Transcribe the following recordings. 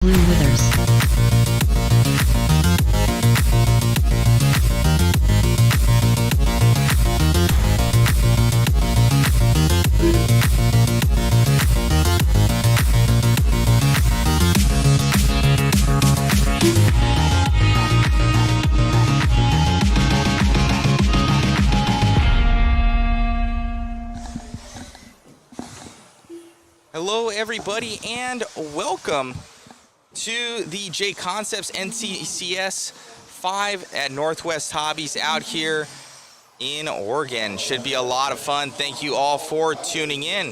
Blue Withers. Hello everybody and welcome to the JConcepts NCTS5 at Northwest Hobbies out here in Oregon. Should be a lot of fun. Thank you all for tuning in.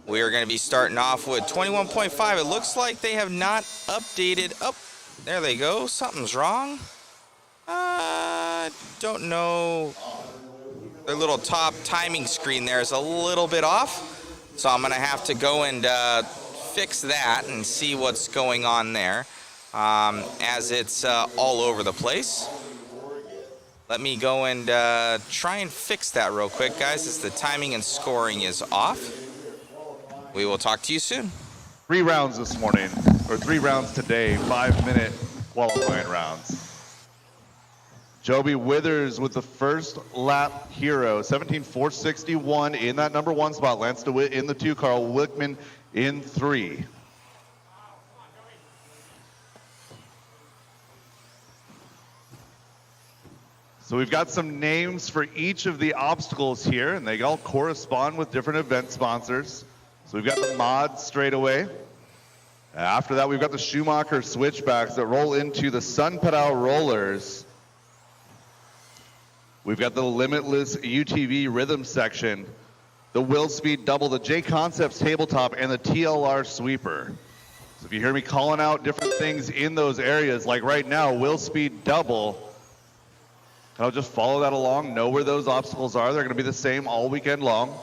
We are going to be starting off with 21.5. It looks like they have not updated. Oh, there they go. Something's wrong. Don't know. Their little top timing screen there is a little bit off. So I'm going to have to go and fix that and see what's going on there, as it's all over the place. Let me go and try and fix that real quick, guys, as the timing and scoring is off. We will talk to you soon. 3 rounds this morning, or 3 rounds today, 5-minute qualifying rounds. Joby Withers with the first lap hero, 17.461 in that number 1 spot. Lance DeWitt in the 2, Carl Wickman in 3. So we've got some names for each of the obstacles here, and they all correspond with different event sponsors. So we've got the mod straightaway. After that, we've got the Schumacher switchbacks that roll into the Sun Pedal rollers. We've got the Limitless UTV rhythm section, the Will Speed double, the JConcepts tabletop, and the TLR sweeper. So if you hear me calling out different things in those areas, like right now, Will Speed double, I'll just follow that along, know where those obstacles are. They're going to be the same all weekend long.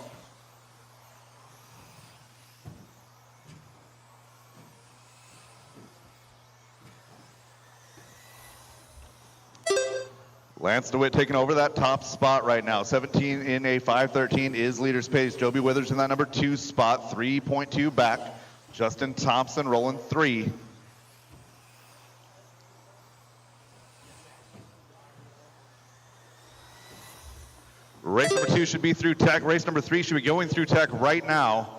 Lance DeWitt taking over that top spot right now. 17 in a 5:13 is leader's pace. Joby Withers in that number 2 spot, 3.2 back. Justin Thompson rolling 3. Race number 2 should be through tech. Race number 3 should be going through tech right now.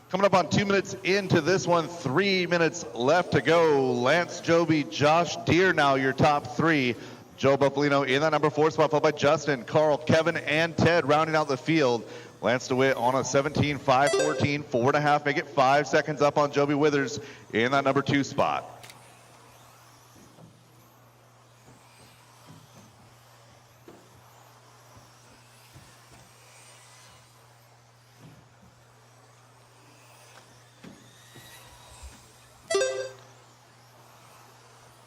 Coming up on 2 minutes into this one, 3 minutes left to go. Lance, Joby, Josh Deere now your top 3. Joe Buffalino in that number 4 spot, followed by Justin, Carl, Kevin, and Ted rounding out the field. Lance DeWitt on a 17.514, 4.5, make it 5 seconds up on Joby Withers in that number 2 spot.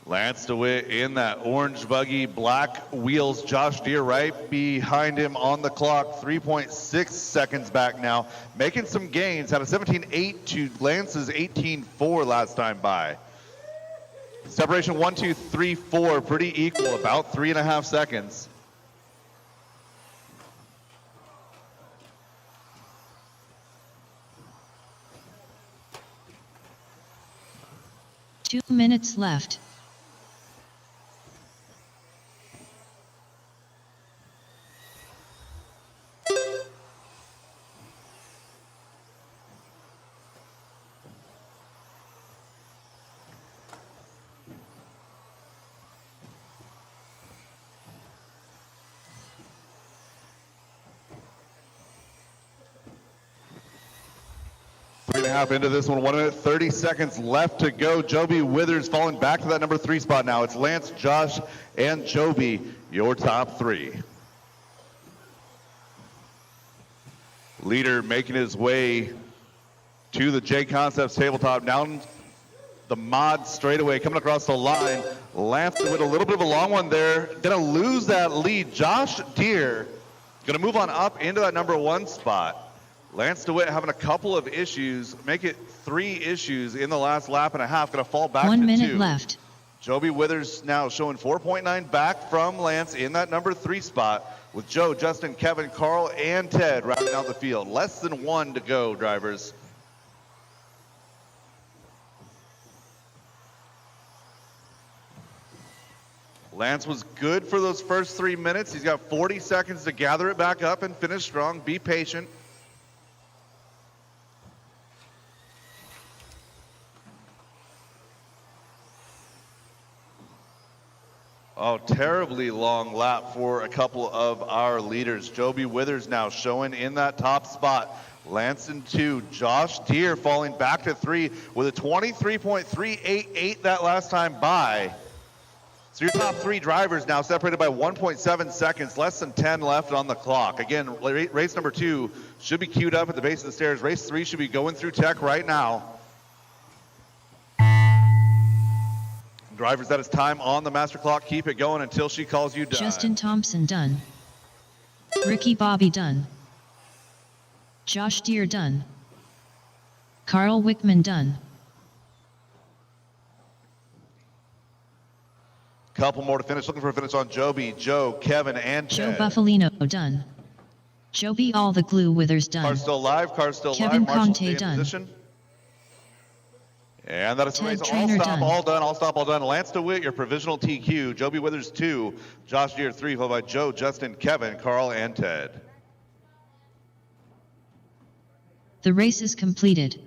Lance DeWitt in that orange buggy, black wheels. Josh Deere right behind him on the clock, 3.6 seconds back now. Making some gains, had a 17.8 to Lance's 18.4 last time by. Separation 1, 2, 3, 4, pretty equal, about 3.5 seconds. Two minutes left. Into this one, 1 minute, 30 seconds left to go. Joby Withers falling back to that number 3 spot now. It's Lance, Josh, and Joby, your top 3. Leader making his way to the JConcepts tabletop, down the mod straightaway, coming across the line. Lance with a little bit of a long one there, gonna lose that lead. Josh Deere gonna move on up into that number 1 spot. Lance DeWitt having a couple of issues, make it 3 issues in the last lap and a half, gonna fall back to 2. 1 minute left. Joby Withers now showing 4.9 back from Lance in that number 3 spot, with Joe, Justin, Kevin, Carl, and Ted rounding out the field. Less than 1 to go, drivers. Lance was good for those first 3 minutes. He's got 40 seconds to gather it back up and finish strong. Be patient. Oh, terribly long lap for a couple of our leaders. Joby Withers now showing in that top spot. Lance in 2, Josh Deere falling back to 3 with a 23.388 that last time by. So your top 3 drivers now separated by 1.7 seconds, less than 10 left on the clock. Again, race number 2 should be queued up at the base of the stairs. Race 3 should be going through tech right now. Drivers, that is time on the master clock. Keep it going until she calls you done. Justin Thompson done. Ricky Bobby done. Josh Deere done. Carl Wickman done. Couple more to finish. Looking for a finish on Joby, Joe, Kevin, and Joe Ted. Buffalino done. Joby All the Glue Withers done. Car's still live. Car's still Kevin live. Marshall Conte stay in done. position. And that is the Ted race. All Trainer stop, done. all done, all stop, all done. Lance DeWitt, your provisional TQ. Joby Withers 2, Josh Deere 3, followed by Joe, Justin, Kevin, Carl, and Ted. The race is completed.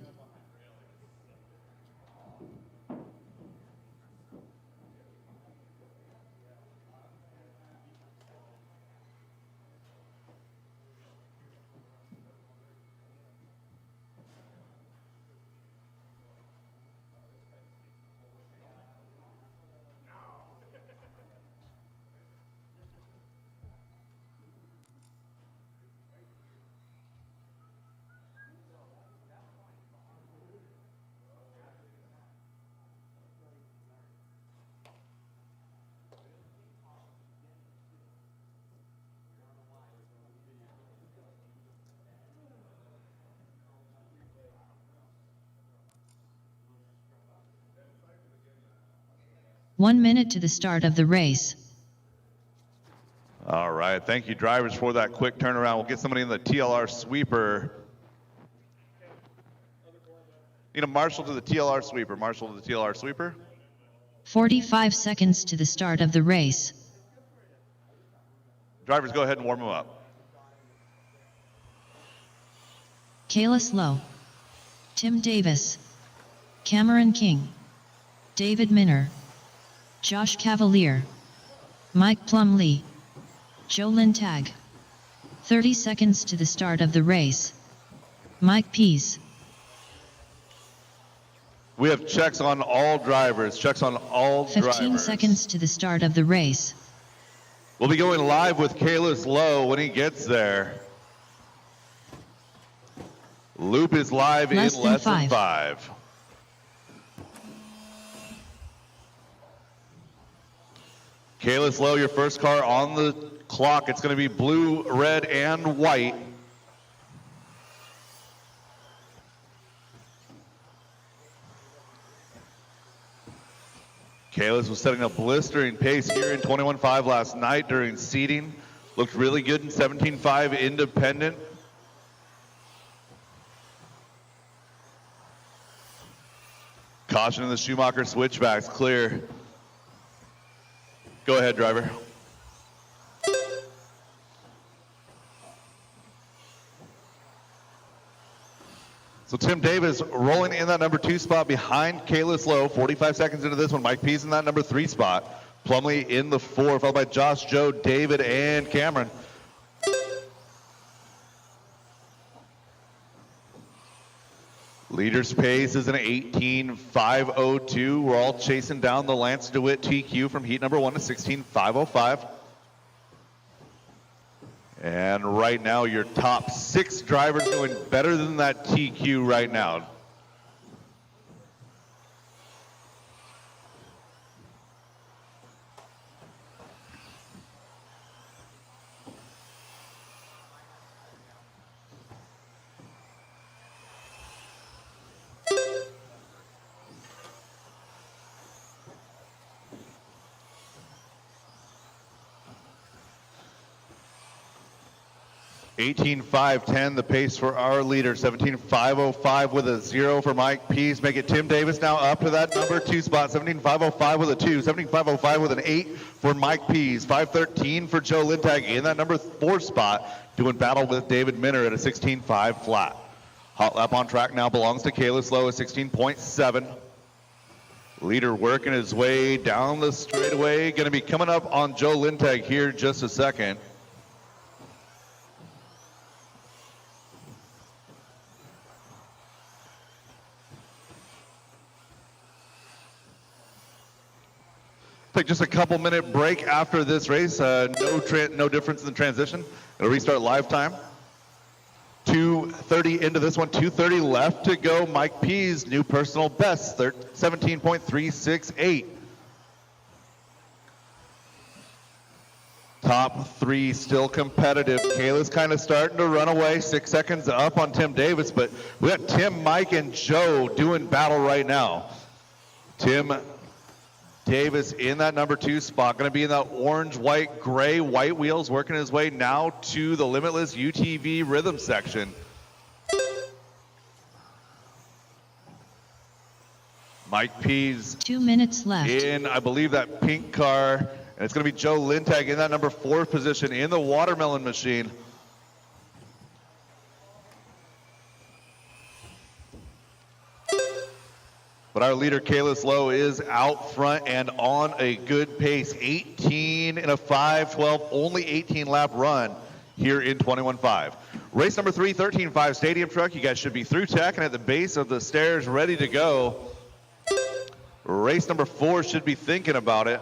One minute to the start of the race. All right, thank you drivers for that quick turnaround. We'll get somebody in the TLR sweeper. Need a marshal to the TLR sweeper. Marshal to the TLR sweeper. 45 seconds to the start of the race. Drivers, go ahead and warm them up. Kayla Slow. Tim Davis. Cameron King. David Minner. Josh Cavalier. Mike Plumlee. Joe Lintag. 30 seconds to the start of the race. Mike Pease. We have checks on all drivers. Checks on all 15 seconds to the start of the race. We'll be going live with Kalis Lowe when he gets there. Loop is live in less than five. Kalis Lowe, your first car on the clock. It's going to be blue, red, and white. Kalis was setting a blistering pace here in 21.5 last night during seeding. Looked really good in 17.5 independent. Caution in the Schumacher switchbacks, clear. Go ahead, driver. So Tim Davis rolling in that number 2 spot behind Kalis Lowe. 45 seconds into this one. Mike Pease in that number 3 spot. Plumlee in the 4, followed by Josh, Joe, David, and Cameron. Leader's pace is an 18.502. We're all chasing down the Lance DeWitt TQ from heat number 1 to 16.505. And right now, your top 6 drivers doing better than that TQ right now. 18.510, the pace for our leader. 17.505 with a 0 for Mike Pease. Make it Tim Davis now up to that number 2 spot. 17.505 with a 2. 17.505 with an 8 for Mike Pease. 5.13 for Joe Lintag in that number 4 spot. Doing battle with David Minner at a 16.5 flat. Hot lap on track now belongs to Kalis Lowe at 16.7. Leader working his way down the straightaway. Going to be coming up on Joe Lintag here just a second. Take just a couple minute break after this race. No difference in the transition. It'll restart live time. 2:30 into this one, 2:30 left to go. Mike Pease, new personal best, 17.368. Top 3 still competitive. Kayla's kind of starting to run away. 6 seconds up on Tim Davis, but we got Tim, Mike, and Joe doing battle right now. Tim Davis in that number 2 spot, going to be in that orange, white, gray, white wheels, working his way now to the Limitless UTV rhythm section. Mike Pease 2 minutes left. in, I believe, that pink car, and it's going to be Joe Lintag in that number 4 position in the watermelon machine. But our leader, Kalis Lowe, is out front and on a good pace. 18 in a 5:12, only 18 lap run here in 21.5. Race number 3, 13.5 Stadium Truck. You guys should be through tech and at the base of the stairs ready to go. Race number 4 should be thinking about it.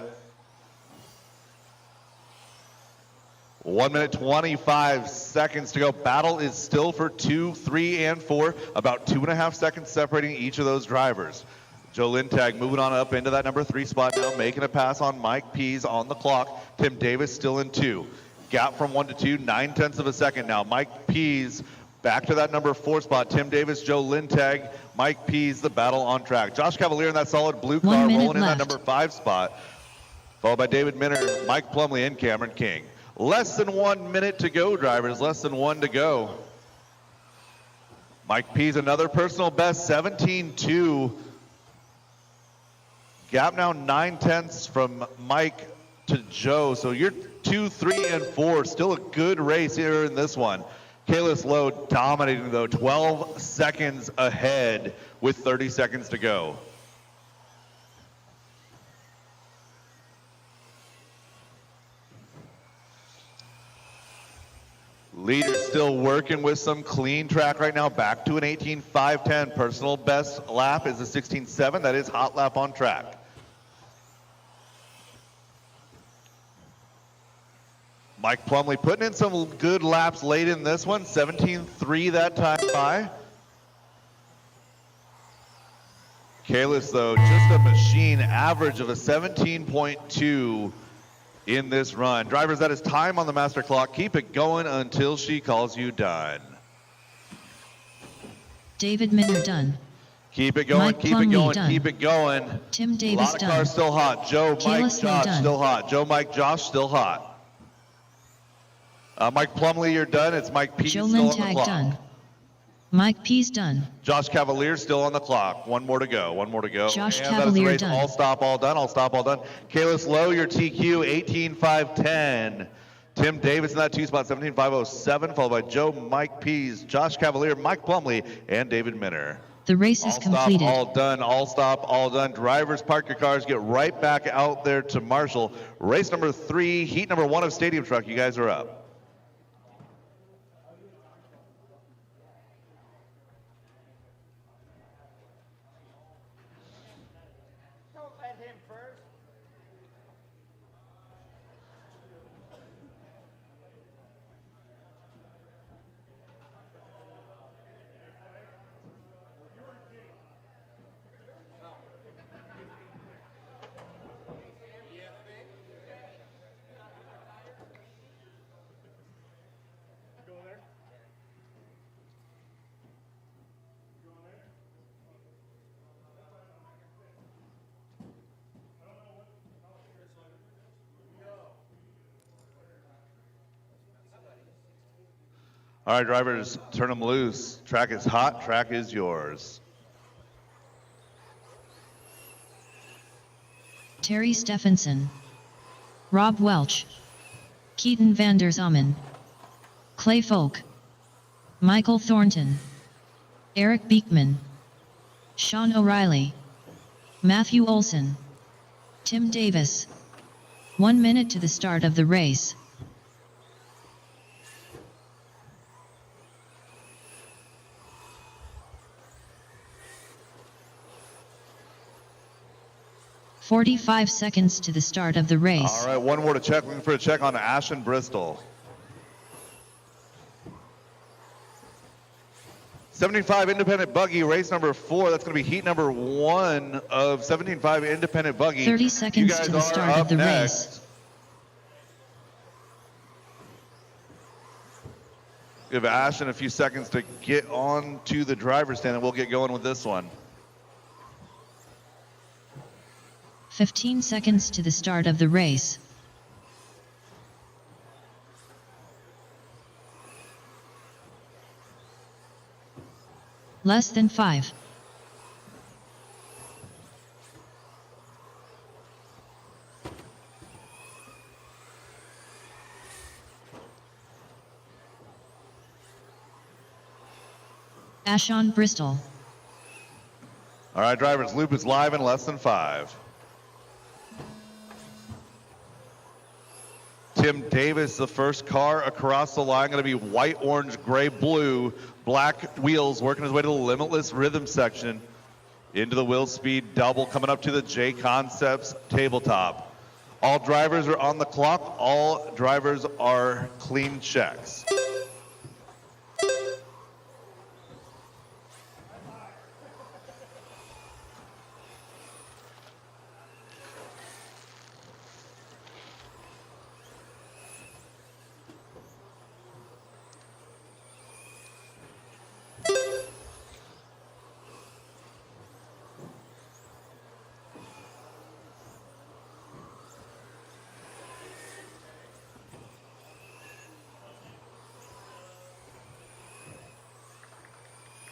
1 minute 25 seconds to go. Battle is still for 2, 3, and 4. About 2.5 seconds separating each of those drivers. Joe Lintag moving on up into that number 3 spot now, making a pass on Mike Pease on the clock. Tim Davis still in 2. Gap from 1 to 2, 9/10 of a second now. Mike Pease back to that number 4 spot. Tim Davis, Joe Lintag, Mike Pease, the battle on track. Josh Cavalier in that solid blue car, 1 minute rolling in that left. number 5 spot. Followed by David Minner, Mike Plumley, and Cameron King. Less than 1 minute to go, drivers. Less than 1 to go. Mike Pease, another personal best, 17.2. Gap now 9/10 from Mike to Joe. So you're 2, 3, and 4. Still a good race here in this one. Kalis Lowe dominating though, 12 seconds ahead with 30 seconds to go. Leader still working with some clean track right now. Back to an 18.510. Personal best lap is a 16.7. That is hot lap on track. Mike Plumley putting in some good laps late in this one. 17.3 that time by. Kalis though, just a machine, average of a 17.2 in this run. Drivers, that is time on the master clock. Keep it going until she calls you done. David Minner done. Keep it going, Mike keep it Plumlee going, done. keep it going. Tim A Davis lot of done. cars still hot. Joe, Mike, Kalis Lowe Josh done. still hot. Joe, Mike, Josh still hot. Mike Plumley, you're done. It's Mike Pease Joe still on the Lintag clock. done. Mike Pease done. Josh Cavalier still on the clock. 1 more to go. 1 more to go. Josh and that is the Cavalier race. done. All stop, all done. All stop, all done. Kalis Lowe, your TQ, 18.510. Tim Davis in that 2 spot, 17.507, followed by Joe, Mike Pease, Josh Cavalier, Mike Plumley, and David Minner. The race All is stop, completed. all done. All stop, all done. Drivers, park your cars. Get right back out there to Marshall. Race number 3, heat number 1 of Stadium Truck. You guys are up. All right, drivers, turn them loose. Track is hot, track is yours. Terry Stephenson, Rob Welch, Keaton van der Zommen, Clay Folk, Michael Thornton, Eric Beekman, Sean O'Reilly, Matthew Olson, Tim Davis. 1 minute to the start of the race. "45 seconds to the start of the race. All right, one more to check. Looking for a check on Ashton Bristol. 75 independent buggy, race number 4. That's going to be heat number 1 of 17.5 independent buggy. 30 seconds to the start of the race. Give Ashton a few seconds to get on to the driver's stand, and we'll get going with this one. 15 seconds to the start of the race. Less than 5. Ashton Bristol. All right, drivers, loop is live in less than 5. Tim Davis, the first car across the line, going to be white, orange, gray, blue, black wheels, working his way to the limitless rhythm section. Into the wheel speed double, coming up to the JConcepts tabletop. All drivers are on the clock. All drivers are clean checks.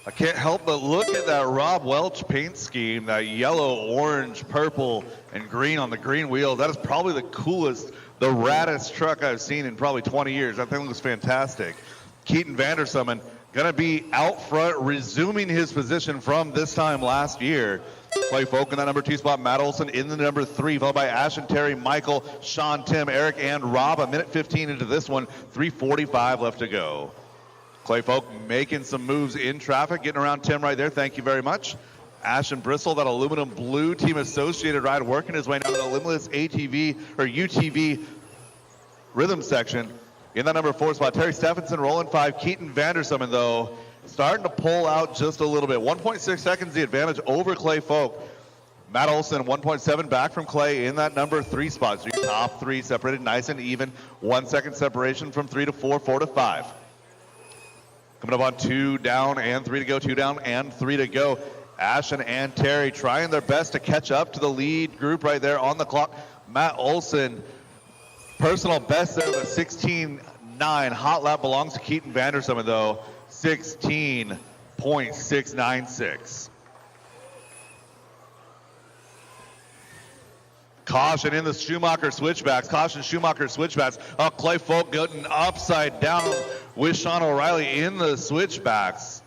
I can't help but look at that Rob Welch paint scheme, that yellow, orange, purple, and green on the green wheel. That is probably the coolest, the raddest truck I've seen in probably 20 years. That thing looks fantastic. Keaton van der Zommen going to be out front, resuming his position from this time last year. Clay Folk in that number 2 spot. Matt Olson in the number 3, followed by Ashton, Terry, Michael, Sean, Tim, Eric, and Rob. 1:15 into this one, 3:45 left to go. Clay Folk making some moves in traffic, getting around Tim right there. Thank you very much. Ashton Bristol, that aluminum blue team associated ride, working his way down to the limitless ATV or UTV rhythm section. In that number 4 spot, Terry Stephenson rolling 5. Keaton van der Zommen, though, starting to pull out just a little bit. 1.6 seconds the advantage over Clay Folk. Matt Olson, 1.7 back from Clay in that number 3 spot. So your top 3 separated nice and even. 1 second separation from 3 to 4, 4 to 5. Coming up on 2 down and 3 to go, 2 down and 3 to go. Ashton and Terry trying their best to catch up to the lead group right there on the clock. Matt Olson, personal best there with a 16.9. Hot lap belongs to Keaton van der Zommen, though, 16.696. Caution in the Schumacher switchbacks. Caution Schumacher switchbacks. Clay Folk getting upside down with Sean O'Reilly in the switchbacks.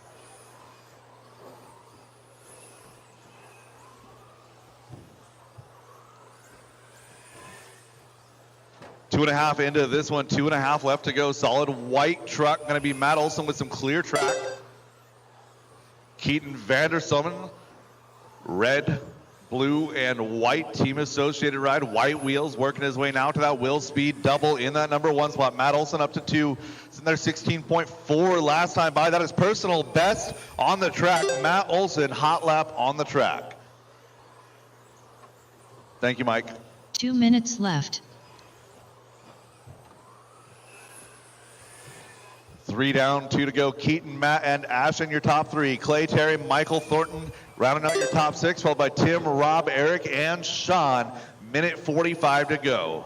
Two and a half into this one, 2.5 left to go. Solid white truck, going to be Matt Olson with some clear track. Keaton van der Zommen, red, blue, and white team associated ride. White wheels working his way now to that wheel speed double in that number 1 spot. Matt Olson up to 2. It's in there 16.4 last time by. That is personal best on the track. Matt Olson, hot lap on the track. Thank you, Mike. 2 minutes left. 3 down, 2 to go. Keaton, Matt, and Ashton, your top 3. Clay, Terry, Michael, Thornton, rounding out your top 6, followed by Tim, Rob, Eric, and Sean. 1:45 to go.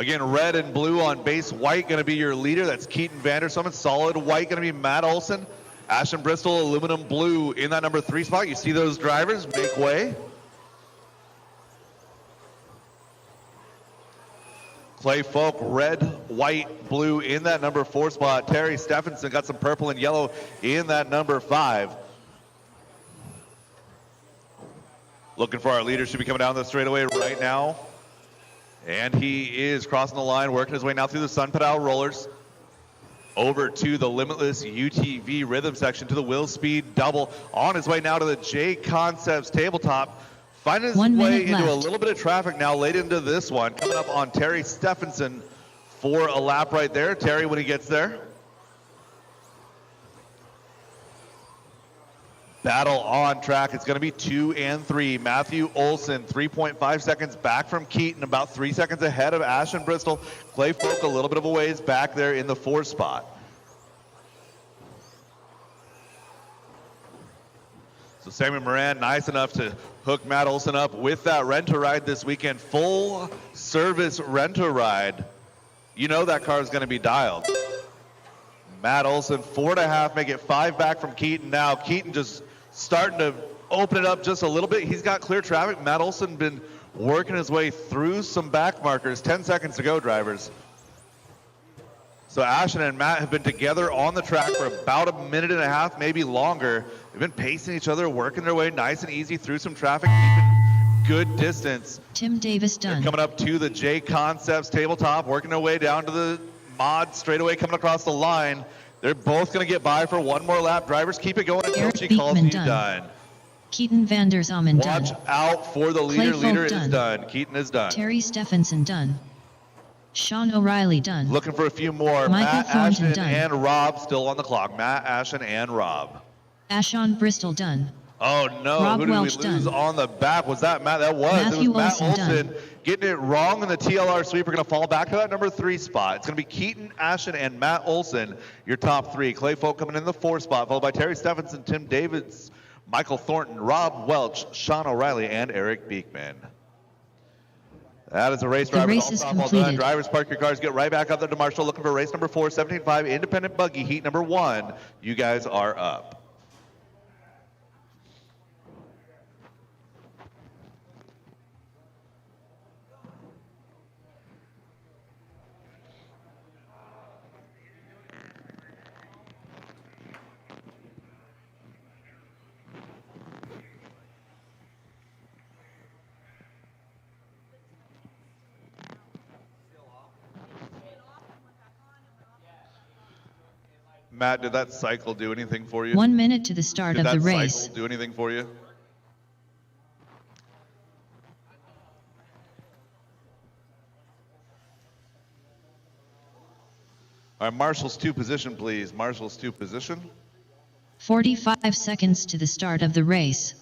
Again, red and blue on base. White going to be your leader. That's Keaton Vandersummen. Solid white going to be Matt Olson. Ashton Bristol, aluminum blue in that number 3 spot. You see those drivers make way. Clay Folk, red, white, blue in that number 4 spot. Terry Stephenson got some purple and yellow in that number 5. Looking for our leader, should be coming down the straightaway right now. And he is crossing the line, working his way now through the Sun Pedal rollers. Over to the Limitless UTV rhythm section, to the Will Speed double. On his way now to the JConcepts tabletop. Finding his way into a little bit of traffic now late into this one. Coming up on Terry Stephenson for a lap right there. Terry, when he gets there. Battle on track. It's going to be 2 and 3. Matthew Olson, 3.5 seconds back from Keaton, about 3 seconds ahead of Ashton Bristol. Clay Folk a little bit of a ways back there in the 4 spot. So Sammy Moran, nice enough to hook Matt Olson up with that rent-a-ride this weekend. Full service rent-a-ride. You know that car is going to be dialed. Matt Olson, 4.5, make it 5 back from Keaton now. Keaton just starting to open it up just a little bit. He's got clear traffic. Matt Olson been working his way through some back markers. 10 seconds to go, drivers. So Ashton and Matt have been together on the track for about 1.5 minutes, maybe longer. They've been pacing each other, working their way nice and easy through some traffic, keeping good distance. Tim Davis done. They're coming up to the JConcepts tabletop, working their way down to the mod straightaway, coming across the line. They're both going to get by for one more lap. Drivers, keep it going until she calls you done. Keaton Vandersummen done. Watch out for the leader. Leader is done. Keaton is done. Terry Stephenson done. Sean O'Reilly done. Looking for a few more. Michael Matt Thornton Ashton done. and Rob still on the clock. Matt Ashton and Rob. Ashon Bristol done. Oh no, Rob who did Welch we lose done. on the back? Was that Matt? That was. Matthew it was Matt Olson Olson done. getting it wrong in the TLR sweep. We're going to fall back to that number 3 spot. It's going to be Keaton, Ashton, and Matt Olson, your top 3. Clay Folk coming in the 4 spot, followed by Terry Stephenson, Tim Davids, Michael Thornton, Rob Welch, Sean O'Reilly, and Eric Beekman. That is a race. The race is completed. Drivers, park your cars. Get right back up there to Marshall. Looking for race number 4, 17.5 independent buggy heat number 1. You guys are up. Matt, did that cycle do anything for you? 1 minute to the start of the race. Did that cycle do anything for you? All right, Marshall's 2 position, please. Marshall's 2 position. 45 seconds to the start of the race.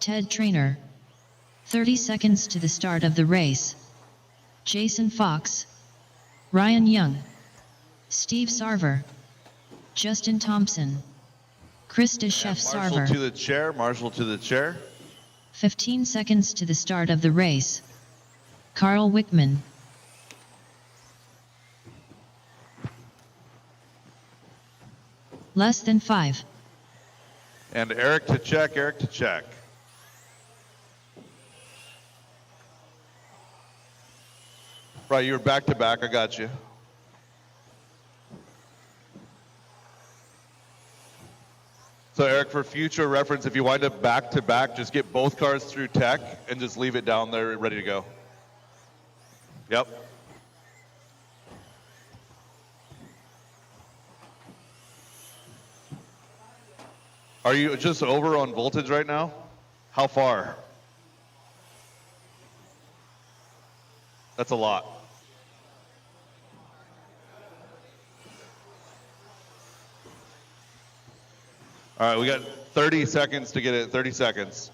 Ted Trainer. 30 seconds to the start of the race. Jason Fox. Ryan Young. Steve Sarver. Justin Thompson. Krista Chef Marshall Sarver. to the chair. Marshall to the chair. 15 seconds to the start of the race. Carl Wickman. Less than 5. And Eric to check. Eric to check. Right, you were back to back. I got you. So Eric, for future reference, if you wind up back to back, just get both cars through tech and just leave it down there ready to go. Yep. Are you just over on voltage right now? How far? That's a lot. All right, we got 30 seconds to get it, 30 seconds.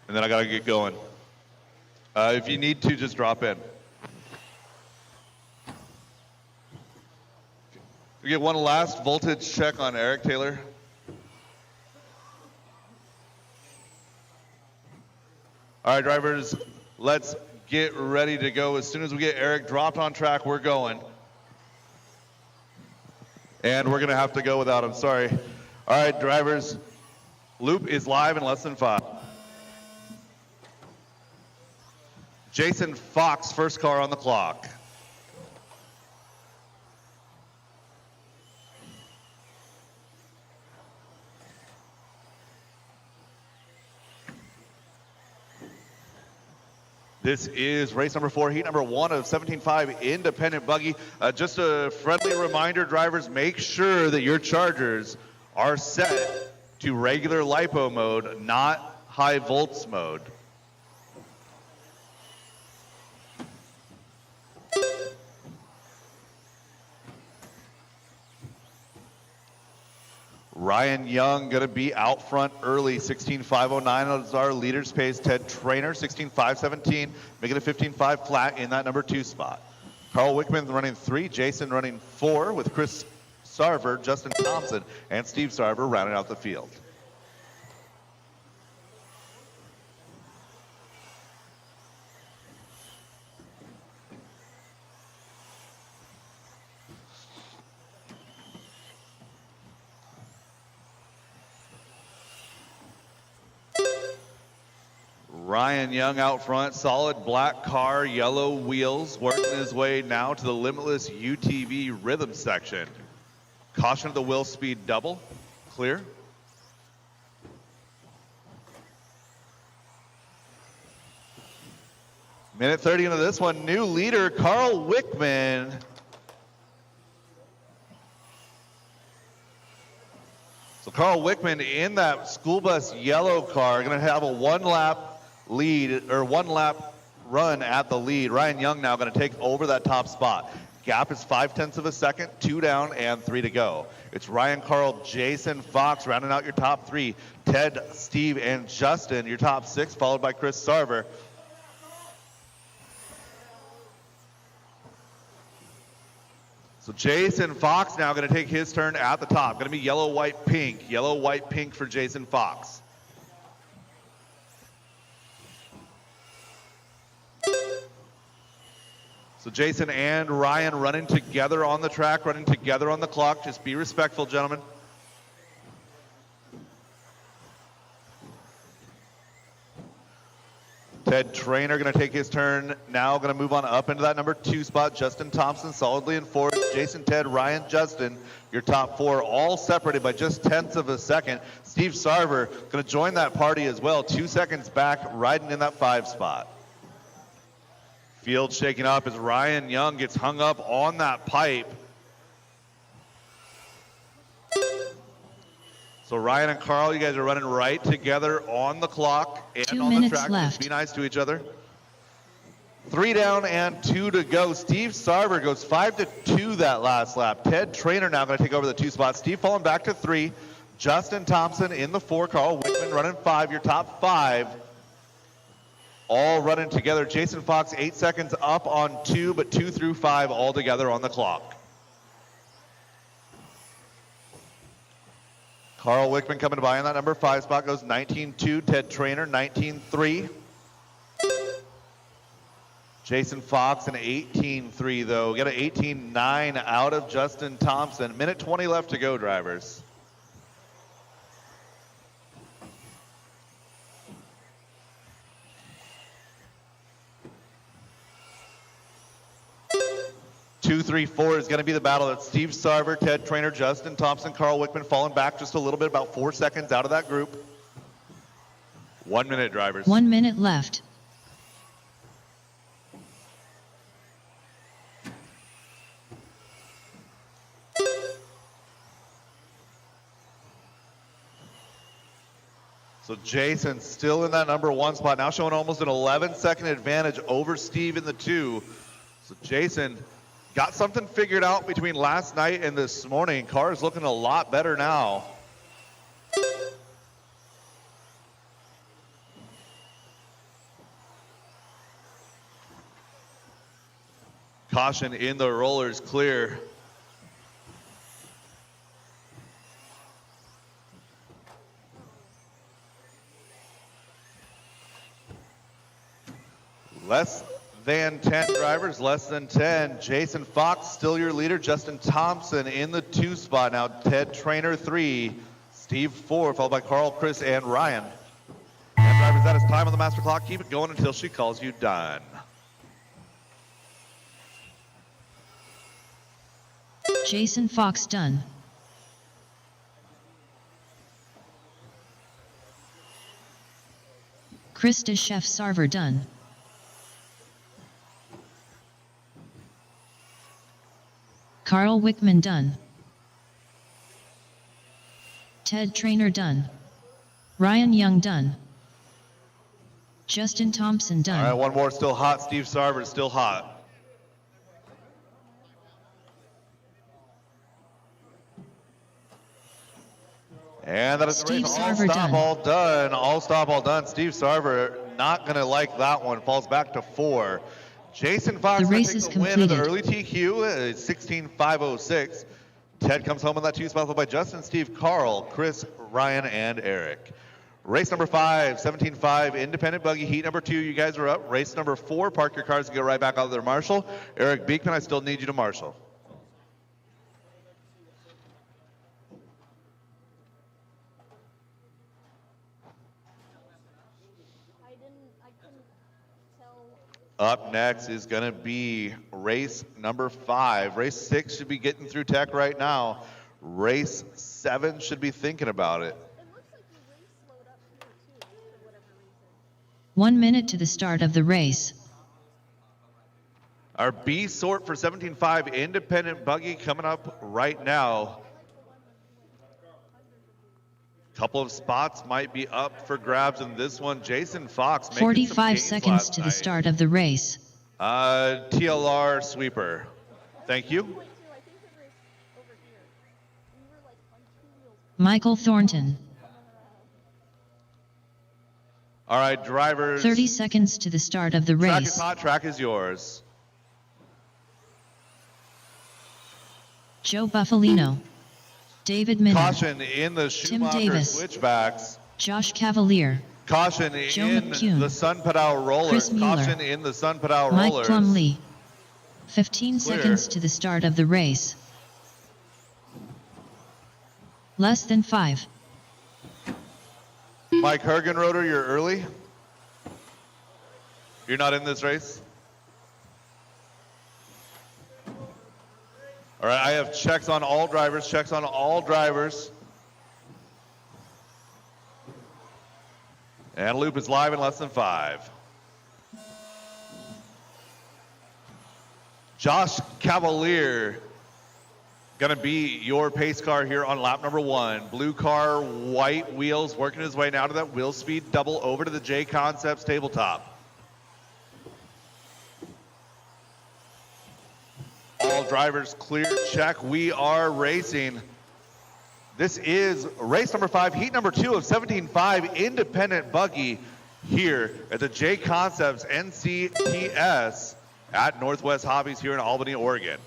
And then I gotta get going. If you need to, just drop in. We get one last voltage check on Eric Taylor. All right, drivers, let's get ready to go. As soon as we get Eric dropped on track, we're going. And we're gonna have to go without him, sorry. All right, drivers, loop is live in less than 5. Jason Fox, first car on the clock. This is race number 4, heat number 1 of 17.5 independent buggy. Just a friendly reminder, drivers, make sure that your chargers are set to regular LiPo mode, not high volts mode. Ryan Young going to be out front early. 16.509 is our leader's pace. Ted Trainer, 16.517, making a 15.5 flat in that number 2 spot. Carl Wickman running 3, Jason running 4 with Chris Sarver, Justin Thompson, and Steve Sarver rounding out the field. Ryan Young out front, solid black car, yellow wheels, working his way now to the Limitless UTV rhythm section. Caution of the wheel speed double, clear. Minute 30 into this one, new leader, Carl Wickman. So Carl Wickman in that school bus yellow car, gonna have a 1 lap lead, or 1 lap run at the lead. Ryan Young now going to take over that top spot. Gap is 0.5 of a second, 2 down and 3 to go. It's Ryan, Carl, Jason, Fox rounding out your top 3. Ted, Steve, and Justin your top 6, followed by Chris Sarver. So Jason Fox now going to take his turn at the top. Going to be yellow, white, pink. Yellow, white, pink for Jason Fox. So Jason and Ryan running together on the track, running together on the clock. Just be respectful, gentlemen. Ted Trainer going to take his turn. Now going to move on up into that number 2 spot. Justin Thompson solidly in 4th. Jason, Ted, Ryan, Justin, your top 4, all separated by just 0.1 of a second. Steve Sarver going to join that party as well. 2 seconds back, riding in that 5 spot. Field shaking up as Ryan Young gets hung up on that pipe. So Ryan and Carl, you guys are running right together on the clock and 2 on the minutes track. left. Just be nice to each other. 3 down and 2 to go. Steve Sarver goes 5 to 2 that last lap. Ted Trainer now going to take over the 2 spot. Steve falling back to 3. Justin Thompson in the 4. Carl Wickman running 5. Your top 5. All running together. Jason Fox 8 seconds up on 2, but 2 through 5 all together on the clock. Carl Wickman coming by in that number 5 spot, goes 19.2. Ted Trainer 19.3. Jason Fox an 18.3 though. Get an 18.9 out of Justin Thompson. Minute 20 left to go, drivers. Two, 3, 4 is going to be the battle. It's Steve Sarver, Ted Trainer, Justin Thompson, Carl Wickman falling back just a little bit, about 4 seconds out of that group. 1 minute, drivers. 1 minute left. So Jason still in that number 1 spot, now showing almost an 11-second advantage over Steve in the 2. So Jason got something figured out between last night and this morning. Car is looking a lot better now. Caution in the rollers, clear. than 10 drivers, less than 10. Jason Fox, still your leader. Justin Thompson in the 2 spot. Now Ted Trainer 3, Steve 4, followed by Carl, Chris, and Ryan. And drivers, that is time on the master clock. Keep it going until she calls you done. Jason Fox done. Krista Chef Sarver done. Carl Wickman done. Ted Trainer done. Ryan Young done. Justin Thompson done. All right, one more still hot. Steve Sarver still hot. And that is the race. All stop, all done. All stop, all done. Steve Sarver not going to like that one. Falls back to 4. Jason Fox takes the win of the early TQ, 16.506. Ted comes home on that 2 spot, followed by Justin, Steve, Carl, Chris, Ryan, and Eric. Race number 5, 17.5, independent buggy, heat number 2, you guys are up. Race number 4, park your cars and go right back out there, Marshall. Eric Beekman, I still need you to marshal. Up next is going to be race number 5. Race 6 should be getting through tech right now. Race 7 should be thinking about it. It looks like the race slowed up here too, for whatever reason. 1 minute to the start of the race. Our B sort for 17.5 independent buggy coming up right now. Couple of spots might be up for grabs in this one. Jason Fox making 45 seconds to the start of the race. TLR sweeper. Thank you. Michael Thornton. All right, drivers. 30 seconds to the start of the race. Track is hot, track is yours. Joe Buffalino. David Minner. Caution in the Schumacher switchbacks. Josh Cavalier. Caution Joe in McCune. the Sun Padao rollers. Caution in the Sun Padao rollers. Mike Plumlee. 15 seconds to the start of the race. Less than 5. Mike Hergenroder, you're early. You're not in this race? All right, I have checks on all drivers, checks on all drivers. And loop is live in less than 5. Josh Cavalier, gonna be your pace car here on lap number 1. Blue car, white wheels, working his way now to that wheel speed double over to the JConcepts tabletop. All drivers clear, check, we are racing. This is race number 5, heat number 2 of 17.5 independent buggy here at the JConcepts NCTS at Northwest Hobbies here in Albany, Oregon.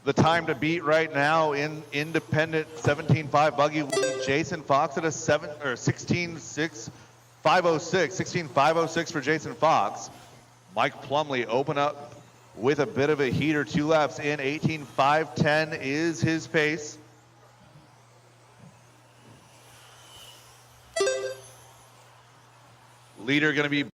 The time to beat right now in independent 17.5 buggy will be Jason Fox at a 16.6, 506, 16.506 for Jason Fox. Mike Plumlee open up with a bit of a heater, 2 laps in, 18.510 is his pace. Leader going to be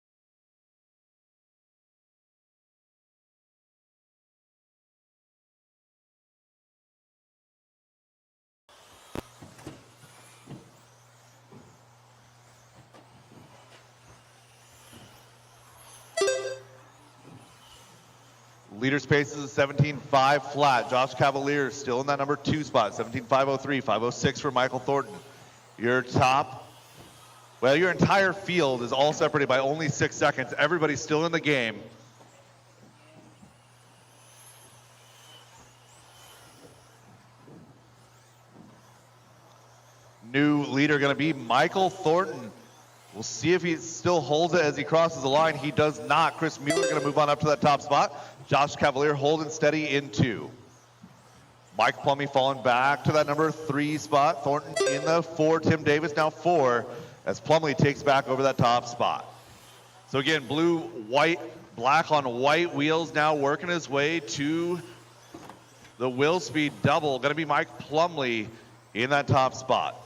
leader's pace is a 17.5 flat. Josh Cavalier still in that number 2 spot, 17.503, 506 for Michael Thornton. Your top, well, your entire field is all separated by only 6 seconds. Everybody's still in the game. New leader going to be Michael Thornton. We'll see if he still holds it as he crosses the line. He does not. Chris Mueller going to move on up to that top spot. Josh Cavalier holding steady in 2. Mike Plumlee falling back to that number 3 spot. Thornton in the 4. Tim Davis now 4 as Plumlee takes back over that top spot. So again, blue, white, black on white wheels now working his way to the wheel speed double. Going to be Mike Plumlee in that top spot.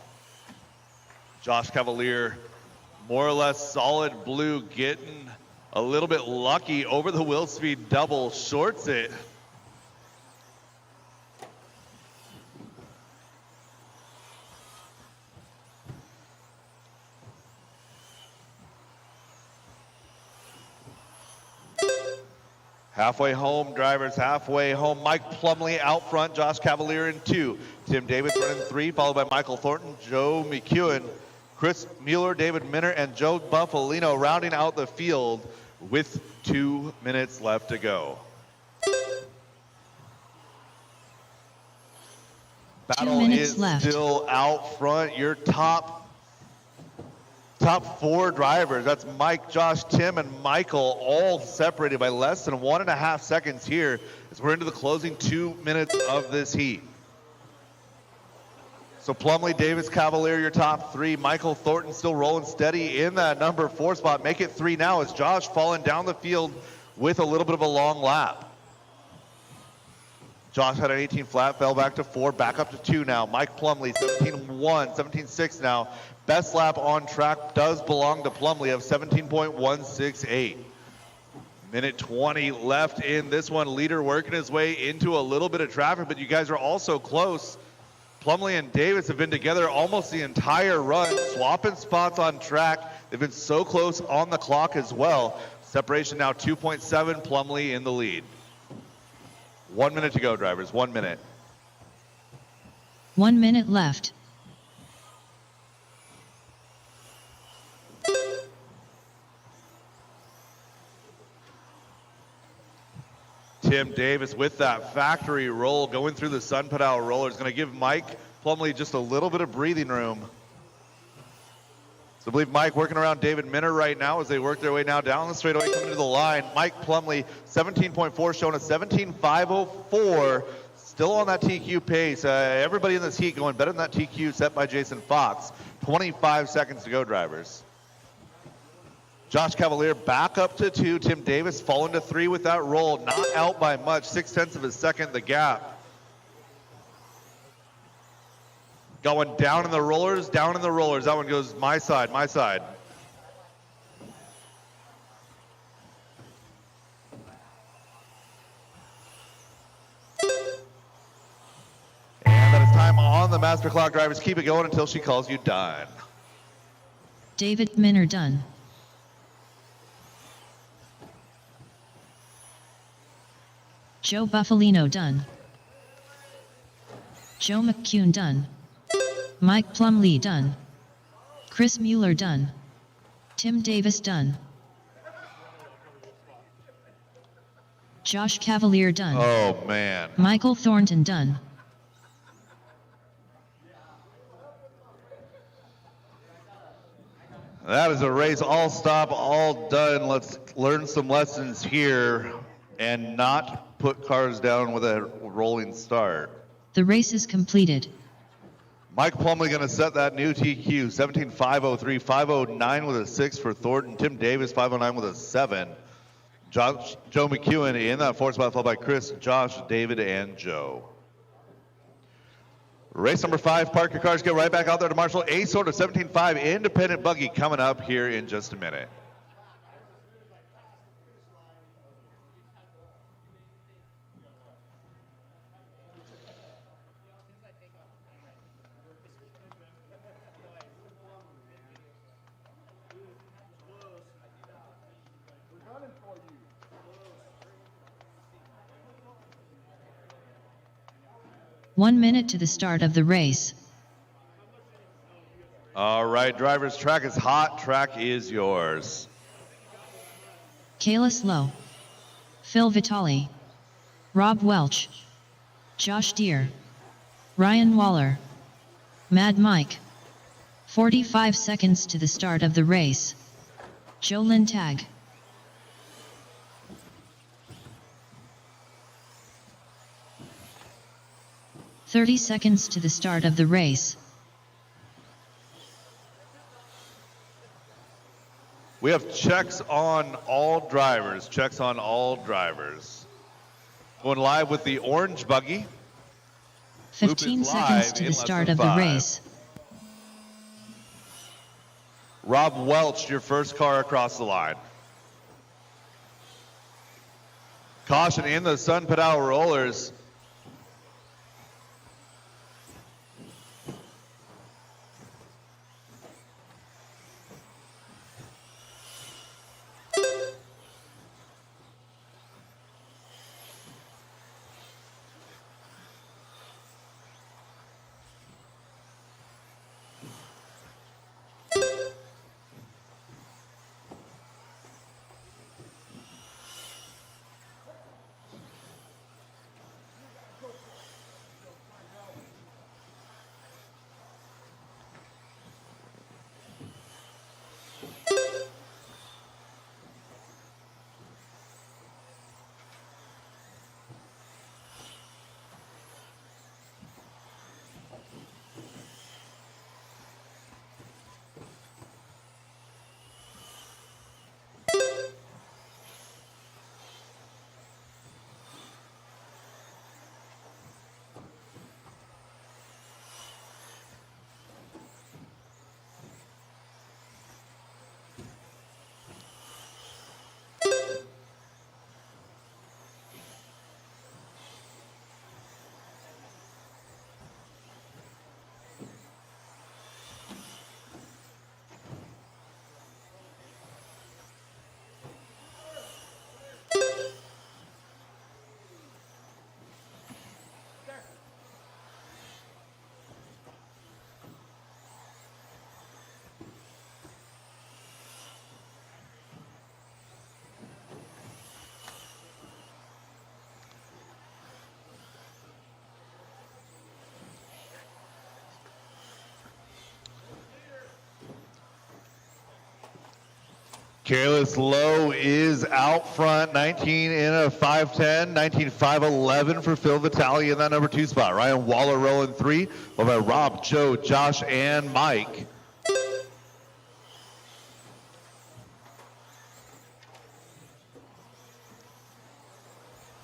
Josh Cavalier, more or less solid blue, getting a little bit lucky over the wheel speed double, shorts it. Halfway home, drivers halfway home. Mike Plumlee out front, Josh Cavalier in 2. Tim Davis running 3, followed by Michael Thornton, Joe McEwen, Chris Mueller, David Minner, and Joe Buffalino rounding out the field with 2 minutes left to go. Battle is still out front. Your top 4 drivers, that's Mike, Josh, Tim, and Michael, all separated by less than 1.5 seconds here as we're into the closing 2 minutes of this heat. So Plumlee, Davis, Cavalier, your top 3. Michael Thornton still rolling steady in that number 4 spot. Make it 3 now as Josh falling down the field with a little bit of a long lap. Josh had an 18 flat, fell back to 4, back up to 2 now. Mike Plumlee, 17.1, 17.6 now. Best lap on track does belong to Plumlee of 17.168. Minute 20 left in this one. Leader working his way into a little bit of traffic, but you guys are also close. Plumlee and Davis have been together almost the entire run, swapping spots on track. They've been so close on the clock as well. Separation now 2.7, Plumlee in the lead. 1 minute to go, drivers, 1 minute. 1 minute left. Tim Davis with that factory roll going through the sun pedal roller is going to give Mike Plumlee just a little bit of breathing room. So I believe Mike working around David Minner right now as they work their way now down the straightaway coming to the line. Mike Plumlee 17.4 showing a 17.504, still on that TQ pace. Everybody in this heat going better than that TQ set by Jason Fox. 25 seconds to go, drivers. Josh Cavalier back up to 2. Tim Davis falling to 3 with that roll. Not out by much, 0.6 of a second the gap. Going down in the rollers, down in the rollers. That one goes my side, my side. And that is time on the master clock, drivers. Keep it going until she calls you done. David Minner done. Joe Buffalino done. Joe McEwen done. Mike Plumlee done. Chris Mueller done. Tim Davis done. Josh Cavalier done. Oh man. Michael Thornton done. That is a race all stop, all done. Let's learn some lessons here and not put cars down with a rolling start. The race is completed. Mike Plumlee going to set that new TQ, 17.503, 509 with a 6 for Thornton. Tim Davis, 509 with a 7. Joe McEwen in that 4th spot, followed by Chris, Josh, David, and Joe. Race number 5, park your cars, get right back out there to Marshall. A sort of 17.5 independent buggy coming up here in just a minute. One minute to the start of the race. All right, drivers, track is hot, track is yours. Kayla Slow, Phil Vitale, Rob Welch, Josh Deere, Ryan Waller, Mad Mike. 45 seconds to the start of the race. Joe Lintag. 30 seconds to the start of the race. We have checks on all drivers. Checks on all drivers. Going live with the orange buggy. 15 seconds to the start of the race. Rob Welch, your first car across the line. Caution in the Sun Pedal rollers. Careless Low is out front, 19 in a 510, 19.511 for Phil Vitale in that number 2 spot. Ryan Waller rolling 3, followed by Rob, Joe, Josh, and Mike.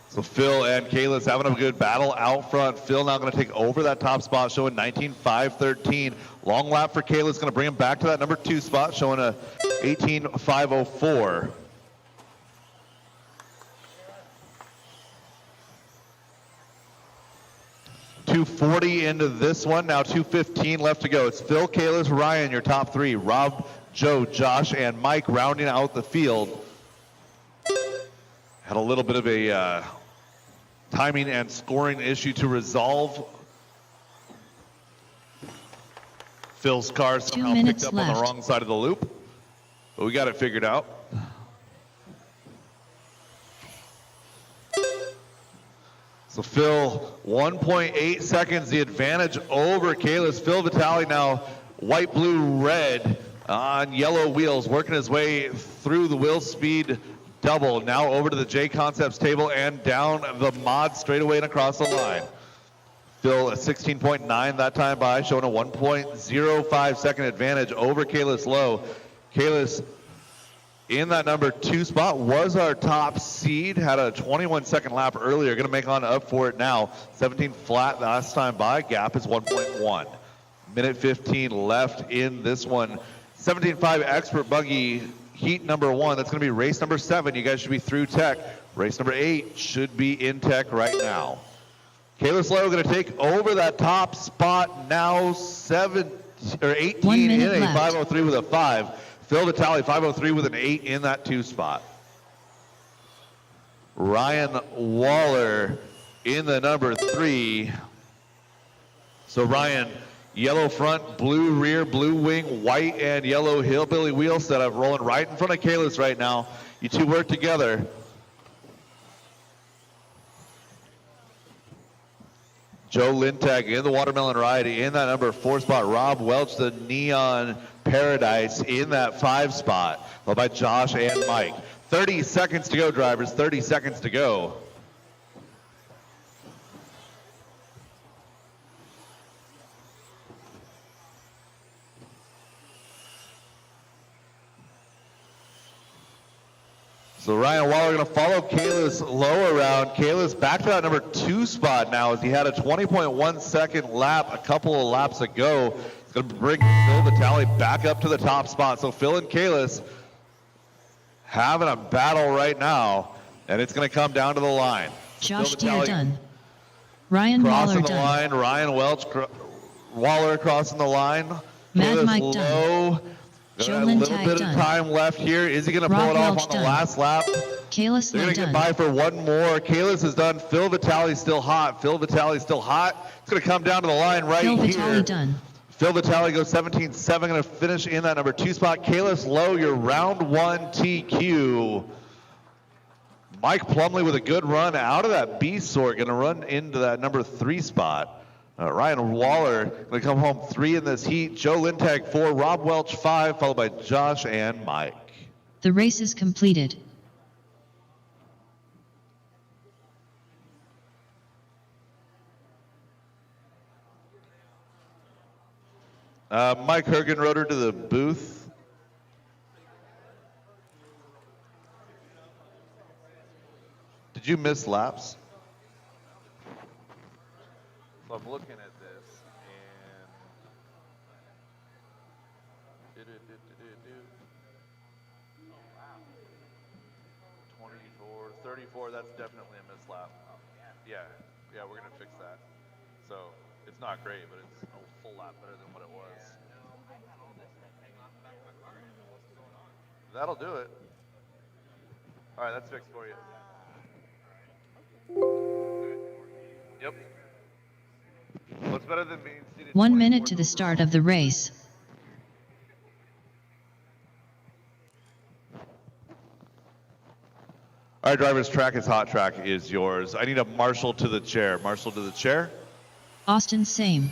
So Phil and Kalis having a good battle out front. Phil now going to take over that top spot, showing 19.513. Long lap for Kalis, going to bring him back to that number 2 spot, showing a 18.504. .240 into this one, now 2:15 left to go. It's Phil, Kalis, Ryan, your top 3. Rob, Joe, Josh, and Mike rounding out the field. Had a little bit of a timing and scoring issue to resolve. Phil's car somehow picked up on the wrong side of the loop, but we got it figured out. So Phil, 1.8 seconds, the advantage over Kalis. Phil Vitale now white, blue, red on yellow wheels, working his way through the wheel speed double, now over to the JConcepts table and down the mod straightaway and across the line. Phil at 16.9 that time by, showing a 1.05 second advantage over Kalis Low. Kalis in that number 2 spot was our top seed, had a 21 second lap earlier, gonna make on up for it now. 17 flat last time by, gap is 1.1. Minute 15 left in this one. 17.5 expert buggy heat number 1, that's gonna be race number 7. You guys should be through tech. Race number 8 should be in tech right now. Kalis Lowe gonna take over that top spot now, 18 in a 503 with a 5. Phil Vitale 503 with an 8 in that 2 spot. Ryan Waller in the number 3. So Ryan, yellow front, blue rear, blue wing, white and yellow hillbilly wheel setup rolling right in front of Kalis right now. You two work together. Joe Lintag in the watermelon ride in that number 4 spot. Rob Welch, the neon paradise in that 5 spot. Followed by Josh and Mike. 30 seconds to go, drivers, 30 seconds to go. So Ryan Waller going to follow Kalis Low around. Kalis back to that number 2 spot now as he had a 20.1 second lap a couple of laps ago. It's going to bring Phil Vitale back up to the top spot. So Phil and Kalis having a battle right now, and it's going to come down to the line. Josh Deere done. Ryan Waller crossing the line. Ryan Waller crossing the line. Mad Kalis Mike Low. done. Got a little bit of time left here. Is he going to pull it off on the last lap? Kalis They're Low going to get done. by for one more. Kalis is done. Phil Vitale's still hot. Phil Vitale's still hot. It's going to come down to the line right Phil here. Vitale done. Phil Vitale goes 17.7, going to finish in that number 2 spot. Kalis Low, your round 1 TQ. Mike Plumley with a good run out of that B sort, going to run into that number 3 spot. Ryan Waller going to come home 3 in this heat. Joe Lintag 4, Rob Welch 5, followed by Josh and Mike. The race is completed. Mike Hergenroder to the booth. Did you miss laps? So I'm looking at this and 24, 34, that's definitely a missed lap. Yeah, we're gonna fix that. So it's not great, but it's a full lap better than what it was. That'll do it. All right, that's fixed for you. Yep. What's better than being seated 1 minute to the start of the race. All right, drivers, track is hot. Track is yours. I need a marshal to the chair. Marshal to the chair. Austin Same.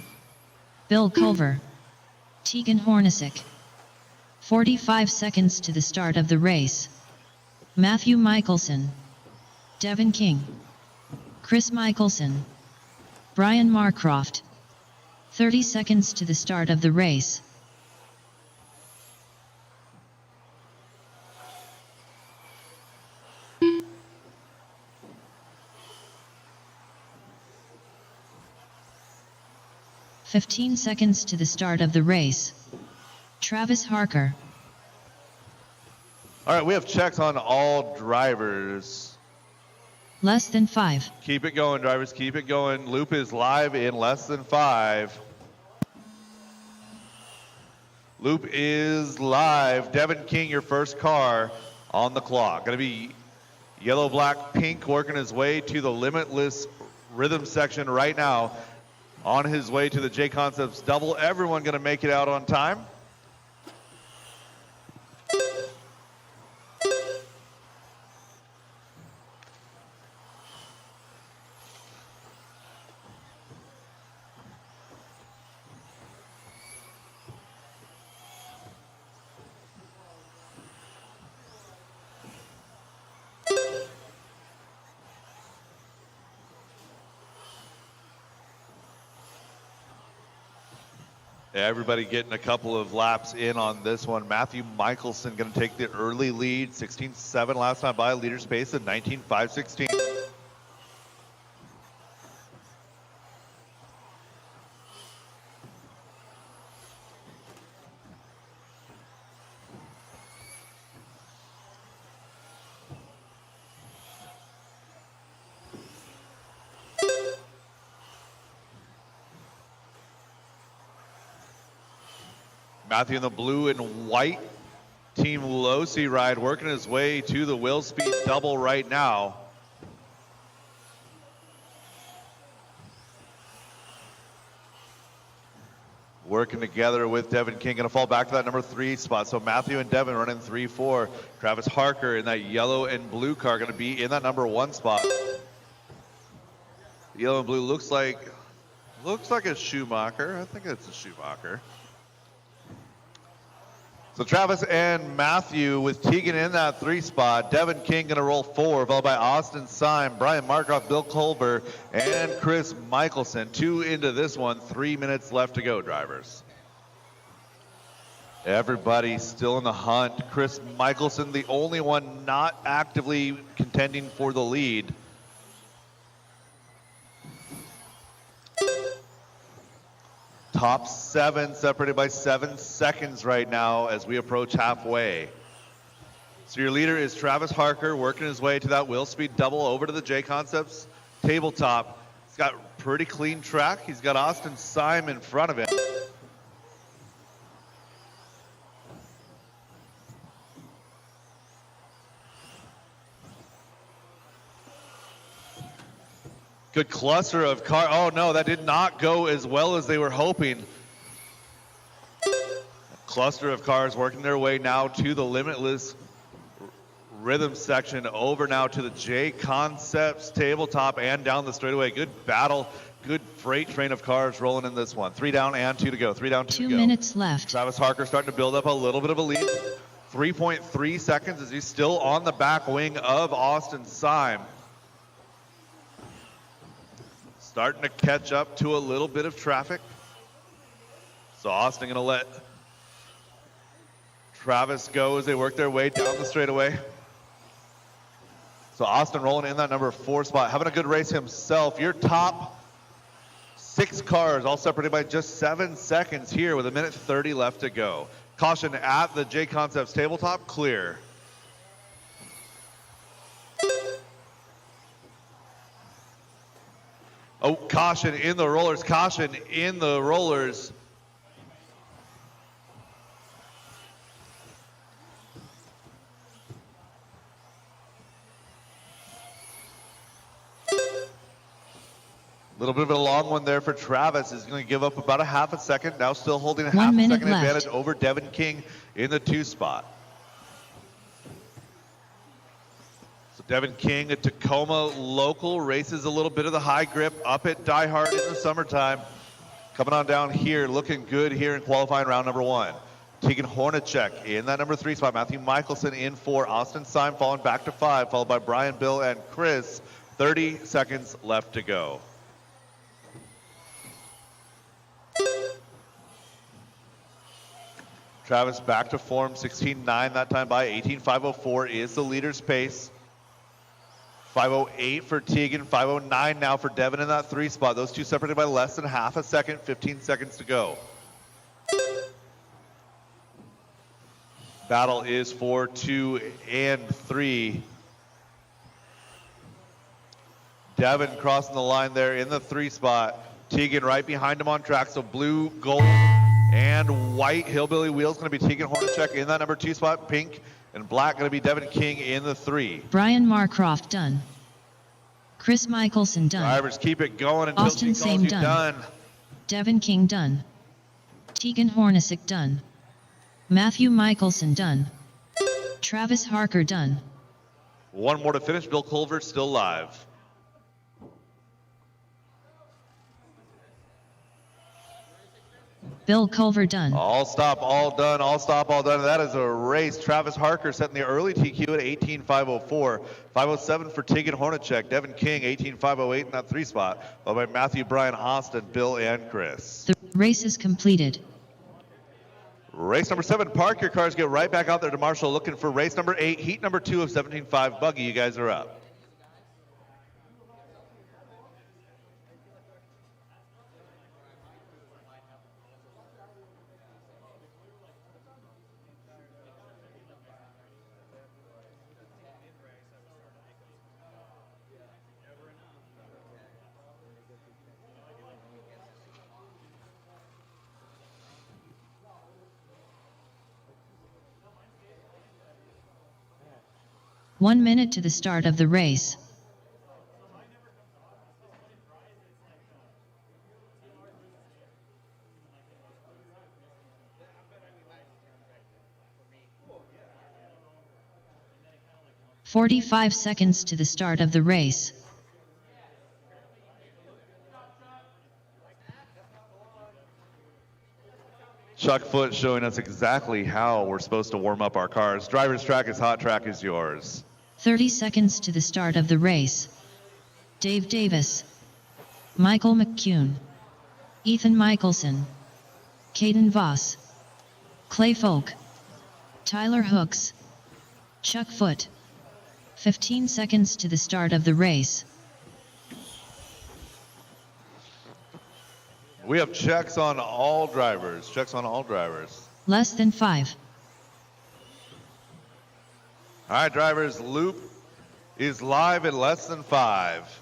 Bill Culver. Tegan Hornacek. 45 seconds to the start of the race. Matthew Michelson. Devin King. Chris Michelson. Brian Marcroft. 30 seconds to the start of the race. "15 seconds to the start of the race. Travis Harker. All right, we have checks on all drivers. Less than 5. Keep it going, drivers. Keep it going. Loop is live in less than 5. Loop is live. Devin King, your first car on the clock. Going to be yellow, black, pink, working his way to the limitless rhythm section right now. On his way to the JConcepts double. Everyone going to make it out on time. Everybody getting a couple of laps in on this one. Matthew Michelson going to take the early lead. 16.7 last time by, leader space at 19.516. Matthew in the blue and white Team Losi ride, working his way to the Will Speed double right now. Working together with Devin King, gonna fall back to that number 3 spot. So Matthew and Devin running 3-4. Travis Harker in that yellow and blue car gonna be in that number 1 spot. Yellow and blue looks like a Schumacher. I think it's a Schumacher. So Travis and Matthew with Tegan in that 3 spot. Devin King gonna roll 4, followed by Austin Syme, Brian Markoff, Bill Culver, and Chris Michelson. 2 into this one, 3 minutes left to go, drivers. Everybody still in the hunt. Chris Michelson, the only one not actively contending for the lead. Top 7 separated by 7 seconds right now as we approach halfway. So your leader is Travis Harker, working his way to that wheel speed double over to the JConcepts tabletop. He's got pretty clean track. He's got Austin Syme in front of him. Good cluster of cars. Oh no, that did not go as well as they were hoping. Cluster of cars working their way now to the Limitless rhythm section, over now to the JConcepts tabletop and down the straightaway. Good battle, good freight train of cars rolling in this one. 3 down and 2 to go. 3 down, 2 to go. 2 minutes left. Travis Harker starting to build up a little bit of a lead. 3.3 seconds as he's still on the back wing of Austin Syme. Starting to catch up to a little bit of traffic. So Austin gonna let Travis go as they work their way down the straightaway. So Austin rolling in that number 4 spot, having a good race himself. Your top 6 cars all separated by just 7 seconds here with 1:30 left to go. Caution at the JConcepts tabletop, clear. Oh, caution in the rollers, caution in the rollers. A little bit of a long one there for Travis. Is going to give up about a half a second. Now still holding a 1 half a minute second left. advantage over Devin King in the 2 spot. So Devin King, a Tacoma local, races a little bit of the high grip up at Die Hard in the summertime. Coming on down here, looking good here in qualifying round number 1. Tegan Hornacek in that number 3 spot. Matthew Michelson in 4. Austin Syme falling back to 5, followed by Brian, Bill, and Chris. 30 seconds left to go. Travis back to form, 16.9 that time by 18.504 is the leader's pace. 5:08 for Tegan, 5:09 now for Devin in that 3 spot. Those two separated by less than half a second, 15 seconds to go. Battle is for 2 and 3. Devin crossing the line there in the 3 spot. Tegan right behind him on track, so blue, gold, and white hillbilly wheels going to be Tegan Hornacek in that number 2 spot. Pink and black going to be Devin King in the 3. Brian Marcroft done. Chris Michelson done. Drivers keep it going until Austin she calls Syme you done. done. Devin King done. Tegan Hornacek done. Matthew Michelson done. Travis Harker done. One more to finish. Bill Culver still live. Bill Culver done. All stop, all done, all stop, all done. That is a race. Travis Harker setting the early TQ at 18.504. 5:07 for Tegan Hornacek. Devin King, 18.508 in that 3 spot. Followed by Matthew, Brian, Austin, Bill, and Chris. The race is completed. Race number 7, park your cars, get right back out there to Marshall looking for race number 8, heat number 2 of 17.5 buggy. You guys are up. One minute to the start of the race. "45 seconds to the start of the race. Chuck Foote showing us exactly how we're supposed to warm up our cars. Driver's track is hot, track is yours. 30 seconds to the start of the race. Dave Davis. Michael McCune. Ethan Michelson. Caden Voss. Clay Folk, Tyler Hooks, Chuck Foot. 15 seconds to the start of the race. We have checks on all drivers. Checks on all drivers. Less than 5. All right, drivers, loop is live in less than 5.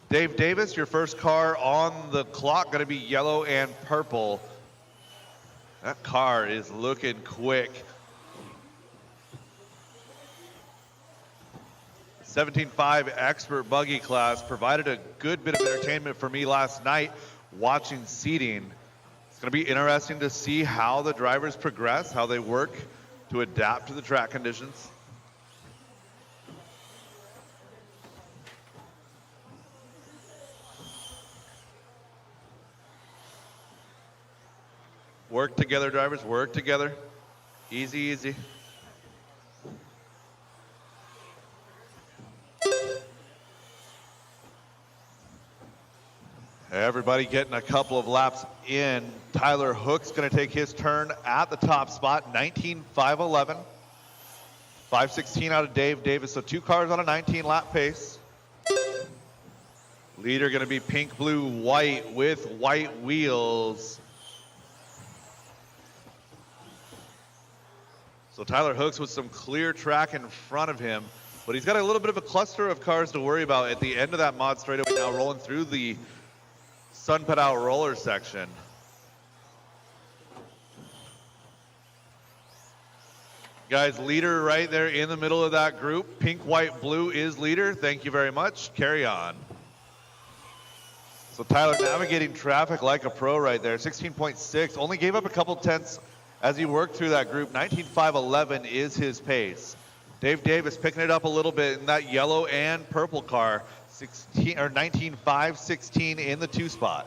Dave Davis, your first car on the clock, going to be yellow and purple. That car is looking quick. 17.5 expert buggy class provided a good bit of entertainment for me last night watching seating. It's going to be interesting to see how the drivers progress, how they work to adapt to the track conditions. Work together, drivers, work together. Easy, easy. Everybody getting a couple of laps in. Tyler Hook's going to take his turn at the top spot, 19.511. 5.16 out of Dave Davis, so 2 cars on a 19-lap pace. Leader going to be pink, blue, white with white wheels. So Tyler Hooks with some clear track in front of him, but he's got a little bit of a cluster of cars to worry about at the end of that mod straightaway now, rolling through the Sun Pedal roller section. Guys, leader right there in the middle of that group. Pink, white, blue is leader. Thank you very much. Carry on. So Tyler navigating traffic like a pro right there. 16.6, only gave up a couple tenths as he worked through that group. 19.511 is his pace. Dave Davis picking it up a little bit in that yellow and purple car. 19.516 in the 2 spot.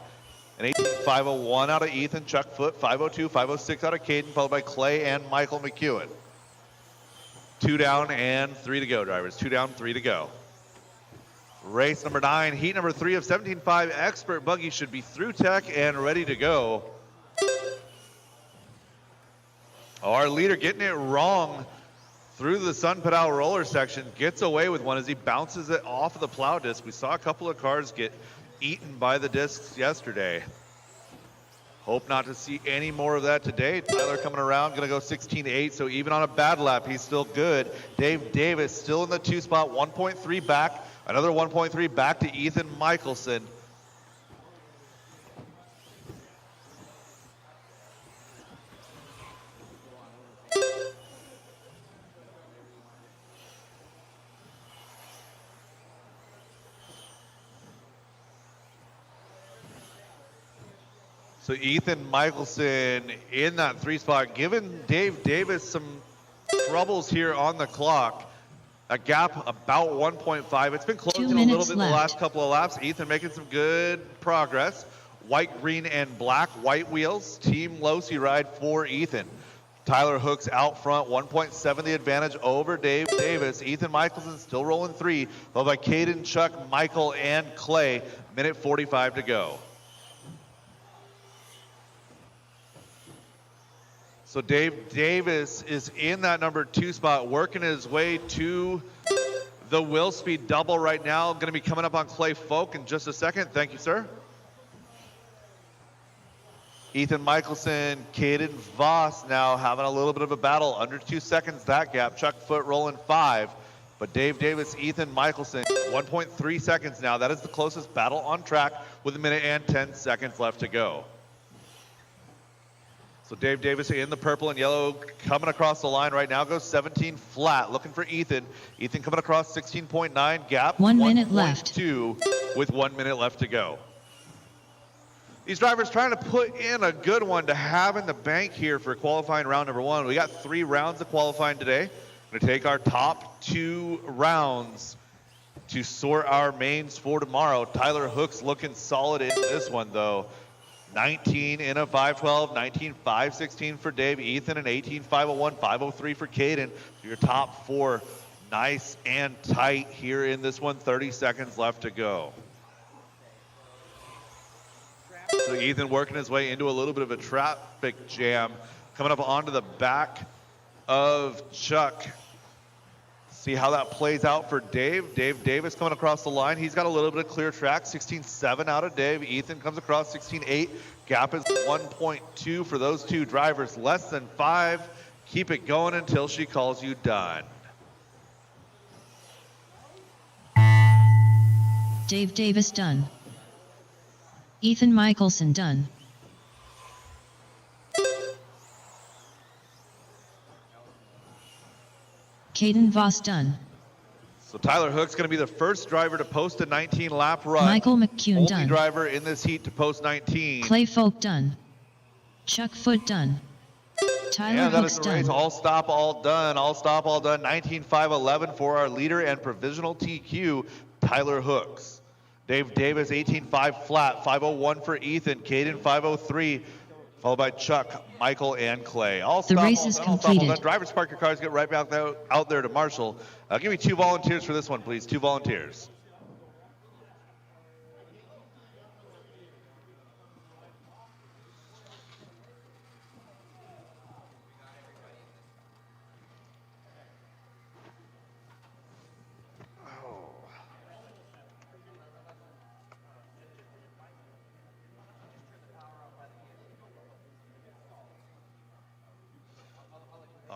An 18.501 out of Ethan, Chuck Foot, 502, 506 out of Caden, followed by Clay and Michael McEwen. 2 down and 3 to go, drivers. 2 down, 3 to go. Race number 9, heat number 3 of 17.5 expert buggy should be through tech and ready to go. Our leader getting it wrong through the Sun Pedal roller section, gets away with one as he bounces it off of the plow disc. We saw a couple of cars get eaten by the discs yesterday. Hope not to see any more of that today. Tyler coming around, gonna go 16.8, so even on a bad lap, he's still good. Dave Davis still in the 2 spot, 1.3 back, another 1.3 back to Ethan Michelson. So Ethan Michelson in that 3 spot, giving Dave Davis some troubles here on the clock. A gap about 1.5. It's been closing a little bit in the last couple of laps. Ethan making some good progress. White, green, and black white wheels. Team Losi ride for Ethan. Tyler Hooks out front, 1.7 the advantage over Dave Davis. Ethan Michelson still rolling 3, followed by Caden, Chuck, Michael, and Clay. Minute 45 to go. So Dave Davis is in that number 2 spot, working his way to the Will Speed double right now. Going to be coming up on Clay Folk in just a second. Thank you, sir. Ethan Michelson, Caden Voss now having a little bit of a battle. Under 2 seconds, that gap. Chuck Foot rolling 5. But Dave Davis, Ethan Michelson, 1.3 seconds now. That is the closest battle on track with 1 minute and 10 seconds left to go. So Dave Davis in the purple and yellow coming across the line right now, goes 17 flat, looking for Ethan. Ethan coming across 16.9 gap. 1 minute left. 2 with 1 minute left to go. These drivers trying to put in a good one to have in the bank here for qualifying round number 1. We got 3 rounds of qualifying today. We're gonna take our top 2 rounds to sort our mains for tomorrow. Tyler Hooks looking solid in this one though. 19 in a 512, 19.516 for Dave, Ethan, and 18.501, 503 for Caden. Your top 4 nice and tight here in this one. 30 seconds left to go. So Ethan working his way into a little bit of a traffic jam, coming up onto the back of Chuck. See how that plays out for Dave. Dave Davis coming across the line. He's got a little bit of clear track, 16.7 out of Dave. Ethan comes across 16.8. Gap is 1.2 for those two drivers, less than 5. Keep it going until she calls you done. Dave Davis done. Ethan Michelson done. Caden Voss done. So Tyler Hook's going to be the first driver to post a 19-lap run. Michael McCune Only done. driver in this heat to post 19. Clay Folk done. Chuck Foot done. Tyler And that Hooks is the race. done. All stop, all done. All stop, all done. 19.5.11 for our leader and provisional TQ, Tyler Hooks. Dave Davis, 18.5 flat. 5.01 for Ethan. Caden, 5.03. Followed by Chuck, Michael, and Clay. All The stop, race all is done, all stop, all completed. done. Drivers, park your cars. Get right back out there to Marshall. Give me 2 volunteers for this one, please. 2 volunteers.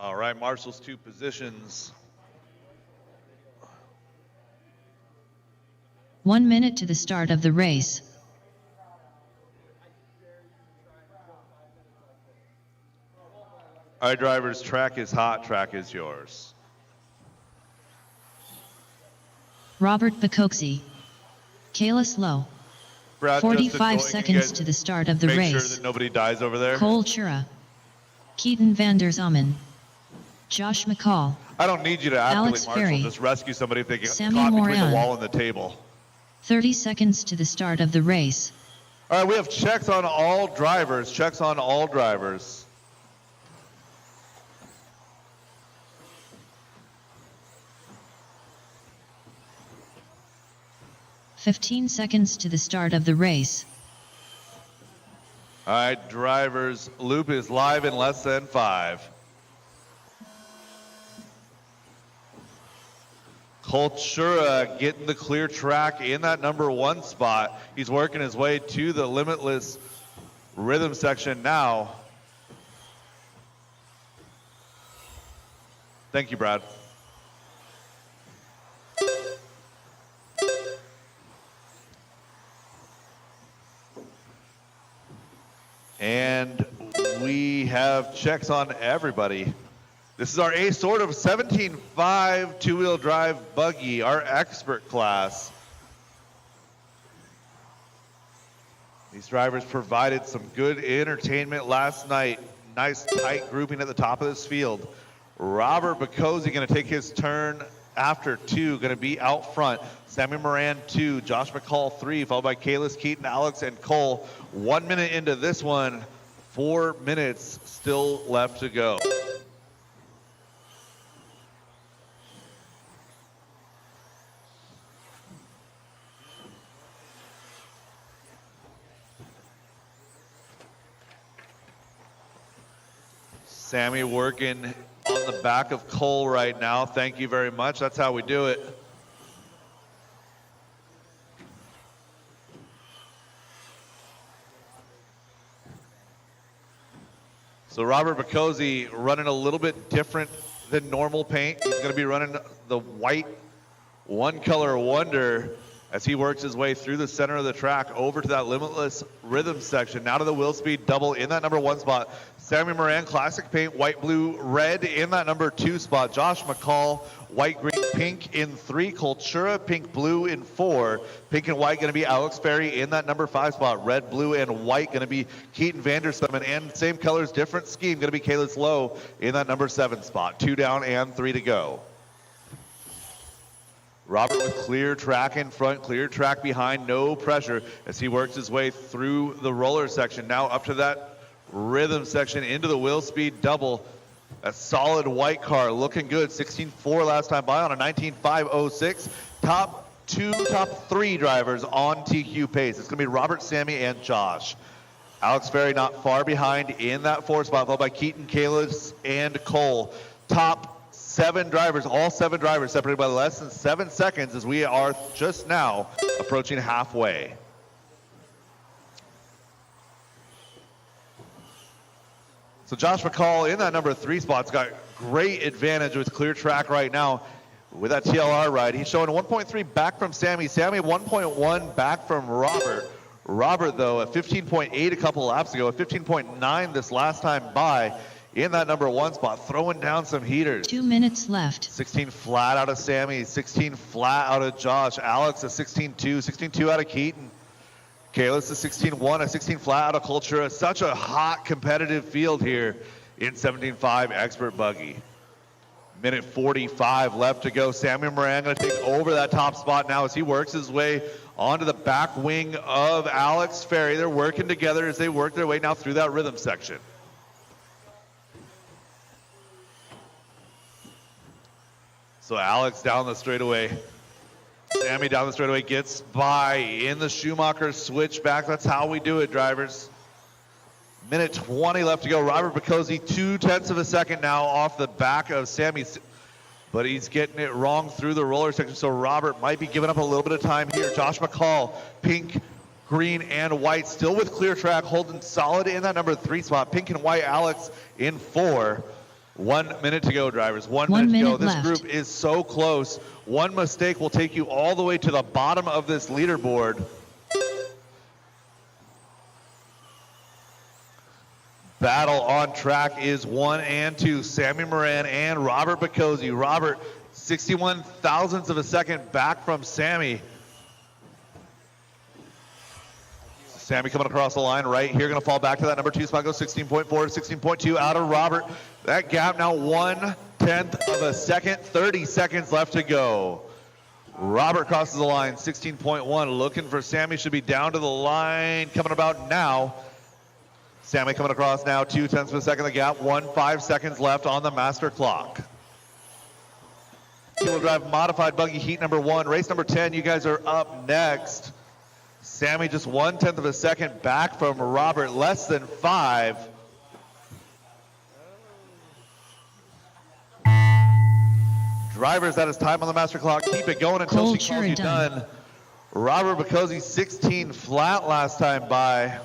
All right, Marshall's 2 positions. 1 minute to the start of the race. All right, drivers, track is hot, track is yours. Robert Bacoxi. Kayla Slow. Brad, 45 Justin, Boyd, you seconds guys to the start of the make sure race. that nobody dies over there. Cole Chura. Keaton van der Zalmen. Josh McCall. I don't need you to Alex actively, Marshall. Ferry. Just rescue somebody if they get Sammy caught between Moran. the wall and the table. 30 seconds to the start of the race. All right, we have checks on all drivers. Checks on all drivers. Fifteen seconds to the start of the race. All right, drivers, loop is live in less than 5. Kultura getting the clear track in that number 1 spot. He's working his way to the limitless rhythm section now. Thank you, Brad. And we have checks on everybody. This is our A sort of 17.5 two-wheel drive buggy, our expert class. These drivers provided some good entertainment last night. Nice tight grouping at the top of this field. Robert Bacosi going to take his turn after 2, going to be out front. Sammy Moran 2, Josh McCall 3, followed by Kalis, Keaton, Alex, and Cole. 1 minute into this one, 4 minutes still left to go. Sammy working on the back of Cole right now. Thank you very much. That's how we do it. So Robert Bacosi running a little bit different than normal paint. He's going to be running the white One Color Wonder as he works his way through the center of the track over to that limitless rhythm section. Now to the wheel speed double in that number 1 spot. Sammy Moran, classic paint, white, blue, red in that number 2 spot. Josh McCall, white, green, pink in 3. Kultura, pink, blue in 4. Pink and white going to be Alex Ferry in that number 5 spot. Red, blue, and white going to be Keaton Vandersummen. And same colors, different scheme, going to be Kalis Lowe in that number 7 spot. 2 down and 3 to go. Robert with clear track in front, clear track behind, no pressure as he works his way through the roller section. Now up to that rhythm section into the wheel speed double. A solid white car looking good. 16.4 last time by on a 19.5.06. Top 3 drivers on TQ pace. It's going to be Robert, Sammy, and Josh. Alex Ferry not far behind in that 4th spot, followed by Keaton, Kalis, and Cole. Top 7 drivers, all 7 drivers separated by less than 7 seconds as we are just now approaching halfway. So Josh McCall in that number 3 spot's got great advantage with clear track right now with that TLR ride. He's showing 1.3 back from Sammy. Sammy 1.1 back from Robert. Robert, though, at 15.8 a couple laps ago, at 15.9 this last time by in that number 1 spot, throwing down some heaters. 2 minutes left. 16 flat out of Sammy, 16 flat out of Josh. Alex at 16.2, 16.2 out of Keaton. Kalis is 16.1, a 16 flat out of Cultura. Such a hot competitive field here in 17.5 Expert Buggy. Minute 45 left to go. Sammy Moran going to take over that top spot now as he works his way onto the back wing of Alex Ferry. They're working together as they work their way now through that rhythm section. So Alex down the straightaway. Sammy down the straightaway gets by in the Schumacher switchback. That's how we do it, drivers. Minute 20 left to go. Robert Bacozzi 0.2 of a second now off the back of Sammy, but he's getting it wrong through the roller section, so Robert might be giving up a little bit of time here. Josh McCall, pink, green, and white, still with clear track, holding solid in that number 3 spot. Pink and white, Alex in 4. 1 minute to go, drivers. 1 minute to go. This left. group is so close. One mistake will take you all the way to the bottom of this leaderboard. Battle on track is 1 and 2. Sammy Moran and Robert Bacozzi. Robert, 61 thousandths of a second back from Sammy. Sammy coming across the line right here, going to fall back to that number 2 spot, go 16.4 to 16.2 out of Robert. That gap now 1/10 of a second, 30 seconds left to go. Robert crosses the line, 16.1, looking for Sammy, should be down to the line, coming about now. Sammy coming across now, 0.2 of a second, the gap, 5 seconds left on the master clock. Two-wheel drive modified buggy heat number 1, race number 10, you guys are up next. Sammy just 1/10 of a second back from Robert, less than 5. Drivers, that is time on the master clock. Keep it going until she calls you done. Robert Bacozzi, 16 flat last time by.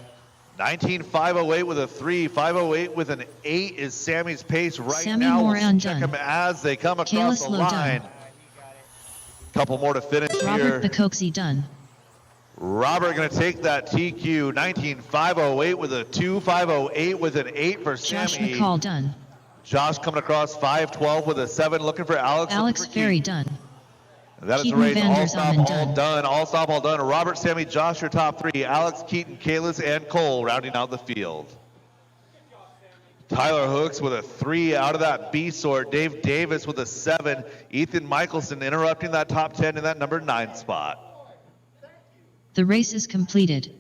19.508 with a 3, 508 with an 8 is Sammy's pace right Sammy now. Moran We'll check done. them as they come across Kalis the Low line. done. Couple more to finish Robert here. Bacozzi done. Robert going to take that TQ, 19.508 with a 2, 508 with an 8 for Josh Sammy. McCall done. Josh coming across 512 with a 7, looking for Alex. Alex Ferry done. That is the Keaton race, all Vanders stop, on all done. done, all stop, all done. Robert, Sammy, Josh, your top 3. Alex, Keaton, Kalis, and Cole rounding out the field. Tyler Hooks with a 3 out of that B sort. Dave Davis with a 7. Ethan Michelson interrupting that top 10 in that number 9 spot. The race is completed.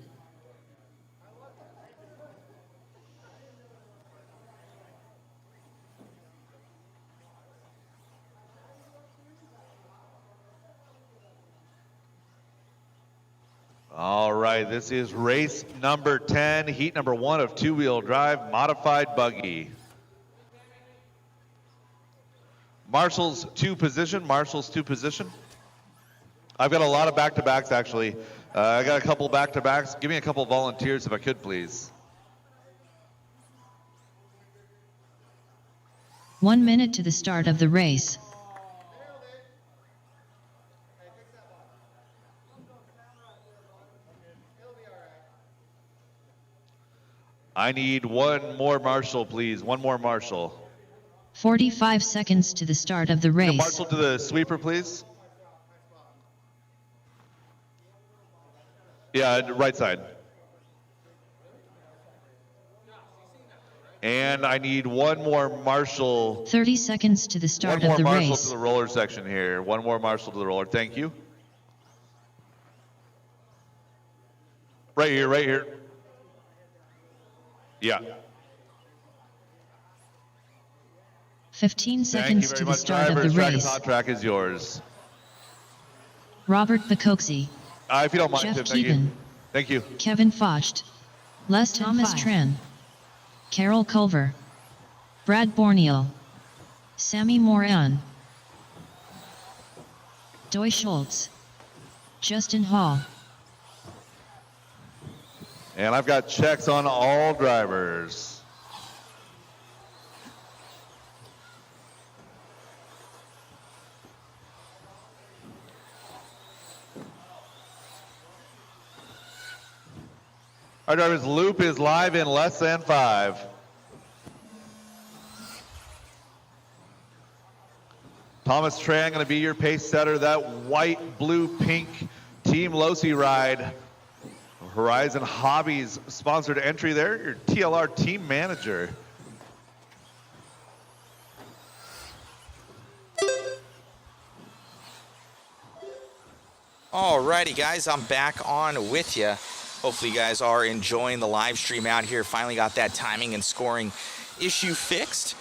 All right, this is race number 10, heat number 1 of two-wheel drive, modified buggy. Marshall's 2 position, Marshall's 2 position. I've got a lot of back-to-backs, actually. I got a couple back-to-backs. Give me a couple volunteers if I could, please. 1 minute to the start of the race. I need one more Marshall, please. One more Marshall. 45 seconds to the start of the race. Marshall to the sweeper, please. Yeah, right side. And I need one more Marshall. 30 seconds to the start One more of the Marshall race. to the roller section here. One more Marshall to the roller. Thank you. Right here, right here. Yeah. 15 Thank seconds you to very the much, start of drivers. the Track is race. hot, track is yours. Robert Bacozzi, If you don't mind, Jeff Tim, thank you. Keegan, Thank you. Kevin Focht, Les Thomas Tran, Carol Culver, Brad Borneal, Sammy Moran, Doy Schultz, Justin Hall. And I've got checks on all drivers. Our driver's loop is live in less than 5. Thomas Tran going to be your pace setter. That white, blue, pink Team Losi ride. Horizon Hobbies sponsored entry there. Your TLR team manager. Alrighty guys, I'm back on with you. Hopefully you guys are enjoying the live stream out here. Finally got that timing and scoring issue fixed.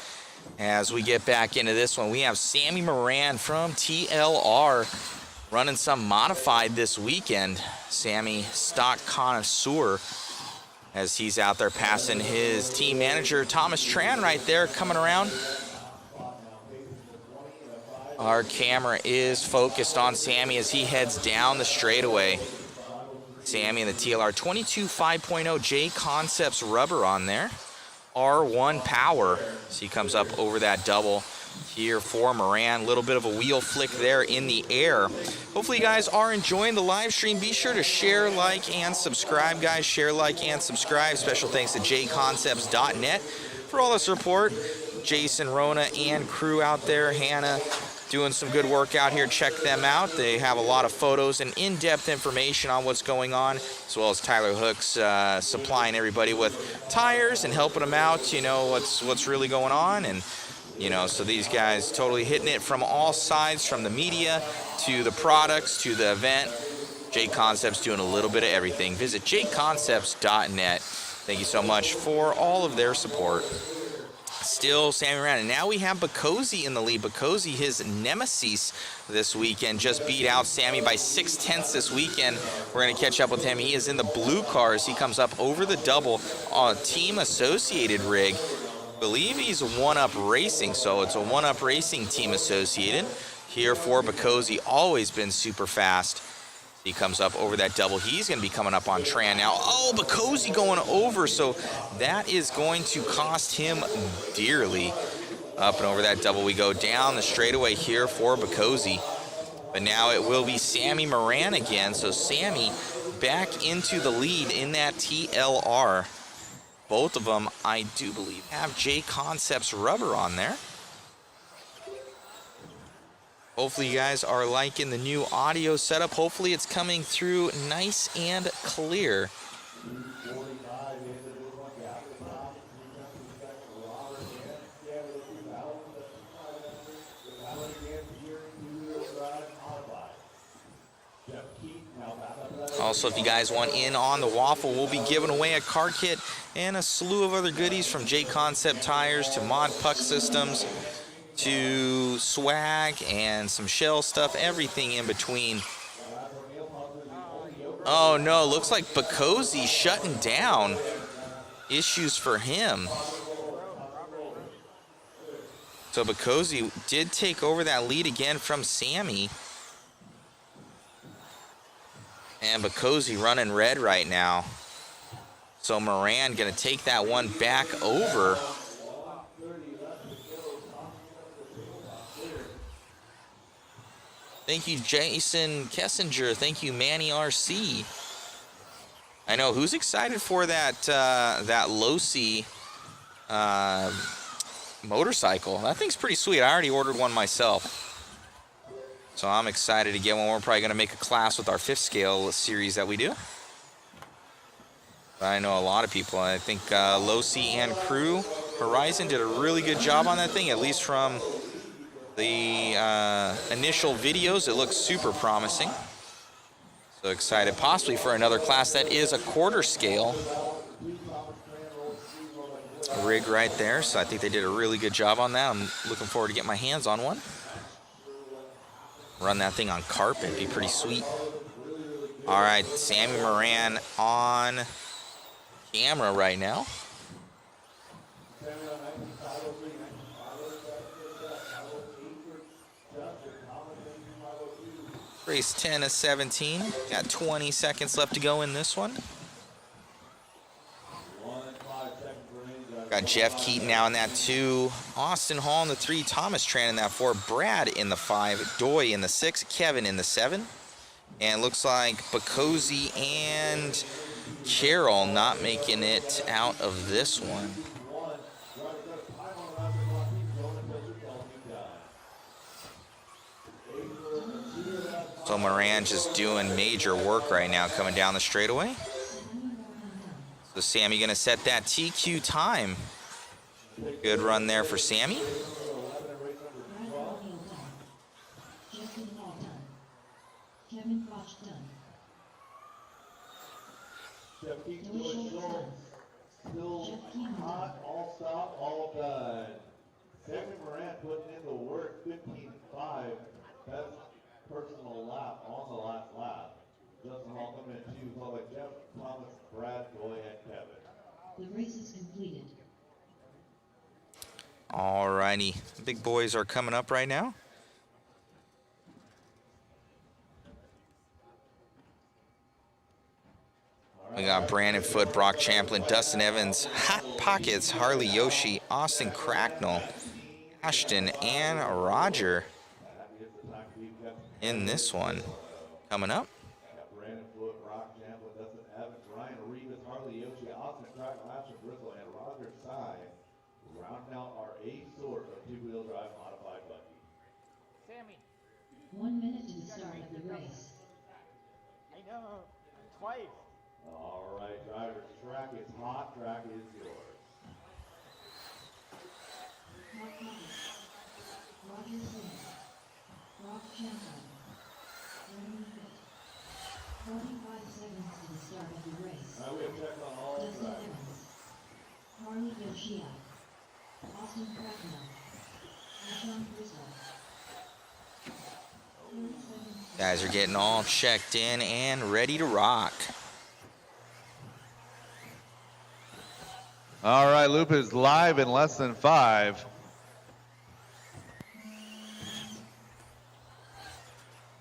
As we get back into this one, we have Sammy Moran from TLR running some modified this weekend. Sammy, stock connoisseur, as he's out there passing his team manager, Thomas Tran, right there coming around. Our camera is focused on Sammy as he heads down the straightaway. Sammy in the TLR 22 5.0 JConcepts rubber on there. R1 power. So he comes up over that double here for Moran. Little bit of a wheel flick there in the air. Hopefully you guys are enjoying the live stream. Be sure to share, like, and subscribe, guys. Share, like, and subscribe. Special thanks to JConcepts.net for all the support. Jason, Rona, and crew out there. Hannah doing some good work out here. Check them out. They have a lot of photos and in-depth information on what's going on, as well as Tyler Hooks supplying everybody with tires and helping them out, you know, what's really going on. And you know, so these guys totally hitting it from all sides, from the media to the products to the event. JConcepts doing a little bit of everything. Visit jconcepts.net. Thank you so much for all of their support. Still Sammy Moran, and now we have Bacozy in the lead. Bacozy, his nemesis this weekend, just beat out Sammy by 6/10 this weekend. We're going to catch up with him. He is in the blue cars. He comes up over the double on team associated rig. I believe he's One-Up Racing, so it's a One-Up Racing team associated. Here for Bacozy, always been super fast. He comes up over that double. He's going to be coming up on Tran now. Oh, Bacozy going over, so that is going to cost him dearly. Up and over that double we go down the straightaway here for Bacozy. But now it will be Sammy Moran again, so Sammy back into the lead in that TLR. Both of them, I do believe, have JConcepts rubber on there. Hopefully you guys are liking the new audio setup. Hopefully it's coming through nice and clear. Also, if you guys want in on the waffle, we'll be giving away a car kit and a slew of other goodies, from JConcept tires to Mod Puck systems to swag and some shell stuff, everything in between. Oh no, looks like Bacozy shutting down. Issues for him. So Bacozy did take over that lead again from Sammy. And Bacozy running red right now. So Moran gonna take that one back over. Thank you, Jason Kessinger. Thank you, Manny RC. I know, who's excited for that that Losi motorcycle? That thing's pretty sweet. I already ordered one myself, so I'm excited to get one. We're probably gonna make a class with our 5th scale series that we do. But I know a lot of people. I think Losi and crew Horizon did a really good job on that thing, at least from the initial videos. It looks super promising. So excited possibly for another class that is a 1/4 scale rig right there. So I think they did a really good job on that. I'm looking forward to getting my hands on one. Run that thing on carpet, be pretty sweet. All right, Sammy Moran on camera right now. Race 10 of 17. Got 20 seconds left to go in this one. Got Jeff Keaton now in that 2. Austin Hall in the 3. Thomas Tran in that 4. Brad in the 5. Doy in the 6. Kevin in the 7. And looks like Bakosi and Carroll not making it out of this one. So Moran just doing major work right now coming down the straightaway. So Sammy gonna set that TQ time. Good run there for Sammy. Still hot, all stop, all done. Sammy Moran putting in the work, 15.5. Best personal lap on the last lap. Justin Hall coming in 2, followed by Jeff, Thomas, Brad, Doy, and Kevin. The race is completed. Alrighty, big boys are coming up right now. We got Brandon Foote, Brock Champlin, Dustin Evans, Hot Pockets, Harley Yoshi, Austin Cracknell, Ashton, and Roger in this one. Coming up. Brandon Foote, Brock Champlin, Dustin Evans, Ryan Reeves, Harley Yoshi, Austin Cracknell, Ashton Bristle, and Roger Sy. Rounding out our A sort of two-wheel drive modified buggy. Sammy, 1 minute to the start of the race. I know. Twice. All right, drivers, track is hot, track is yours. Roger Smith, Brock Champlin, Brandon Foote. 45 seconds to the start of the race. All right, we have checked on all Dustin drivers. Evans, Harley Yoshia, Austin Cracknell, Ashton Bristle. Guys are getting all checked in and ready to rock. All right, loop is live in less than 5.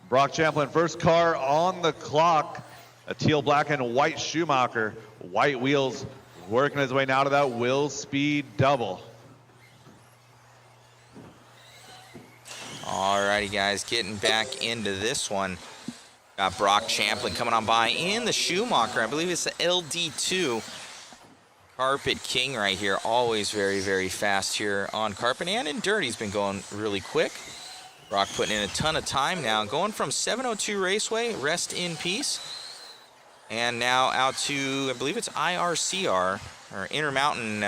Brock Champlin, first car on the clock. A teal, black, and white Schumacher. White wheels working his way now to that Will Speed double. Alrighty, guys, getting back into this one. Got Brock Champlin coming on by in the Schumacher. I believe it's the LD2. Carpet King right here. Always very, very fast here on carpet and in dirt. He's been going really quick. Brock putting in a ton of time now. Going from 702 Raceway, rest in peace. And now out to, I believe it's IRCR, or Intermountain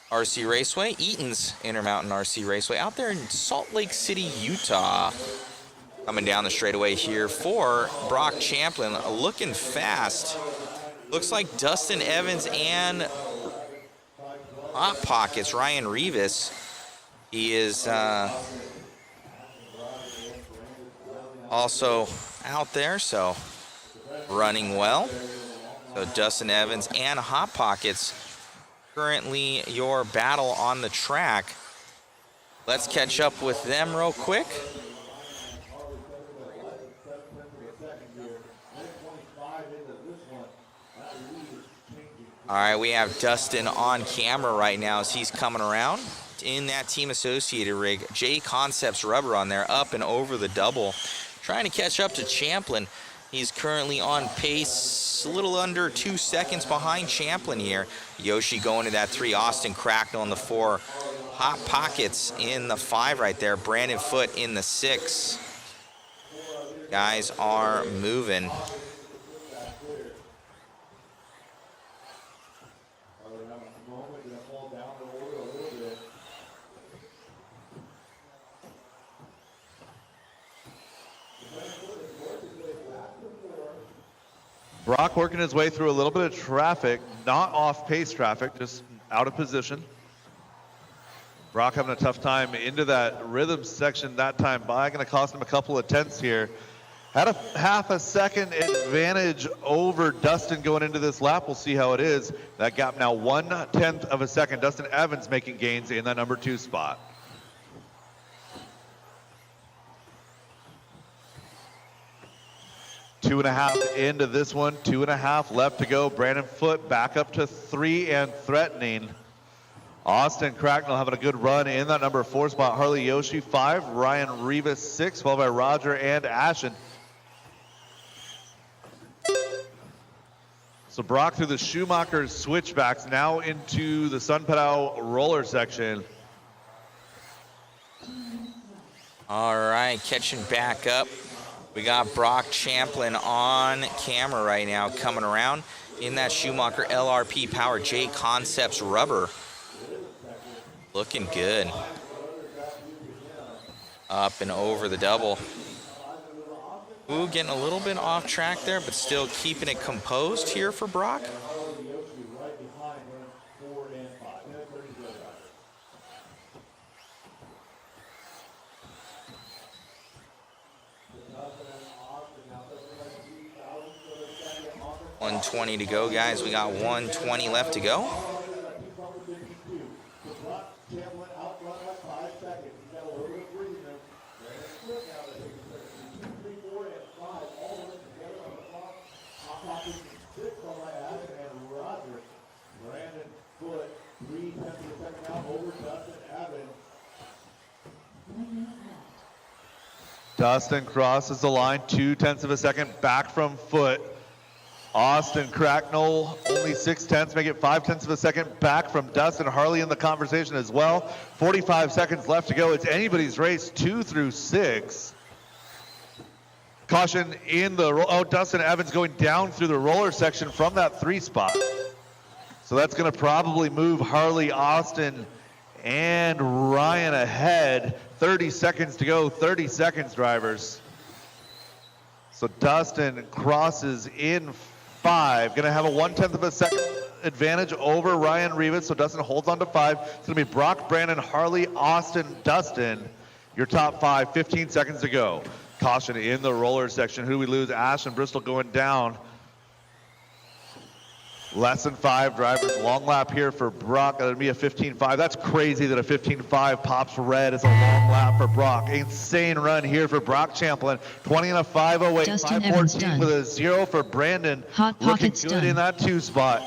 RC Raceway. Eaton's Intermountain RC Raceway out there in Salt Lake City, Utah. Coming down the straightaway here for Brock Champlin. Looking fast. Looks like Dustin Evans and Hot Pockets, Ryan Reeves. He is also out there, so running well. So Dustin Evans and Hot Pockets currently your battle on the track. Let's catch up with them real quick. All right, we have Dustin on camera right now as he's coming around in that Team Associated rig. JConcepts rubber on there, up and over the double. Trying to catch up to Champlin. He's currently on pace, a little under 2 seconds behind Champlin here. Yoshi going to that 3, Austin Cracknell in the 4. Hot Pockets in the 5 right there. Brandon Foote in the 6. Guys are moving. Brock working his way through a little bit of traffic, not off-pace traffic, just out of position. Brock having a tough time into that rhythm section that time by. Going to cost him a couple of tenths here Had a half a second advantage over Dustin going into this lap. We'll see how it is. That gap now 1/10 of a second. Dustin Evans making gains in that number 2 spot. Two and a half into this one, 2.5 left to go. Brandon Foote back up to 3 and threatening. Austin Cracknell having a good run in that number 4 spot. Harley Yoshi 5, Ryan Rivas 6, followed by Roger and Ashen. So Brock through the Schumacher switchbacks, now into the Sun Pedal roller section. All right, catching back up. We got Brock Champlin on camera right now coming around in that Schumacher LRP Power JConcepts rubber. Looking good. Up and over the double. Ooh, getting a little bit off track there, but still keeping it composed here for Brock. 120 to go, guys. We got 120 left to go. Dustin crosses the line, 0.2 of a second back from Foote. Austin Cracknell only 0.6, make it 0.5 of a second back from Dustin. Harley in the conversation as well. 45 seconds left to go. It's anybody's race, 2 through 6. Caution in the, Dustin Evans going down through the roller section from that 3 spot. So that's gonna probably move Harley, Austin, and Ryan ahead. 30 seconds to go, 30 seconds, drivers. So Dustin crosses in 5, gonna have a 1/10 of a second advantage over Ryan Rivas, so Dustin holds on to 5. It's gonna be Brock, Brandon, Harley, Austin, Dustin, your top 5, 15 seconds to go. Caution in the roller section. Who do we lose? Ash and Bristol going down. Less than 5 drivers. Long lap here for Brock. That'll be a 15.5. That's crazy that a 15.5 pops red as a long lap for Brock. Insane run here for Brock Champlin. 20 and a 5:08. Dustin 5:14 with a 0 for Brandon. Hot Looking Pockets good done. in that 2 spot.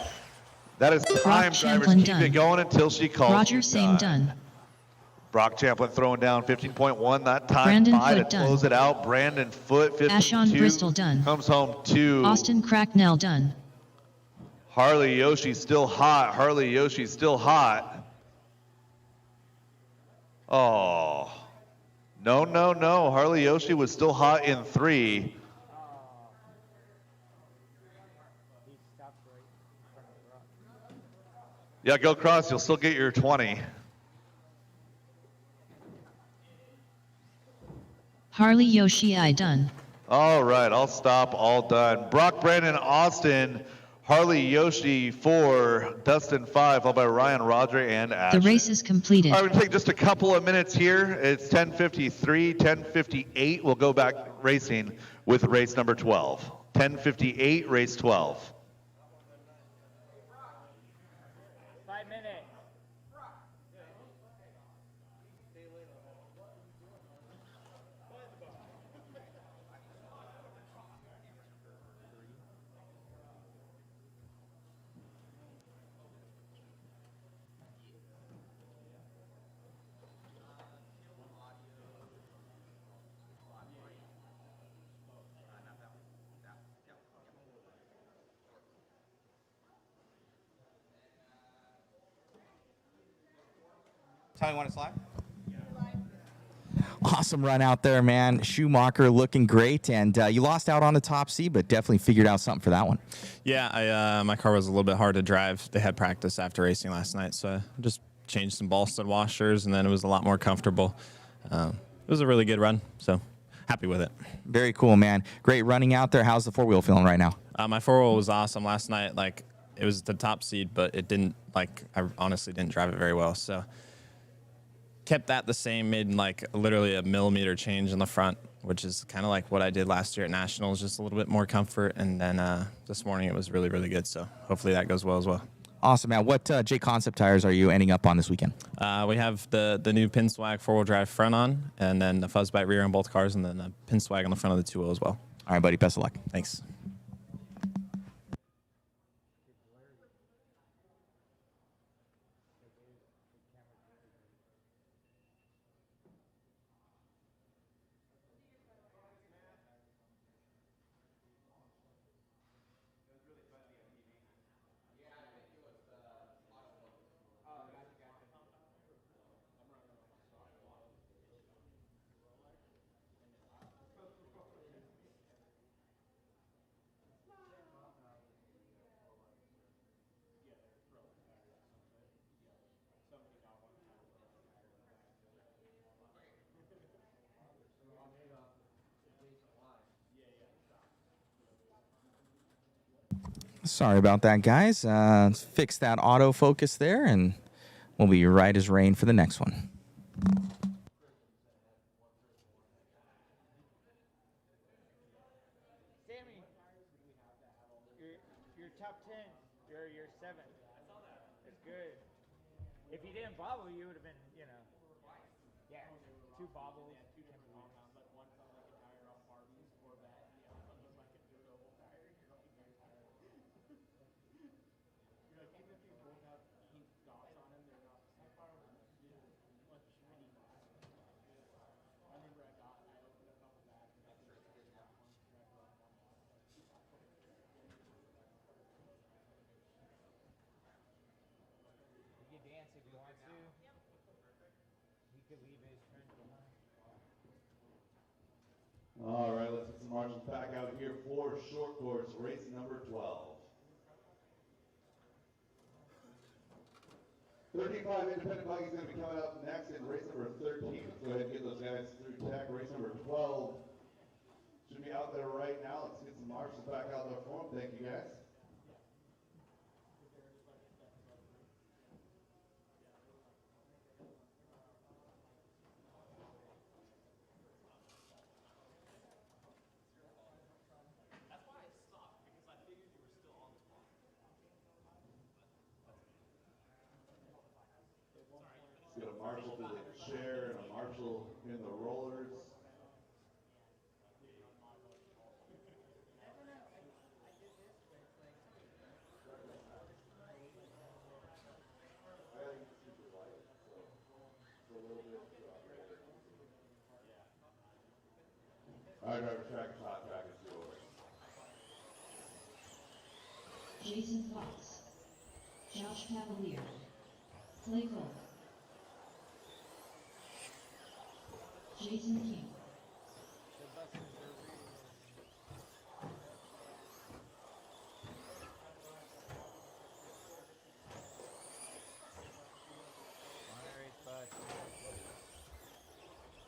That is time, drivers. Champlin Keep done. it going until she calls. Roger you same done. done. Brock Champlin throwing down 15.1 that time. Brandon 5 Foote to done. close it out. Brandon Foote 52. Ashon Bristol done. Comes home 2. Austin Cracknell done. Harley Yoshi still hot. Harley Yoshi still hot. Oh. No, no, no. Harley Yoshi was still hot in 3. Yeah, go cross. You'll still get your 20. Harley Yoshi I done. All right, I'll stop. All done. Brock, Brandon, Austin, Harley Yoshi 4, Dustin 5, followed by Ryan, Roger, and Ash. The race is completed. All right, we're going to take just a couple of minutes here. It's 10:53, 10:58. We'll go back racing with race number 12. 10:58, race 12. 5 minutes. Tell me when it's live. Awesome run out there, man. Schumacher looking great, and you lost out on the top C, but definitely figured out something for that one. Yeah, my car was a little bit hard to drive. They had practice after racing last night, so I just changed some ball stud washers, and then it was a lot more comfortable. It was a really good run, so happy with it. Very cool, man. Great running out there. How's the 4-wheel feeling right now? My 4-wheel was awesome last night. Like, it was the top seed, but it didn't, like, I honestly didn't drive it very well, so kept that the same, made like literally a millimeter change in the front which is kind of like what I did last year at Nationals, just a little bit more comfort. And then this morning it was really, really good. So hopefully that goes well as well. Awesome, man. What JConcepts tires are you ending up on this weekend? We have the new pin swag 4-wheel drive front on, and then the fuzz bite rear on both cars, and then the pin swag on the front of the 2-wheel as well. All right, buddy. Best of luck. Thanks. Sorry about that, guys. Let's fix that autofocus there, and we'll be right as rain for the next one. Sammy, you're top 10. You're 7th. That's good. If he didn't bobble, you would have been, you know. Yeah, 2 bobbles. He can dance if he wants to. He could leave his friends behind. All right, let's get some marshals back out here for short course, race number 12. 35 independent buggies going to be coming up next in race number 13. Let's go ahead and get those guys through tech. Race number 12 should be out there right now. Let's get some marshals back out there for them. Thank you, guys. Let's get a marshal to the chair and a marshal in the rollers. All right, driver track is hot, track is yours. Jason Fox, Josh Cavalier, Clay Cole, Jason King,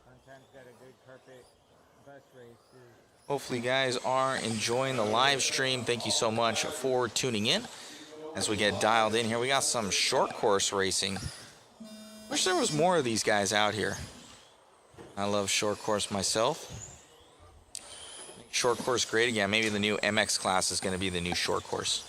Sometimes got a good carpet bus race too. Hopefully you guys are enjoying the live stream. Thank you so much for tuning in. As we get dialed in here, we got some short course racing. Wish there was more of these guys out here. I love short course myself. Short course great again. Maybe the new MX class is going to be the new short course.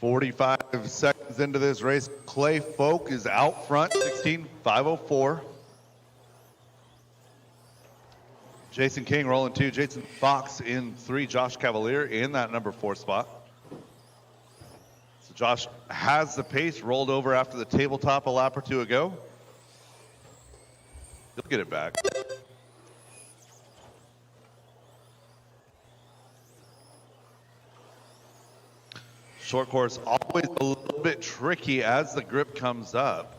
.45 seconds into this race. Clay Folk is out front, 16.504. Jason King rolling 2. Jason Fox in 3. Josh Cavalier in that number 4 spot. So Josh has the pace, rolled over after the tabletop a lap or 2 ago. He'll get it back. Short course always a little bit tricky as the grip comes up.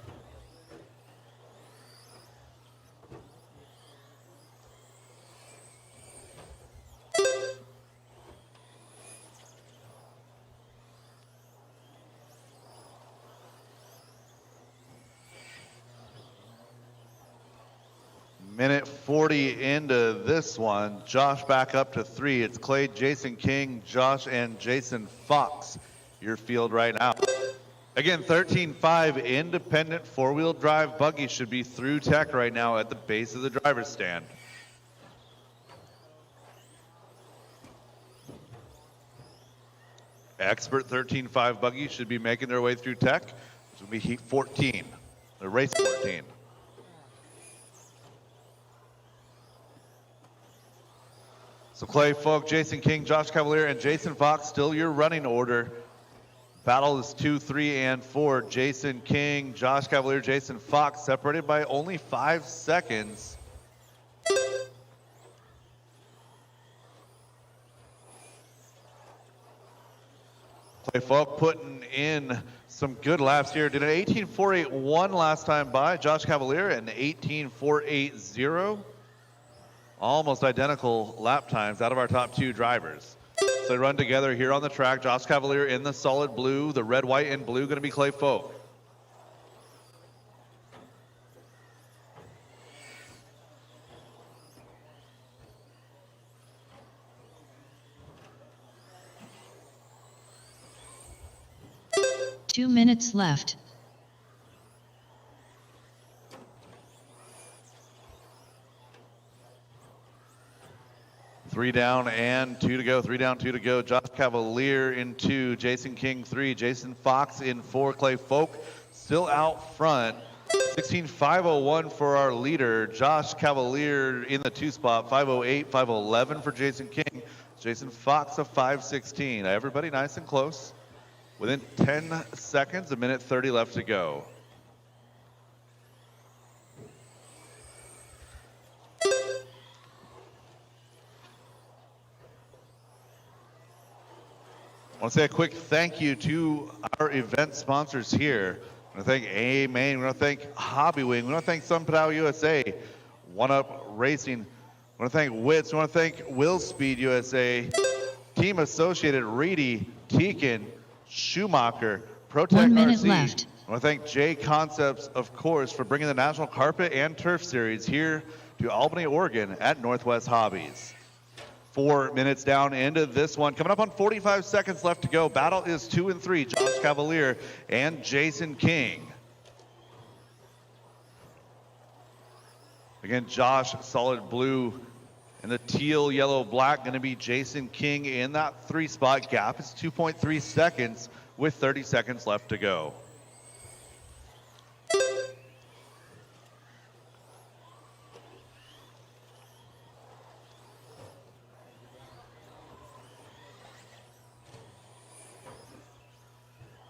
Minute 40 into this one. Josh back up to 3. It's Clay, Jason King, Josh, and Jason Fox. Your field right now. Again, 13.5 independent four-wheel drive buggy should be through tech right now at the base of the driver's stand. Expert 13.5 buggy should be making their way through tech. This will be heat 14, the race 14. So Clay Folk, Jason King, Josh Cavalier, and Jason Fox, still your running order. Battle is 2, 3, and 4. Jason King, Josh Cavalier, Jason Fox, separated by only 5 seconds. Clay Folk putting in some good laps here. Did an 18.481 last time by. Josh Cavalier an 18.480. Almost identical lap times out of our top 2 drivers. So they run together here on the track. Josh Cavalier in the solid blue. The red, white, and blue going to be Clay Folk. Two minutes left. Three down and 2 to go. 3 down, 2 to go. Josh Cavalier in 2. Jason King 3. Jason Fox in 4. Clay Folk still out front. 16.501 for our leader. Josh Cavalier in the 2 spot. 508, 511 for Jason King. Jason Fox a 516. Everybody nice and close. Within 10 seconds, a minute 30 left to go. I want to say a quick thank you to our event sponsors here. I want to thank A-Main. We want to thank Hobby Wing. We want to thank Sun Padao USA, One Up Racing. We want to thank Wits. We want to thank Will Speed USA, Team Associated, Reedy, Teakin, Schumacher, Protect 1 minute RC. left. I want to thank JConcepts, of course, for bringing the National Carpet and Turf Series here to Albany, Oregon at Northwest Hobbies. 4 minutes down into this one. Coming up on 45 seconds left to go. Battle is 2 and 3. Josh Cavalier and Jason King. Again, Josh, solid blue. And the teal, yellow, black going to be Jason King in that 3 spot. Gap is 2.3 seconds with 30 seconds left to go.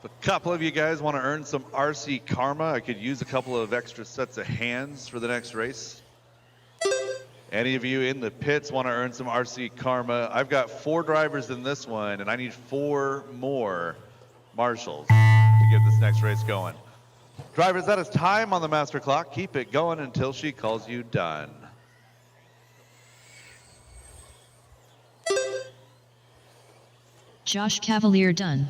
A couple of you guys want to earn some RC Karma. I could use a couple of extra sets of hands for the next race. Any of you in the pits want to earn some RC Karma? I've got 4 drivers in this one, and I need 4 more marshals to get this next race going. Drivers, that is time on the master clock. Keep it going until she calls you done. Josh Cavalier done.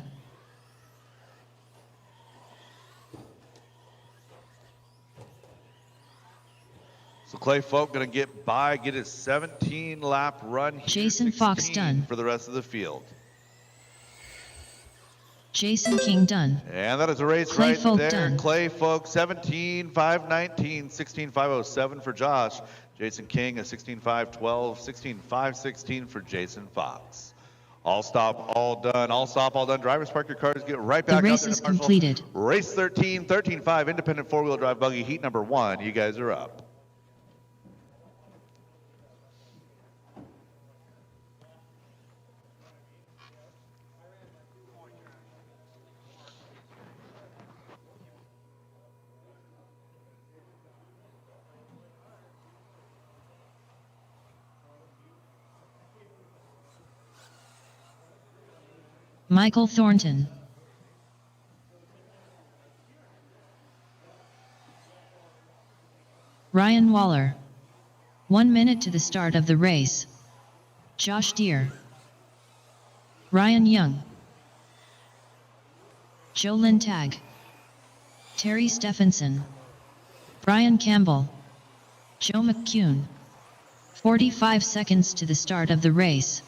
So Clay Folk going to get by, get his 17 lap run here. Jason Fox done. For the rest of the field. Jason King done. And that is a race Clay right Folk there. done. Clay Folk 17.519, 16.507 for Josh. Jason King a 16.512, 16.516 for Jason Fox. All stop, all done. All stop, all done. Drivers, park your cars. Get right back The out race there is to Marshall. completed. Race 13, 13.5 independent four-wheel drive buggy heat number 1. You guys are up. Michael Thornton. Ryan Waller. 1 minute to the start of the race. Josh Deere. Ryan Young. Jolyn Tagg. Terry Stephenson. Brian Campbell. Joe McCune. 45 seconds to the start of the race.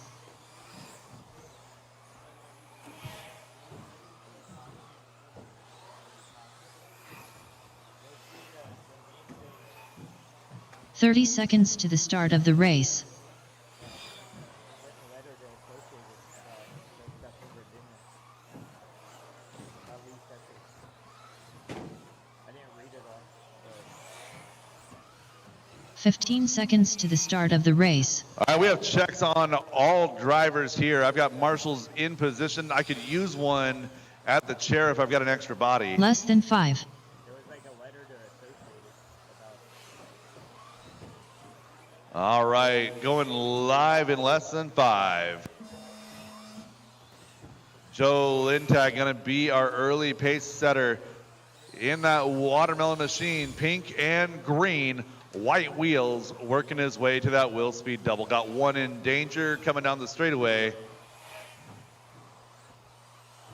"30 seconds to the start of the race. At least that's it. I didn't read it all. 15 seconds to the start of the race. All right, we have checks on all drivers here. I've got marshals in position. I could use one at the chair if I've got an extra body. Less than 5. There was like a letter to Associated about. All right, going live in less than 5. Joe Lintag going to be our early pace setter in that watermelon machine, pink and green, white wheels, working his way to that wheel speed double. Got one in danger coming down the straightaway.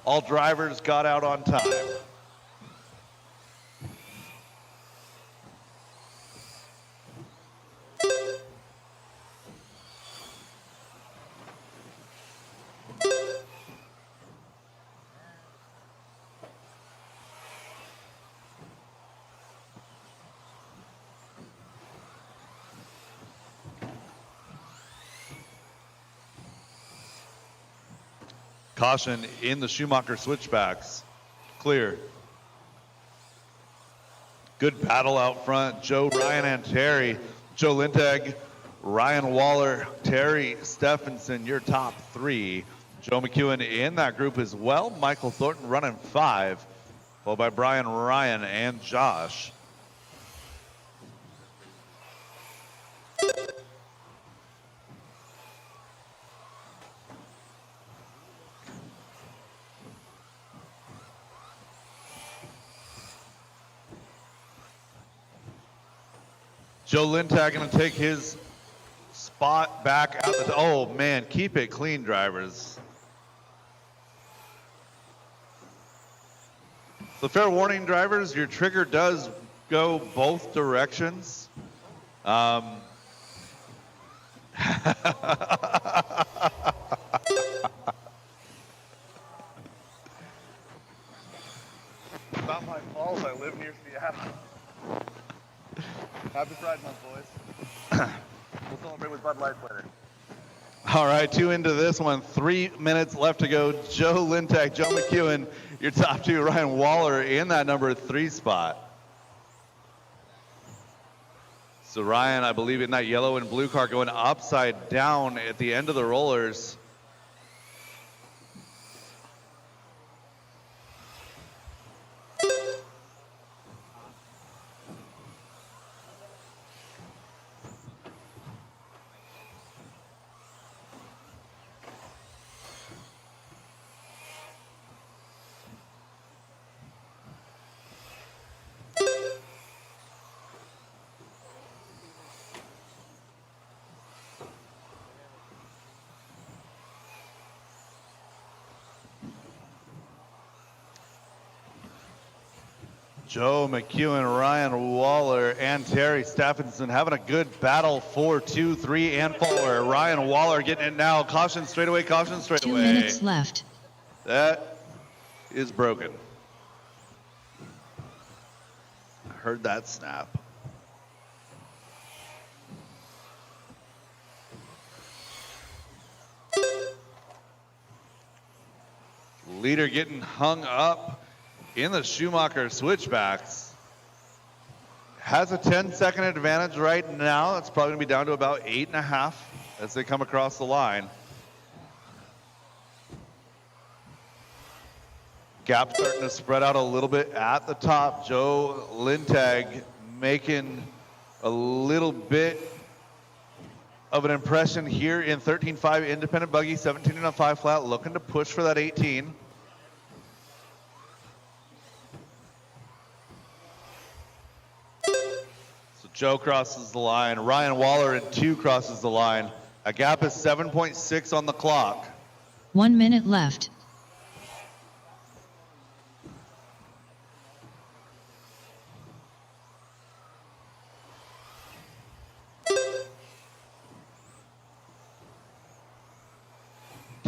All drivers got out on time. Caution in the Schumacher switchbacks. Clear. Good battle out front. Joe, Ryan, and Terry. Joe Lintag, Ryan Waller, Terry Stephenson, your top 3. Joe McEwen in that group as well. Michael Thornton running 5, followed by Brian Ryan and Josh. Joe Lintag going to take his spot back out the, oh man, keep it clean, drivers. So fair warning, drivers, your trigger does go both directions. About my fault, I live near Seattle. Happy Pride Month, boys. We'll celebrate with Bud Light later. All right, 2 into this one. 3 minutes left to go. Joe Lintag, Joe McEwen, your top 2. Ryan Waller in that number 3 spot. So Ryan, I believe, in that yellow and blue car going upside down at the end of the rollers. Joe McEwen, Ryan Waller, and Terry Stephenson having a good battle for 2, 3, and 4. Ryan Waller getting it now. Caution straightaway, caution straightaway. 2 minutes left. That is broken. I heard that snap. Leader getting hung up in the Schumacher switchbacks. Has a 10-second advantage right now. It's probably gonna be down to about 8.5 as they come across the line. Gap starting to spread out a little bit at the top. Joe Lintag making a little bit of an impression here in 13.5 independent buggy, 17.5 flat, looking to push for that 18. Joe crosses the line. Ryan Waller in 2 crosses the line. A gap is 7.6 on the clock. 1 minute left.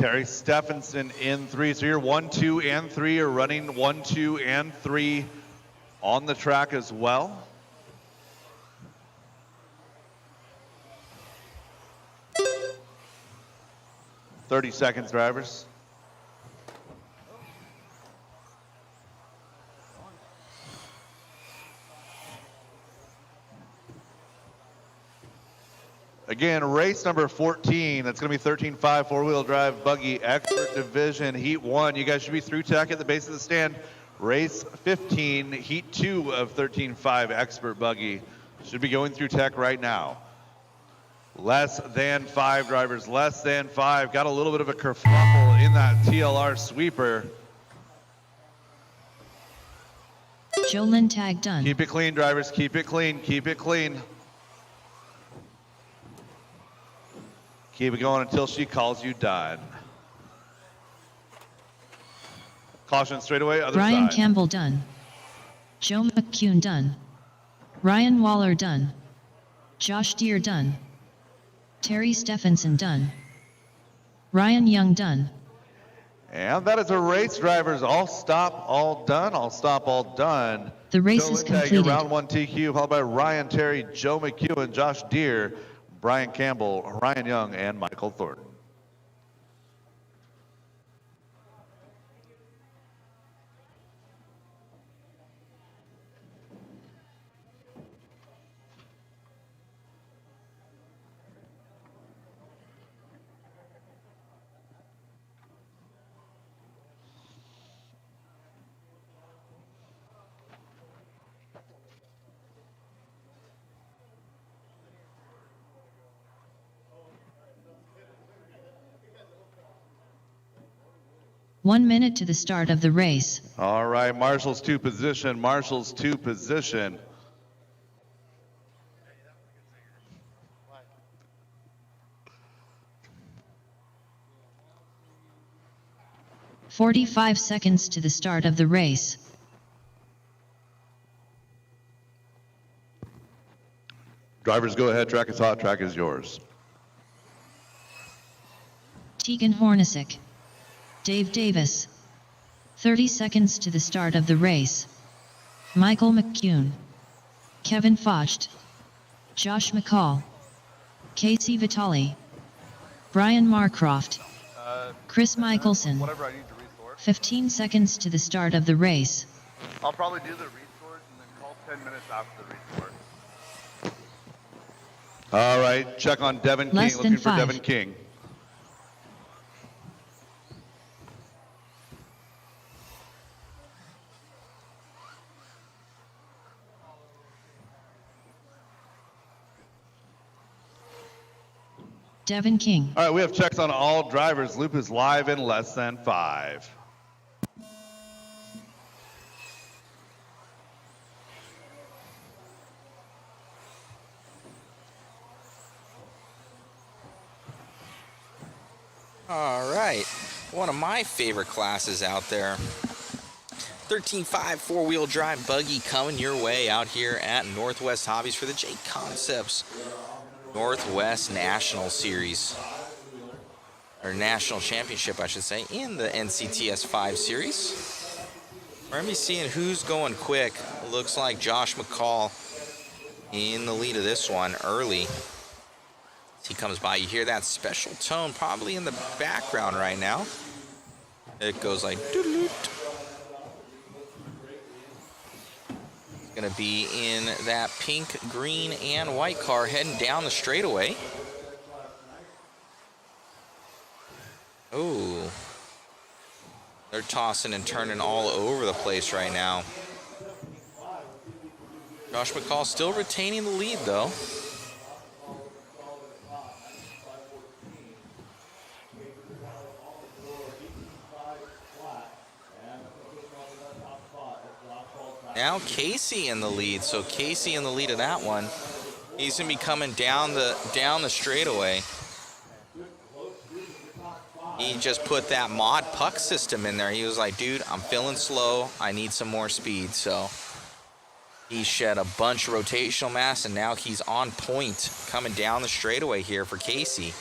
Terry Stephenson in 3. So you're 1, 2, and 3 are running 1, 2, and 3 on the track as well. "30 seconds, drivers." Again, race number 14, that's going to be 13.5 four-wheel drive buggy expert division, heat 1. You guys should be through tech at the base of the stand. Race 15, heat 2 of 13.5 expert buggy. Should be going through tech right now. Less than 5 drivers, less than 5. Got a little bit of a kerfuffle in that TLR sweeper. Jolyn tag done. Keep it clean, drivers, keep it clean, keep it clean. Keep it going until she calls you done. Caution straightaway, other Brian side. Campbell done. Joe McCune done. Ryan Waller done. Josh Deere done. Terry Stephenson done. Ryan Young done. And that is a race, drivers. All stop, all done. All stop, all done. The race Joe is Lintag, your completed. round 1 TQ, followed by Ryan Terry, Joe McEwen, Josh Deere, Brian Campbell, Ryan Young, and Michael Thornton. One minute to the start of the race. All right, marshals to position, marshals to position. "45 seconds to the start of the race. Drivers, go ahead. Track is hot. Track is yours. Tegan Hornacek. Dave Davis. 30 seconds to the start of the race. Michael McCune. Kevin Focht. Josh McCall. Casey Vitale. Brian Marcroft. Chris Michelson. Whatever I need to restore. 15 seconds to the start of the race. I'll probably do the restore and then call 10 minutes after the restore. All right, check on Devin King. Less than Looking for 5. Devin King. Devin King. All right, we have checks on all drivers. Loop is live in less than 5. All right, one of my favorite classes out there. 13.5 four-wheel drive buggy coming your way out here at Northwest Hobbies for the JConcepts Northwest National Series, or National Championship, I should say, in the NCTS5 series. We're gonna be seeing who's going quick. Looks like Josh McCall in the lead of this one early. As he comes by, you hear that special tone probably in the background right now. It goes like doo-doo-doo. Gonna be in that pink, green, and white car heading down the straightaway. Oh, they're tossing and turning all over the place right now. Josh McCall still retaining the lead though. Now Casey in the lead, so Casey in the lead of that one. He's gonna be coming down the straightaway. He just put that mod puck system in there. He was like, dude, I'm feeling slow. I need some more speed. So he shed a bunch of rotational mass, and now he's on point coming down the straightaway here for Casey.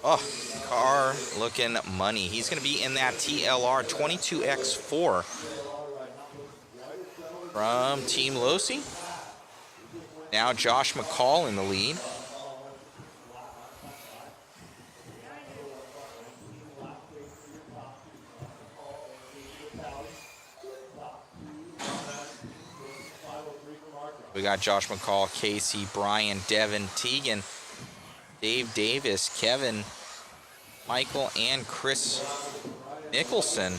Oh, car looking money. He's going to be in that TLR 22X4 from Team Losi. Now Josh McCall in the lead. We got Josh McCall, Casey, Brian, Devin, Tegan, Dave Davis, Kevin, Michael, and Chris Nicholson.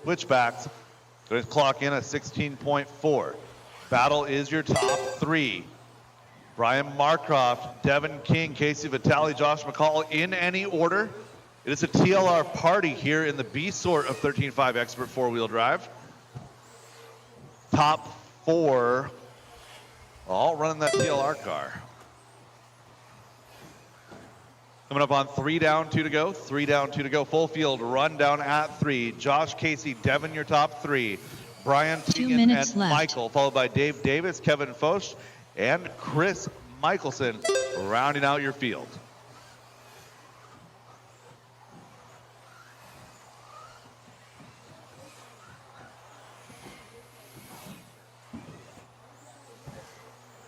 Switchbacks, going to clock in at 16.4. Battle is your top three. Brian Marcroft, Devin King, Casey Vitale, Josh McCall in any order. It is a TLR party here in the B sort of 13.5 Expert four-wheel drive. Top four, all running that TLR car. Coming up on 3 down, 2 to go. 3 down, 2 to go. Full field run down at 3. Josh, Casey, Devin, your top 3. Brian, Tegan, and Michael, followed by Dave Davis, Kevin Foch, and Chris Michelson, rounding out your field.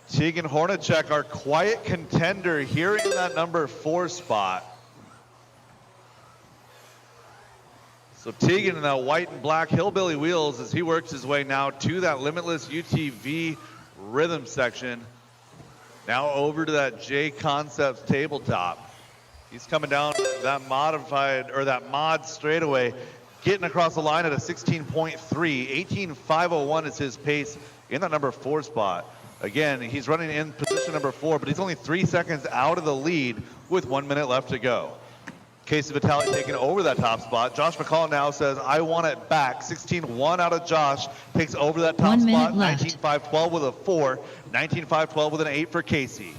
Tegan Hornacek, our quiet contender here in that number 4 spot. So Tegan in that white and black hillbilly wheels as he works his way now to that Limitless UTV rhythm section. Now over to that JConcepts tabletop. He's coming down that modified, or that mod straightaway, getting across the line at a 16.3. 18.501 is his pace in that number 4 spot. Again, he's running in position number 4, but he's only 3 seconds out of the lead with 1 minute left to go. Casey Vitale taking over that top spot. Josh McCall now says, I want it back. 16.1 out of Josh, takes over that top spot. 19.512 with a 4. 19.512 with an 8 for Casey.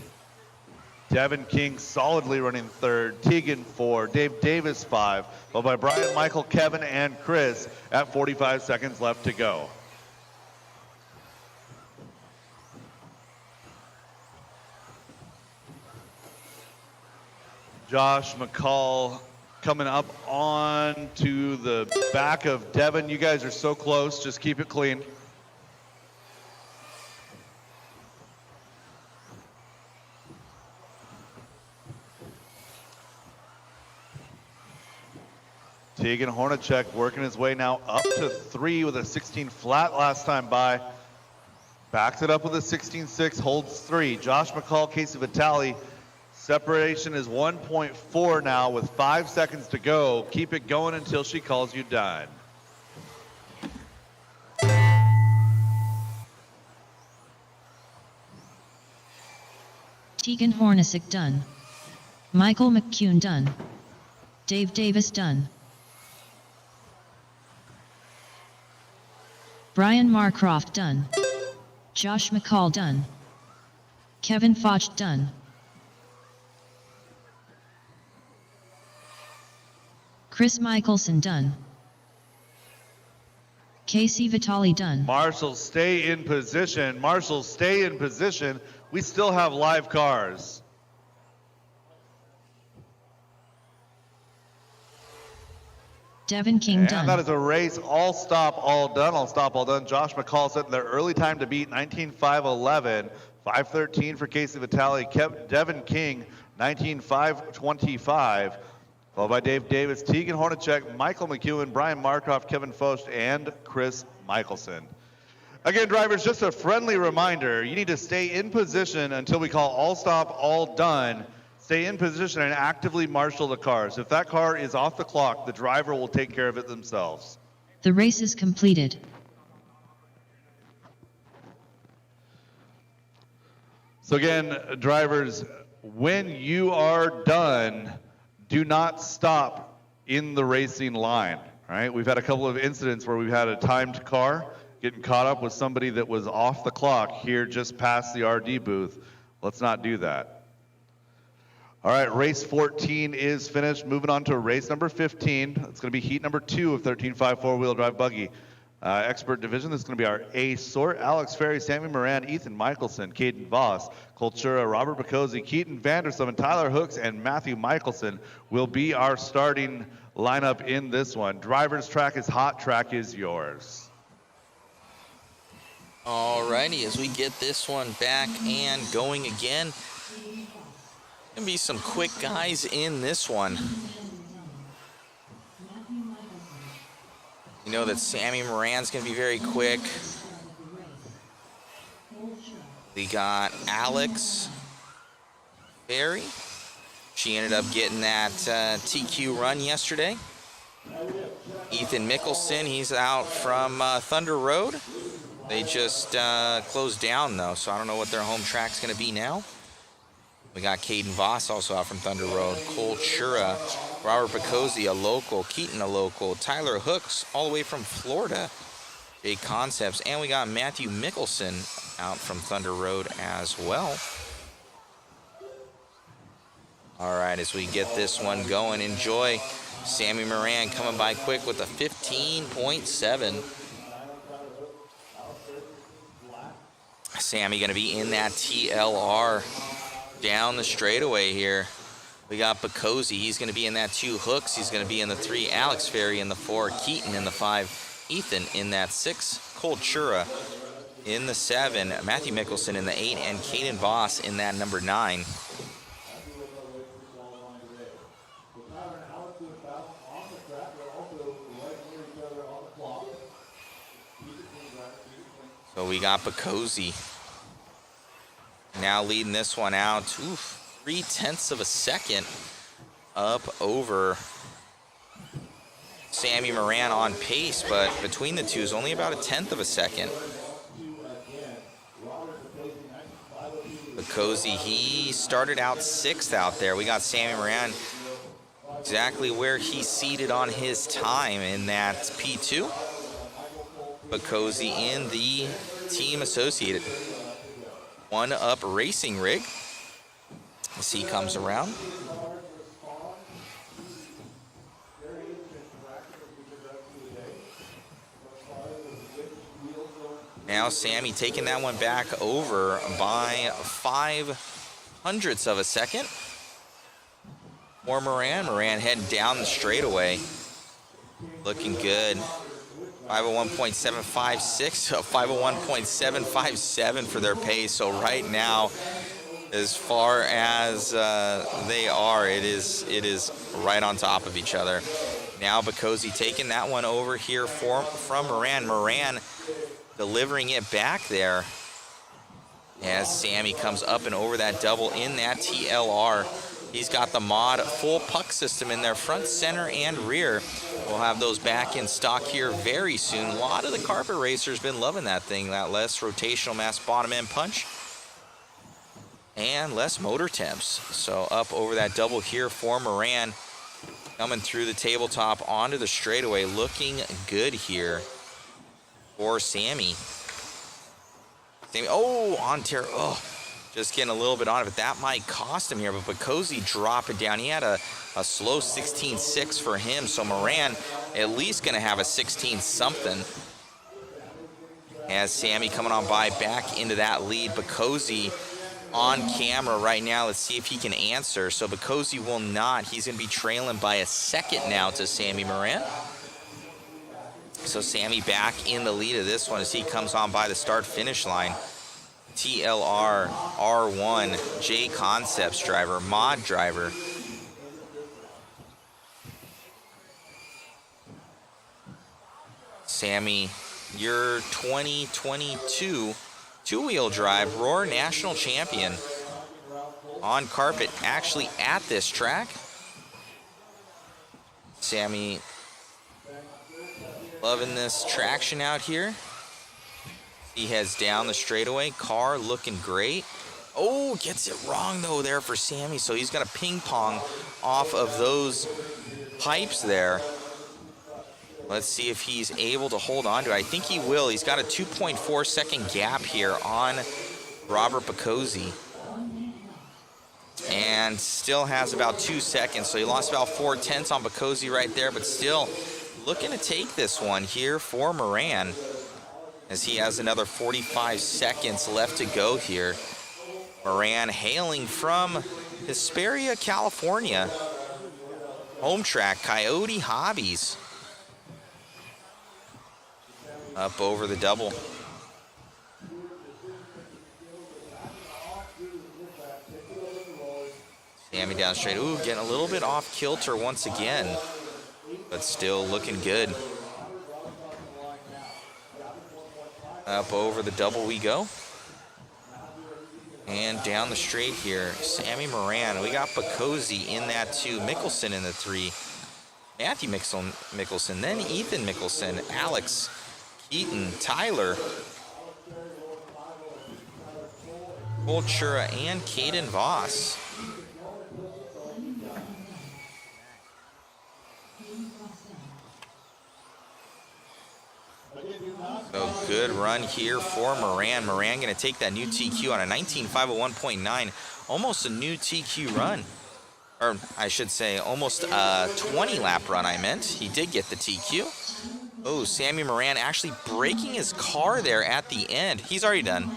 Devin King solidly running 3rd. Tegan 4. Dave Davis 5. Followed by Brian, Michael, Kevin, and Chris at 45 seconds left to go. Josh McCall coming up on to the back of Devin. You guys are so close, just keep it clean. Tegan Hornacek working his way now up to 3 with a 16 flat last time by. Backs it up with a 16.6, holds 3. Josh McCall, Casey Vitale. Separation is 1.4 now with 5 seconds to go. Keep it going until she calls you done. Tegan Hornacek done. Michael McCune done. Dave Davis done. Brian Marcroft done. Josh McCall done. Kevin Foch done. Chris Michelson done. Casey Vitale done. Marshall, stay in position. Marshall, stay in position. We still have live cars. Devin King and done. That is a race, all stop, all done. All stop, all done. Josh McCall setting their early time to beat, 19.511. 5:13 for Casey Vitale. Devin King, 19.525. Followed by Dave Davis, Tegan Hornacek, Michael McEwen, Brian Marcroft, Kevin Foch, and Chris Michelson. Again, drivers, just a friendly reminder, you need to stay in position until we call all stop, all done. Stay in position and actively marshal the cars. If that car is off the clock, the driver will take care of it themselves. The race is completed. So again, drivers, when you are done, do not stop in the racing line, right? We've had a couple of incidents where we've had a timed car getting caught up with somebody that was off the clock here just past the RD booth. Let's not do that. All right, race 14 is finished. Moving on to race number 15. It's going to be heat number 2 of 13.5 four-wheel drive buggy. Expert division, this is going to be our A sort. Alex Ferry, Sammy Moran, Ethan Michelson, Caden Voss, Colchura, Robert Bacozzi, Keaton Vandersum, and Tyler Hooks and Matthew Michelson will be our starting lineup in this one. Driver's track is hot, track is yours. Alrighty, as we get this one back and going again, gonna be some quick guys in this one. You know that Sammy Moran's gonna be very quick. We got Alex Berry. She ended up getting that TQ run yesterday. Ethan Mickelson, he's out from Thunder Road. They just closed down though, so I don't know what their home track's gonna be now. We got Caden Voss also out from Thunder Road. Cole Chura, Robert Bacozzi, a local. Keaton, a local. Tyler Hooks, all the way from Florida. JConcepts. And we got Matthew Mickelson out from Thunder Road as well. All right, as we get this one going, enjoy. Sammy Moran coming by quick with a 15.7. Sammy going to be in that TLR down the straightaway here. We got Bacozzi. He's going to be in that 2. Hooks. He's going to be in the 3. Alex Ferry in the 4. Keaton in the 5. Ethan in that 6. Cole Chura in the 7. Matthew Mickelson in the 8. And Caden Voss in that number 9. So we got Bacozzi now leading this one out. 0.3 of a second up over Sammy Moran on pace, but between the two is only about 1/10 of a second. Bacozzi, he started out 6th out there. We got Sammy Moran exactly where he seated on his time in that P2. Bacozzi in the Team Associated 1-Up Racing rig as he comes around. Now Sammy taking that one back over by 0.05 of a second. More Moran. Moran heading down the straightaway. Looking good. 501.756, 501.757 for their pace. So right now, as far as they are, it is right on top of each other. Now Bacozzi taking that one over here from Moran. Moran delivering it back there as Sammy comes up and over that double in that TLR. He's got the mod full puck system in there, front, center, and rear. We'll have those back in stock here very soon. A lot of the carpet racers been loving that thing, that less rotational mass bottom end punch and less motor temps. So up over that double here for Moran, coming through the tabletop onto the straightaway, looking good here for Sammy. On tear. Just getting a little bit on it, but that might cost him here. But Bacozzi dropping down. He had a slow 16.6 for him. So Moran at least going to have a 16-something. As Sammy coming on by back into that lead. Bacozzi on camera right now. Let's see if he can answer. So Bacozzi will not. He's going to be trailing by a second now to Sammy Moran. So Sammy back in the lead of this one as he comes on by the start-finish line. TLR R1 JConcepts driver, mod driver. Sammy, your 2022 two-wheel drive Roar National Champion on carpet, actually at this track. Sammy loving this traction out here. He heads down the straightaway. Car looking great. Gets it wrong though there for Sammy. So he's got a ping pong off of those pipes there. Let's see if he's able to hold on to it. I think he will. He's got a 2.4 second gap here on Robert Bacozzi. And and still has about 2 seconds. So he lost about 4/10 on Bakosi right there, but still looking to take this one here for Moran, as he has another 45 seconds left to go here. Moran hailing from Hesperia, California. Home track, Coyote Hobbies. Up over the double. Sammy down straight. Ooh, getting a little bit off kilter once again, but still looking good. Up over the double we go. And down the straight here, Sammy Moran. We got Bakosi in that 2, Mickelson in the 3, Matthew Mickelson, then Ethan Mickelson, Alex Keaton, Tyler, Voltura, and Caden Voss. So good run here for Moran. Moran going to take that new TQ on a 19.501.9, almost a new TQ run. Or I should say almost a 20 lap run I meant. He did get the TQ. Oh, Sammy Moran actually breaking his car there at the end. He's already done.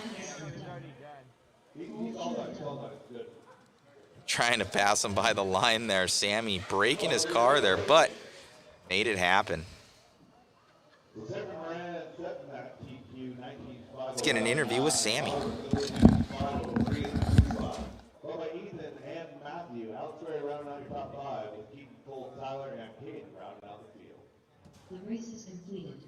Trying to pass him by the line there. Sammy breaking his car there, but made it happen. Let's get an interview with Sammy. The race is completed.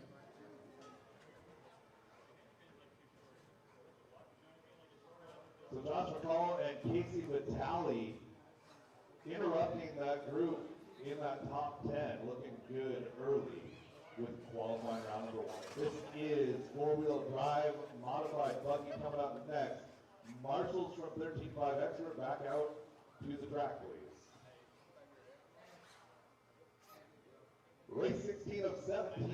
So Josh McCall and Casey Vitale interrupting that group in that top 10, looking good early with qualifying round number 1. This is four-wheel drive, modified buggy coming up next. Marshall's from 13.5 expert back out to the track, please. Race 16 of 17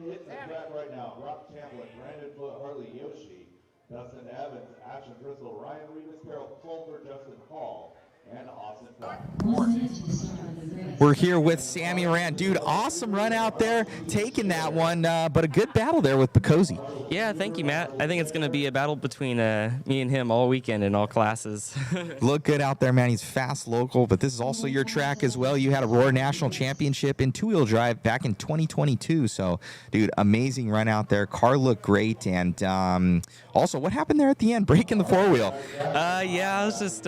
hitting the track right now. Brock Champlin, Brandon Foot, Harley Yoshi, Dustin Evans, Ashton Driscoll, Ryan Reeves, Carol Colfer, Justin Hall, and Austin Fox. We're here with Sammy Moran. Dude, awesome run out there, taking that one, but a good battle there with Bakosi. Yeah, thank you, Matt. I think it's going to be a battle between me and him all weekend in all classes. Look good out there, man. He's fast, local, but this is also your track as well. You had a Roar National Championship in two-wheel drive back in 2022. So, dude, amazing run out there. Car looked great. And also, what happened there at the end, breaking the four-wheel? Yeah, I was just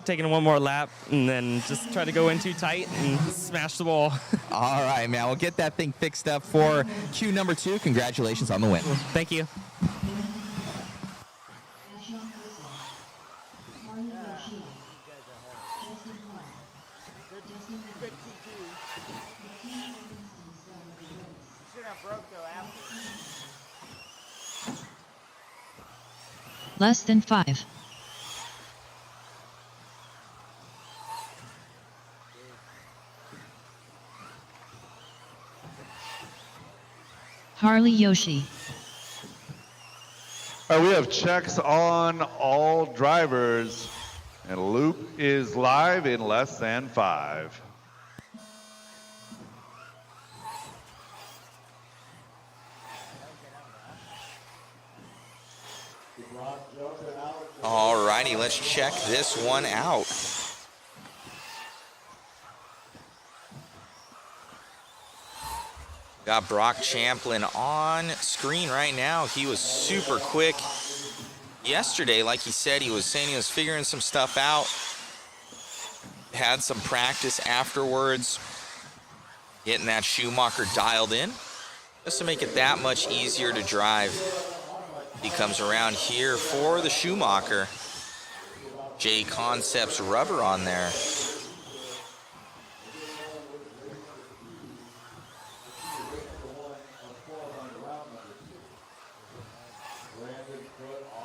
taking one more lap and then just try to go in too tight and smash the wall. All right, man. We'll get that thing fixed up for Q number 2. Congratulations on the win. Thank you. Less than 5. Harley Yoshi. All right, we have checks on all drivers, and loop is live in less than 5. All righty, let's check this one out. Got Brock Champlin on screen right now. He was super quick yesterday. Like he said, he was saying he was figuring some stuff out. Had some practice afterwards, getting that Schumacher dialed in, just to make it that much easier to drive. He comes around here for the Schumacher. JConcepts rubber on there.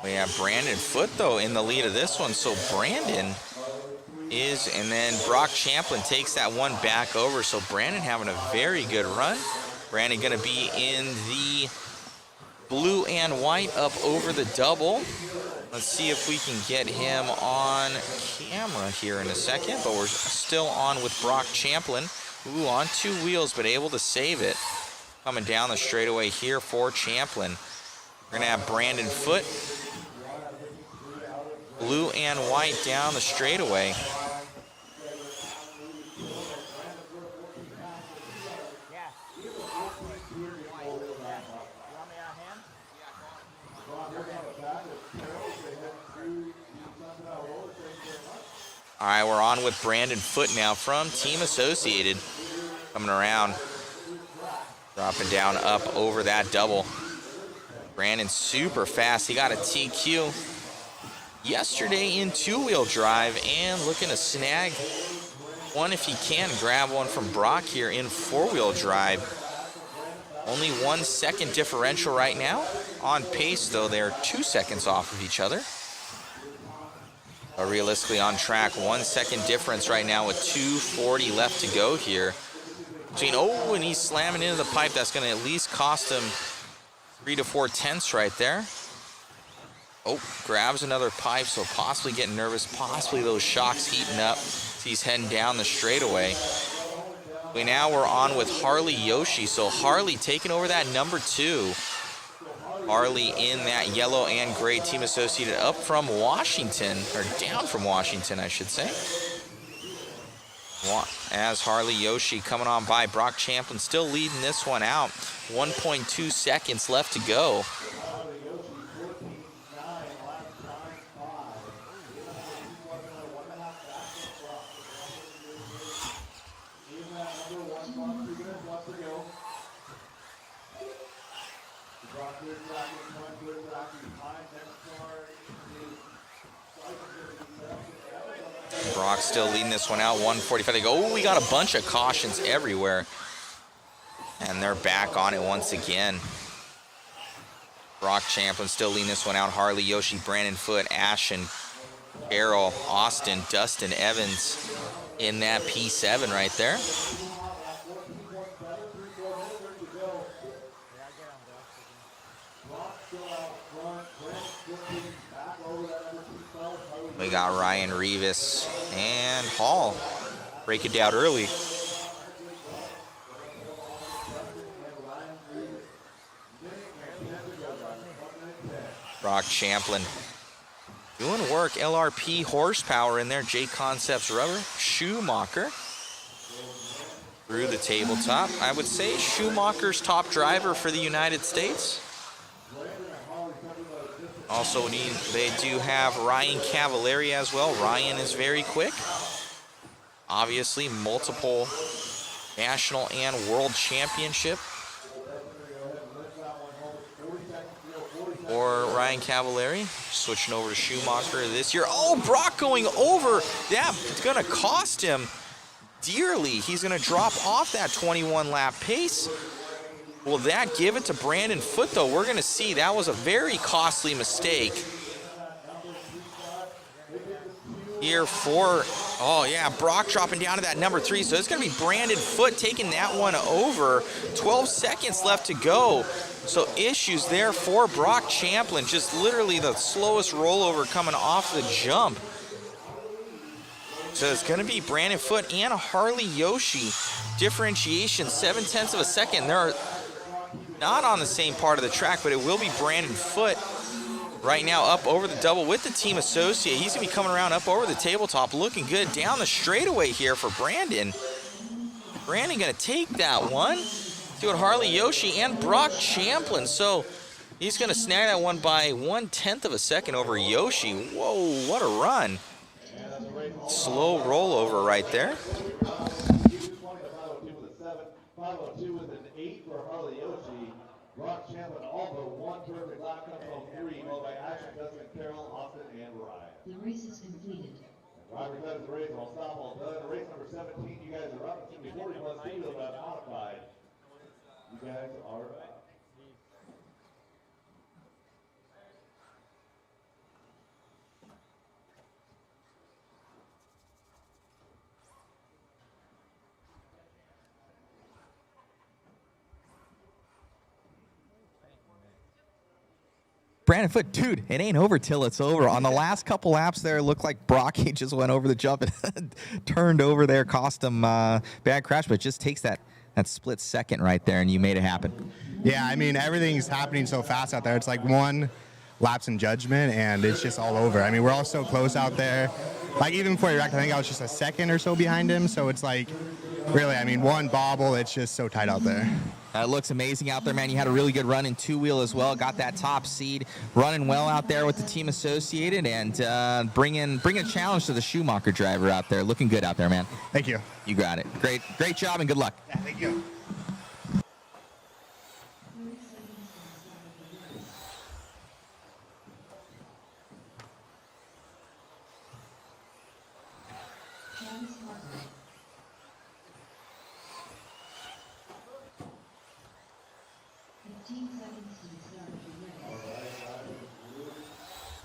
We have Brandon Foot, though, in the lead of this one. So Brandon is, and then Brock Champlin takes that one back over. So Brandon having a very good run. Brandon going to be in the blue and white up over the double. Let's see if we can get him on camera here in a second, but we're still on with Brock Champlin. Ooh, on 2 wheels, but able to save it. Coming down the straightaway here for Champlin. We're gonna have Brandon Foote, blue and white down the straightaway. All right, we're on with Brandon Foote now from Team Associated. Coming around, dropping down up over that double. Brandon super fast. He got a TQ yesterday in 2-wheel drive and looking to snag one if he can. Grab one from Brock here in 4-wheel drive. Only 1 second differential right now. On pace though, they're 2 seconds off of each other. But realistically on track, 1 second difference right now with 2:40 left to go here. Between, oh, and he's slamming into the pipe. That's gonna at least cost him 3 to 4 tenths right there. Oh, grabs another pipe, so possibly getting nervous, possibly those shocks heating up. He's heading down the straightaway. Now we're on with Harley Yoshi, so Harley taking over that number 2. Harley in that yellow and gray Team Associated up from Washington, or down from Washington, I should say. As Harley Yoshi coming on by. Brock Champlin still leading this one out. 1.2 seconds left to go. Brock still leading this one out, 1:45 to go. Oh, we got a bunch of cautions everywhere. And they're back on it once again. Brock Champlin still leading this one out. Harley Yoshi, Brandon Foote, Ashton, Carroll, Austin, Dustin Evans in that P7 right there. We got Ryan Rivas and Hall break it down early. Brock Champlin doing work. LRP horsepower in there. JConcepts rubber. Schumacher through the tabletop. I would say Schumacher's top driver for the United States. Also, they do have Ryan Cavallari as well. Ryan is very quick. Obviously, multiple national and world championship for Ryan Cavallari. Switching over to Schumacher this year. Oh, Brock going over. That's going to cost him dearly. He's going to drop off that 21-lap pace. Will that give it to Brandon Foote, though? We're going to see. That was a very costly mistake here for, oh yeah, Brock dropping down to that number 3. So it's going to be Brandon Foote taking that one over. 12 seconds left to go. So issues there for Brock Champlin. Just literally the slowest rollover coming off the jump. So it's going to be Brandon Foote and Harley Yoshi. Differentiation, 0.7 of a second. They're not on the same part of the track, but it will be Brandon Foote right now up over the double with the Team Associate. He's going to be coming around up over the tabletop, looking good down the straightaway here for Brandon. Brandon going to take that one. Doing Harley Yoshi and Brock Champlin. So he's going to snag that one by 1/10 of a second over Yoshi. Whoa, what a run. Slow rollover right there. 502 with an 8 for Harley Yoshi. Brock Champlin, all but one perfect lap comes home 3, followed by Ashton, Dustin, Carroll, Austin, and Ryan. The race is completed. Driver does the race, all stop, all done. Race number 17, you guys are up. It's going to be 40 plus 2 wheel drive modified. You guys are up. Brandon Foot, dude, it ain't over till it's over. On the last couple laps there, it looked like Brock, he just went over the jump and turned over there, cost him bad crash, but it just takes that split second right there, and you made it happen. Yeah, I mean, everything's happening so fast out there. It's like one lapse in judgment, and it's just all over. I mean, we're all so close out there. Like, even before he wrecked, I think I was just a second or so behind him, so it's like, really, I mean, one bobble, it's just so tight out there. It looks amazing out there, man. You had a really good run in two-wheel as well. Got that top seed, running well out there with the team associated, and bring a challenge to the Schumacher driver out there. Looking good out there, man. Thank you. You got it. Great job, and good luck. Yeah, thank you.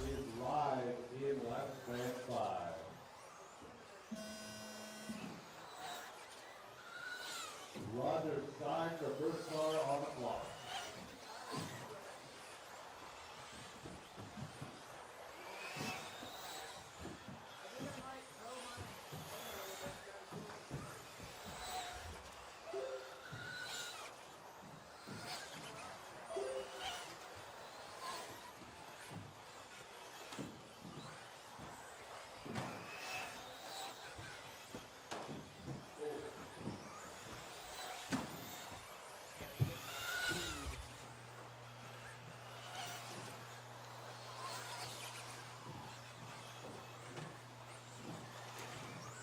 Is live in lap grand 5. Roger signs the first car on the clock.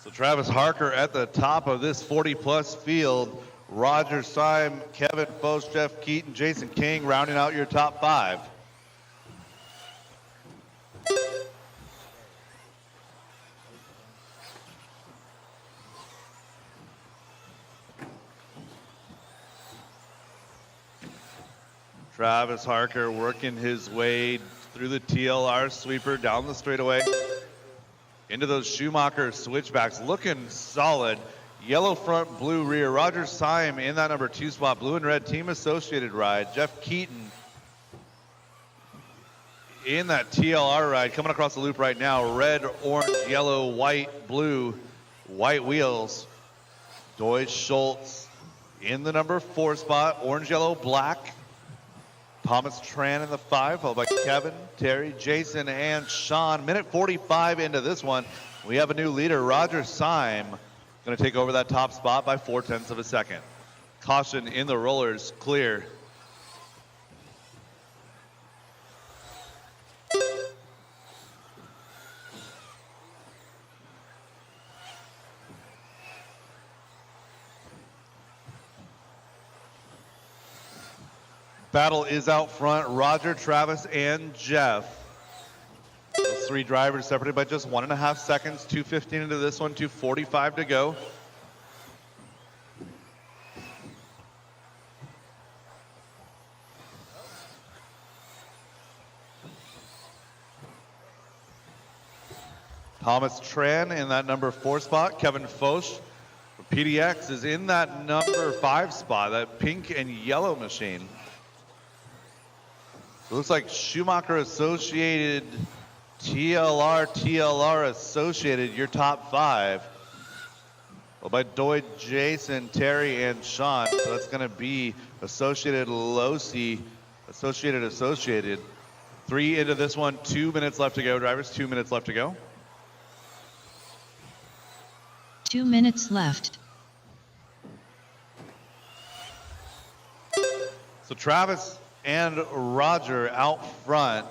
So Travis Harker at the top of this 40-plus field. Roger Syme, Kevin Foch, Jeff Keaton, Jason King rounding out your top 5. Travis Harker working his way through the TLR sweeper down the straightaway into those Schumacher switchbacks, looking solid. Yellow front, blue rear. Roger Syme in that number 2 spot, blue and red team associated ride. Jeff Keaton in that TLR ride, coming across the loop right now. Red, orange, yellow, white, blue, white wheels. Deutsch Schultz in the number 4 spot, orange, yellow, black. Thomas Tran in the 5, followed by Kevin, Terry, Jason, and Sean. Minute 45 into this one. We have a new leader, Roger Syme, going to take over that top spot by 0.4 of a second. Caution in the rollers, clear. Battle is out front, Roger, Travis, and Jeff. Those 3 drivers separated by just 1.5 seconds, 2:15 into this one, 2:45 to go. Thomas Tran in that number 4 spot, Kevin Foch. PDX is in that number 5 spot, that pink and yellow machine. It looks like Schumacher associated, TLR associated, your top 5. Well, by Doyd, Jason, Terry, and Sean. So that's going to be associated, Losi, associated. 3 into this one, 2 minutes left to go, drivers, 2 minutes left to go. 2 minutes left. So Travis and Roger out front.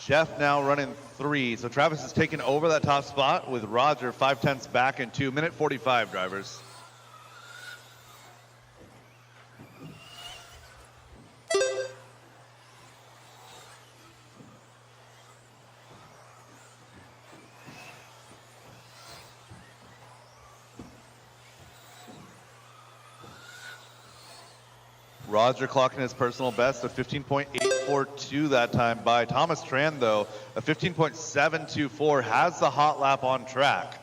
Jeff now running 3. So Travis is taking over that top spot with Roger 0.5 back in 2 minute 45, drivers. Roger clocking his personal best of 15.842 that time by Thomas Tran, though. A 15.724 has the hot lap on track.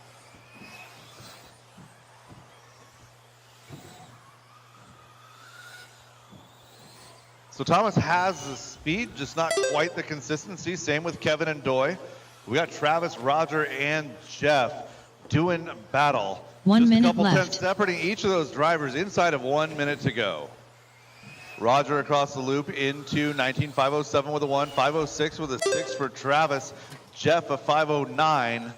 So Thomas has the speed, just not quite the consistency. Same with Kevin and Doy. We got Travis, Roger, and Jeff doing battle. 1 minute just a couple left. tenths separating each of those drivers inside of 1 minute to go. Roger across the loop into 19.507 with a 1, 506 with a 6 for Travis, Jeff a 509.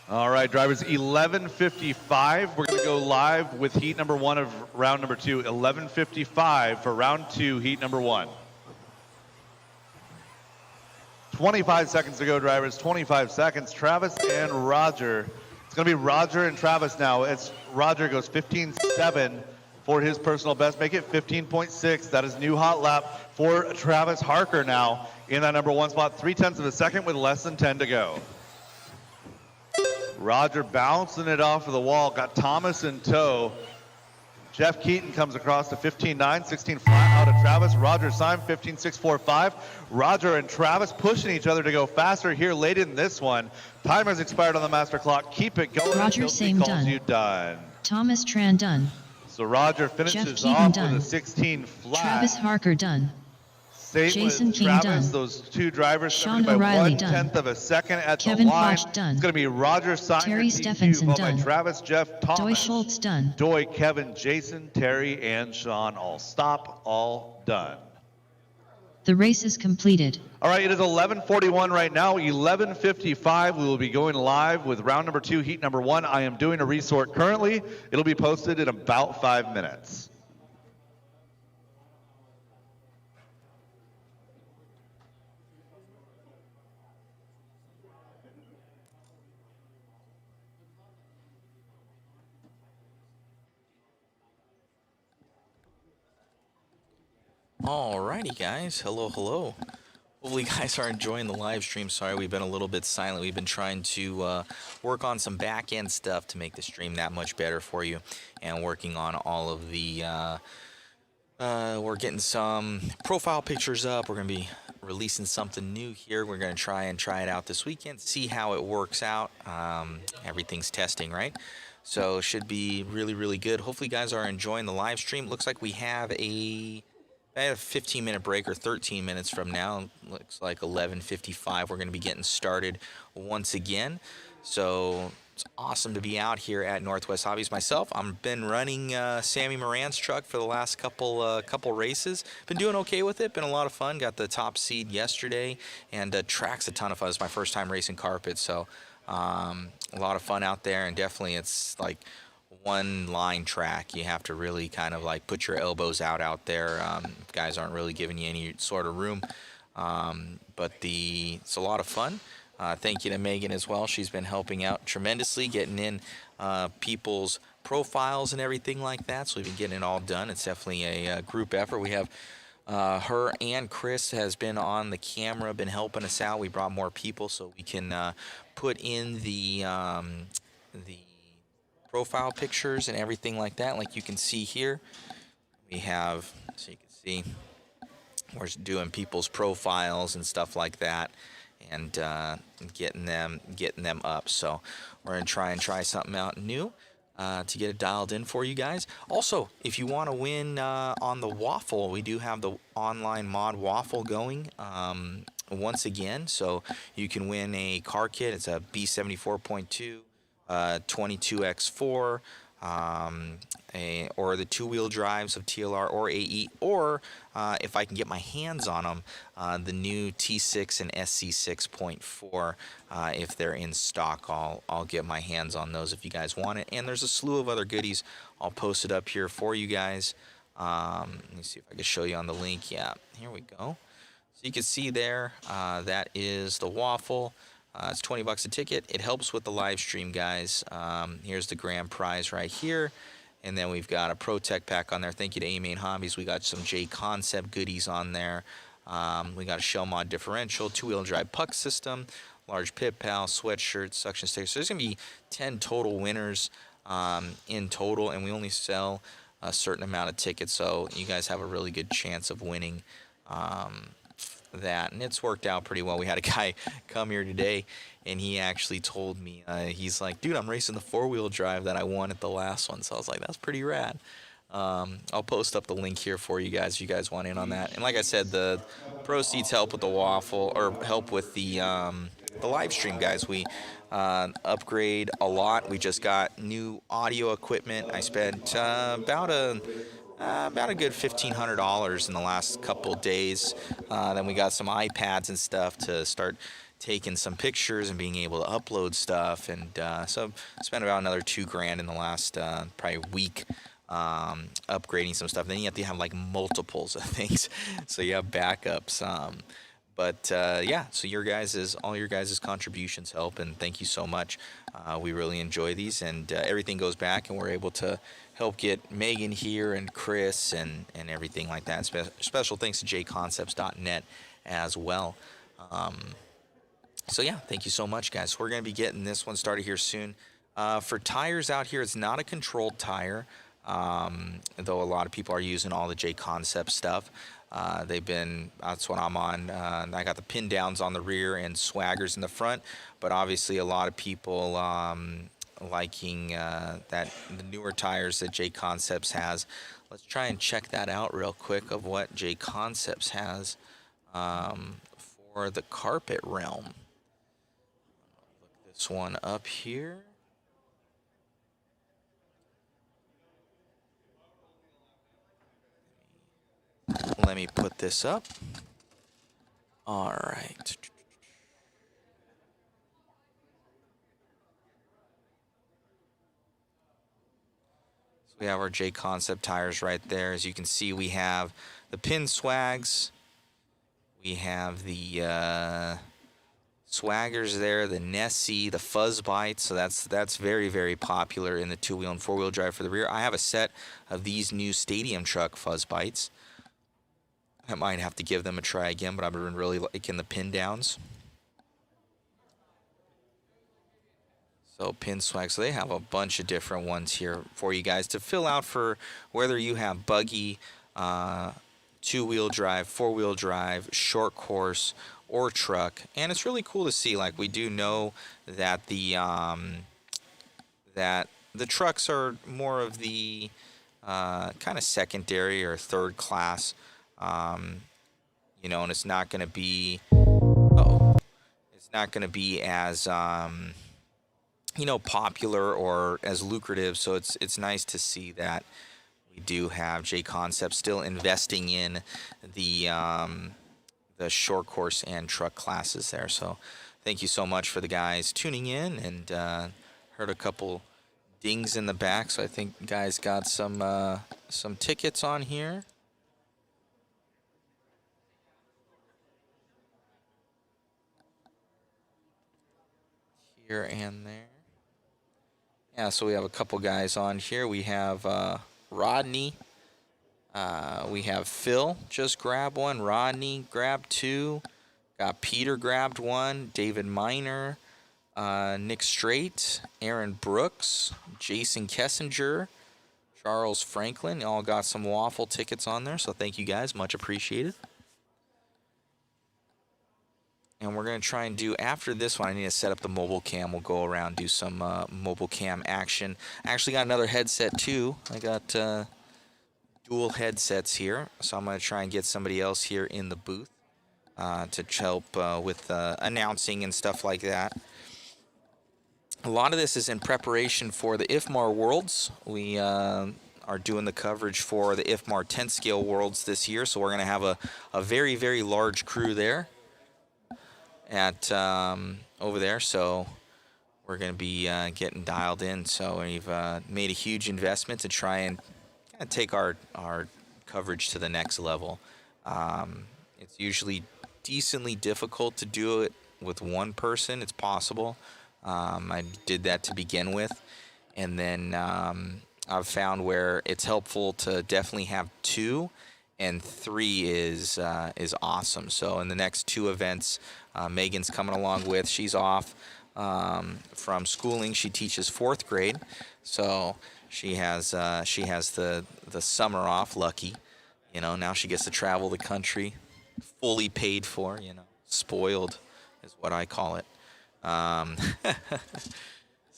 All right, drivers, 11:55. We're going to go live with heat number 1 of round number 2. 11:55 for round 2, heat number 1. 25 seconds to go, drivers. 25 seconds. Travis and Roger. It's going to be Roger and Travis now. It's Roger goes 15.7 for his personal best. Make it 15.6. That is new hot lap for Travis Harker now in that number 1 spot. 0.3 of a second with less than 10 to go. Roger bouncing it off of the wall. Got Thomas in tow. Jeff Keaton comes across to 15.9, 16 flat out of Travis. Roger Syme, 15.645. Roger and Travis pushing each other to go faster here late in this one. Timer's expired on the master clock. Keep it going Roger until Syme he calls done. you done. Thomas Tran done. So Roger Jeff finishes Keaton off done. with a 16 flat. Travis Harker done. Same Jason with King Travis, done. those two drivers Sean separated by O'Reilly 1/10 done. of a second at Kevin the line. Foch done. It's going to be Roger Syme, Terry T2, Stephenson followed by done. Travis, Jeff, Thomas. Doy Schultz done. Doy, Kevin, Jason, Terry, and Sean all stop, all done. The race is completed. All right, it is 11:41 right now, 11:55. We will be going live with round number 2, heat number 1. I am doing a resort currently. It'll be posted in about 5 minutes. Alrighty, guys. Hello, hello. Hopefully, you guys are enjoying the live stream. Sorry, we've been a little bit silent. We've been trying to work on some back-end stuff to make the stream that much better for you, and working on all of the. We're getting some profile pictures up. We're gonna be releasing something new here. We're gonna try it out this weekend. See how it works out. Everything's testing, right? So should be really, really good. Hopefully, you guys are enjoying the live stream. Looks like we have a 15-minute break, or 13 minutes from now. Looks like 11:55. We're going to be getting started once again. So it's awesome to be out here at Northwest Hobbies. Myself, I've been running Sammy Moran's truck for the last couple races. Been doing okay with it. Been a lot of fun. Got the top seed yesterday, and track's a ton of fun. It's my first time racing carpet, so a lot of fun out there. And definitely, it's like one line track. You have to really kind of like put your elbows out there. Guys aren't really giving you any sort of room, but it's a lot of fun. Thank you to Megan as well. She's been helping out tremendously, getting in people's profiles and everything like that. So we've been getting it all done. It's definitely a group effort. We have her and Chris has been on the camera, been helping us out. We brought more people so we can put in the profile pictures and everything like that. Like you can see here, we have, so you can see, we're doing people's profiles and stuff like that, and getting them up. So we're gonna try something out new to get it dialed in for you guys. Also, if you want to win on the waffle, we do have the online mod waffle going once again. So you can win a car kit. It's a B74.2 22X4, or the two-wheel drives of TLR or AE, or if I can get my hands on them, the new T6 and SC6.4. If they're in stock, I'll get my hands on those if you guys want it. And there's a slew of other goodies. I'll post it up here for you guys. Let me see if I can show you on the link. Yeah, here we go. So you can see there, that is the waffle. It's $20 a ticket. It helps with the live stream, guys. Here's the grand prize right here. And then we've got a Pro Tech pack on there. Thank you to A-Main Hobbies. We got some JConcepts goodies on there. We got a shell mod differential, two-wheel drive puck system, large pit pal, sweatshirt, suction stickers. So there's going to be 10 total winners in total, and we only sell a certain amount of tickets. So you guys have a really good chance of winning that, and it's worked out pretty well. We had a guy come here today, and he actually told me, he's like, dude, I'm racing the 4-wheel drive that I won at the last one. So I was like, that's pretty rad. I'll post up the link here for you guys if you guys want in on that. And like I said, the proceeds help with the waffle, or help with the live stream, guys. We upgrade a lot. We just got new audio equipment. I spent about a good $1,500 in the last couple days. Then we got some iPads and stuff to start taking some pictures and being able to upload stuff. And so spent about another $2,000 in the last probably week upgrading some stuff. Then you have to have like multiples of things, so you have backups. But yeah, so all your guys' contributions help, and thank you so much. We really enjoy these, and everything goes back, and we're able to help get Megan here and Chris and everything like that. Special thanks to JConcepts.net as well. So yeah, thank you so much, guys. We're going to be getting this one started here soon. For tires out here, it's not a controlled tire, though a lot of people are using all the JConcepts stuff. That's what I'm on. I got the pin downs on the rear and swaggers in the front, but obviously a lot of people liking the newer tires that JConcepts has. Let's try and check that out real quick of what JConcepts has for the carpet realm. Look this one up here. Let me put this up. All right. So we have our JConcept tires right there. As you can see, we have the pin swags. We have the swaggers there, the Nessie, the fuzz bites. So that's very, very popular in the 2-wheel and 4-wheel drive for the rear. I have a set of these new stadium truck fuzz bites. I might have to give them a try again, but I've been really liking the pin downs. So pin swag. So they have a bunch of different ones here for you guys to fill out for whether you have buggy, 2-wheel drive, 4-wheel drive, short course, or truck. And it's really cool to see. Like, we do know that the trucks are more of the kind of secondary or third class. And it's not going to be, it's not going to be as, popular or as lucrative. So it's nice to see that we do have JConcepts still investing in the short course and truck classes there. So thank you so much for the guys tuning in, and heard a couple dings in the back. So I think guys got some tickets on here. Here and there. Yeah, so we have a couple guys on here. We have Rodney. We have Phil, just grab one. Rodney grabbed 2. Got Peter grabbed 1. David Miner. Nick Strait. Aaron Brooks. Jason Kessinger. Charles Franklin. All got some waffle tickets on there, so thank you guys. Much appreciated. And we're going to try and do, after this one, I need to set up the mobile cam. We'll go around, do some mobile cam action. I actually got another headset, too. I got dual headsets here. So I'm going to try and get somebody else here in the booth to help with announcing and stuff like that. A lot of this is in preparation for the IFMAR Worlds. We are doing the coverage for the IFMAR 10th scale Worlds this year. So we're going to have a very, very large crew there at over there, so we're going to be getting dialed in. So we've made a huge investment to try and kind of take our coverage to the next level. It's usually decently difficult to do it with one person. It's possible. I did that to begin with, and then I've found where it's helpful to definitely have 2, and 3 is awesome. So in the next 2 events, Megan's coming along with. She's off from schooling. She teaches 4th grade, so she has the summer off. Lucky, now she gets to travel the country. fully paid for, spoiled is what I call it.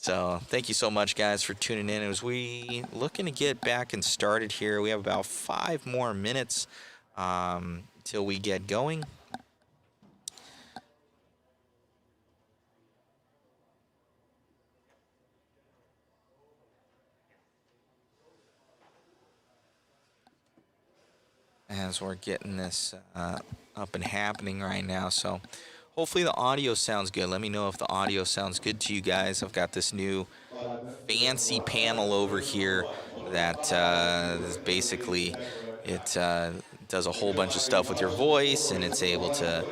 So thank you so much, guys, for tuning in. As we looking to get back and started here, we have about 5 more minutes till we get going. As we're getting this up and happening right now, so hopefully the audio sounds good. Let me know if the audio sounds good to you guys. I've got this new fancy panel over here that is basically, it does a whole bunch of stuff with your voice, and it's able to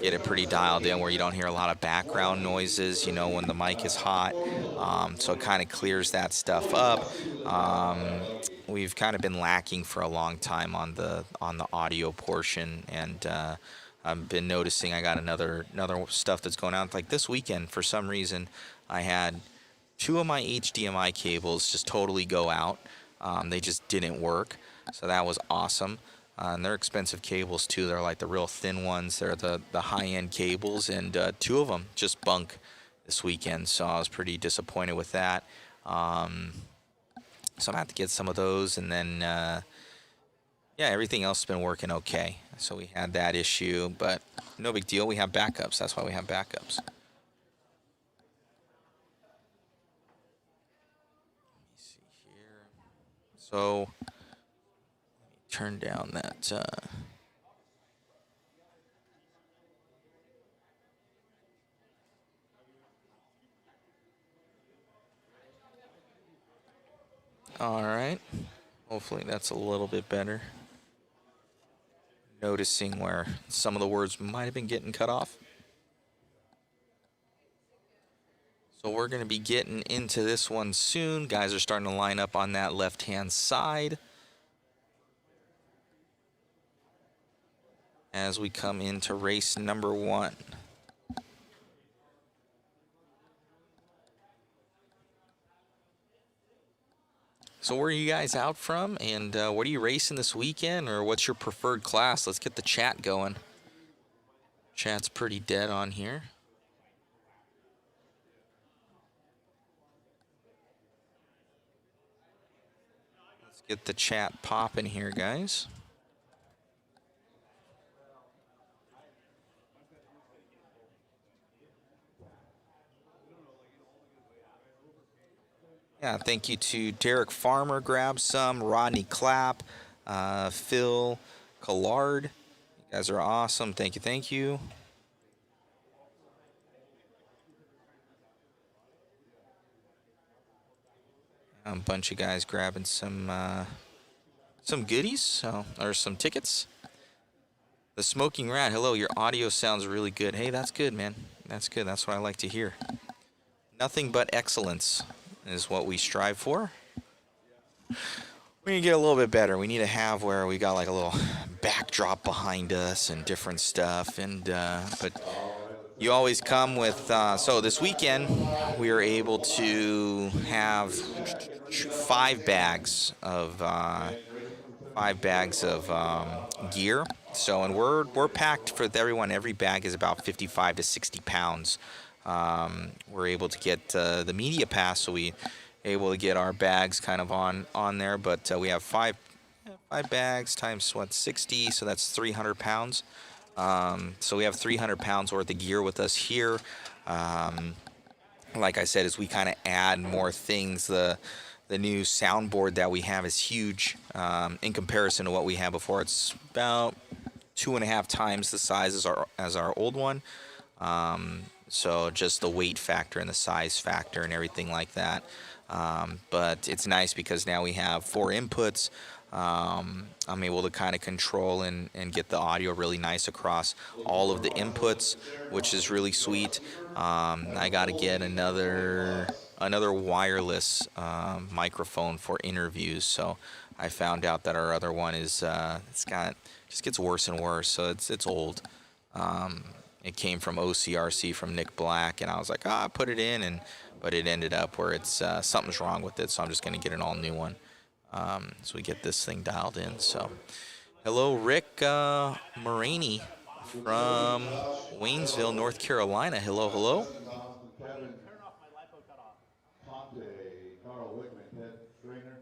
get it pretty dialed in where you don't hear a lot of background noises, when the mic is hot. So it kind of clears that stuff up. We've kind of been lacking for a long time on the audio portion, and I've been noticing I got another stuff that's going out. Like this weekend, for some reason, I had 2 of my HDMI cables just totally go out. They just didn't work, so that was awesome. And they're expensive cables too. They're like the real thin ones. They're the high-end cables, and 2 of them just bunk this weekend, so I was pretty disappointed with that. So I'm going to have to get some of those, and then, yeah, everything else has been working okay. So we had that issue, but no big deal. We have backups. That's why we have backups. Let me see here. So let me turn down that. All right. Hopefully that's a little bit better. Noticing where some of the words might have been getting cut off. So we're going to be getting into this one soon. Guys are starting to line up on that left-hand side as we come into race number 1. So where are you guys out from, and what are you racing this weekend, or what's your preferred class? Let's get the chat going. Chat's pretty dead on here. Let's get the chat popping here, guys. Yeah, thank you to Derek Farmer, grab some, Rodney Clapp, Phil Collard. You guys are awesome. Thank you, thank you. A bunch of guys grabbing some goodies, or some tickets. The Smoking Rat, hello, your audio sounds really good. Hey, that's good, man. That's good. That's what I like to hear. Nothing but excellence is what we strive for. We need to get a little bit better. We need to have where we got like a little backdrop behind us and different stuff. And but you always come with. So this weekend we were able to have 5 bags of gear. So, and we're packed for everyone. Every bag is about 55 to 60 pounds. We're able to get the media pass, so we able to get our bags kind of on there. But we have 5 bags times 60, so that's 300 pounds. So we have 300 pounds worth of gear with us here. Like I said, as we kind of add more things, the new soundboard that we have is huge in comparison to what we had before. It's about 2.5 times the size as our old one. So just the weight factor and the size factor and everything like that. But it's nice because now we have 4 inputs. I'm able to kind of control and get the audio really nice across all of the inputs, which is really sweet. I got to get another wireless microphone for interviews. So I found out that our other one is just gets worse and worse. So it's old. It came from OCRC from Nick Black, and I was like, put it in, but it ended up where it's something's wrong with it, so I'm just going to get an all new one. So we get this thing dialed in. So Hello, Rick Moraney from Waynesville, North Carolina. Hello, hello. Conte, Carl Wickman, Ted Trainer,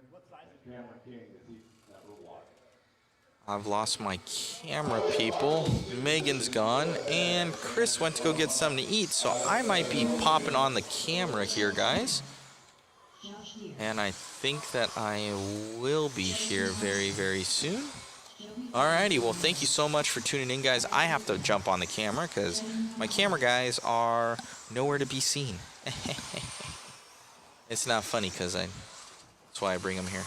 Cameron King is heat number 1. I've lost my camera, people. Megan's gone, and Chris went to go get something to eat, so I might be popping on the camera here, guys. And I think that I will be here very, very soon. Alrighty, well, thank you so much for tuning in, guys. I have to jump on the camera because my camera guys are nowhere to be seen. It's not funny because that's why I bring them here.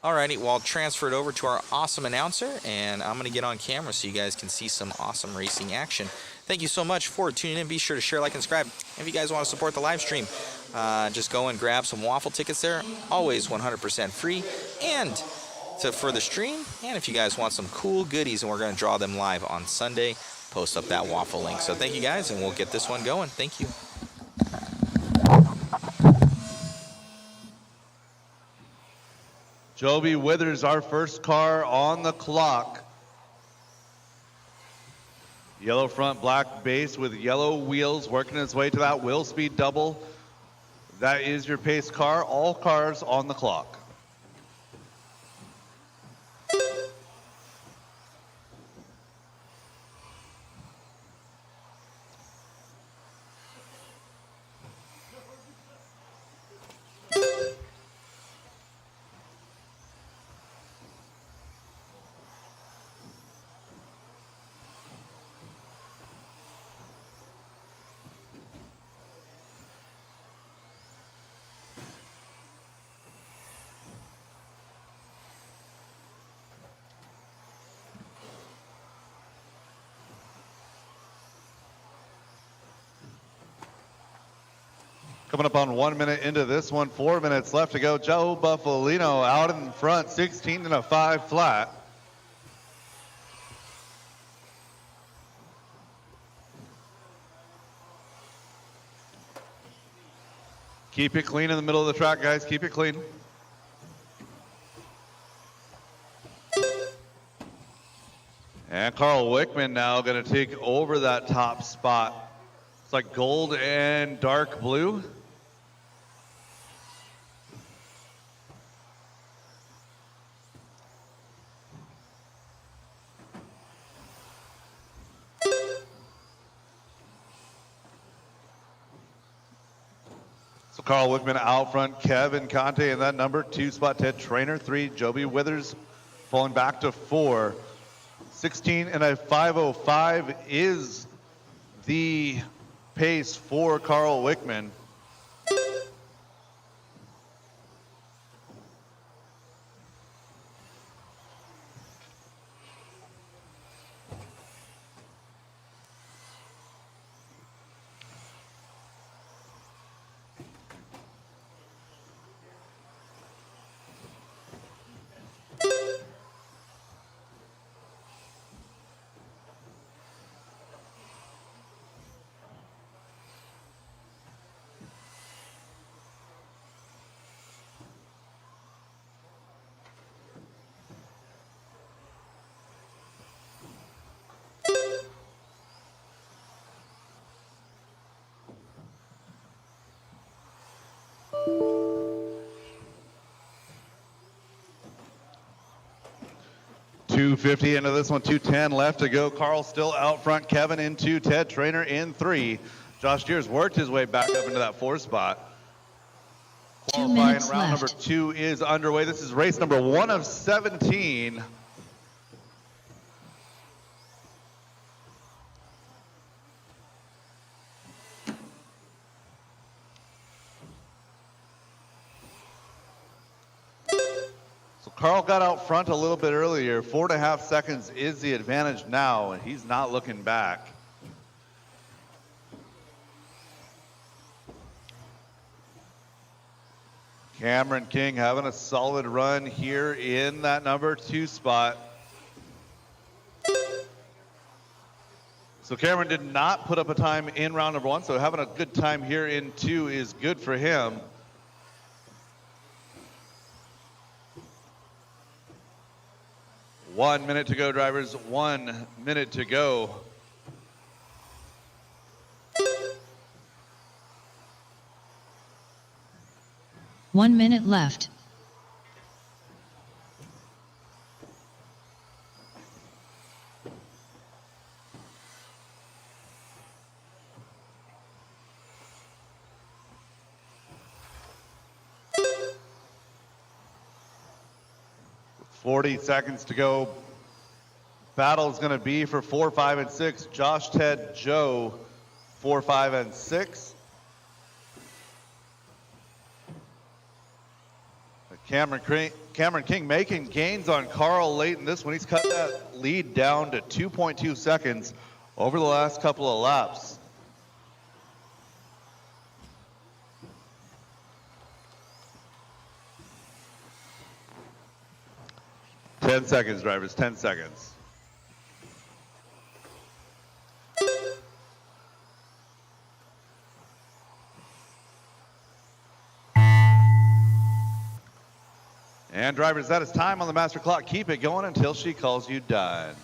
Alrighty, well, I'll transfer it over to our awesome announcer, and I'm going to get on camera so you guys can see some awesome racing action. Thank you so much for tuning in. Be sure to share, like, and subscribe. If you guys want to support the live stream, just go and grab some waffle tickets there. Always 100% free. And for the stream, and if you guys want some cool goodies, and we're going to draw them live on Sunday, post up that waffle link. So thank you guys, and we'll get this one going. Thank you. Joby Withers, our first car on the clock. Yellow front, black base with yellow wheels, working its way to that wheel speed double. That is your pace car. All cars on the clock. Coming up on 1 minute into this one, 4 minutes left to go. Joe Buffalino out in front, 16 and a 5 flat. Keep it clean in the middle of the track, guys. Keep it clean. And Carl Wickman now going to take over that top spot. It's like gold and dark blue. So Carl Wickman out front, Kevin Conte in that number 2 spot, Ted Trainer 3, Joby Withers falling back to 4. 16 and a 5:05 is the pace for Carl Wickman. .250 into this one, 2:10 left to go. Carl still out front, Kevin in 2, Ted Trainer in 3. Josh Deers worked his way back up into that 4 spot. Qualifying round number 2 is underway. This is race number 1 of 17. Carl got out front a little bit earlier. 4.5 seconds is the advantage now, and he's not looking back. Cameron King having a solid run here in that number 2 spot. So Cameron did not put up a time in round number 1, so having a good time here in 2 is good for him. 1 minute to go, drivers. 1 minute to go. One minute left. .40 seconds to go. Battle's going to be for 4, 5, and 6. Josh, Ted, Joe, 4, 5, and 6. Cameron King making gains on Carl late in this one. He's cut that lead down to 2.2 seconds over the last couple of laps. Ten seconds, drivers, 10 seconds. And drivers, that is time on the master clock. Keep it going until she calls you done.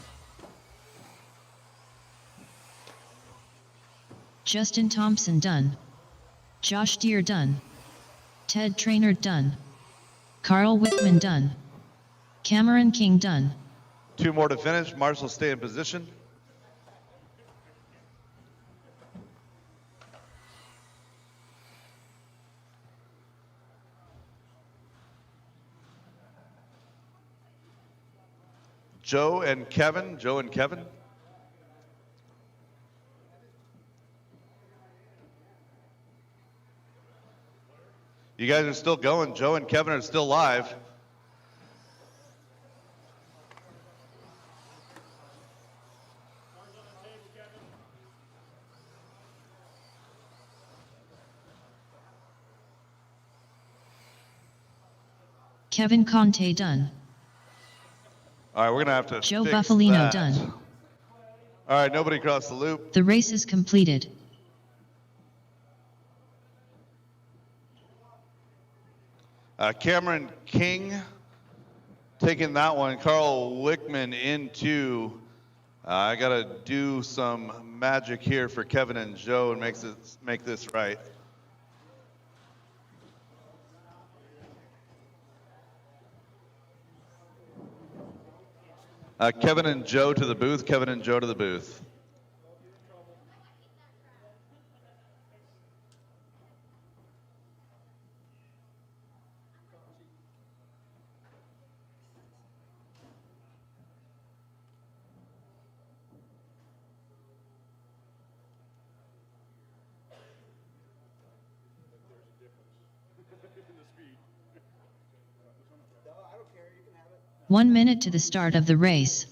Justin Thompson done. Josh Deere done. Ted Trainer done. Carl Wickman done. Cameron King done. 2 more to finish. Marshall, stay in position. Joe and Kevin. You guys are still going. Joe and Kevin are still live. Kevin Conte done. All right, we're gonna have to Joe fix Buffalino that. done. All right, nobody crossed the loop. The race is completed. Cameron King taking that one. Carl Wickman into. I gotta do some magic here for Kevin and Joe and make this right. Kevin and Joe to the booth. Kevin and Joe to the booth. One minute to the start of the race.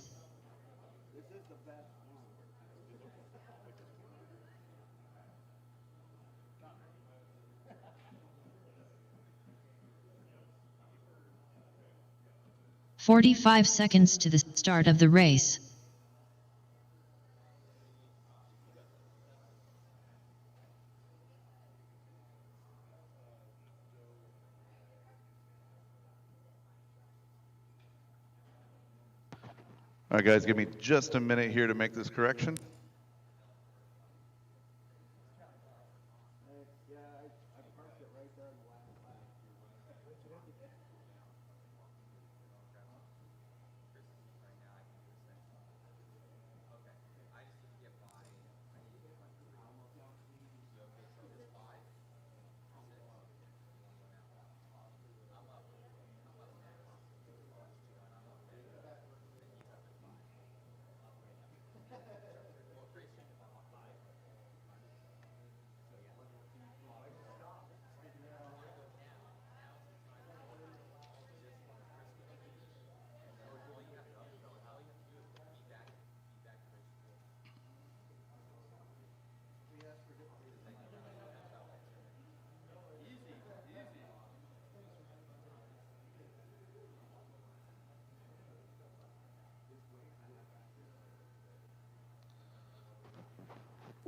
"45 seconds to the start of the race. All right, guys, give me just a minute here to make this correction.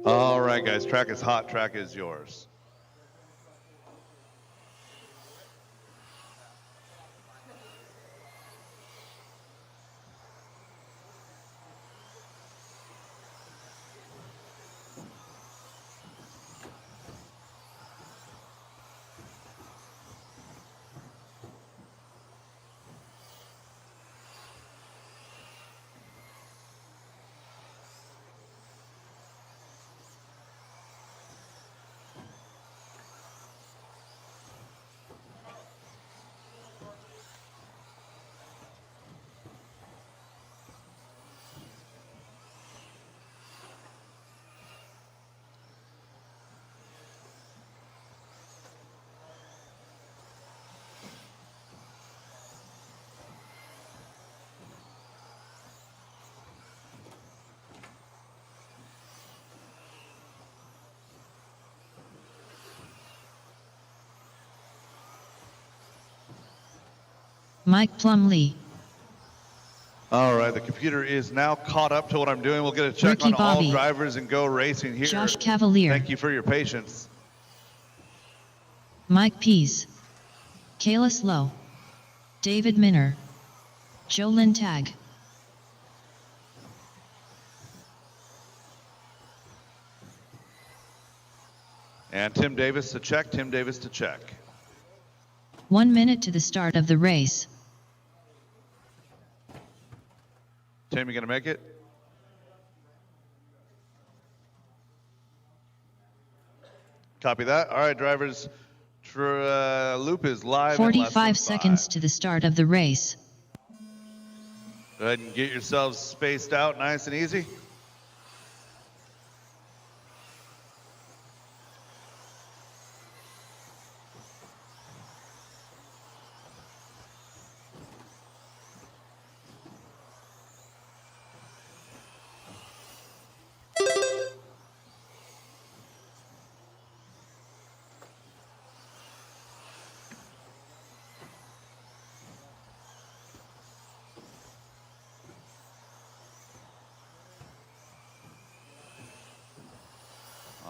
All right, guys, track is hot, track is yours. Mike Plumlee, All right, the computer is now caught up to what I'm doing. We'll get a check Ricky on all Bobby, drivers and go racing here. Josh Cavalier, Thank you for your patience. Mike Pease, Kayla Slow, David Minner, Joe Lintag, And Tim Davis to check, Tim Davis to check. 1 minute to the start of the race. Tim, you gonna make it? Copy that. All right, drivers. Loop is live. in less than 45 seconds 5. to the start of the race. Go ahead and get yourselves spaced out nice and easy.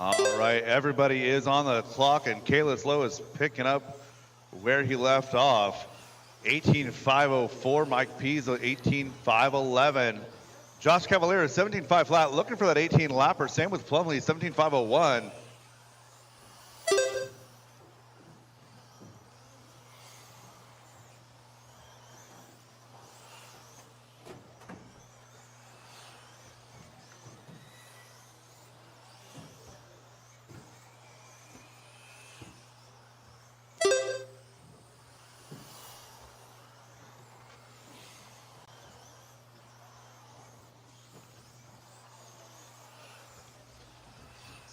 All right, everybody is on the clock, and Kayla Slow is picking up where he left off. 18.504, Mike Pease, 18.511. Josh Cavalier is 17.5 flat, looking for that 18 lapper. Same with Plumlee, 17.501.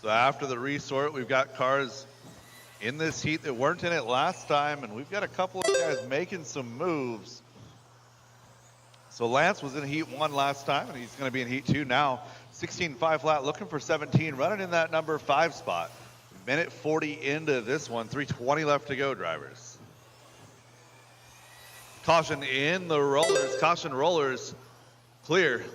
So after the resort, we've got cars in this heat that weren't in it last time, and we've got a couple of guys making some moves. So Lance was in heat 1 last time, and he's going to be in heat 2 now. 16.5 flat, looking for 17, running in that number 5 spot. Minute 40 into this one, 3:20 left to go, drivers. Caution in the rollers, caution rollers, clear.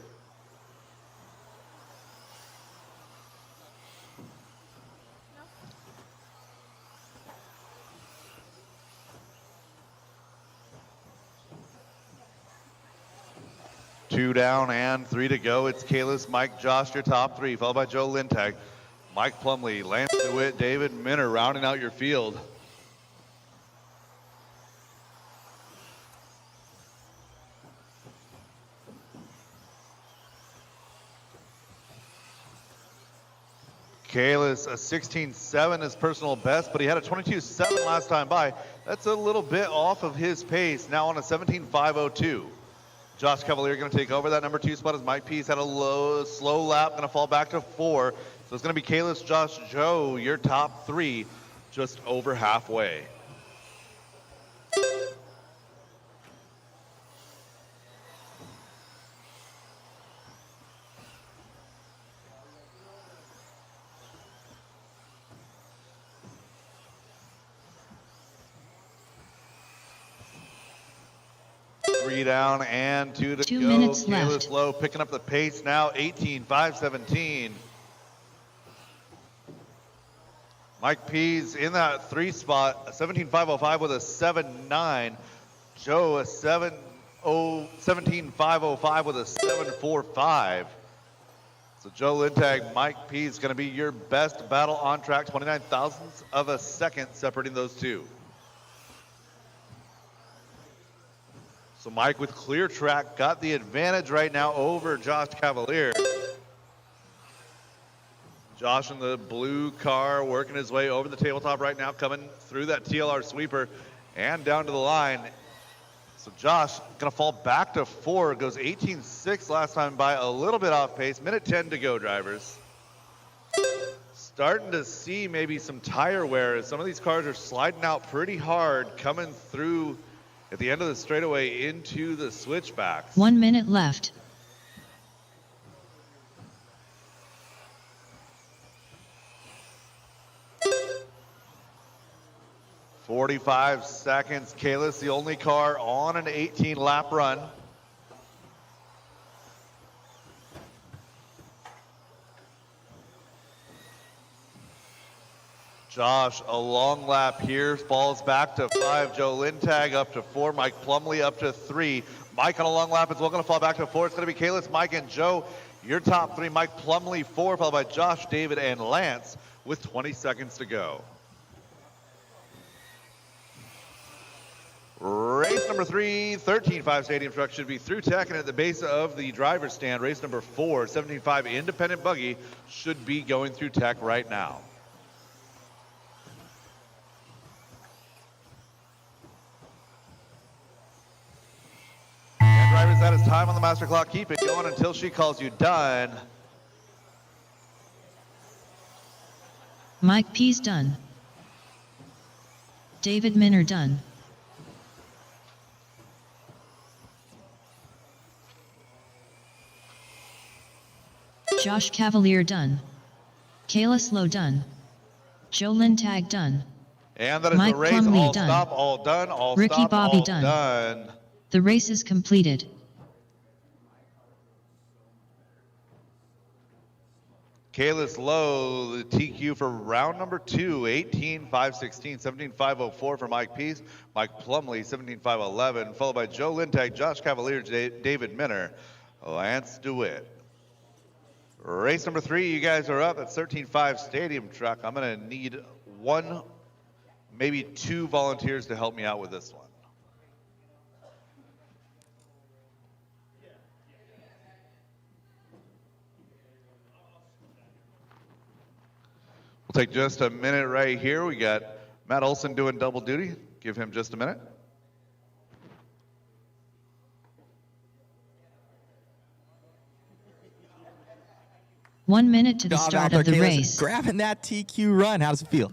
Two down and 3 to go. It's Kalis, Mike, Josh, your top 3, followed by Joe Lintag, Mike Plumlee, Lance DeWitt, David Minner rounding out your field. Kalis, a 16.7 is personal best, but he had a 22.7 last time by. That's a little bit off of his pace, now on a 17.502. Josh Cavalier going to take over that number 2 spot as Mike Pease had a slow lap, going to fall back to 4. So it's going to be Kalis, Josh, Joe, your top 3, just over halfway. Three down and 2 to 2 go. minutes Kalis left. Low picking up the pace now, 18.517. Mike Pease in that 3 spot, a 17.505 with a 7.9. Joe, a 17.505 with a 7.45. So Joe Lintag, Mike Pease going to be your best battle on track, 29 thousandths of a second separating those two. So Mike with clear track got the advantage right now over Josh Cavalier. Josh in the blue car working his way over the tabletop right now, coming through that TLR sweeper and down to the line. So Josh gonna fall back to 4, goes 18.6 last time by, a little bit off pace. Minute 10 to go, drivers. Starting to see maybe some tire wear as some of these cars are sliding out pretty hard, coming through at the end of the straightaway into the switchbacks. 1 minute left. 45 seconds. Kalis, the only car on an 18-lap run. Josh, a long lap here, falls back to 5. Joe Lintag up to 4. Mike Plumley up to 3. Mike on a long lap is well going to fall back to 4. It's going to be Kalis, Mike, and Joe. Your top 3, Mike Plumley 4, followed by Josh, David, and Lance with 20 seconds to go. Race number 3, 13.5 Stadium Truck should be through tech and at the base of the driver's stand. Race number 4, 17.5 Independent Buggy should be going through tech right now. And drivers, that is time on the master clock. Keep it going until she calls you done. Mike P's done. David Minner done. Josh Cavalier done. Kalis Lowe done. Joe Lintag done. And that is Mike the race. Plumlee All done. stop, all done, all Ricky stop, Bobby all done. done. The race is completed. Kalis Lowe, the TQ for round number 2, 18.516, 17.504 for Mike Peace. Mike Plumley, 17.511, followed by Joe Lintag, Josh Cavalier, David Minner, Lance DeWitt. Race number 3, you guys are up. That's 13.5 Stadium Truck. I'm going to need 1, maybe 2 volunteers to help me out with this one. We'll take just a minute right here. We got Matt Olson doing double duty. Give him just a minute. One minute to the Job out start there, of the Kalis. race. Grabbing that TQ run. How does it feel?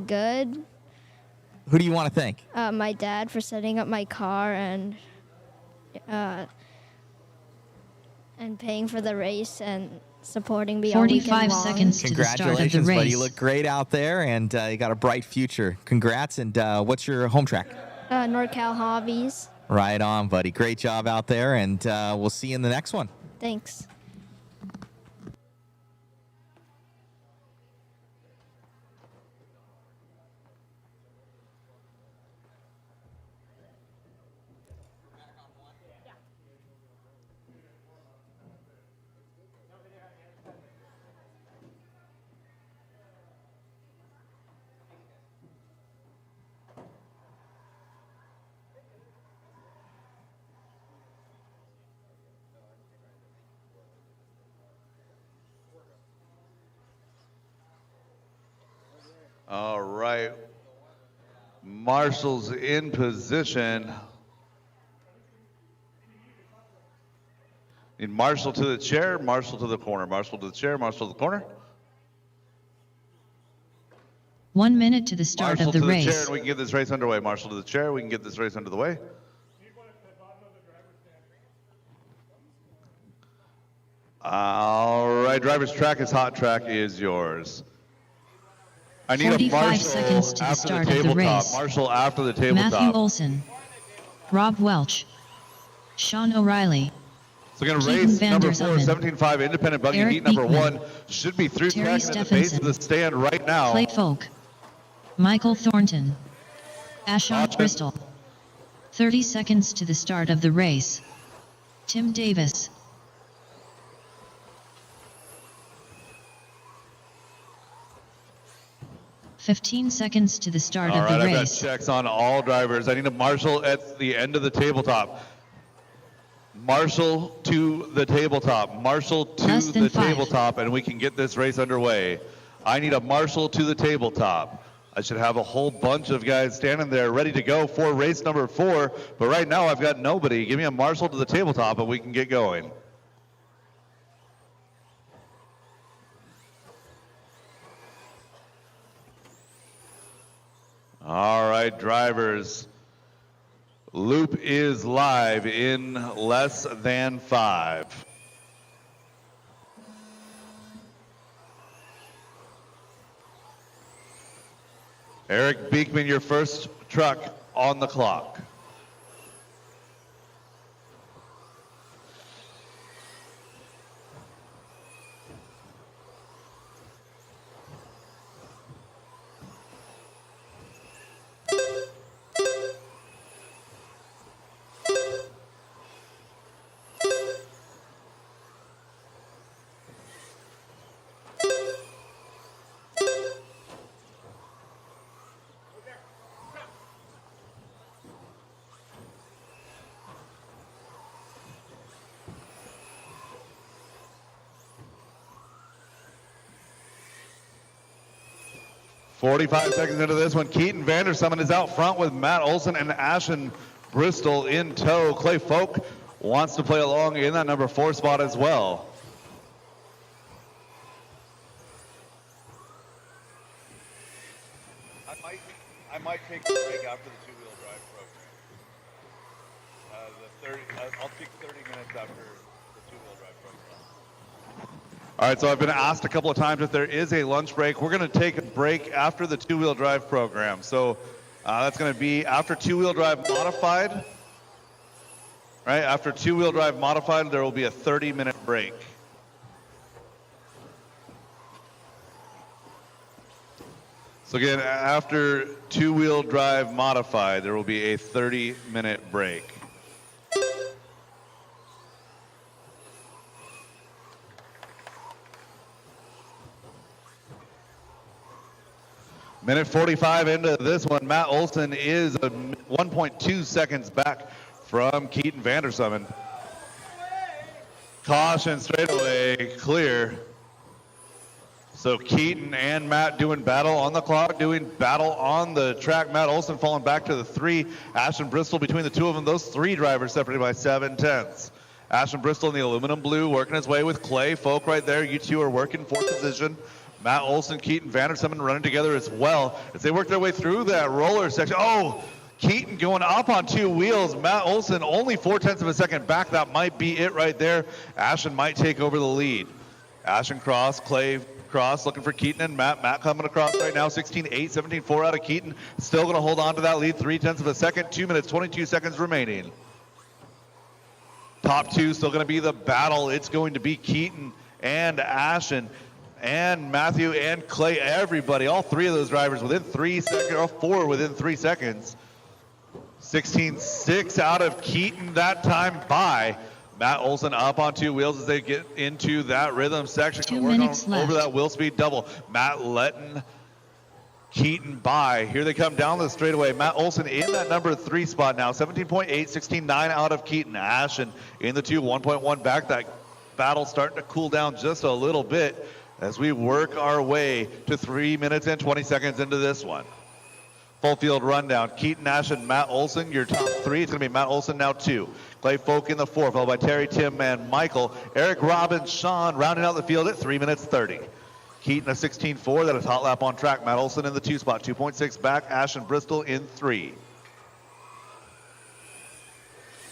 Good. Who do you want to thank? My dad for setting up my car and paying for the race and supporting me all weekend 45 long. seconds to the start of the Congratulations, buddy. You race. look great out there, and you got a bright future. Congrats, and what's your home track? NorCal Hobbies. Right on, buddy. Great job out there, and we'll see you in the next one. Thanks. All right. Marshall's in position. Need Marshall to the chair, Marshall to the corner, Marshall to the chair, Marshall to the corner. 1 minute to the start Marshall of the to the race. chair, and we can get this race underway. Marshall to the chair, we can get this race under the way. All right, driver's track is hot. Track is yours. I need a 45 Marshall seconds to the after start the of the tabletop. race. Marshall after the tabletop. Matthew Olson. Rob Welch. Sean O'Reilly. So again, Keaton race Van number der 4, Zalmen. 17.5 Independent Buggy Eric heat number Beekman. 1 should be through Terry track and at the base of the Stephenson. stand right now. Clay Folk. Michael Thornton. Ashok Bristol. 30 seconds to the start of the race. Tim Davis. "15 seconds to the start All of right, the I've got race. checks on all drivers. I need a Marshall at the end of the tabletop. Marshall to the tabletop. Marshall to Less than the 5. tabletop, and we can get this race underway. I need a Marshall to the tabletop. I should have a whole bunch of guys standing there ready to go for race number 4, but right now I've got nobody. Give me a Marshall to the tabletop, and we can get going. All right, drivers. Loop is live in less than 5. Eric Beekman, your first truck on the clock. .45 seconds into this one, Keaton Vandersummon is out front with Matt Olson and Ashton Bristol in tow. Clay Folk wants to play along in that number 4 spot as well. I might take a break after the two-wheel drive program. I'll take 30 minutes after the two-wheel drive program. All right, so I've been asked a couple of times if there is a lunch break. We're going to take a break after the two-wheel drive program. So that's going to be after two-wheel drive modified. Right, after two-wheel drive modified, there will be a 30-minute break. So again, after two-wheel drive modified, there will be a 30-minute break. Minute 45 into this one, Matt Olson is 1.2 seconds back from Keaton Vandersummon. Caution straightaway clear. So Keaton and Matt doing battle on the clock, doing battle on the track. Matt Olson falling back to the 3. Ashton Bristol between the two of them. Those 3 drivers separated by 7/10. Ashton Bristol in the aluminum blue working his way with Clay Folk right there. You two are working for position. Matt Olson, Keaton Vandersummon running together as well as they work their way through that roller section. Oh, Keaton going up on 2 wheels. Matt Olson only 0.4 of a second back. That might be it right there. Ashton might take over the lead. Ashton cross, Clay cross, looking for Keaton and Matt. Matt coming across right now, 16.8, 17.4 out of Keaton. Still going to hold on to that lead, 0.3 of a second. 2 minutes, 22 seconds remaining. Top 2 still going to be the battle. It's going to be Keaton and Ashton and Matthew and Clay, everybody, all 3 of those drivers within 3 seconds, or 4 within 3 seconds. 16.6 out of Keaton that time by Matt Olson up on 2 wheels as they get into that rhythm section. 2 minutes left. Over that wheel speed double. Matt letting Keaton by. Here they come down the straightaway. Matt Olson in that number 3 spot now. 17.8, 16.9 out of Keaton. Ashton in the 2, 1.1 back. That battle starting to cool down just a little bit as we work our way to 3 minutes and 20 seconds into this one. Full field rundown. Keaton, Ashton, Matt Olson, your top 3. It's going to be Matt Olson now 2. Clay Folk in the 4, followed by Terry, Tim, and Michael. Eric, Robin, Sean rounding out the field at 3 minutes 30. Keaton a 16.4. That is hot lap on track. Matt Olson in the 2 spot. 2.6 back. Ashton Bristol in 3.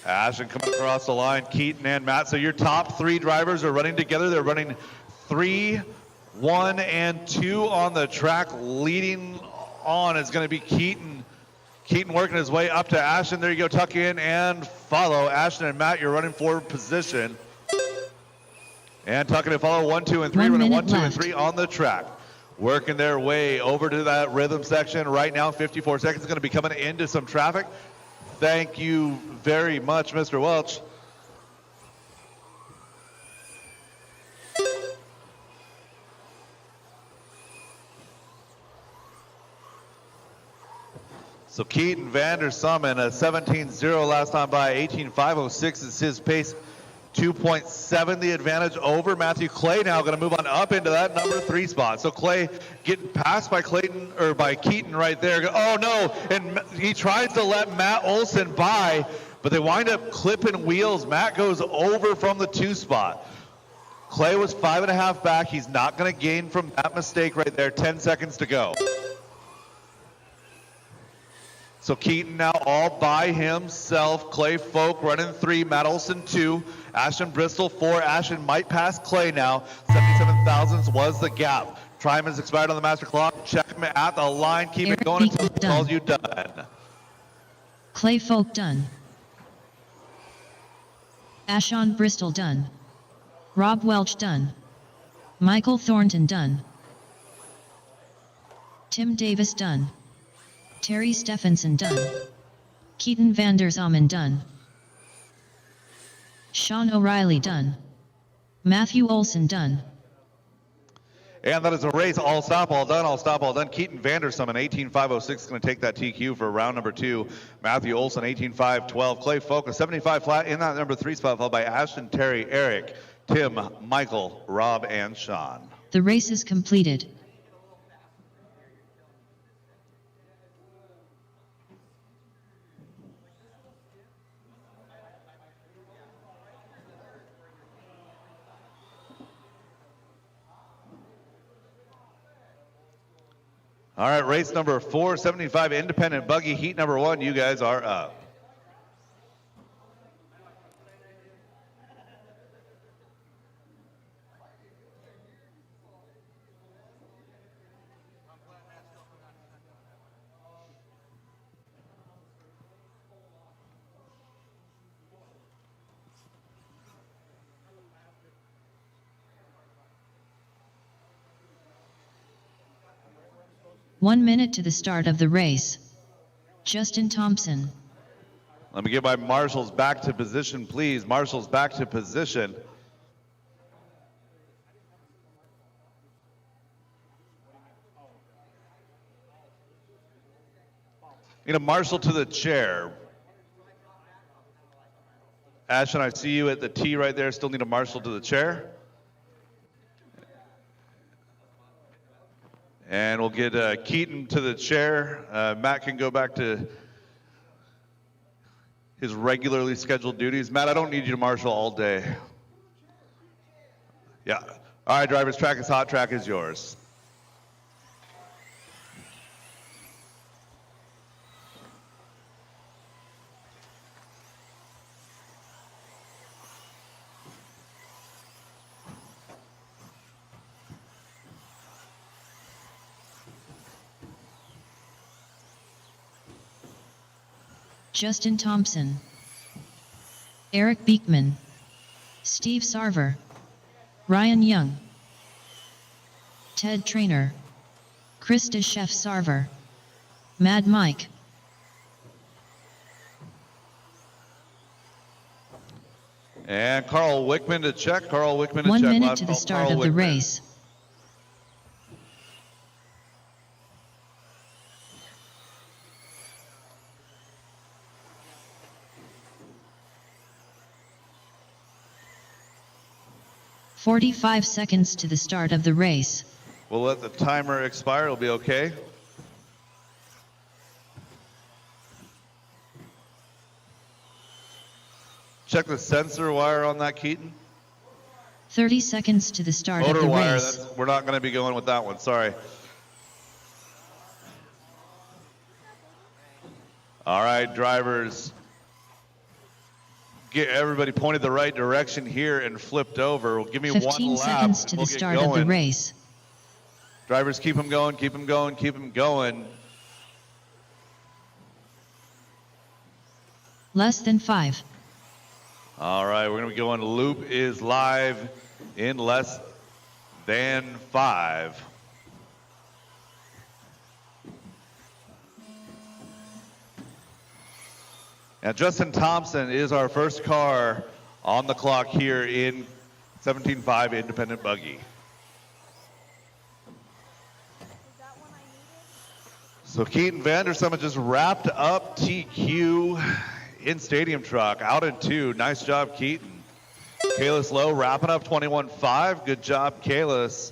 Ashton coming across the line. Keaton and Matt. So your top 3 drivers are running together. They're running 3, 1, and 2 on the track. Leading on is going to be Keaton. Keaton working his way up to Ashton. There you go, tuck in and follow. Ashton and Matt, you're running for position. And tucking to follow 1, 2, and 3. Running 1, 2, and 3 on the track. Working their way over to that rhythm section. Right now, 54 seconds. Going to be coming into some traffic. Thank you very much, Mr. Welch. So Keaton Vandersummon, a 17.0 last time by, 18.506 is his pace. 2.7 the advantage over Matthew. Clay now going to move on up into that number 3 spot. So Clay getting passed by Keaton right there. Oh no, and he tries to let Matt Olson by, but they wind up clipping wheels. Matt goes over from the 2 spot. Clay was 5.5 back. He's not going to gain from that mistake right there. 10 seconds to go. So Keaton now all by himself. Clay Folk running 3, Matt Olson 2, Ashton Bristol 4. Ashton might pass Clay now. 77 thousandths was the gap. Time has expired on the master clock. check him at the line. Keep Eric it going until Beagle he calls you done. Clay Folk done. Ashon Bristol done. Rob Welch done. Michael Thornton done. Tim Davis done. Terry Stephenson done. Keaton Vanderzalmen done. Sean O'Reilly done. Matthew Olson done. And that is a race. All stop, all done, all stop, all done. Keaton Vandersum, 18.506 is going to take that TQ for round number 2. Matthew Olson, 18.512. Clay Folk, a 75 flat in that number 3 spot, followed by Ashton, Terry, Eric, Tim, Michael, Rob, and Sean. The race is completed. All right, race number 475, independent buggy, heat number 1. You guys are up. One minute to the start of the race. Justin Thompson. Let me get my marshals back to position, please. Marshals back to position. Need a marshal to the chair. Ashton, I see you at the T right there. Still need a marshal to the chair. And we'll get Keaton to the chair. Matt can go back to his regularly scheduled duties. Matt, I don't need you to marshal all day. Yeah. All right, drivers, track is hot. Track is yours. Justin Thompson. Eric Beekman. Steve Sarver. Ryan Young. Ted Trainer. Krista Chef Sarver. Mad Mike. And Carl Wickman to check. Carl Wickman to check. 1 minute Last to the call, start Carl of the Wickman. race. "45 seconds to the start of the race. We'll let the timer expire. It'll be okay. Check the sensor wire on that, Keaton. 30 seconds to the start of Motor the wire, race. we're not going to be going with that one, sorry. All right, drivers. Get everybody pointed the right direction here and flipped over. Give me 15 one lap. seconds to and we'll the get start of the going. race. Drivers, keep them going, keep them going, keep them going. Less than 5. All right, we're going to be going. Loop is live in less than 5. Now, Justin Thompson is our first car on the clock here in 17.5 Independent Buggy. So Keaton Vandersum just wrapped up TQ in Stadium Truck, out in 2. Nice job, Keaton. Kalis Lowe wrapping up 21.5. Good job, Kalis.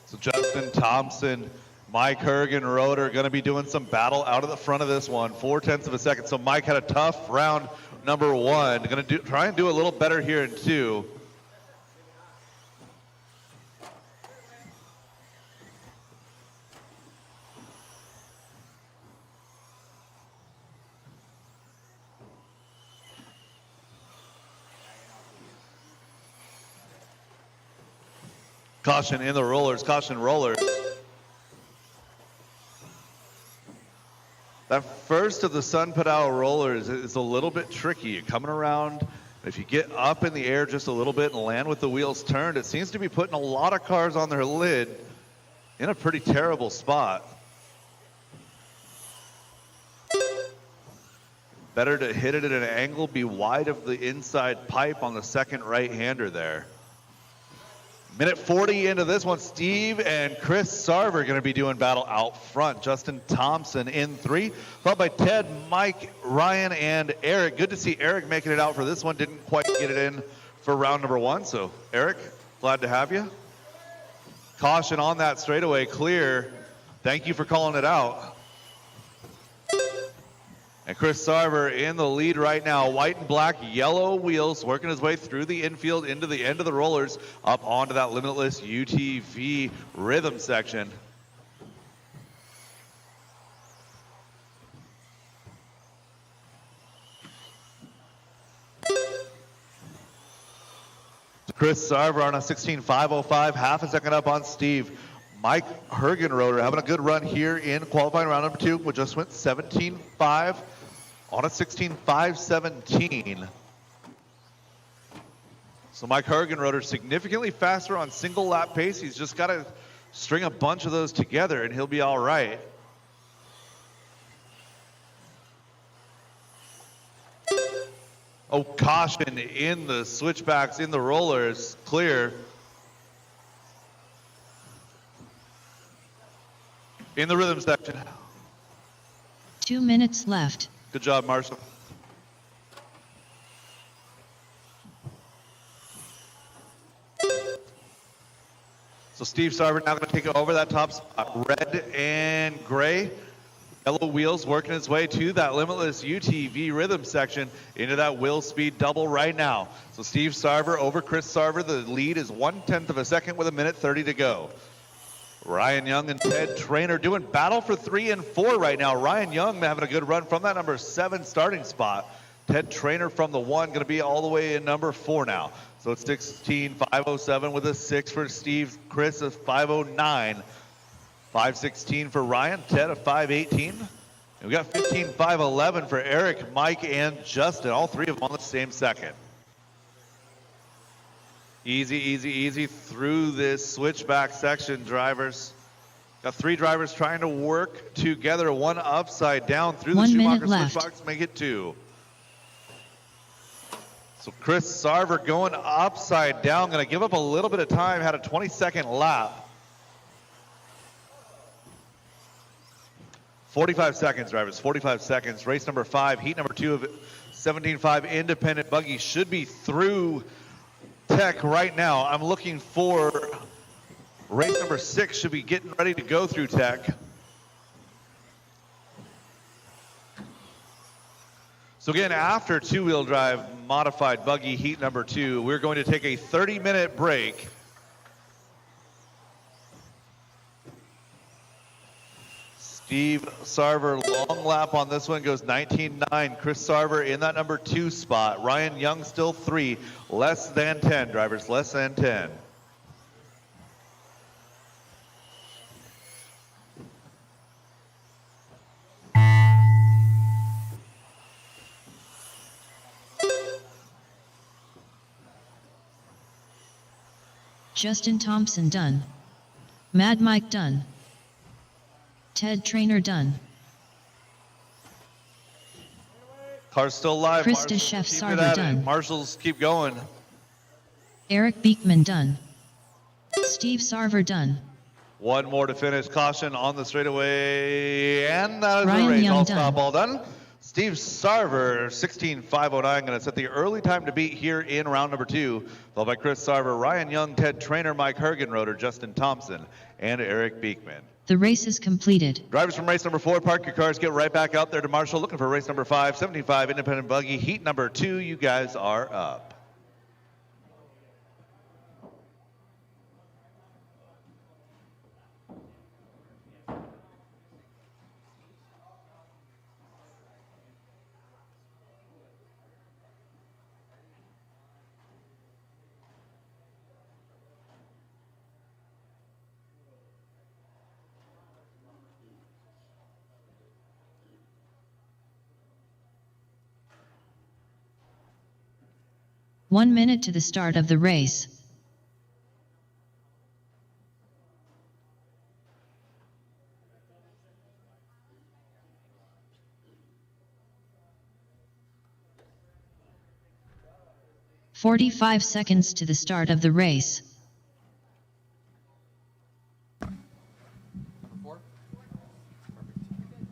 So Justin Thompson, Mike Hergen, Roder going to be doing some battle out of the front of this one. 0.4 of a second. So Mike had a tough round number 1. Going to try and do a little better here in 2. Caution in the rollers, caution rollers. That first of the Sun Padao rollers is a little bit tricky. You're coming around. If you get up in the air just a little bit and land with the wheels turned, it seems to be putting a lot of cars on their lid in a pretty terrible spot. Better to hit it at an angle, be wide of the inside pipe on the second right-hander there. Minute 40 into this one, Steve and Chris Sarver going to be doing battle out front. Justin Thompson in 3, followed by Ted, Mike, Ryan, and Eric. Good to see Eric making it out for this one. Didn't quite get it in for round number 1. So Eric, glad to have you. Caution on that straightaway, clear. Thank you for calling it out. And Chris Sarver in the lead right now. White and black, yellow wheels, working his way through the infield into the end of the rollers, up onto that limitless UTV rhythm section. Chris Sarver on a 16.505, half a second up on Steve. Mike Hergenroder having a good run here in qualifying round number 2, which just went 17.5 on a 16.517. So Mike Hergenroder significantly faster on single lap pace. He's just got to string a bunch of those together and he'll be all right. Oh, caution in the switchbacks, in the rollers, clear. In the rhythm section. 2 minutes left. Good job, Marshall. So Steve Sarver now going to take over that top spot. Red and gray. Yellow wheels working its way to that limitless UTV rhythm section into that wheel speed double right now. So Steve Sarver over Chris Sarver. The lead is 1/10 of a second with 1:30 to go. Ryan Young and Ted Trainer doing battle for 3 and 4 right now. Ryan Young having a good run from that number 7 starting spot. Ted Trainer from the 1 going to be all the way in number 4 now. So it's 16.507 with a 6 for Steve. Chris a 509. 516 for Ryan. Ted a 518. And we got 15.511 for Eric, Mike, and Justin. All 3 of them on the same second. Easy, easy, easy through this switchback section, drivers. Got 3 drivers trying to work together, one upside down through the 1 Schumacher minute switchbacks to make it 2. So Chris Sarver going upside down, going to give up a little bit of time, had a 22nd lap. 45 seconds, drivers, 45 seconds. Race number 5, heat number 2 of 17.5 independent buggy should be through Tech right now. I'm looking for race number 6 should be getting ready to go through Tech. So again, after 2-wheel drive modified buggy heat number 2, we're going to take a 30-minute break. Steve Sarver, long lap on this one, goes 19.9. Chris Sarver in that number 2 spot. Ryan Young still 3, less than 10, drivers, less than 10. Justin Thompson done. Mad Mike done. Ted Trainer done. Car's still live. Krista Chef Sarver done. Marshals keep going. Eric Beekman done. Steve Sarver done. One more to finish. Caution on the straightaway. And that is Ryan the race. Young All done. stop, all done. Steve Sarver, 16.509, going to set the early time to beat here in round number 2. Followed by Chris Sarver, Ryan Young, Ted Trainer, Mike Hergenroder, Justin Thompson, and Eric Beekman. The race is completed. Drivers from race number 4, park your cars, get right back out there to Marshall, looking for race number 5, 75 independent buggy, heat number 2. You guys are up. 1 minute to the start of the race. "45 seconds to the start of the race. Number 4.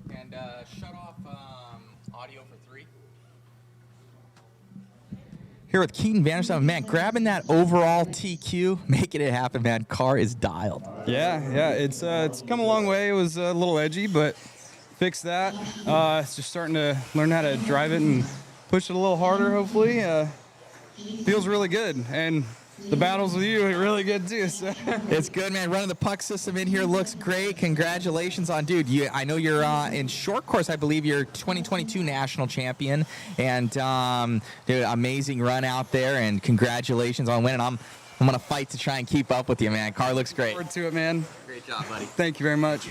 Perfect. And shut off audio for 3. Here with Keaton Vanderstam, man, grabbing that overall TQ, making it happen, man. Car is dialed. Yeah, it's come a long way. It was a little edgy, but fixed that. It's just starting to learn how to drive it and push it a little harder, hopefully. Feels really good, and the battles with you are really good too. So. It's good, man. Running the puck system in here looks great. Congratulations on, dude. I know you're in short course. I believe you're 2022 national champion, and dude, amazing run out there. And congratulations on winning. I'm gonna fight to try and keep up with you, man. Car looks great. Forward to it, man. Great job, buddy. Thank you very much.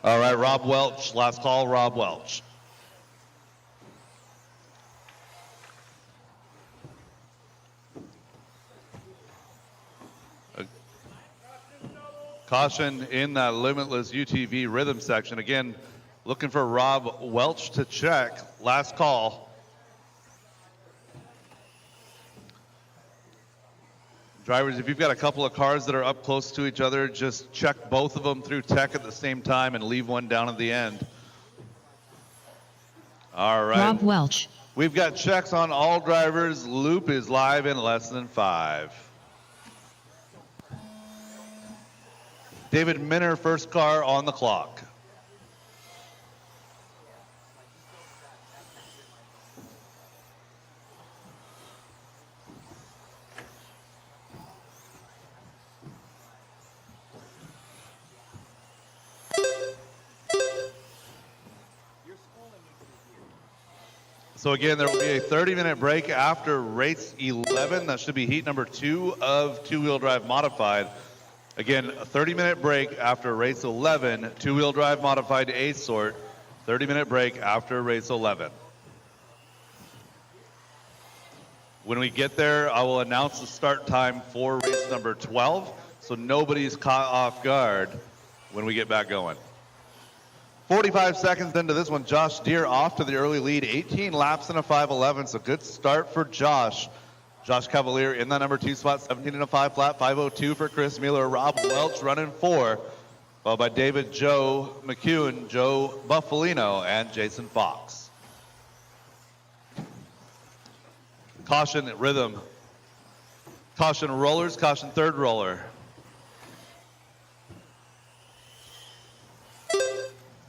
All right, Rob Welch, last call, Rob Welch. Caution in that limitless UTV rhythm section. Again, looking for Rob Welch to check. Last call. Drivers, if you've got a couple of cars that are up close to each other, just check both of them through tech at the same time and leave one down at the end. All right. Rob Welch. We've got checks on all drivers. Loop is live in less than 5. David Minner, first car on the clock. So again, there will be a 30-minute break after race 11. That should be heat number 2 of two-wheel drive modified. Again, a 30-minute break after race 11, two-wheel drive modified A sort. 30-minute break after race 11. When we get there, I will announce the start time for race number 12, so nobody's caught off guard when we get back going. 45 seconds into this one, Josh Deere off to the early lead, 18 laps in a 5:11, so good start for Josh. Josh Cavalier in that number 2 spot, 17 in a 5 flat, 5:02 for Chris Mueller. Rob Welch running 4, followed by David Joe McEwen, Joe Buffalino, and Jason Fox. Caution rhythm. Caution rollers, caution third roller.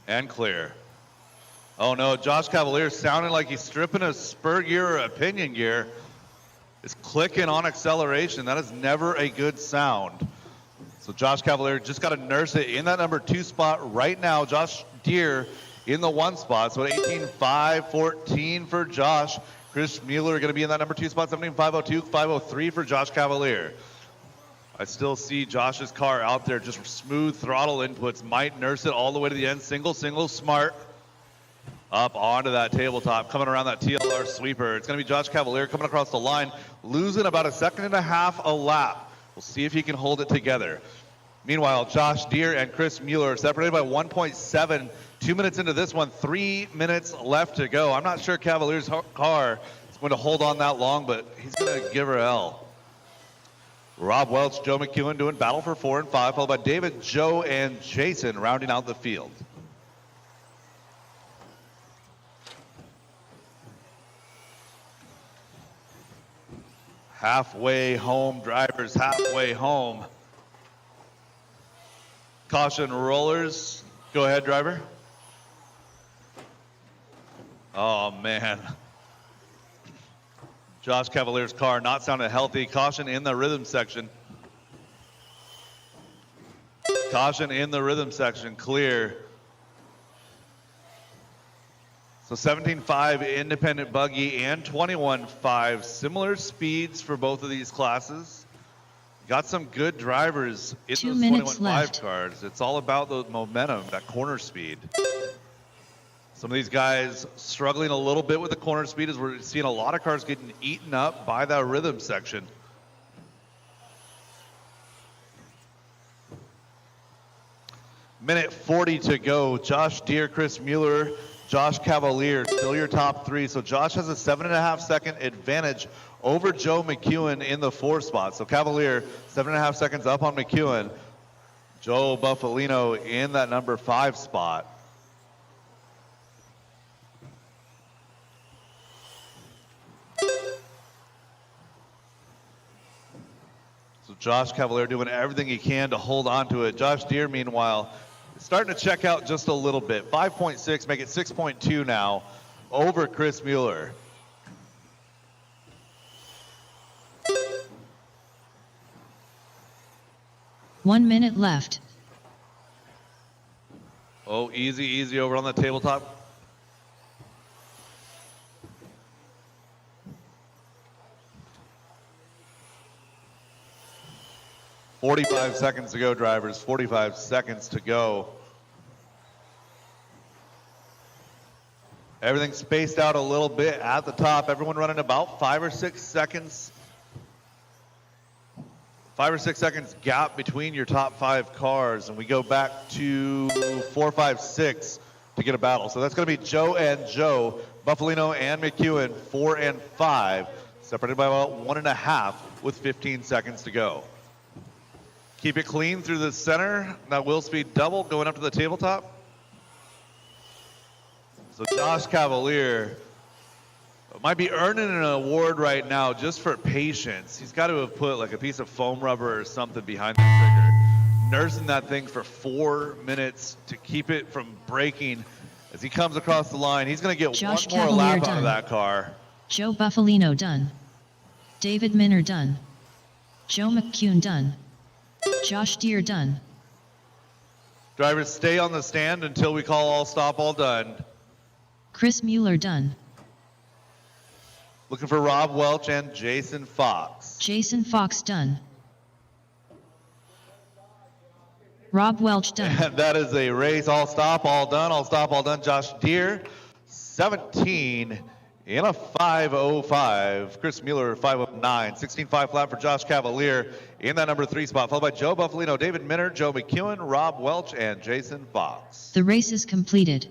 And clear. Oh no, Josh Cavalier sounding like he's stripping a spur gear or a pinion gear. It's clicking on acceleration. That is never a good sound. So Josh Cavalier just got to nurse it in that number 2 spot right now. Josh Deere in the 1 spot. So 18.514 for Josh. Chris Mueller going to be in that number 2 spot, 17.502, 503 for Josh Cavalier. I still see Josh's car out there, just smooth throttle inputs, might nurse it all the way to the end. Single, smart. Up onto that tabletop, coming around that TLR sweeper. It's going to be Josh Cavalier coming across the line, losing about a 1.5 seconds a lap. We'll see if he can hold it together. Meanwhile, Josh Deere and Chris Mueller are separated by 1.7. 2 minutes into this one, 3 minutes left to go. I'm not sure Cavalier's car is going to hold on that long, but he's going to give her hell. Rob Welch, Joe McEwen doing battle for 4 and 5, followed by David, Joe, and Jason rounding out the field. Halfway home, drivers halfway home. Caution rollers. Go ahead, driver. Oh, man. Josh Cavalier's car not sounding healthy. Caution in the rhythm section. Caution in the rhythm section. Clear. So 17.5 independent buggy and 21.5. Similar speeds for both of these classes. Got some good drivers in 2 those minutes 21.5 left. cars. It's all about the momentum, that corner speed. Some of these guys struggling a little bit with the corner speed as we're seeing a lot of cars getting eaten up by that rhythm section. Minute 40 to go. Josh Deere, Chris Mueller, Josh Cavalier, still your top three. So Josh has a 7.5 second advantage over Joe McEwen in the 4 spot. So Cavalier, 7.5 seconds up on McEwen. Joe Buffalino in that number 5 spot. So Josh Cavalier doing everything he can to hold on to it. Josh Deere, meanwhile, is starting to check out just a little bit. 5.6, make it 6.2 now over Chris Mueller. One minute left. Oh, easy, easy over on the tabletop. "45 seconds to go, drivers. 45 seconds to go. Everything spaced out a little bit at the top. Everyone running about 5 or 6 seconds. 5 or 6 seconds gap between your top 5 cars, and we go back to 4, 5, 6 to get a battle. So that's going to be Joe and Joe, Buffalino and McEwen, 4 and 5, separated by about 1.5 with 15 seconds to go. Keep it clean through the center. That wheel speed double going up to the tabletop. So Josh Cavalier might be earning an award right now just for patience. He's got to have put like a piece of foam rubber or something behind the trigger, nursing that thing for 4 minutes to keep it from breaking. As he comes across the line, he's going to get Josh one more Cavalier lap out done. of that car. Joe Buffalino done. David Minner done. Joe McEwen done. Josh Deere done. Drivers, stay on the stand until we call all stop, all done. Chris Mueller done. Looking for Rob Welch and Jason Fox. Jason Fox done. Rob Welch done. And that is a race. All stop, all done. All stop, all done. Josh Deere, 17 in a 5:05. Chris Mueller, 5:09. 16.5 flat for Josh Cavalier in that number 3 spot, followed by Joe Buffalino, David Minner, Joe McEwen, Rob Welch, and Jason Fox. The race is completed.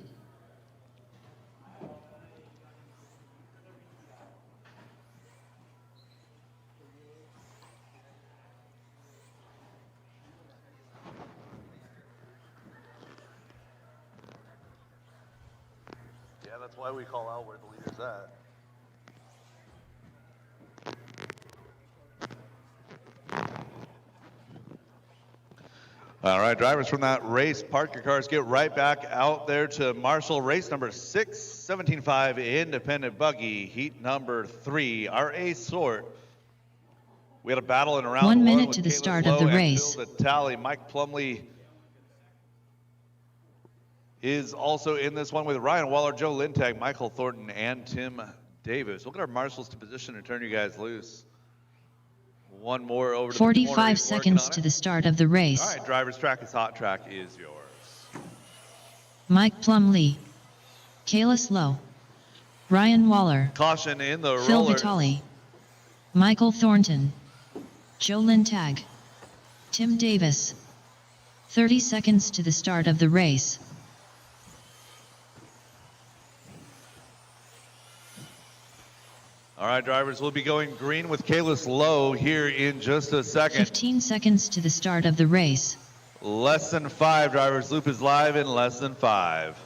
Yeah, that's why we call out where the leader's at. All right, drivers from that race, park your cars, get right back out there to Marshall race number 6, 17.5 independent buggy, heat number 3, our A sort. We had a battle in round 1 1 minute with to the Caitlin start Lowe of the and race. Bill Vitale. Mike Plumley is also in this one with Ryan Waller, Joe Lintag, Michael Thornton, and Tim Davis. We'll get our marshals to position and turn you guys loose. One more over to the corner. 45 He's working seconds on to it. the start of the race. All right, driver's track is hot, track is yours. Mike Plumlee. Kalis Lowe. Ryan Waller. Caution in the Phil rollers. Vitale. Michael Thornton. Joe Lintag. Tim Davis. 30 seconds to the start of the race. All right, drivers, we'll be going green with Kalis Lowe here in just a second. 15 seconds to the start of the race. Less than 5, drivers. Loop is live in less than 5.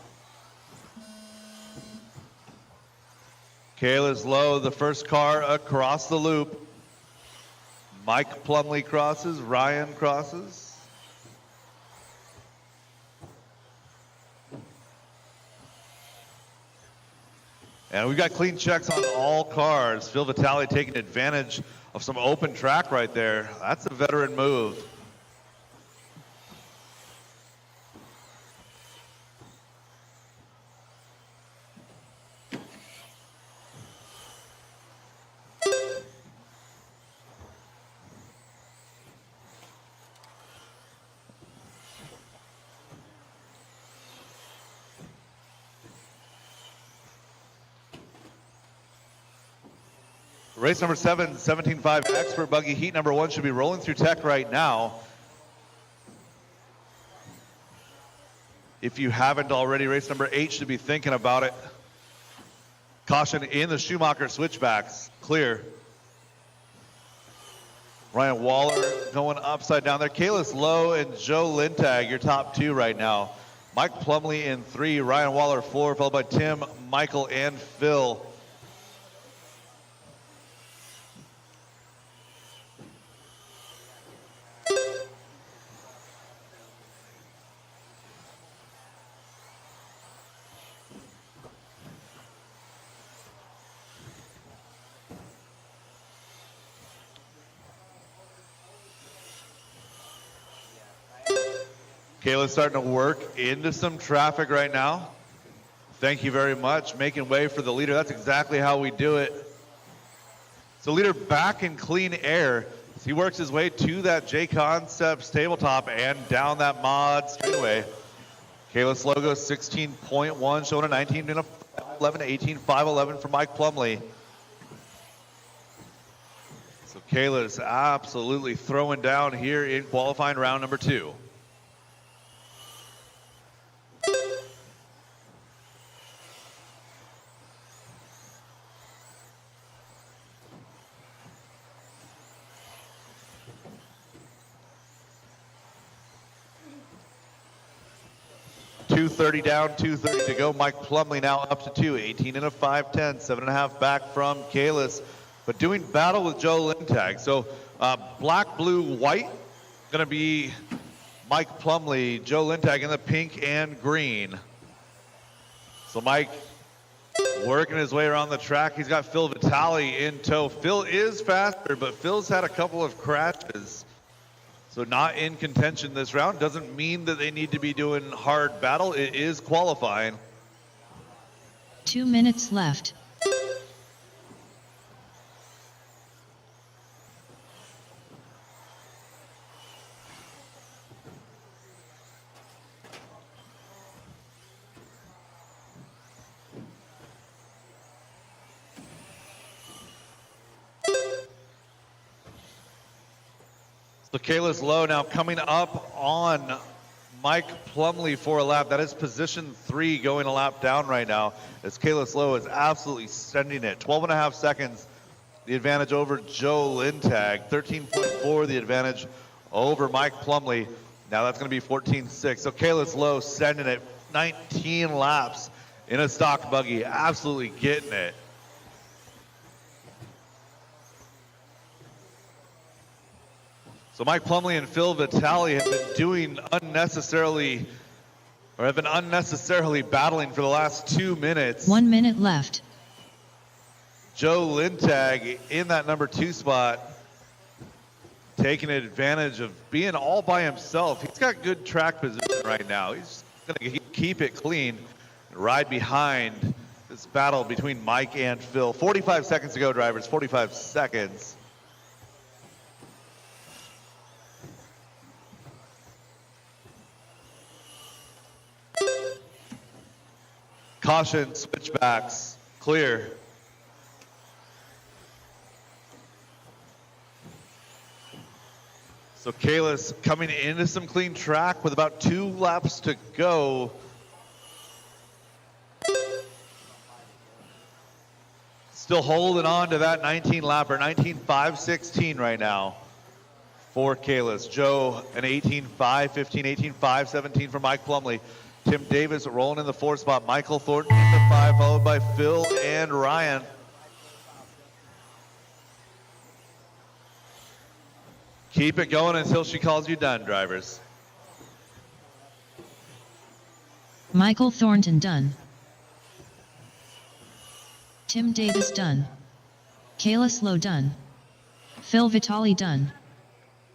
Kalis Lowe, the first car across the loop. Mike Plumley crosses, Ryan crosses. And we've got clean checks on all cars. Phil Vitale taking advantage of some open track right there. That's a veteran move. Race number 7, 17.5 expert buggy heat number 1 should be rolling through tech right now. If you haven't already, race number 8 should be thinking about it. Caution in the Schumacher switchbacks, clear. Ryan Waller going upside down there. Kalis Lowe and Joe Lintag, your top 2 right now. Mike Plumley in 3, Ryan Waller 4, followed by Tim, Michael, and Phil. Kayla's starting to work into some traffic right now. Thank you very much. Making way for the leader. That's exactly how we do it. So leader back in clean air. As he works his way to that JConcepts tabletop and down that mod straightaway. Kayla's logo 16.1, showing a 19 and a 11, 18, 511 for Mike Plumley. So Kayla's absolutely throwing down here in qualifying round number 2. .230 down, 2:30 to go. Mike Plumley now up to 2, 18 and a 5:10, 7.5 back from Kalis, but doing battle with Joe Lintag. So black, blue, white, gonna be Mike Plumley, Joe Lintag in the pink and green. So Mike working his way around the track. He's got Phil Vitale in tow. Phil is faster, but Phil's had a couple of crashes. So not in contention this round. Doesn't mean that they need to be doing hard battle. It is qualifying. 2 minutes left. So Kalis Lowe now coming up on Mike Plumley for a lap. That is position 3 going a lap down right now, as Kalis Lowe is absolutely sending it. 12.5 seconds, the advantage over Joe Lintag. 13.4 the advantage over Mike Plumley. Now that's going to be 14.6. So Kalis Lowe sending it 19 laps in a stock buggy, absolutely getting it. So Mike Plumley and Phil Vitale have been doing unnecessarily battling for the last 2 minutes. 1 minute left. Joe Lintag in that number 2 spot, taking advantage of being all by himself. He's got good track position right now. He's going to keep it clean and ride behind this battle between Mike and Phil. 45 seconds to go, drivers, 45 seconds. Caution, switchbacks, clear. So Kalis coming into some clean track with about 2 laps to go. Still holding on to that 19 lapper, 19.516 right now for Kalis. Joe, an 18.515, 18.517 for Mike Plumley. Tim Davis rolling in the 4 spot. Michael Thornton in the 5, followed by Phil and Ryan. Keep it going until she calls you done, drivers. Michael Thornton done. Tim Davis done. Kalis Lowe done. Phil Vitale done.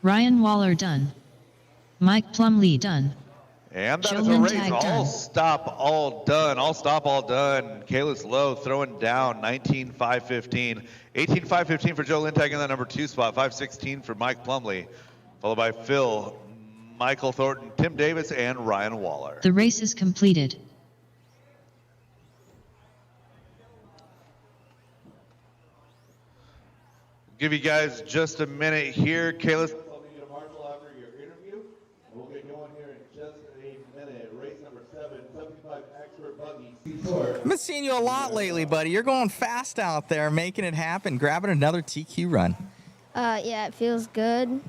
Ryan Waller done. Mike Plumley done. And that Joe is a race. Lintag All done. stop, all done. All stop, all done. Kalis Lowe throwing down 19.515. 18.515 for Joe Lintag in that number 2 spot. 5.16 for Mike Plumley, followed by Phil, Michael Thornton, Tim Davis, and Ryan Waller. The race is completed. Give you guys just a minute here. Kayla. I'll be your marshal after your interview. We'll get going here in just a minute. Race number 7, 75 expert buggy. I've been seeing you a lot lately, buddy. You're going fast out there, making it happen, grabbing another TQ run. Yeah, it feels good.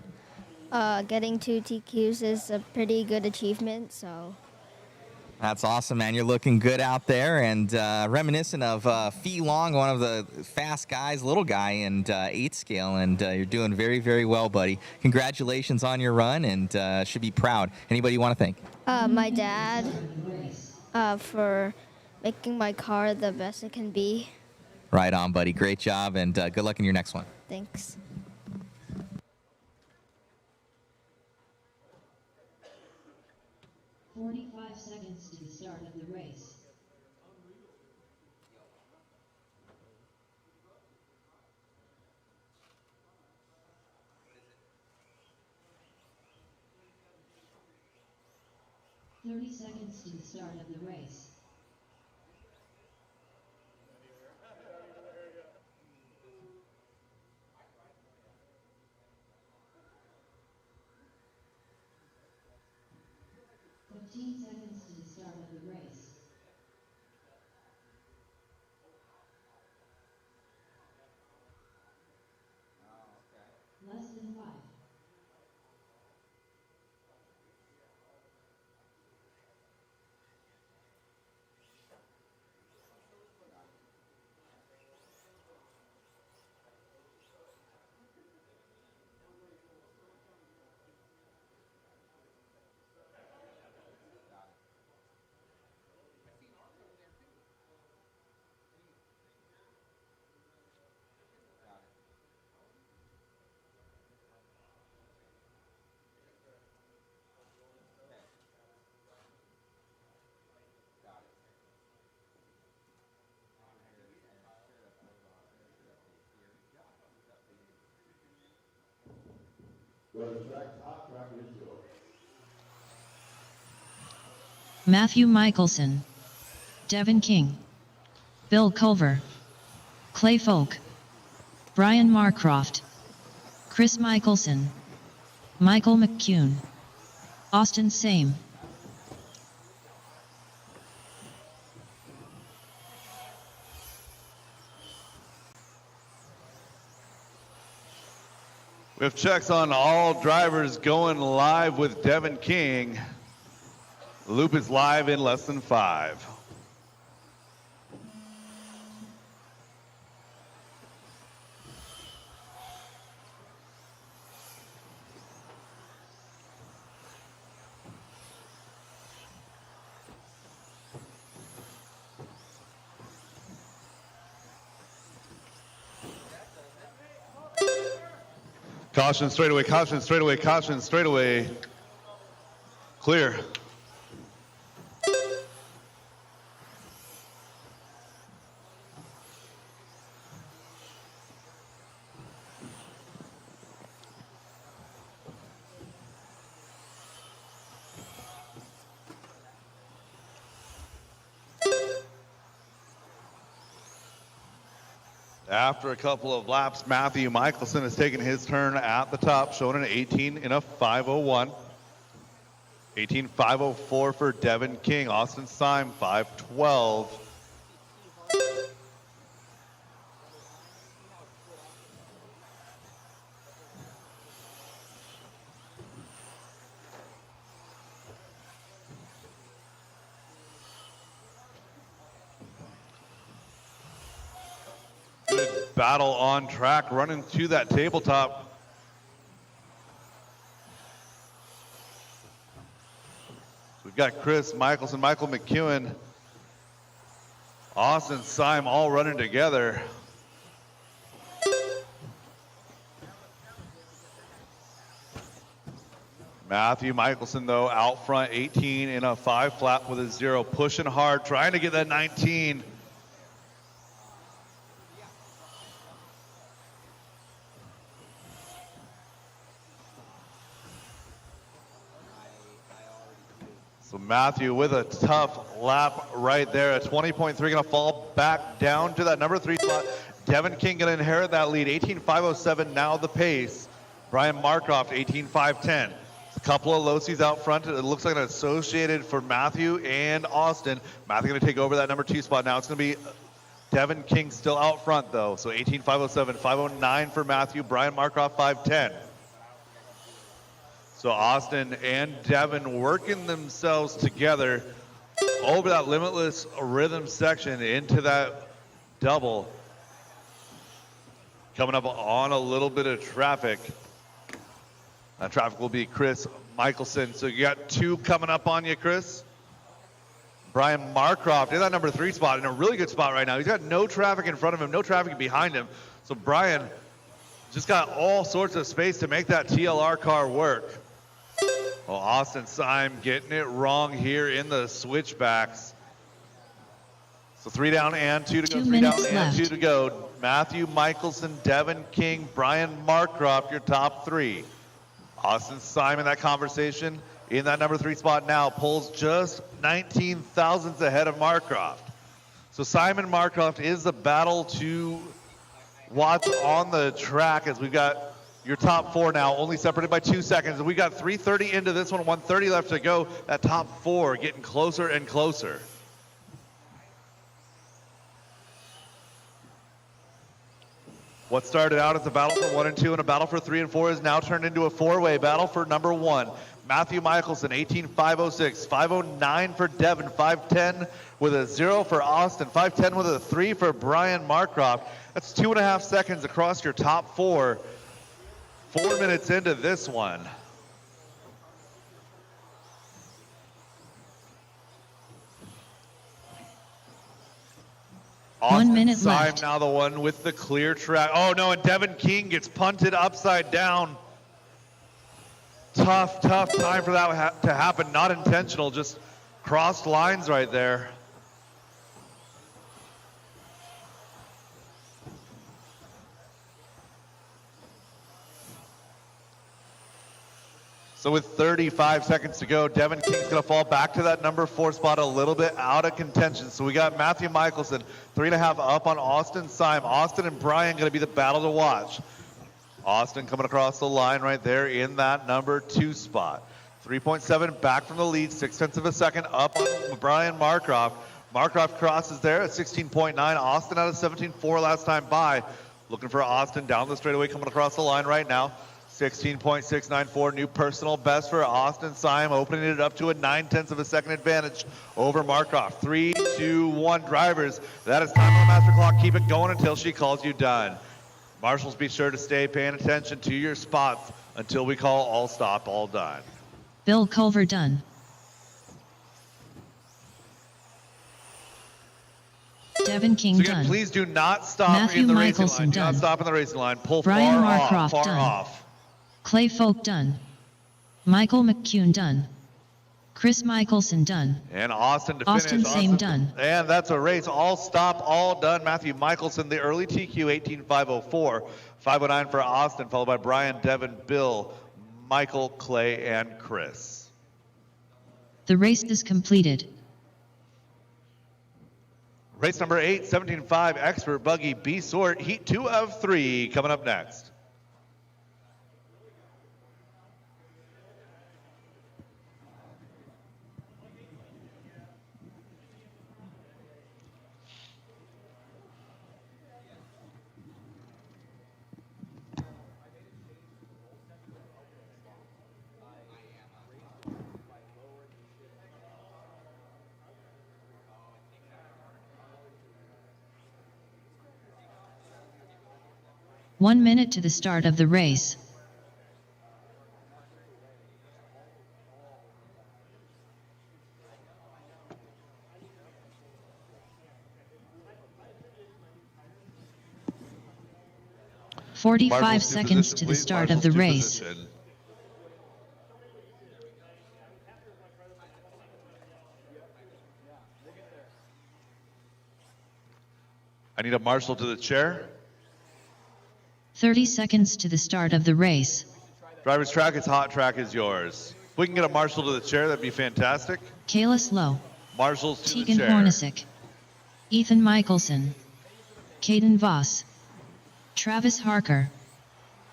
Getting 2 TQs is a pretty good achievement, so. That's awesome, man. You're looking good out there, and reminiscent of Fee Long, one of the fast guys, little guy, and 8 scale, and you're doing very, very well, buddy. Congratulations on your run, and should be proud. Anybody you want to thank? My dad for making my car the best it can be. Right on, buddy. Great job, and good luck in your next one. Thanks. Seconds to the start of the race. Seconds to the start of the race. Seconds to the start of the race. Less than 5. Matthew Michelson, Devin King, Bill Culver, Clay Folk, Brian Marcroft, Chris Michelson, Michael McCune, Austin Same. We have checks on all drivers going live with Devin King. The loop is live in less than 5. Caution straightaway, caution straightaway, caution straightaway. Clear. After a couple of laps, Matthew Michelson has taken his turn at the top, showing an 18 in a 5:01. 18:504 for Devin King. Austin Syme, 5:12. Battle on track, running to that tabletop. We've got Chris Michelson, Michael McEwen, Austin Syme all running together. Matthew Michelson, though, out front, 18 in a 5 flat with a 0, pushing hard, trying to get that 19. So Matthew with a tough lap right there. A 20.3 going to fall back down to that number 3 spot. Devin King going to inherit that lead. 18.507 now the pace. Brian Marcroft, 18.510. A couple of Losies out front. It looks like an associated for Matthew and Austin. Matthew going to take over that number 2 spot now. It's going to be Devin King still out front though. So 18.507, 509 for Matthew. Brian Marcroft, 510. So Austin and Devin working themselves together over that limitless rhythm section into that double. Coming up on a little bit of traffic. That traffic will be Chris Michelson. So you got 2 coming up on you, Chris. Brian Marcroft in that number 3 spot, in a really good spot right now. He's got no traffic in front of him, no traffic behind him. So Brian just got all sorts of space to make that TLR car work. Well, Austin Syme getting it wrong here in the switchbacks. So 3 down and 2 to go, 3 down and 2 to go. Matthew Michelson, Devin King, Brian Marcroft, your top 3. Austin Syme in that conversation in that number 3 spot now, pulls just 19 thousandths ahead of Marcroft. So Simon Marcroft is the battle to watch on the track, as we've got your top 4 now, only separated by 2 seconds. We got 3:30 into this one, 1:30 left to go. That top 4 getting closer and closer. What started out as a battle for 1 and 2 and a battle for 3 and 4 is now turned into a 4-way battle for number 1. Matthew Michelson, 18.506, 509 for Devin, 510 with a 0 for Austin, 510 with a 3 for Brian Marcroft. That's 2.5 seconds across your top 4. 4 minutes into this one. Austin 1 minute Syme left. Now the one with the clear track. Oh no, and Devin King gets punted upside down. Tough time for that to happen. Not intentional, just crossed lines right there. So with 35 seconds to go, Devin King's gonna fall back to that number 4 spot, a little bit out of contention. So we got Matthew Michelson, 3.5 up on Austin Syme. Austin and Brian gonna be the battle to watch. Austin coming across the line right there in that number 2 spot. 3.7 back from the lead, 0.6 of a second up on Brian Marcroft. Marcroft crosses there at 16.9. Austin out of 17.4 last time by. Looking for Austin down the straightaway coming across the line right now. 16.694, new personal best for Austin Syme, opening it up to a 0.9 of a second advantage over Marcroft. 3, 2, 1, drivers. That is time on the master clock. Keep it going until she calls you done. Marshals, be sure to stay paying attention to your spots until we call all stop, all done. Bill Culver done. Devin King So again, done. please do not stop Matthew in the Michelson racing line. Do not done. stop in the racing line. Pull Brian far Marcroft off, far done. off. Clay Folk done. Michael McCune done. Chris Michelson done. And Austin to Austin finish. Syme done. And that's a race. All stop, all done. Matthew Michelson, the early TQ, 18.504. 509 for Austin, followed by Brian, Devin, Bill, Michael, Clay, and Chris. The race is completed. Race number 8, 17.5, Expert Buggy B Sort, Heat 2 of 3, coming up next. One minute to the start of the race. Marshals 45 to seconds position, to the please. start of the Marshals to race. position. I need a marshal to the chair. 30 seconds to the start of the race. Driver's track is hot, track is yours. If we can get a marshal to the chair, that'd be fantastic. Kayla Slow. Marshals to the Tegan chair. Hornacek, Ethan Michelson, Caden Voss, Travis Harker.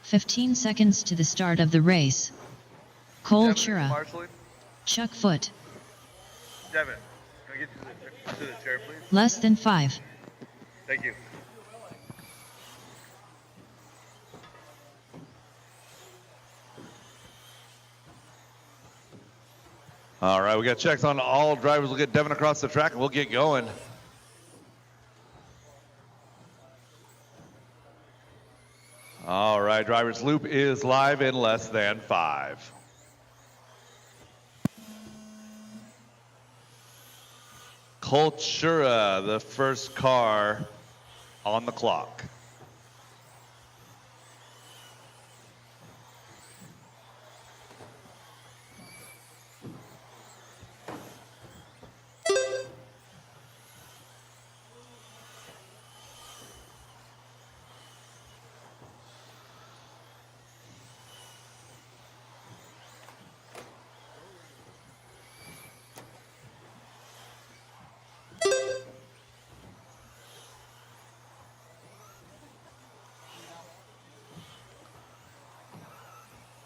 15 seconds to the start of the race. Cole Chura, Marshalling. Chuck Foot, Devin, can I get to the chair, please? less than 5. Thank you. All right, we got checks on all drivers. We'll get Devin across the track and we'll get going. All right, driver's loop is live in less than 5. Cultura, the first car on the clock.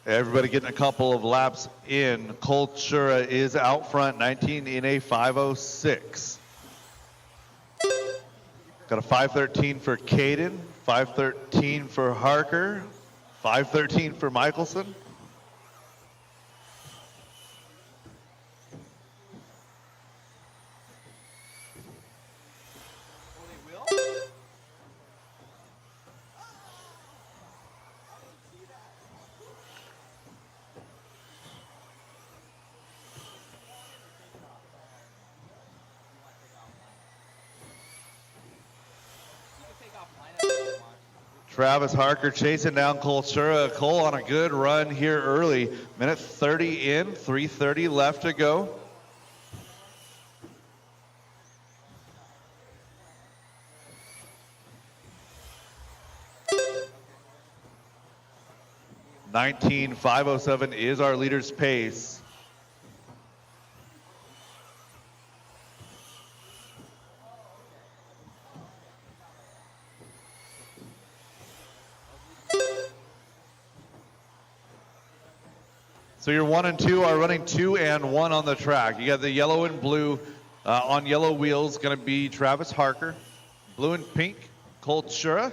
Everybody getting a couple of laps in. Cultura is out front, 19 in a 5:06. Got a 5:13 for Caden, 5:13 for Harker, 5:13 for Michelson. Travis Harker chasing down Cultura. Cole on a good run here early. Minute 30 in, 3:30 left to go. $19,507 is our leader's pace. So your 1 and 2 are running 2 and 1 on the track. You got the yellow and blue on yellow wheels, going to be Travis Harker. Blue and pink, Cultura.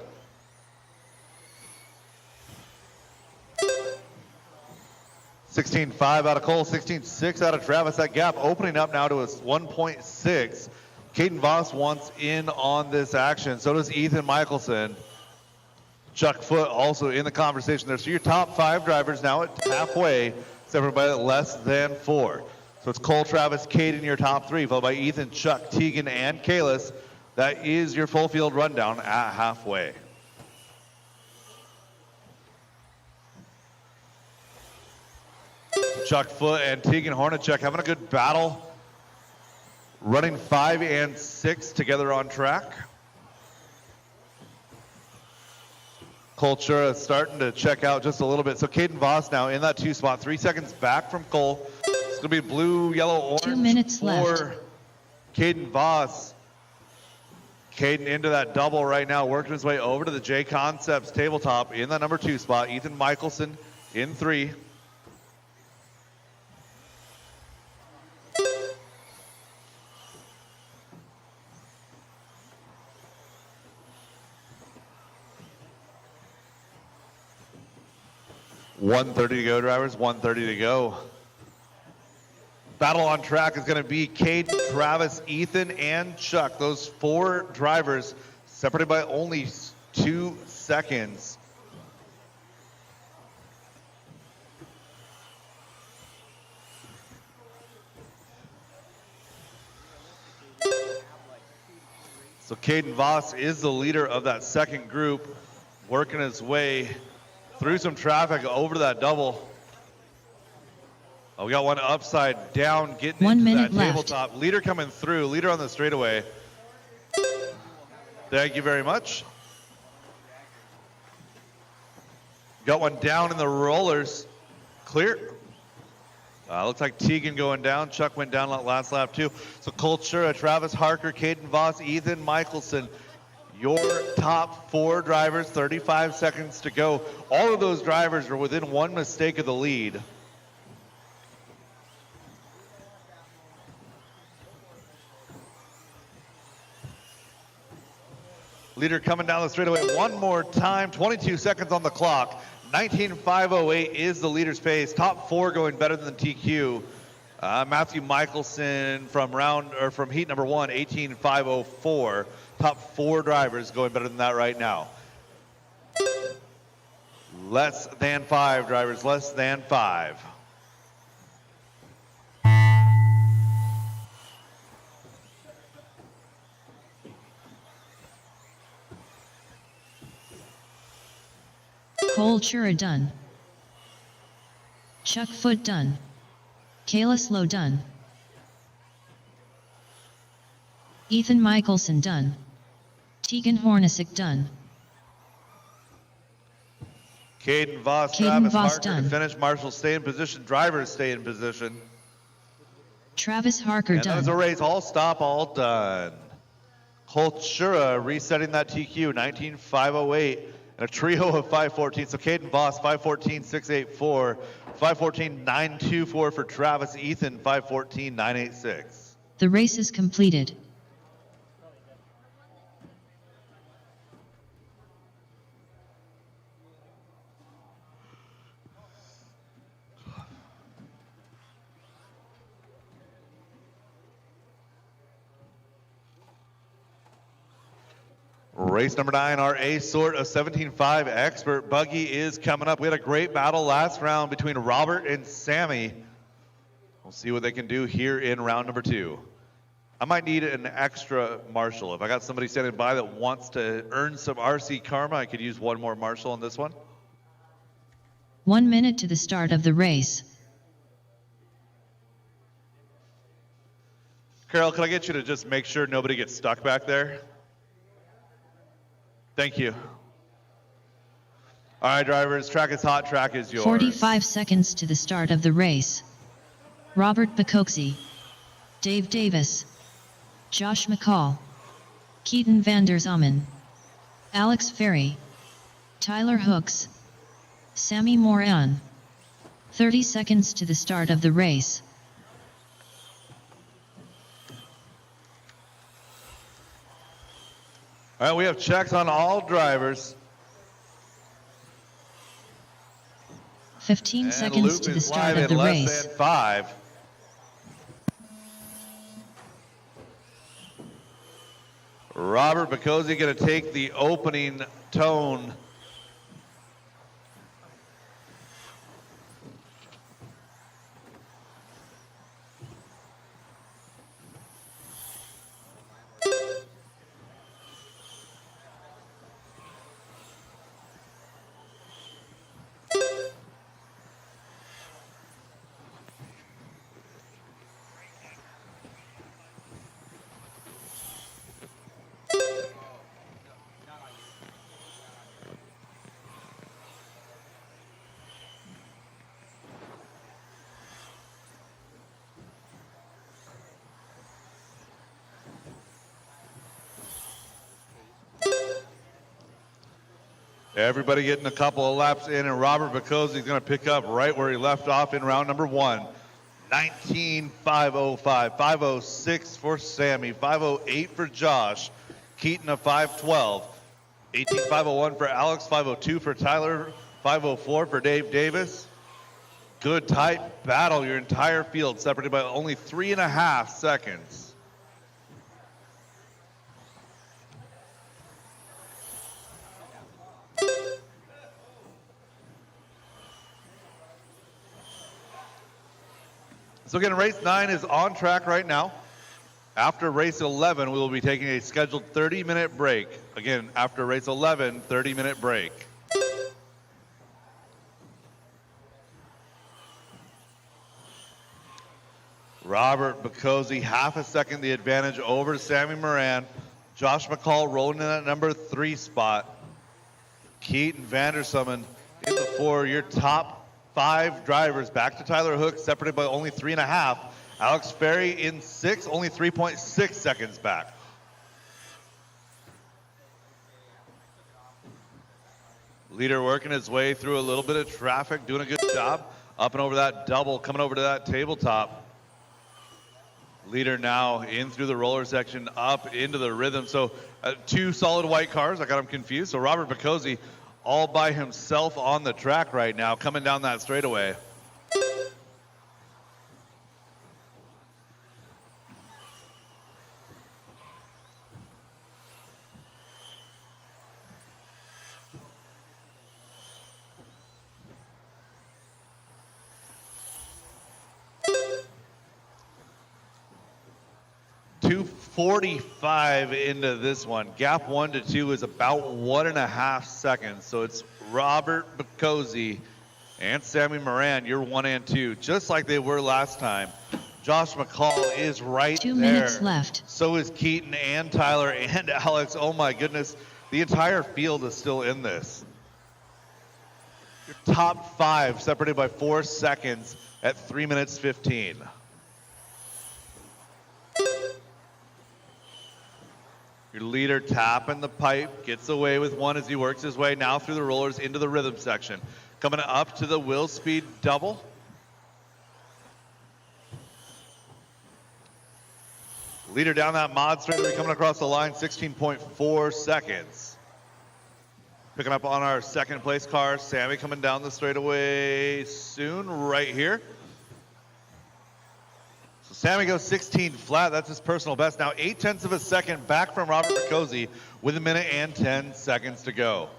$16.5 out of Cole, $16.6 out of Travis. That gap opening up now to a 1.6. Caden Voss wants in on this action. So does Ethan Michelson. Chuck Foot also in the conversation there. So your top 5 drivers now at halfway, except for by less than 4. So it's Cole, Travis, Caden, your top 3, followed by Ethan, Chuck, Tegan, and Kalis. That is your full field rundown at halfway. Chuck Foot and Tegan Hornacek having a good battle. Running 5 and 6 together on track. Cultura starting to check out just a little bit. So Caden Voss now in that 2 spot, 3 seconds back from Cole. It's gonna be blue, yellow, orange 2 minutes for left. Caden Voss. Caden into that double right now, working his way over to the JConcepts tabletop in that number 2 spot. Ethan Michelson in 3. $1:30 to go, drivers. 1:30 to go. Battle on track is going to be Caden, Travis, Ethan, and Chuck. Those 4 drivers separated by only 2 seconds. So Caden Voss is the leader of that second group, working his way through some traffic over to that double. Oh, we got one upside down getting 1 into minute that left. tabletop. Leader coming through, leader on the straightaway. Thank you very much. Got one down in the rollers. Clear. Looks like Tegan going down. Chuck went down last lap too. So Cultura, Travis Harker, Caden Voss, Ethan Michelson, your top 4 drivers, 35 seconds to go. All of those drivers are within 1 mistake of the lead. Leader coming down the straightaway one more time, 22 seconds on the clock. 19.508 is the leader's pace. Top 4 going better than TQ. Matthew Michelson from heat number 1, 18.504. Top 4 drivers going better than that right now. Less than 5 drivers, less than 5. Cole Chura done. Chuck Foot done. Kayla Slow done. Ethan Michelson done. Tegan Hornacek done. Caden Voss, Caden Travis Voss Harker done. to finish. Marshall stay in position. Drivers stay in position. Travis Harker And done. that was a race. All stop, all done. Cultura resetting that TQ, 19.508. And a trio of 514. So Caden Voss, 514.684. 514.924 for Travis. Ethan, 514.986. The race is completed. Race number 9, our A sort of 17.5 expert buggy is coming up. We had a great battle last round between Robert and Sammy. We'll see what they can do here in round number 2. I might need an extra marshal. If I got somebody standing by that wants to earn some RC karma, I could use one more marshal on this one. 1 minute to the start of the race. Carol, can I get you to just make sure nobody gets stuck back there? Thank you. All right, drivers, track is hot, track is yours. 45 seconds to the start of the race. Robert Bacoxie, Dave Davis, Josh McCall, Keaton Vander Zomen, Alex Ferry, Tyler Hooks, Sammy Moran. 30 seconds to the start of the race. All right, we have checks on all drivers. 15 And seconds loop to the is start live of the in less race. than 5. Robert Bacosi going to take the opening tone. Everybody getting a couple of laps in, and Robert Bacosi is going to pick up right where he left off in round number 1. 19.505, 506 for Sammy, 508 for Josh, Keaton a 512, 18.501 for Alex, 502 for Tyler, 504 for Dave Davis. Good tight battle, your entire field separated by only 3.5 seconds. So again, race 9 is on track right now. After race 11, we will be taking a scheduled 30-minute break. Again, after race 11, 30-minute break. Robert Bacosi, half a second the advantage over Sammy Moran. Josh McCall rolling in that number 3 spot. Keaton Vandersomen in the 4, your top 5 drivers back to Tyler Hook, separated by only 3.5. Alex Ferry in 6, only 3.6 seconds back. Leader working his way through a little bit of traffic, doing a good job. Up and over that double, coming over to that tabletop. Leader now in through the roller section, up into the rhythm. So 2 solid white cars, I got him confused. So Robert Bacozzi all by himself on the track right now, coming down that straightaway. .245 into this one. Gap 1 to 2 is about 1.5 seconds. So it's Robert Bacozzi and Sammy Moran, you're 1 and 2, just like they were last time. Josh McCall is right 2 there. minutes left. So is Keaton and Tyler and Alex. Oh my goodness, the entire field is still in this. Your top 5 separated by 4 seconds at 3 minutes 15. Your leader tapping the pipe, gets away with one as he works his way now through the rollers into the rhythm section. Coming up to the Will Speed double. Leader down that mod straightaway coming across the line, 16.4 seconds. Picking up on our second place car, Sammy coming down the straightaway soon, right here. Sammy goes 16 flat, that's his personal best. Now 0.8 of a second back from Robert Bacozzi with 1 minute and 10 seconds to go.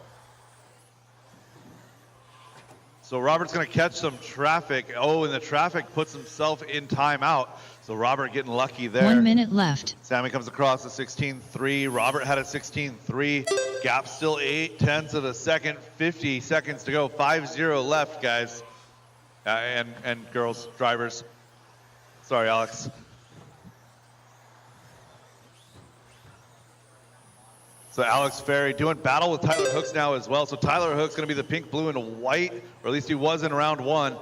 So Robert's gonna catch some traffic. Oh, and the traffic puts himself in timeout. So Robert getting lucky there. 1 minute left. Sammy comes across a 16.3. Robert had a 16.3. Gap still 0.8 of a second, 50 seconds to go. 5-0 left, guys. And girls, drivers. Sorry, Alex. So Alex Ferry doing battle with Tyler Hooks now as well. So Tyler Hooks going to be the pink, blue, and white, or at least he was in round 1.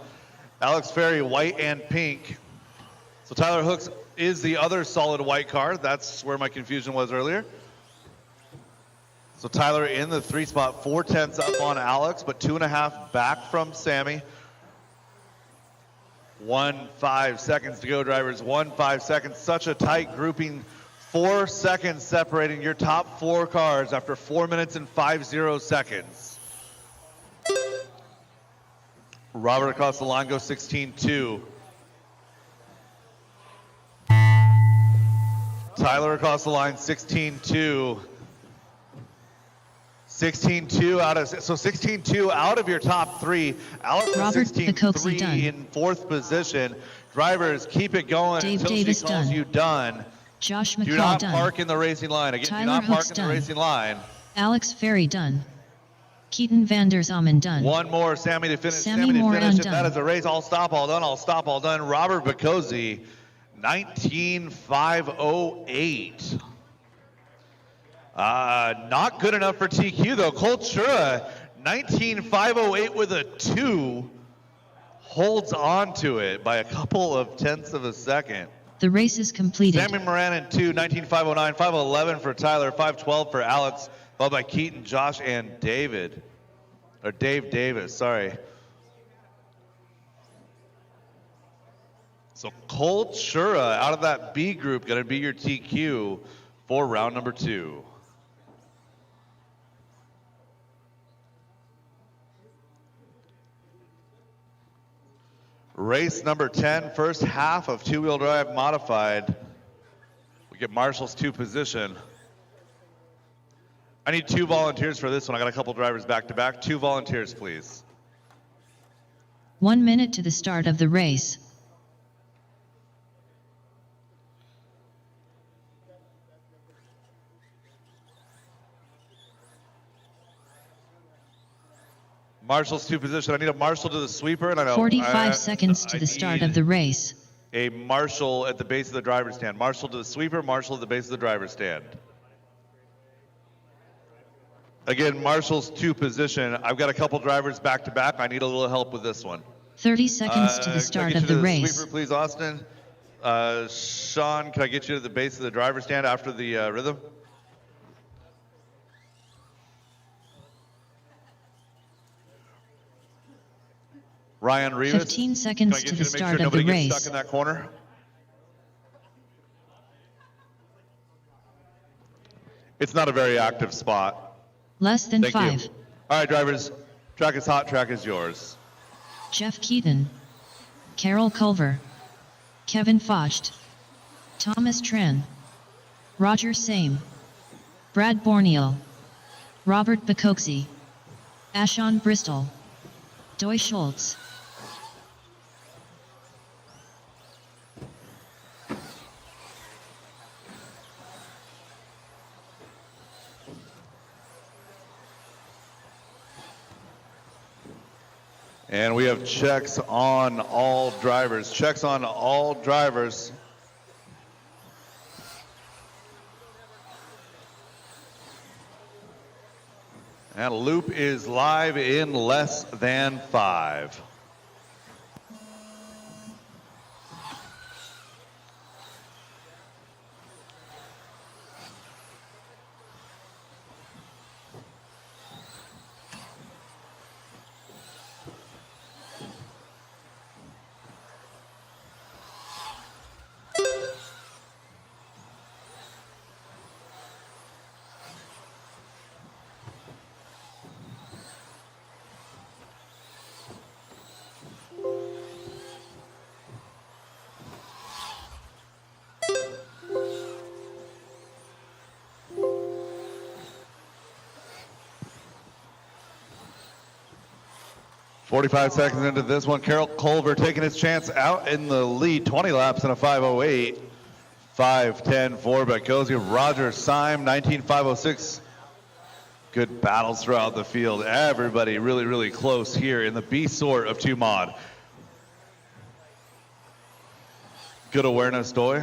Alex Ferry, white and pink. So Tyler Hooks is the other solid white car. That's where my confusion was earlier. So Tyler in the 3 spot, 0.4 up on Alex, but 2.5 back from Sammy. 1.5 seconds to go, drivers. 1.5 seconds. Such a tight grouping. 4 seconds separating your top 4 cars after 4 minutes and 50 seconds. Robert across the line goes 16.2. Tyler across the line 16.2. 16.2 out of, so 16.2 out of your top 3. Alex is 16.3 in 4th position. Drivers, keep it going until Davis she calls you done. Josh McCall do not done. park in the racing line. Again, Tyler do not park Hooks in done. the racing line. Alex Ferry done. Keaton van der Zalmen done. One more, Sammy to finish. Sammy to Moran finish. If done. that is a race, I'll stop, all done, I'll stop, all done. Robert Bacozzi, 19.508. Not good enough for TQ though. Colt Shura, 19.508 with a 2, holds on to it by a couple of tenths of a second. The race is completed. Sammy Moran in 2, 19.509, 5.11 for Tyler, 5.12 for Alex, followed by Keaton, Josh, and David. Or Dave Davis, sorry. So Colt Shura out of that B group, gonna be your TQ for round number 2. Race number 10, first half of 2-wheel drive modified. We get Marshall's 2 position. I need 2 volunteers for this one. I got a couple drivers back to back. 2 volunteers, please. 1 minute to the start of the race. Marshall's 2 position. I need a Marshall to the sweeper, and I know 45 seconds to the start of the race. A Marshall at the base of the driver's stand. Marshall to the sweeper, Marshall at the base of the driver's stand. Again, Marshall's 2 position. I've got a couple drivers back to back. I need a little help with this one. 30 seconds to the start of the race. Sweeper, please, Austin. Sean, can I get you to the base of the driver's stand after the rhythm? Ryan Rivas. 15 seconds to the start of the race. Stuck in that corner. It's not a very active spot. Less than Thank 5. you. All right, drivers. Track is hot. Track is yours. Jeff Keaton, Carol Culver, Kevin Focht, Thomas Tran, Roger Same, Brad Borneal, Robert Bacoxi, Ashon Bristol, Doy Schultz. And we have checks on all drivers. Checks on all drivers. And loop is live in less than 5. .45 seconds into this one, Carol Culver taking his chance out in the lead, 20 laps in a 5:08. 5:10 for Bacoxi. Roger Syme, 19:506. Good battles throughout the field. Everybody really, really close here in the B sort of 2 mod. Good awareness, Doy.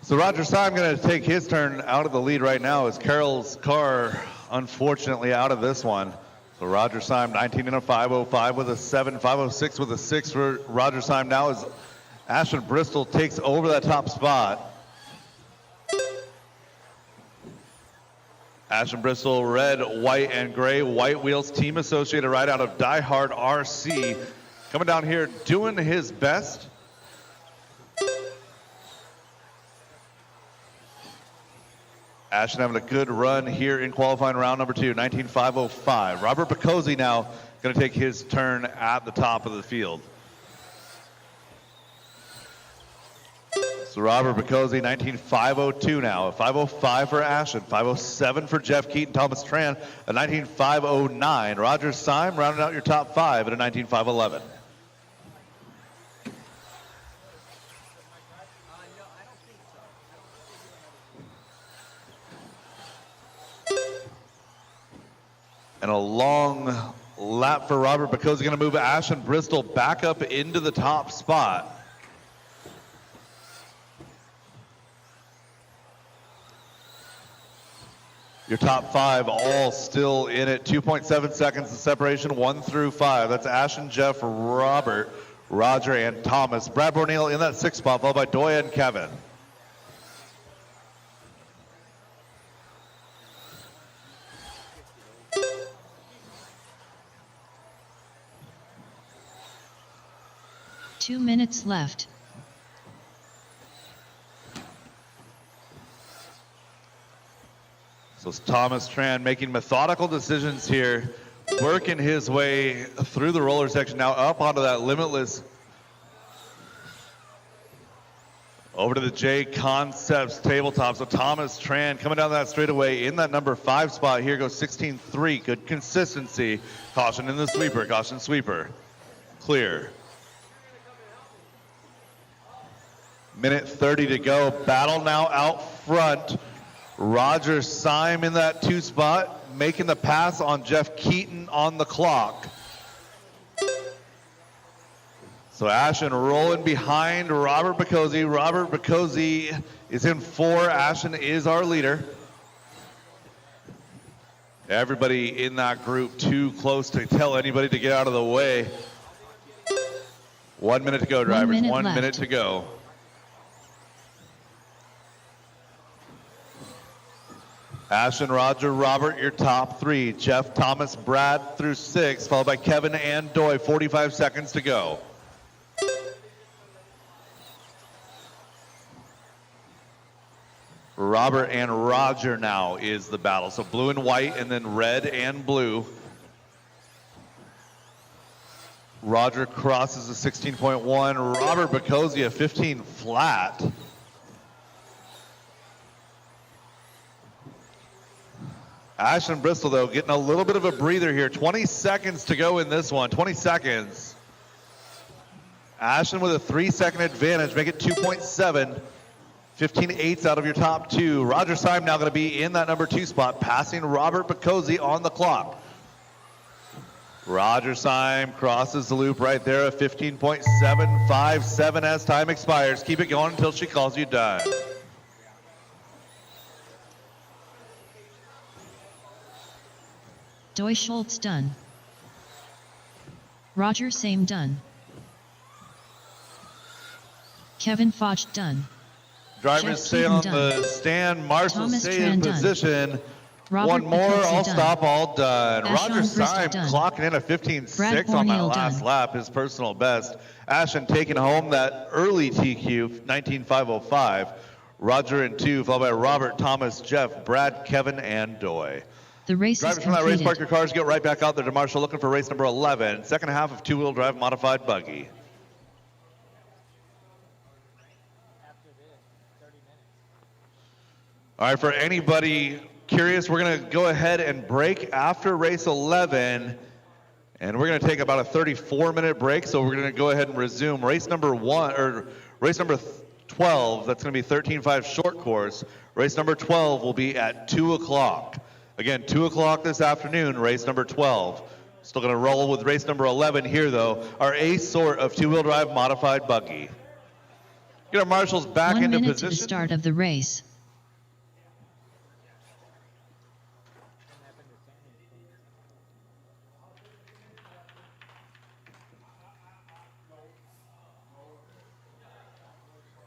So Roger Syme going to take his turn out of the lead right now as Carol's car, unfortunately, out of this one. So Roger Syme, 19 in a 5:05 with a 7, 5:06 with a 6 for Roger Syme now as Ashton Bristol takes over that top spot. Ashton Bristol, red, white, and gray. White wheels, team associated right out of Die Hard RC. Coming down here, doing his best. Ashton having a good run here in qualifying round number 2, 19:505. Robert Bacoxi now going to take his turn at the top of the field. So Robert Bacoxi, 19:502 now, a 5:05 for Ashton, 5:07 for Jeff Keaton, Thomas Tran, a 19:509. Roger Syme rounding out your top 5 at a 19:511. And a long lap for Robert Bacoxi, going to move Ashton Bristol back up into the top spot. Your top 5 all still in it. 2.7 seconds of separation, 1 through 5. That's Ashton, Jeff, Robert, Roger, and Thomas. Brad Borneal in that 6th spot, followed by Doy and Kevin. Two minutes left. So it's Thomas Tran making methodical decisions here, working his way through the roller section, now up onto that limitless. Over to the JConcepts tabletop. So Thomas Tran coming down that straightaway in that number 5 spot here, goes 16.3. Good consistency. Caution in the sweeper. Caution sweeper. Clear. Minute 30 to go. Battle now out front. Roger Syme in that 2 spot, making the pass on Jeff Keaton on the clock. So Ashton rolling behind Robert Bacozzi. Robert Bacozzi is in 4. Ashton is our leader. Everybody in that group too close to tell anybody to get out of the way. 1 minute to go, drivers. 1 minute 1 left. minute to go. Ashton, Roger, Robert, your top 3. Jeff, Thomas, Brad through 6, followed by Kevin and Doy. 45 seconds to go. Robert and Roger now is the battle. So blue and white, and then red and blue. Roger crosses a 16.1. Robert Bacozzi a 15 flat. Ashton Bristol, though, getting a little bit of a breather here. 20 seconds to go in this one. 20 seconds. Ashton with a 3-second advantage. Make it 2.7. 15/8 out of your top 2. Roger Syme now going to be in that number 2 spot, passing Robert Bacozzi on the clock. Roger Syme crosses the loop right there at 15.757 as time expires. Keep it going until she calls you done. Doy Schultz done. Roger Same done. Kevin Foch done. Drivers Jeff stay Keaton on done. the stand. Marshall Thomas stay in Tran done. position. Robert One more, Bacozzi all done. stop, all done. Ashon Roger Bristol Syme done. clocking in a 15.6 Brad on that Borneo last done. lap, his personal best. Ashton taking home that early TQ, 19.505. Roger in 2, followed by Robert, Thomas, Jeff, Brad, Kevin, and Doy. The race Drivers is from that race, park completed. your cars, get right back out there to Marshall looking for race number 11, second half of 2-wheel drive modified buggy. All right, for anybody curious, we're going to go ahead and break after race 11, and we're going to take about a 34-minute break. So we're going to go ahead and resume race number 12. That's going to be 13.5 short course. Race number 12 will be at 2 o'clock. Again, 2 o'clock this afternoon, race number 12. Still going to roll with race number 11 here, though. Our ace sort of 2-wheel drive modified buggy. Get our marshals back 1 into minute to the position. start of the race.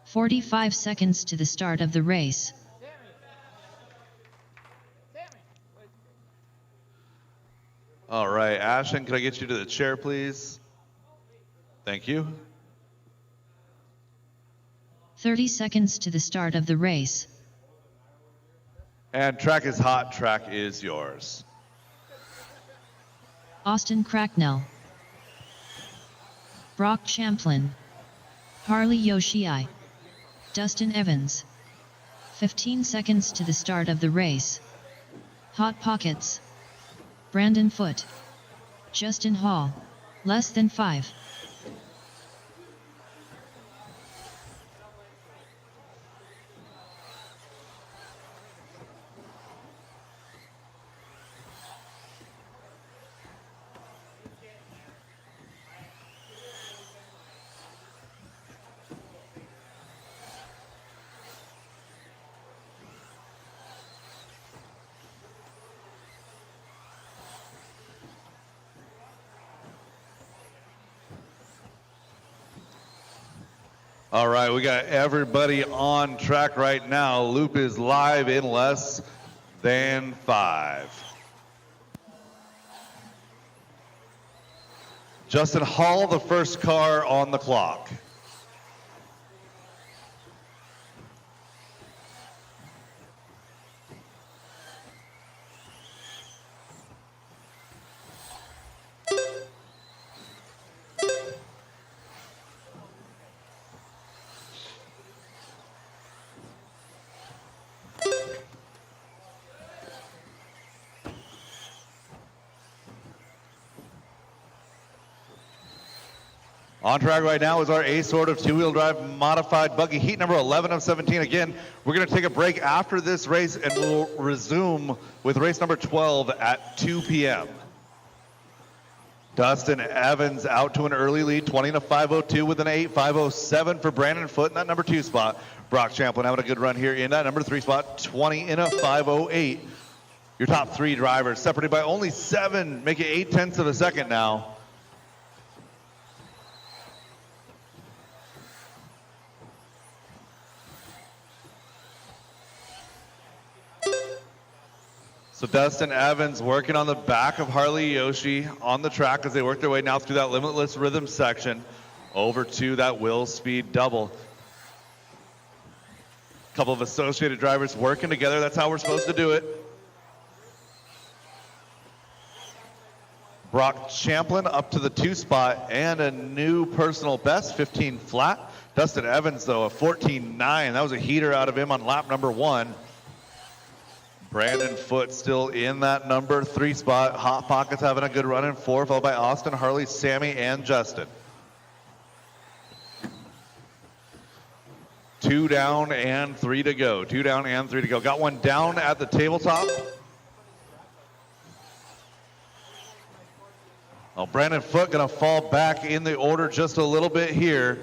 "45 seconds to the start of the race. All right, Ashton, can I get you to the chair, please? Thank you. 30 seconds to the start of the race. And track is hot, track is yours. Austin Cracknell, Brock Champlin, Harley Yoshii, Dustin Evans. 15 seconds to the start of the race. Hot Pockets, Brandon Foote, Justin Hall, less than 5. All right, we got everybody on track right now. Loop is live in less than 5. Justin Hall, the first car on the clock. On track right now is our ace sort of 2-wheel drive modified buggy, heat number 11 of 17. Again, we're going to take a break after this race and we'll resume with race number 12 at 2 p.m. Dustin Evans out to an early lead, 20 to 502 with an 8.507 for Brandon Foote in that number 2 spot. Brock Champlin having a good run here in that number 3 spot, 20 in a 508. Your top 3 drivers separated by only 7, make it 0.8 of a second now. So Dustin Evans working on the back of Harley Yoshi on the track as they work their way now through that limitless rhythm section over to that Will Speed double. A couple of associated drivers working together. That's how we're supposed to do it. Brock Champlin up to the 2 spot and a new personal best, 15 flat. Dustin Evans though, a 14.9. That was a heater out of him on lap number 1. Brandon Foote still in that number 3 spot. Hot Pockets having a good run in 4, followed by Austin, Harley, Sammy, and Justin. 2 down and 3 to go. 2 down and 3 to go. Got one down at the tabletop. Oh, Brandon Foote gonna fall back in the order just a little bit here.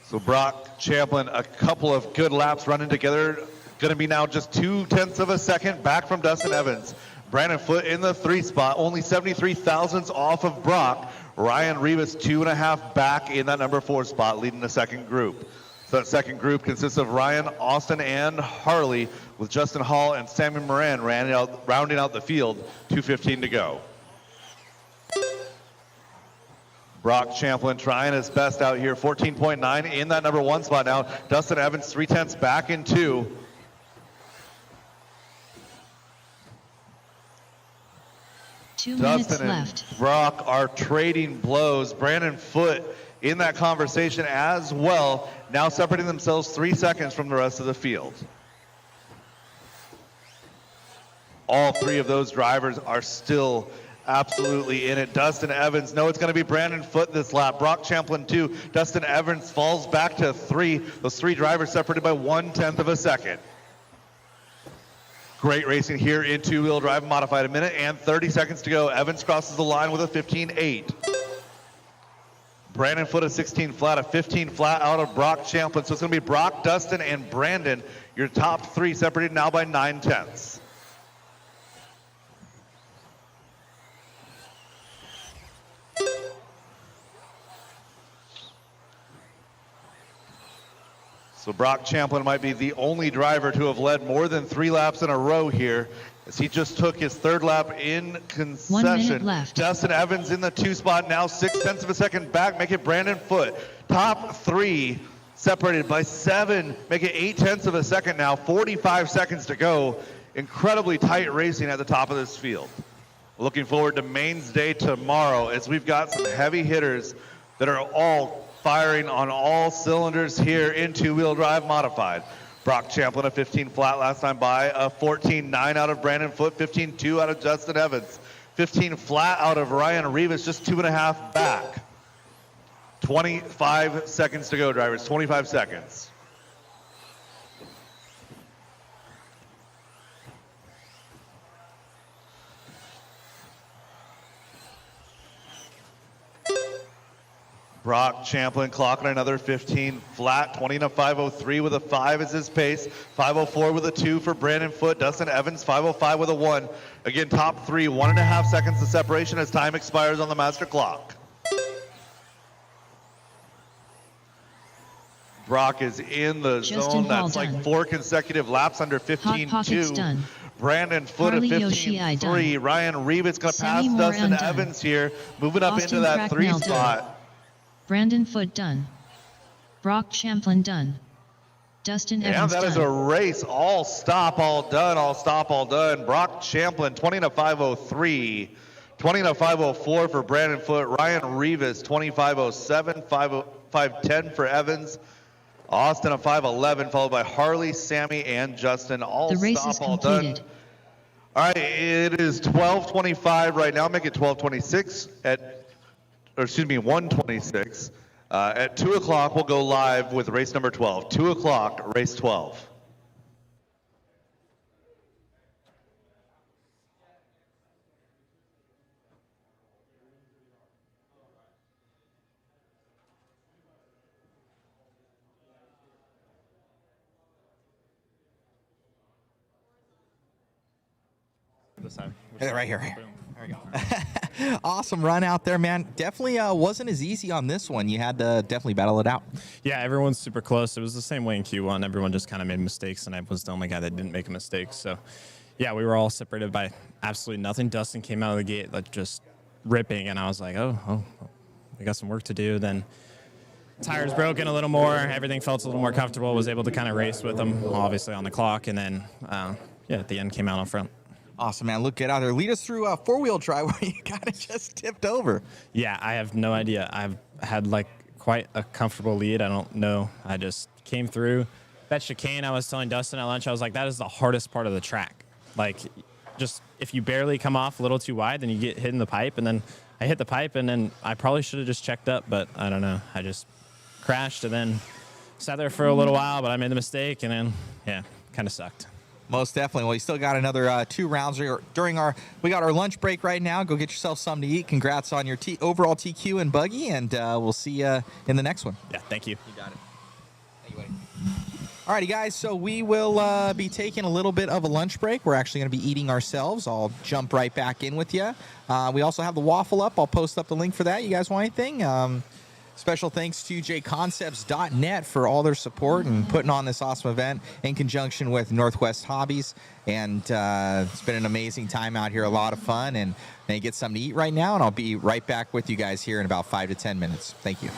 So Brock Champlin, a couple of good laps running together. Going to be now just 0.2 of a second back from Dustin Evans. Brandon Foote in the 3 spot, only 73 thousandths off of Brock. Ryan Rivas 2.5 back in that number 4 spot, leading the second group. So that second group consists of Ryan, Austin, and Harley, with Justin Hall and Sammy Moran rounding out the field. 2:15 to go. Brock Champlin trying his best out here, 14.9 in that number 1 spot now. Dustin Evans 0.3 back in 2. Dustin and Brock are trading blows. Brandon Foote in that conversation as well, now separating themselves 3 seconds from the rest of the field. All 3 of those drivers are still absolutely in it. Dustin Evans, no, it's going to be Brandon Foote this lap. Brock Champlin 2. Dustin Evans falls back to 3. Those 3 drivers separated by 1/10 of a second. Great racing here in 2-wheel drive modified. 1 minute and 30 seconds to go. Evans crosses the line with a 15.8. Brandon Foote a 16 flat, a 15 flat out of Brock Champlin. So it's going to be Brock, Dustin, and Brandon. Your top 3 separated now by 9/10. So Brock Champlin might be the only driver to have led more than 3 laps in a row here, as he just took his 3rd lap in concession. 1 minute left. Dustin Evans in the 2 spot, now 0.6 of a second back, make it Brandon Foote. Top 3 separated by 7, make it 0.8 of a second now, 45 seconds to go. Incredibly tight racing at the top of this field. Looking forward to Mains Day tomorrow, as we've got some heavy hitters that are all firing on all cylinders here in 2-wheel drive modified. Brock Champlin a 15 flat last time by, a 14.9 out of Brandon Foote, 15.2 out of Justin Evans, 15 flat out of Ryan Rivas, just 2.5 back. 25 seconds to go, drivers, 25 seconds. Brock Champlin clocking another 15 flat, 20 to 503 with a 5 is his pace. 504 with a 2 for Brandon Foote. Dustin Evans 505 with a 1. Again, top 3, 1.5 seconds of separation as time expires on the master clock. Brock is in the zone. That's like 4 consecutive laps under 15.2. Brandon Foote at 15.3. Ryan Rivas going to pass Dustin Evans here, moving up into that 3 spot. Brandon Foote done. Brock Champlin done. Dustin Evans done. And that is a race. All stop, all done. All stop, all done. Brock Champlin 20 to 503. 20 to 504 for Brandon Foote. Ryan Rivas 2507. 510 for Evans. Austin a 511, followed by Harley, Sammy, and Justin. All the race stop, is all completed. done. All right, it is 12:25 right now. Make it 12:26 or excuse me, 1:26. At 2 o'clock, we'll go live with race number 12. 2 o'clock, race 12. This side. Right here. There we go. Awesome run out there, man. Definitely wasn't as easy on this one. You had to definitely battle it out. Yeah, everyone's super close. It was the same way in Q1. Everyone just kind of made mistakes, and I was the only guy that didn't make a mistake. So, yeah, we were all separated by absolutely nothing. Dustin came out of the gate like just ripping, and I was like, oh, we got some work to do. Then tires broken a little more. Everything felt a little more comfortable. Was able to kind of race with them, obviously on the clock, and then at the end came out on front. Awesome, man. Look, get out there. Lead us through a four-wheel drive where you kind of just tipped over. Yeah, I have no idea. I've had like quite a comfortable lead. I don't know. I just came through. That chicane, I was telling Dustin at lunch, I was like, that is the hardest part of the track. Like, just if you barely come off a little too wide, then you get hit in the pipe. And then I hit the pipe, and then I probably should have just checked up, but I don't know. I just crashed and then sat there for a little while, but I made the mistake, and then, yeah, kind of sucked. Most definitely. Well, you still got another 2 rounds we got our lunch break right now. Go get yourself something to eat. Congrats on your overall TQ and buggy, and we'll see you in the next one. Yeah, thank you. You got it. Thank you, buddy. Alrighty, guys. So we will be taking a little bit of a lunch break. We're actually going to be eating ourselves. I'll jump right back in with you. We also have the waffle up. I'll post up the link for that. You guys want anything? Special thanks to JConcepts.net for all their support and putting on this awesome event in conjunction with Northwest Hobbies. And it's been an amazing time out here, a lot of fun. And I get something to eat right now, and I'll be right back with you guys here in about 5 to 10 minutes. Thank you.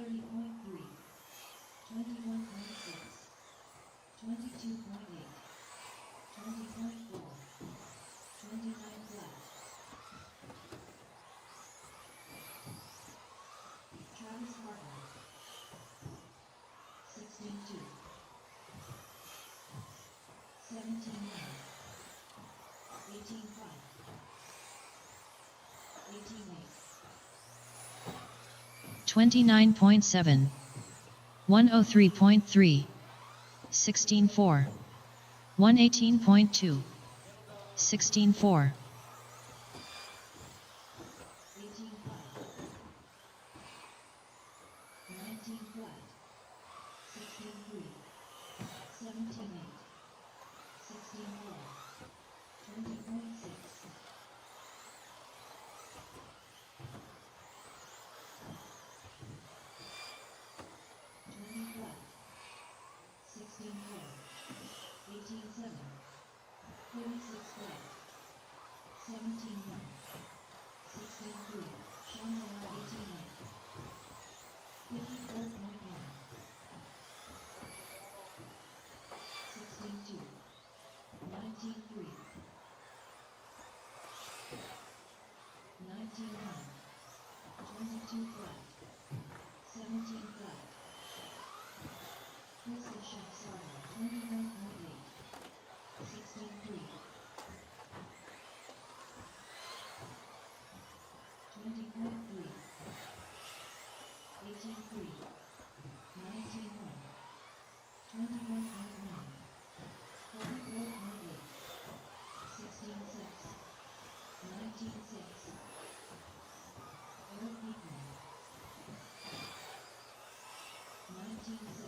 30.3, 21.6, 22.8, 20.4, 29 flat. Travis Harper, 16.2, 17.9, 18.5, 18.8, 29.7, 103.3, 16.4, 118.2, 16.4, 18.5, 19 flat, 16.3, 17.8, 16.4, 20.6, 20 flat, 16.4, 18.7, 36 flat, 17.1, 16.3, Sean Miller 18.8, 54.1, 16.2, 19.3, 19.9, 22 flat, 17 flat, Wilson Chef Sarver 21.8, 16.3, 20.3, 18.3, 19.1, 21.9, 44.8, 16.6, 19.6, Eric Beekman, 19.6,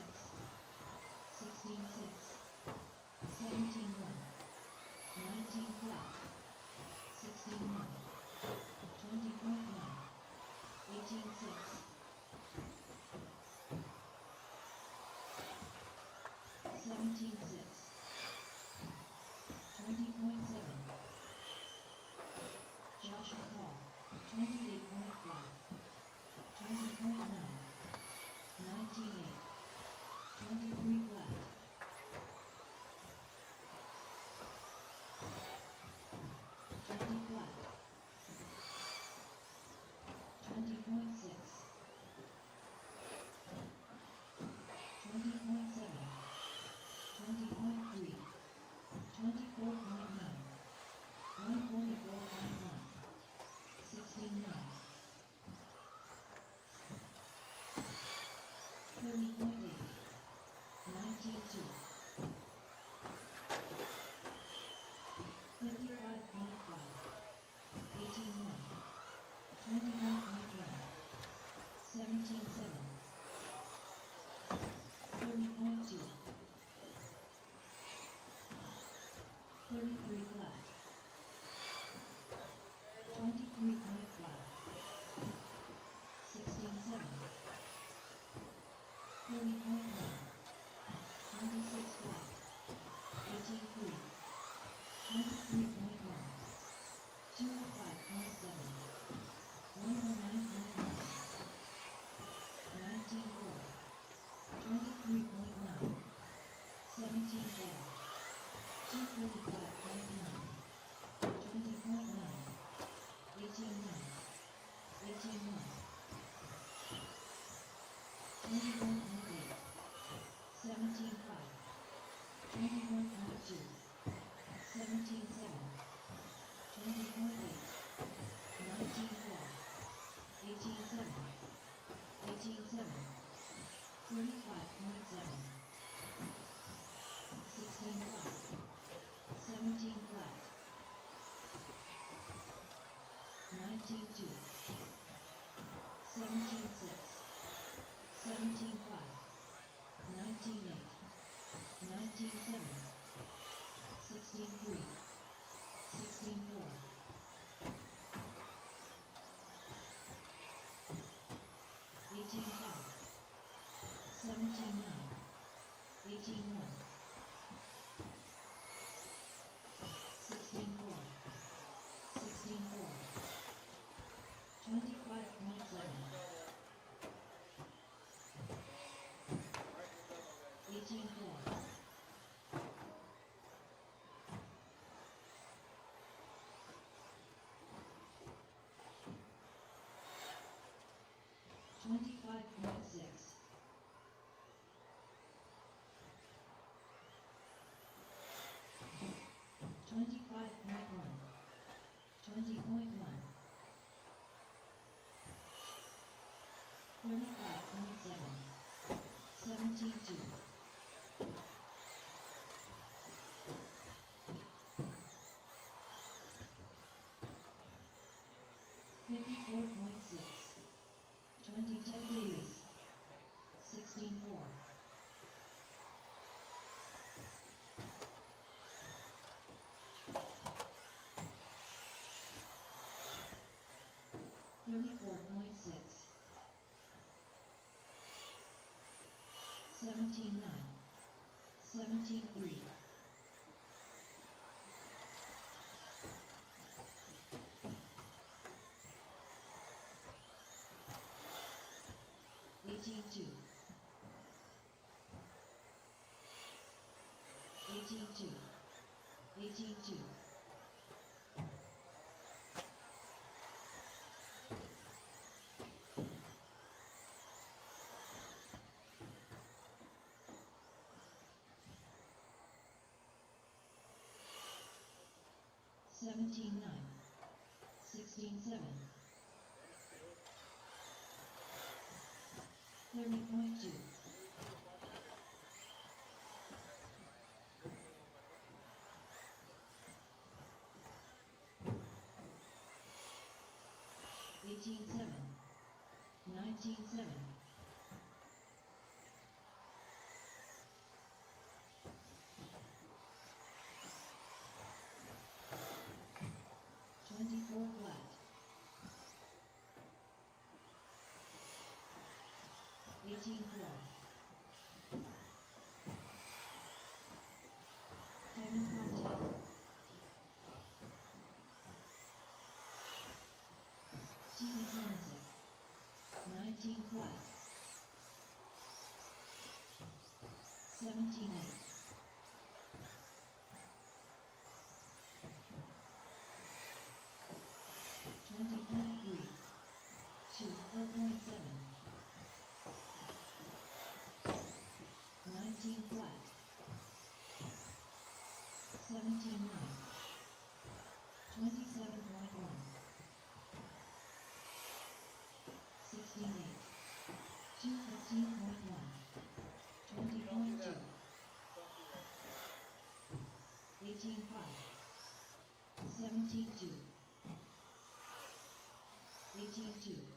16.6, 17.1, 19 flat, 16.1, 20.9, 18.6, 17.6, 20.7, Joshua Hall, 28.5, 20.9, 19.8, 23 flat, 20 flat, 20.6, 20.7, 20.3, 24.9, 144.1, 16.9, 30.8, 19.2, 55.5, 18.1, 21.1, 17.7, 30.2, 33 flat, 23.5, 16.7, 30.1, 26 flat, 18.3, 23.1, 205.7, 109.9, 19.4, 23.9, 17 flat, 245.9, 20.9, 18.9, 18.1, 21.8, 17.5, 21.2, 17.7, 20.8, 19 flat, 18.7, 18.7, 35.7, 16.5, 17 flat, 19.2, 17.6, 17.5, 19.8, 19.7, 16.3, 16.4, 18.5, 17.9, 18.1, 16.4, 16.4, 25.7, 17-9. 17-3. 18-2. 18-2. 18-2. 17-9. 16-7. 30.2. 18-7. 19-7. 24 flat. 18-4. 7 contact. 19 flat. 17-8. 20.3. 2 4.7. 19 flat. 17-9. 27.1. 16-8. 215.1. 20.2. 18-5. 17-2. 18-2.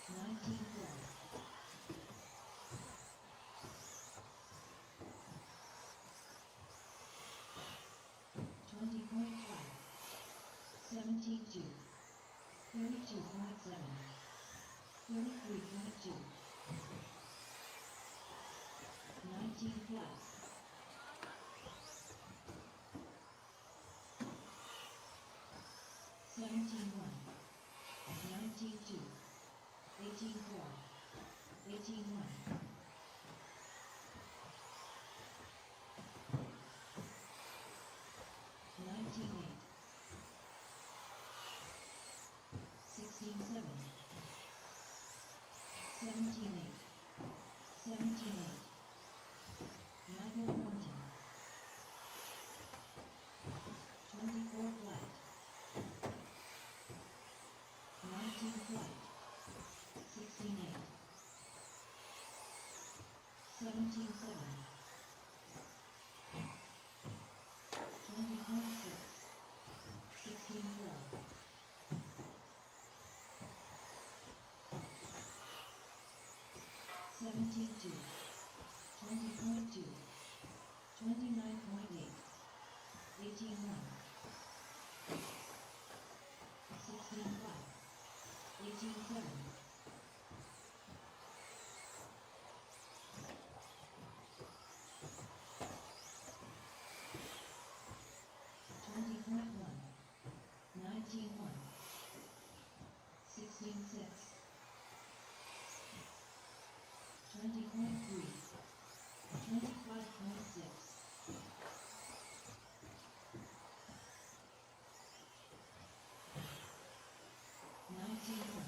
19-4. 20.5. 17-2. 32.7. 33.2. 19 flat. 17-1. 19-2. 18-4. 18-1. 19-8. 16-7. 17-8. 17-8. Michael Thornton. 24 flat. 19 flat. 16-8. 17-7. 20.6. 16-4. 17-2. 20.2. 29.8. 18-1. 16-5. 18-7. 20.1. 19-1. 16-6. 20.3. 25.6. 19-1.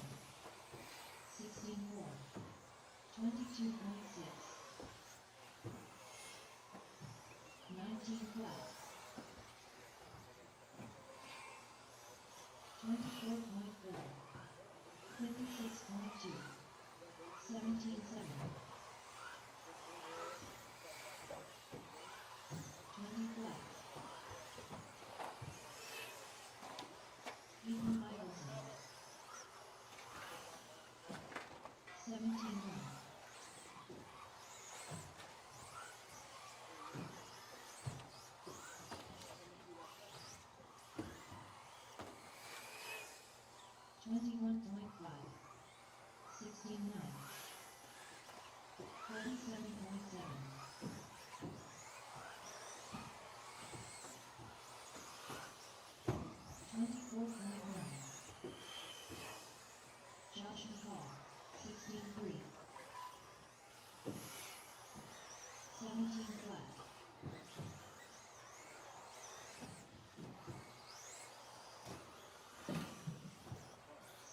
16-4. 22.6. 19 flat. 24.4. 56.2. 17-7. 20 flat. Ethan Michelson. 17-1. 20.3. 21.5. 69. 47.7. 24.1. Josh McCall, 16.3. 17 flat.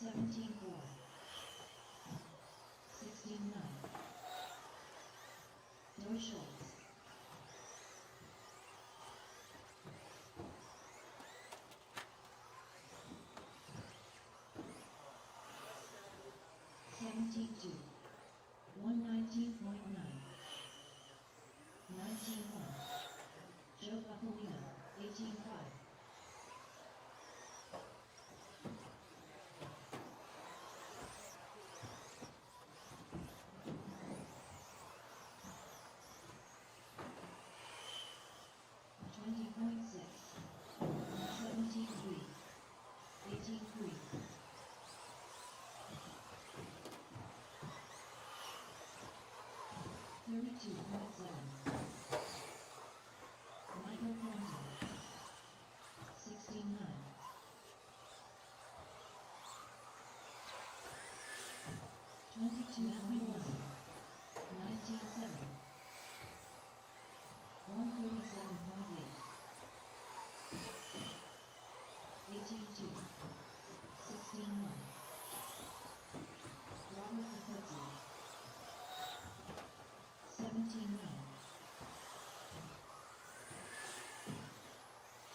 17.4. 16.9. No Schultz. 17.2. 119.9. 19.1. Joe Buccolino, 18.5. 20.6. 17.3. 18.3. 32.7. Michael Thornton, 16.9. 22.1. 19.7. 137.8. 18.2. 16.1. Robert Capuzzi, 17.9.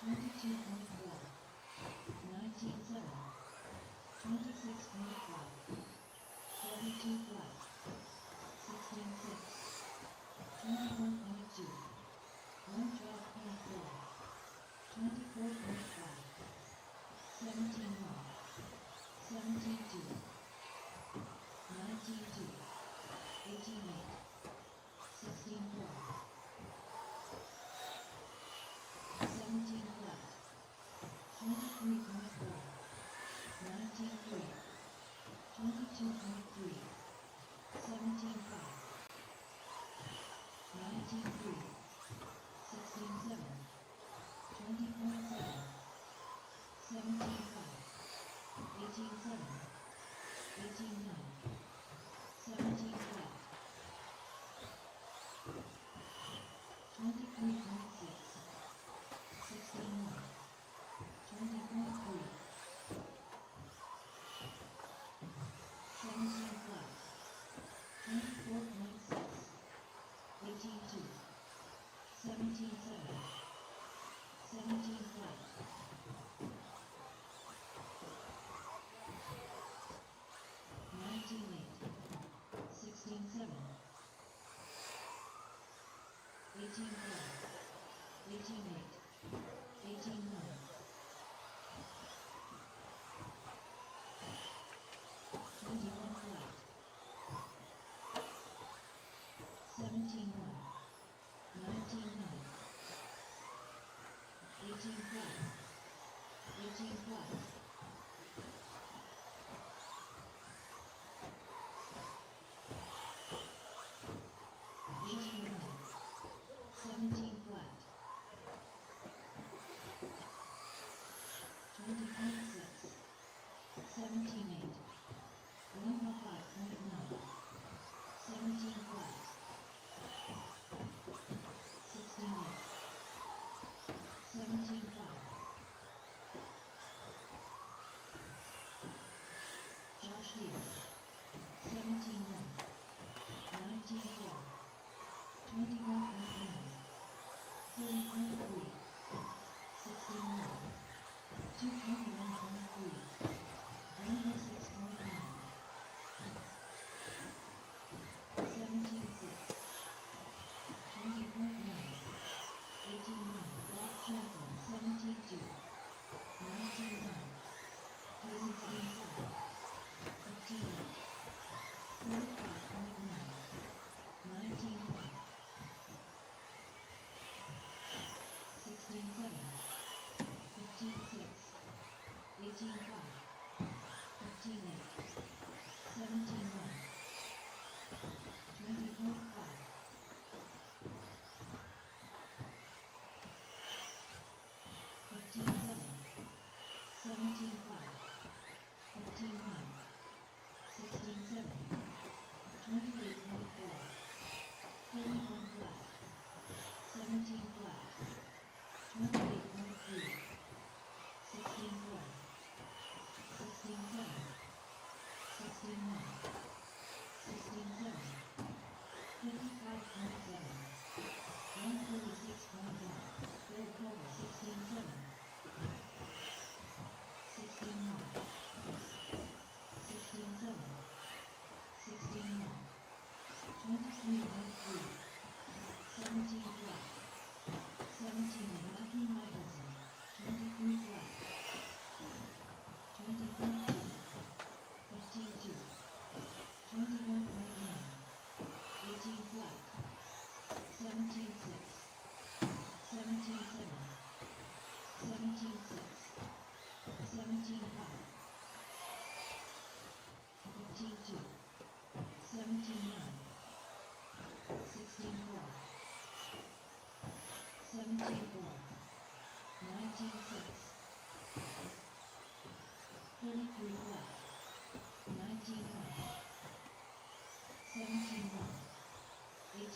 22.4. 19.7. 26.5. 42 flat. 16.6. 21.2. 112.4. 24.5. 17.1. 17.2. 19.2. 18.8. 16.4. 17 flat. 23.4. 19.3. 22.3. 17.5. 19.3. 16.7. 20.7. 17.5. 18.7. 18.9. 17 flat. 23.6. 16.1. 20.3. 17 flat. 24.6. 18.2. 17.7. 17 flat. 19.8. 16.7. 18 flat. 18.8. 18.9. 21 flat. 17.1. 19.9. 18 flat. 18 flat. 18.9. 17 flat. 20.6. 17.8. 105.9. 17 flat. 16.8. 17.5. Josh Hughes, 17.1. 19.4. 21.9. 30.3. 16.1. 221.3. 106.9. 17.6. 20.9. 18.9. Bob Champlin, 17.2. 19.9. Casey Stein, 15.8.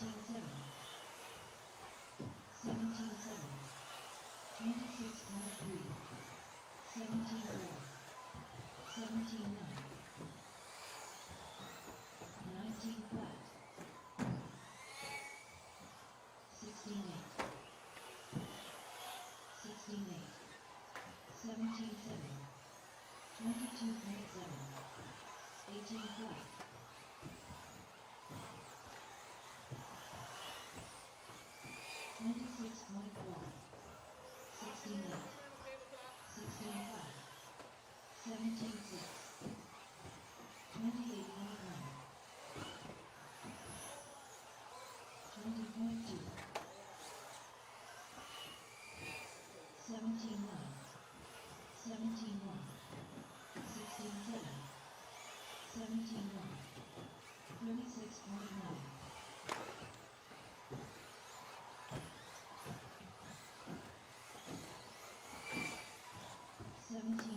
18.7, 17.7, 26.3, 17.4, 17.9, 19 flat, 16.8, 16.8, 17.7, 22.7, 18 flat, 26.4, 16.8, 16 flat, 17.6, 28.1, 20.2, 17.9, 17.1, 16.7, 17.1, 36.9, 17.1,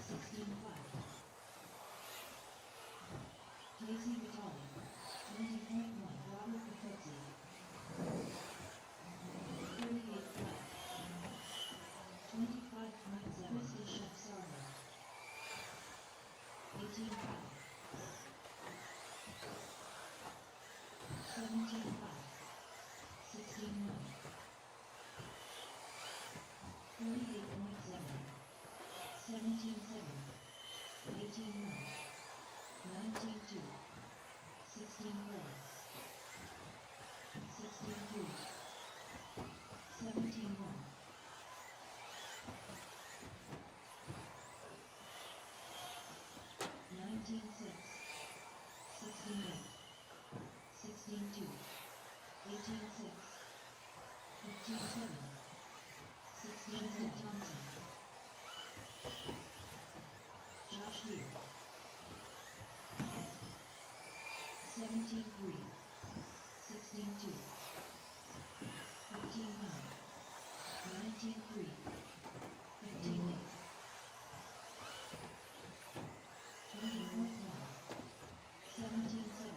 16.5, JConcepts, 20.1, Robert Capuzzi, 38 flat, 25.7, Mr. Chef Sarver, 18 flat, 17 flat, 16.1, 38.7, 17.7, 18.1, 19.2, 16.4, 16.3, 17.1, 19.6, 16.8, 16.2, 18.6, 15.7, 16.7, Thompson, Josh Lee, 17.3, 16.2, 15.9, 19.3, 15.8, 20.1, 17.7,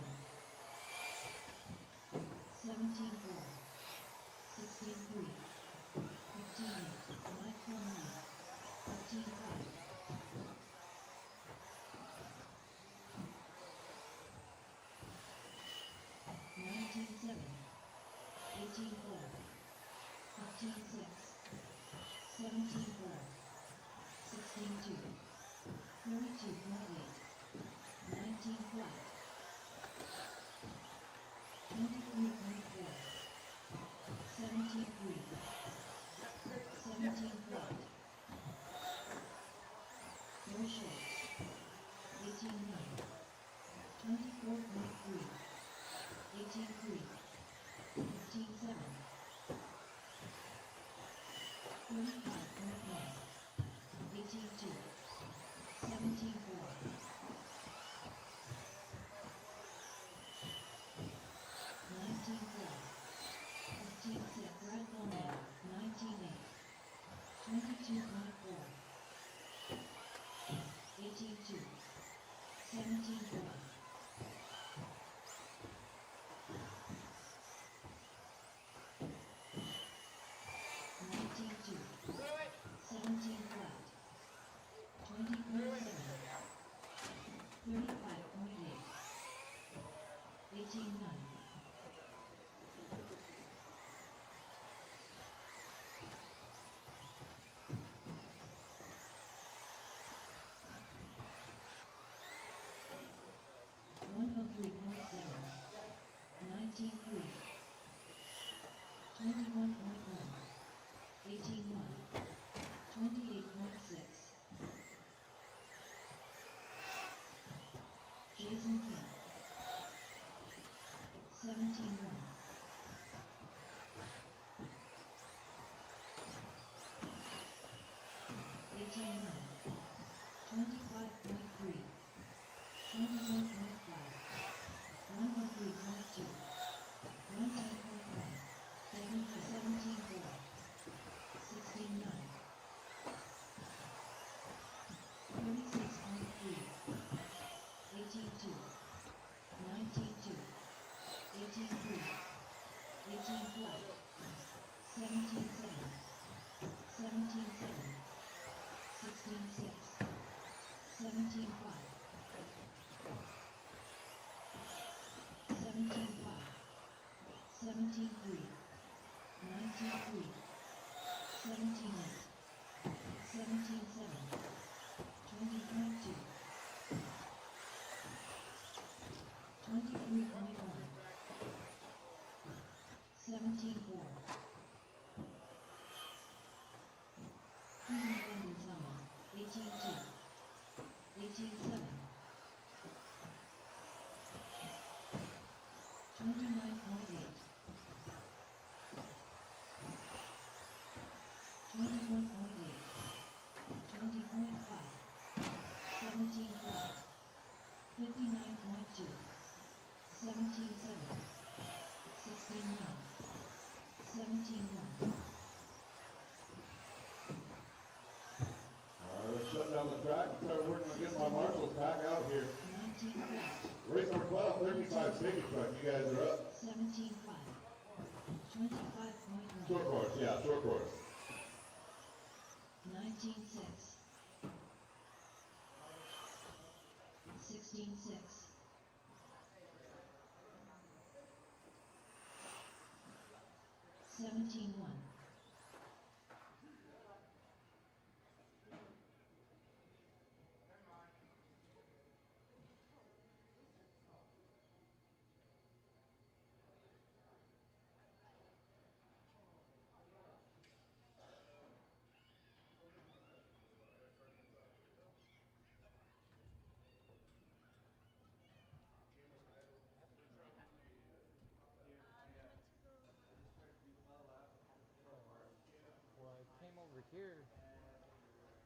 17.4, 16.3, 15.8, Mike Conley, 15.5, 19.7, 18.4, 15.6, 17.4, 16.2, 32.8, 19 flat, 23.4, 17.3, 17 flat, 4 short, 18.9, 24.3, 18.3, 15.7, 35.1, 18.2, 17.4, 19.4, 15.6, Brad Bowman, 19.8, 22.4, 18.2, 17.4, 19.2, 17 flat, 20.7, 35.8, 18.9, 103.7, 19.3, 21.1, 18.1, 28.6, Jason King, 17.1, 18.9, 25.3, 21.5, 113.2, 110.1, 17.4, 16.9, 36.3, 18.2, 19.2, 18.6, 17-4. 18-2. 18-7. 29.8. 21.8. 20.5. 17-4. 59.2. 17-7. 16-1. 17-1. Let's shut down the track and start working on getting my marshals back out here. 19-4. Race number 12, 35 biggy truck. You guys are up. 17-5. 25.1. Short course, yeah, short course. 19-6. 16-6. 17-1. Well, I came over here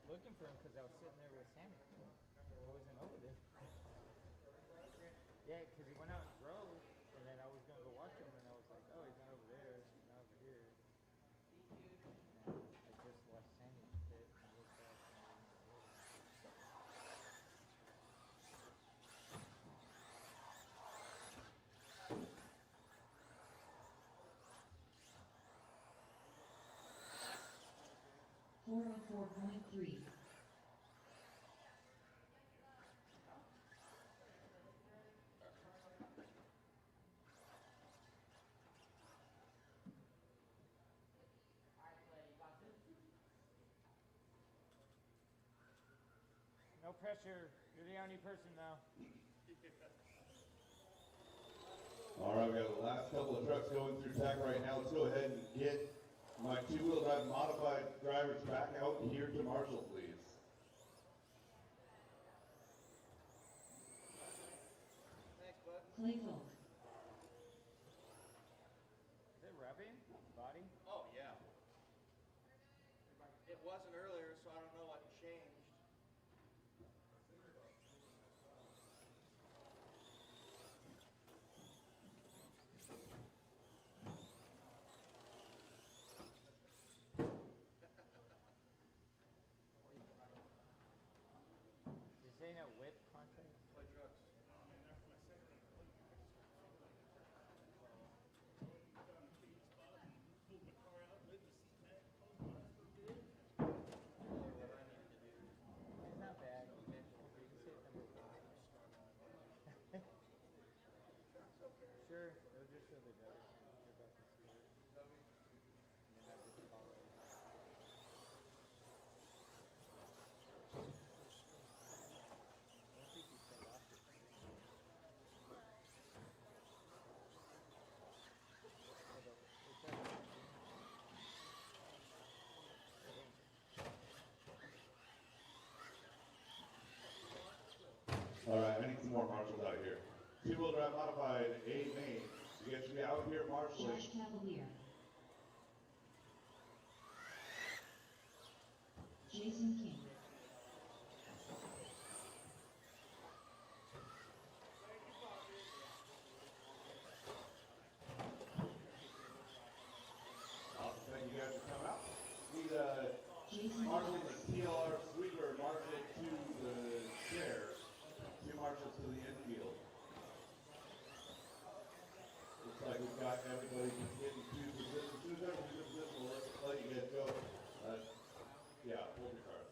looking for him because I was sitting there with Sammy. I wasn't over there. Yeah, because he went out and drove, and then I was going to go watch him, and I was like, oh, he's not over there, he's not over here. And I just left Sammy a bit, and I looked back, and he wasn't over there. Four oh 4.3. No pressure. You're the only person now. All right, we got the last couple of trucks going through tech right now. Let's go ahead and get my two-wheel drive modified drivers back out here to Marshall, please. Thanks, bud. Clay Volk. Is it rubbing? Body? Oh, yeah. It wasn't earlier, so I don't know what changed. This ain't a whip contract? Play trucks. It's not bad. You can say number 5. Sure, it'll just show the driver. You're about to see it. And then I just follow it. I don't think you fell off it. All right, I need some more marshals out here. Two-wheel drive modified, 8 main. You guys should be out here marshaling. Josh Cavalier. Jason King. Awesome, thank you guys for coming out. Need Jason marshaling the TLR sweeper, marshal it to the chair. 2 marshals to the infield. Looks like we've got everybody getting to position. As soon as everybody's in position, we'll let you guys go. Yeah, hold your cards.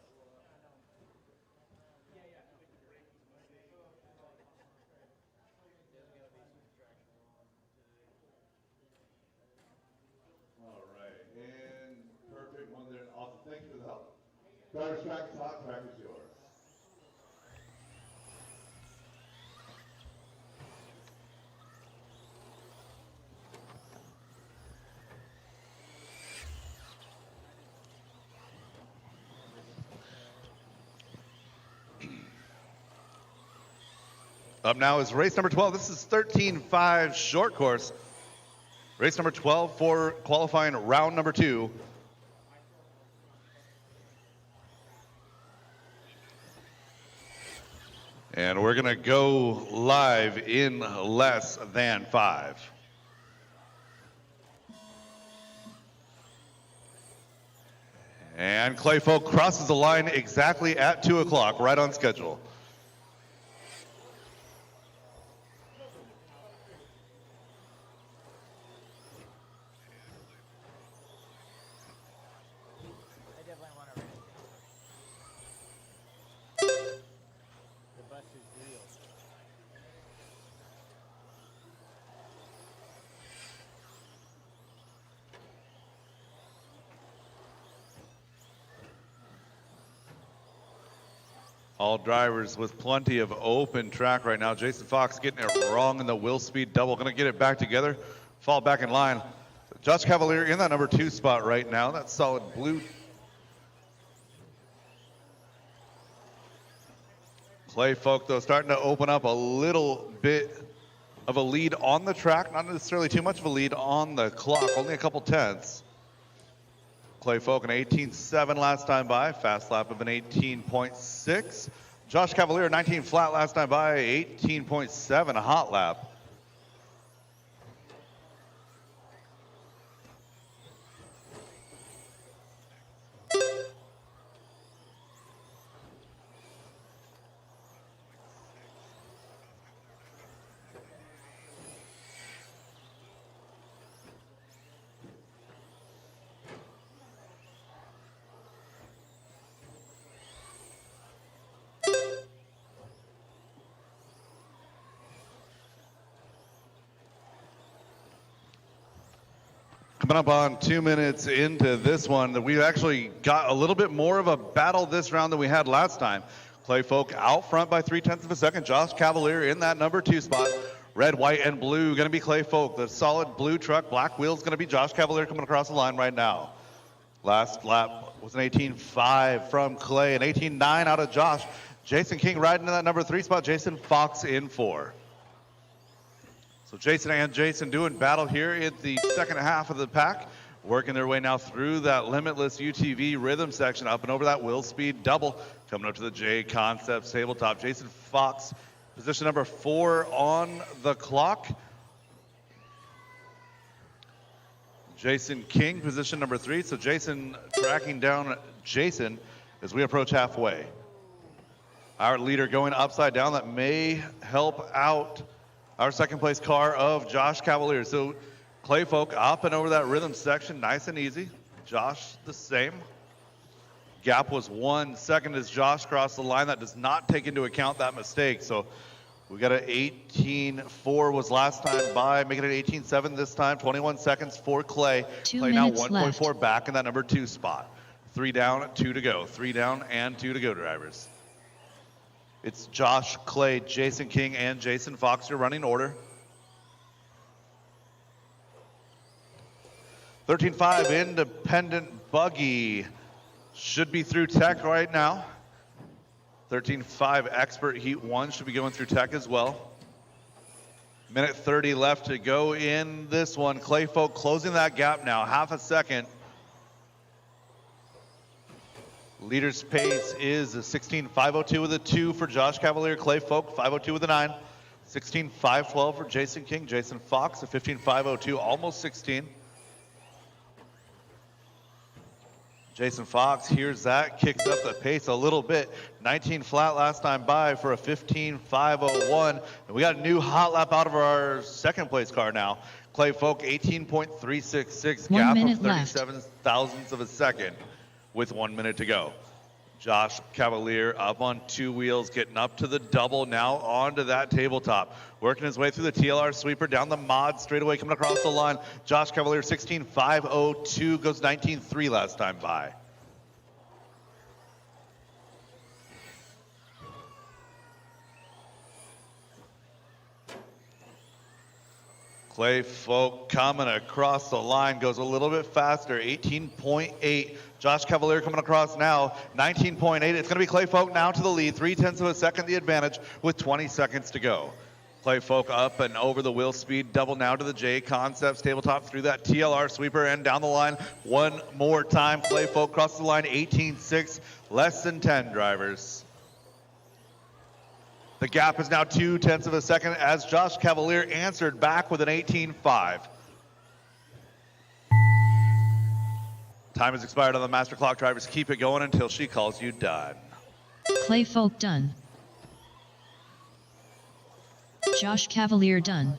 All right, and perfect one there. Awesome, thank you for the help. Driver's track is hot, track is yours. Up now is race number 12. This is 13.5 short course. Race number 12 for qualifying round number 2. And we're gonna go live in less than 5. And Clay Folk crosses the line exactly at 2 o'clock, right on schedule. All drivers with plenty of open track right now. Jason Fox getting it wrong in the wheel speed double. Gonna get it back together, fall back in line. Josh Cavalier in that number 2 spot right now. That's solid blue. Clay Folk though starting to open up a little bit of a lead on the track. Not necessarily too much of a lead on the clock, only a couple tenths. Clay Folk an 18.7 last time by, fast lap of an 18.6. Josh Cavalier 19 flat last time by, 18.7 a hot lap. Coming up on 2 minutes into this one, we've actually got a little bit more of a battle this round than we had last time. Clay Folk out front by 0.3 of a second. Josh Cavalier in that number 2 spot. Red, white, and blue gonna be Clay Folk. The solid blue truck, black wheels gonna be Josh Cavalier coming across the line right now. Last lap was an 18.5 from Clay, an 18.9 out of Josh. Jason King riding in that number 3 spot. Jason Fox in 4. So Jason and Jason doing battle here in the second half of the pack, working their way now through that limitless UTV rhythm section, up and over that wheel speed double, coming up to the JConcepts tabletop. Jason Fox, position number 4 on the clock. Jason King, position number 3. So Jason tracking down Jason as we approach halfway. Our leader going upside down, that may help out our second place car of Josh Cavalier. So Clay Folk up and over that rhythm section, nice and easy. Josh the same. Gap was 1 second as Josh crossed the line. That does not take into account that mistake. So we got an 18.4 was last time by, making it 18.7 this time. 21 seconds for Clay. 2 Clay now minutes 1.4 left. back in that number 2 spot. 3 down, 2 to go. 3 down and 2 to go, drivers. It's Josh, Clay, Jason King, and Jason Fox, your running order. 13.5 independent buggy should be through tech right now. 13.5 expert heat 1 should be going through tech as well. Minute 30 left to go in this one. Clay Folk closing that gap now, half a second. Leader's pace is a 16.502 with a 2 for Josh Cavalier. Clay Folk 502 with a 9. 16.512 for Jason King. Jason Fox a 15.502, almost 16. Jason Fox hears that, kicks up the pace a little bit. 19 flat last time by for a 15.501. And we got a new hot lap out of our second place car now. Clay Folk 18.366, 1 gap minute of left. 37 thousandths of a second with 1 minute to go. Josh Cavalier up on 2 wheels, getting up to the double now onto that tabletop. Working his way through the TLR sweeper down the mod straightaway, coming across the line. Josh Cavalier 16.502, goes 19.3 last time by. Clay Folk coming across the line, goes a little bit faster, 18.8. Josh Cavalier coming across now, 19.8. It's going to be Clay Folk now to the lead, 0.3 of a second the advantage with 20 seconds to go. Clay Folk up and over the wheel speed double now to the JConcepts tabletop through that TLR sweeper and down the line one more time. Clay Folk crosses the line, 18.6, less than 10 drivers. The gap is now 0.2 of a second as Josh Cavalier answered back with an 18.5. Time has expired on the master clock. Drivers, keep it going until she calls you done. Clay Folk done. Josh Cavalier done.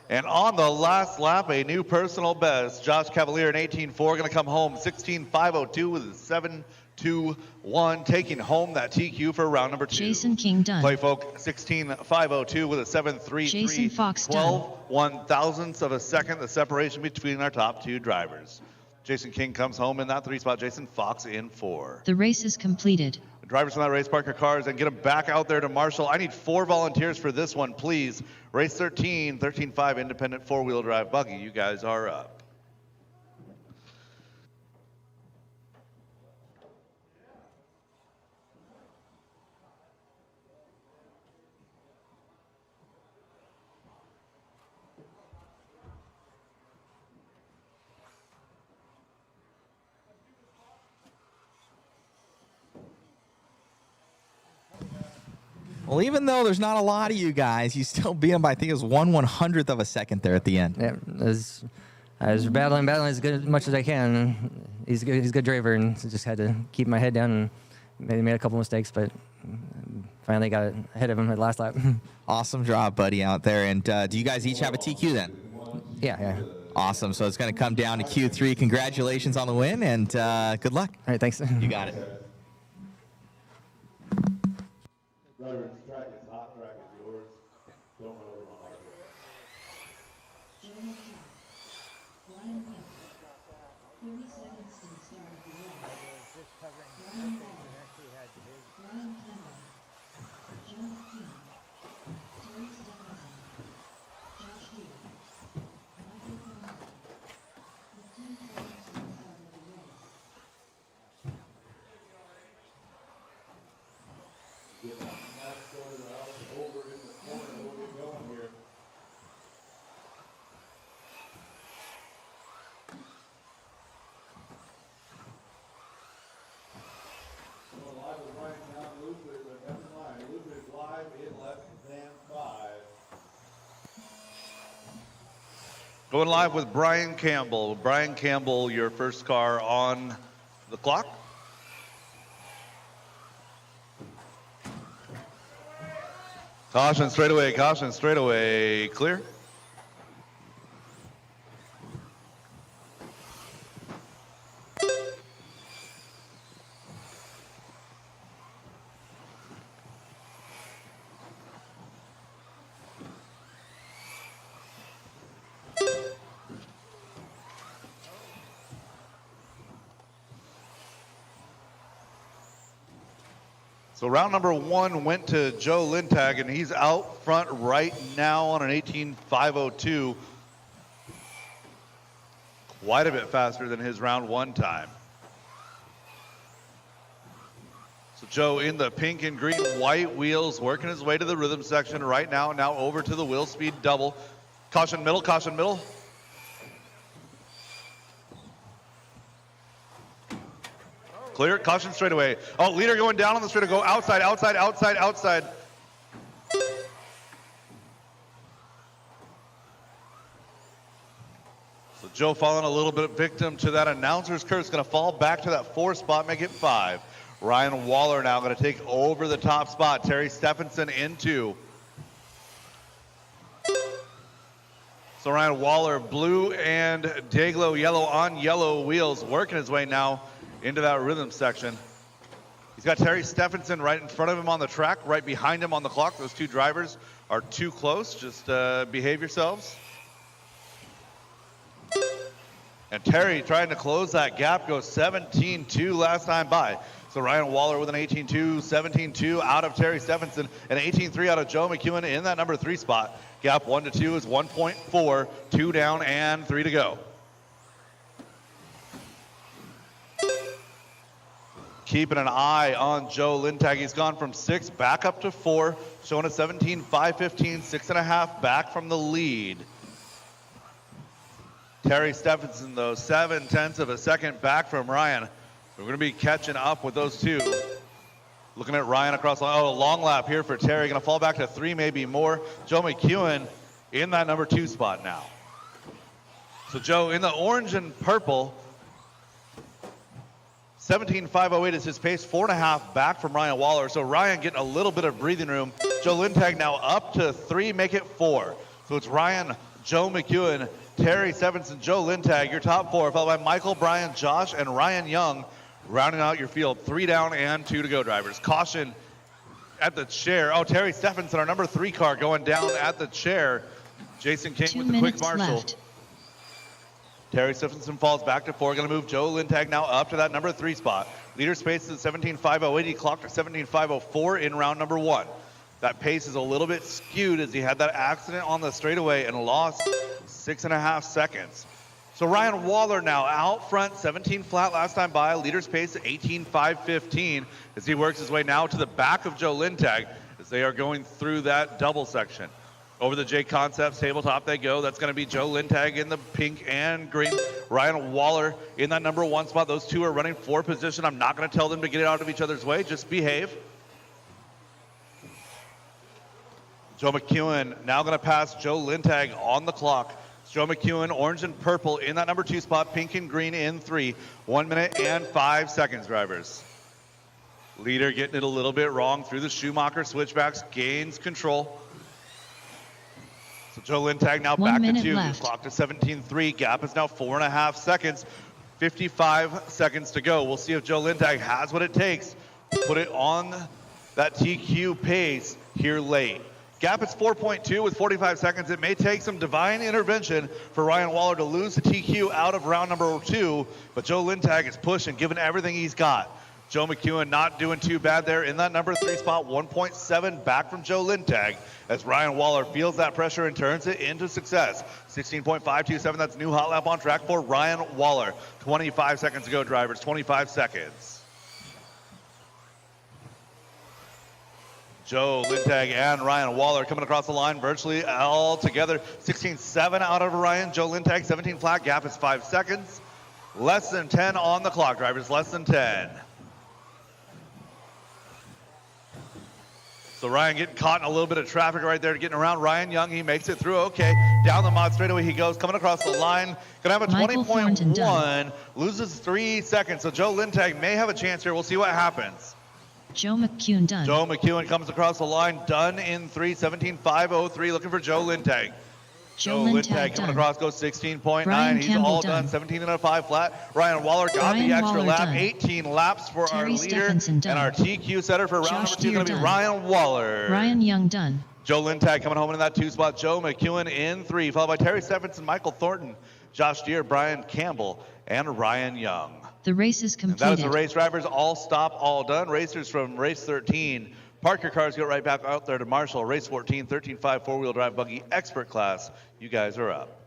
And on the last lap, a new personal best. Josh Cavalier in 18.4 going to come home 16.502 with a 7.21, taking home that TQ for round number 2. Jason King done. Clay Folk 16.502 with a 7.33. Jason Fox 12 1,000ths of a second, the separation between our top 2 drivers. Jason King comes home in that 3 spot. Jason Fox in 4. The race is completed. Drivers from that race, park your cars and get them back out there to marshal. I need 4 volunteers for this one, please. Race 13, 13.5 independent 4-wheel drive buggy. You guys are up. Well, even though there's not a lot of you guys, you still beat him by, I think it was 1/100th of a second there at the end. Yeah, I was battling as much as I can. He's a good driver, and just had to keep my head down and made a couple mistakes, but finally got ahead of him at the last lap. Awesome job, buddy, out there. And do you guys each have a TQ then? Yeah. Awesome. So it's going to come down to Q3. Congratulations on the win, and good luck. All right, thanks. You got it. Veterans track is hot, track is yours. Don't run over my heart. Going live with Brian Campbell. Brian Campbell, your first car on the clock. Caution straightaway, clear. So round number 1 went to Joe Lintag, and he's out front right now on an 18.502. Quite a bit faster than his round 1 time. So Joe in the pink and green white wheels, working his way to the rhythm section right now. Now over to the wheel speed double. Caution middle, caution middle. Clear, caution straightaway. Oh, leader going down on the straight, go outside. So Joe falling a little bit victim to that announcer's curse, gonna fall back to that 4 spot, make it 5. Ryan Waller now gonna take over the top spot. Terry Stephenson in 2. So Ryan Waller, blue and Dayglow yellow on yellow wheels, working his way now into that rhythm section. He's got Terry Stephenson right in front of him on the track, right behind him on the clock. Those 2 drivers are too close. Just behave yourselves. And Terry trying to close that gap, goes 17.2 last time by. So Ryan Waller with an 18.2, 17.2 out of Terry Stephenson, and 18.3 out of Joe McEwen in that number 3 spot. Gap 1 to 2 is 1.4, 2 down and 3 to go. Keeping an eye on Joe Lintag. He's gone from 6 back up to 4, showing a 17.515, 6.5 back from the lead. Terry Stephenson, though, 0.7 of a second back from Ryan. We're going to be catching up with those two. Looking at Ryan across the line. Oh, a long lap here for Terry. Going to fall back to 3, maybe more. Joe McEwen in that number 2 spot now. So Joe in the orange and purple. 17.508 is his pace, 4.5 back from Ryan Waller. So Ryan getting a little bit of breathing room. Joe Lintag now up to 3, make it 4. So it's Ryan, Joe McEwen, Terry Stephenson, Joe Lintag, your top 4, followed by Michael, Brian, Josh, and Ryan Young, rounding out your field. 3 down and 2 to go, drivers. Caution at the chair. Oh, Terry Stephenson, our number 3 car, going down at the chair. Jason King 2 with the quick minutes marshal. left. Terry Stephenson falls back to 4. Going to move Joe Lintag now up to that number 3 spot. Leader space is 17.508. He clocked at 17.504 in round number 1. That pace is a little bit skewed as he had that accident on the straightaway and lost 6.5 seconds. So Ryan Waller now out front, 17 flat last time by. Leader's pace at 18.515 as he works his way now to the back of Joe Lintag as they are going through that double section. Over the JConcepts tabletop they go. That's going to be Joe Lintag in the pink and green. Ryan Waller in that number 1 spot. Those two are running for position. I'm not going to tell them to get out of each other's way. Just behave. Joe McEwen now going to pass Joe Lintag on the clock. Joe McEwen, orange and purple in that number 2 spot. Pink and green in 3. 1 minute and 5 seconds, drivers. Leader getting it a little bit wrong through the Schumacher switchbacks. Gains control. So Joe Lintag now 1 back to minute 2. left. Clock to 17.3. Gap is now 4.5 seconds. 55 seconds to go. We'll see if Joe Lintag has what it takes to put it on that TQ pace here late. Gap is 4.2 with 45 seconds. It may take some divine intervention for Ryan Waller to lose the TQ out of round number 2, but Joe Lintag is pushing, giving everything he's got. Joe McEwen not doing too bad there in that number 3 spot, 1.7 back from Joe Lintag as Ryan Waller feels that pressure and turns it into success. 16.527, that's new hot lap on track for Ryan Waller. 25 seconds to go, drivers, 25 seconds. Joe Lintag and Ryan Waller coming across the line virtually all together. 16.7 out of Ryan, Joe Lintag, 17 flat, gap is 5 seconds. Less than 10 on the clock, drivers, less than 10. So Ryan getting caught in a little bit of traffic right there, getting around Ryan Young. He makes it through okay. Down the mod straightaway he goes, coming across the line. Gonna have a 20.1, loses 3 seconds. So Joe Lintag may have a chance here. We'll see what happens. Joe McEwen done. Joe McEwen comes across the line, done in 3, 17.503, looking for Joe Lintag. Joe Lintag coming across, goes 16.9. He's Campbell all done, 17.5 flat. Ryan Waller got the extra lap, done. 18 laps for Terry our leader. Stephenson done. And our TQ setter for round Josh number 2 is going to be Deere Ryan Waller. Ryan Young done. Joe Lintag coming home in that 2 spot. Joe McEwen in 3, followed by Terry Stephenson, Michael Thornton, Josh Deere, Brian Campbell, and Ryan Young. The race is And completed. that is the race, drivers. All stop, all done. Racers from race 13. Park your cars, get right back out there to Marshall. Race 14, 13.5 4-wheel drive buggy expert class. You guys are up.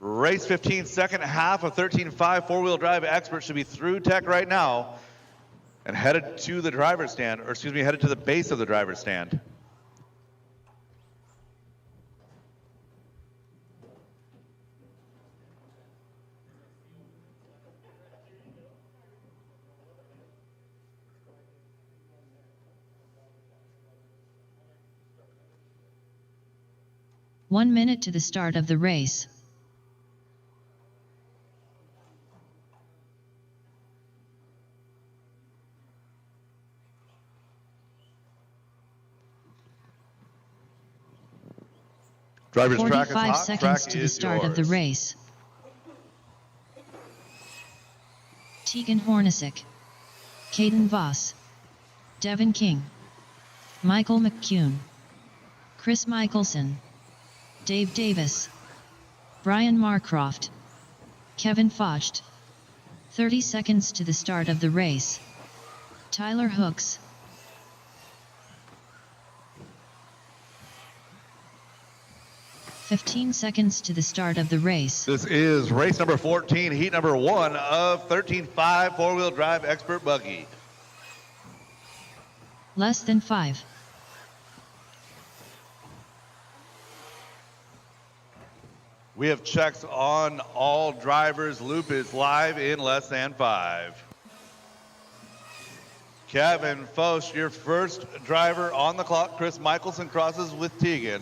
Race 15, second half of 13.5 4-wheel drive expert should be through tech right now and headed to the driver's stand, or excuse me, headed to the base of the driver's stand. One minute to the start of the race. Driver's track is 45 hot. seconds Track to the is start of the yours. race. Tegan Hornacek, Caden Voss, Devin King, Michael McCune, Chris Michelson, Dave Davis, Brian Marcroft, Kevin Focht. 30 seconds to the start of the race. Tyler Hooks. 15 seconds to the start of the race. This is race number 14, heat number 1 of 13.5 four-wheel drive expert buggy. Less than 5. We have checks on all drivers. Loop is live in less than 5. Kevin Foch, your first driver on the clock. Chris Michelson crosses with Tegan.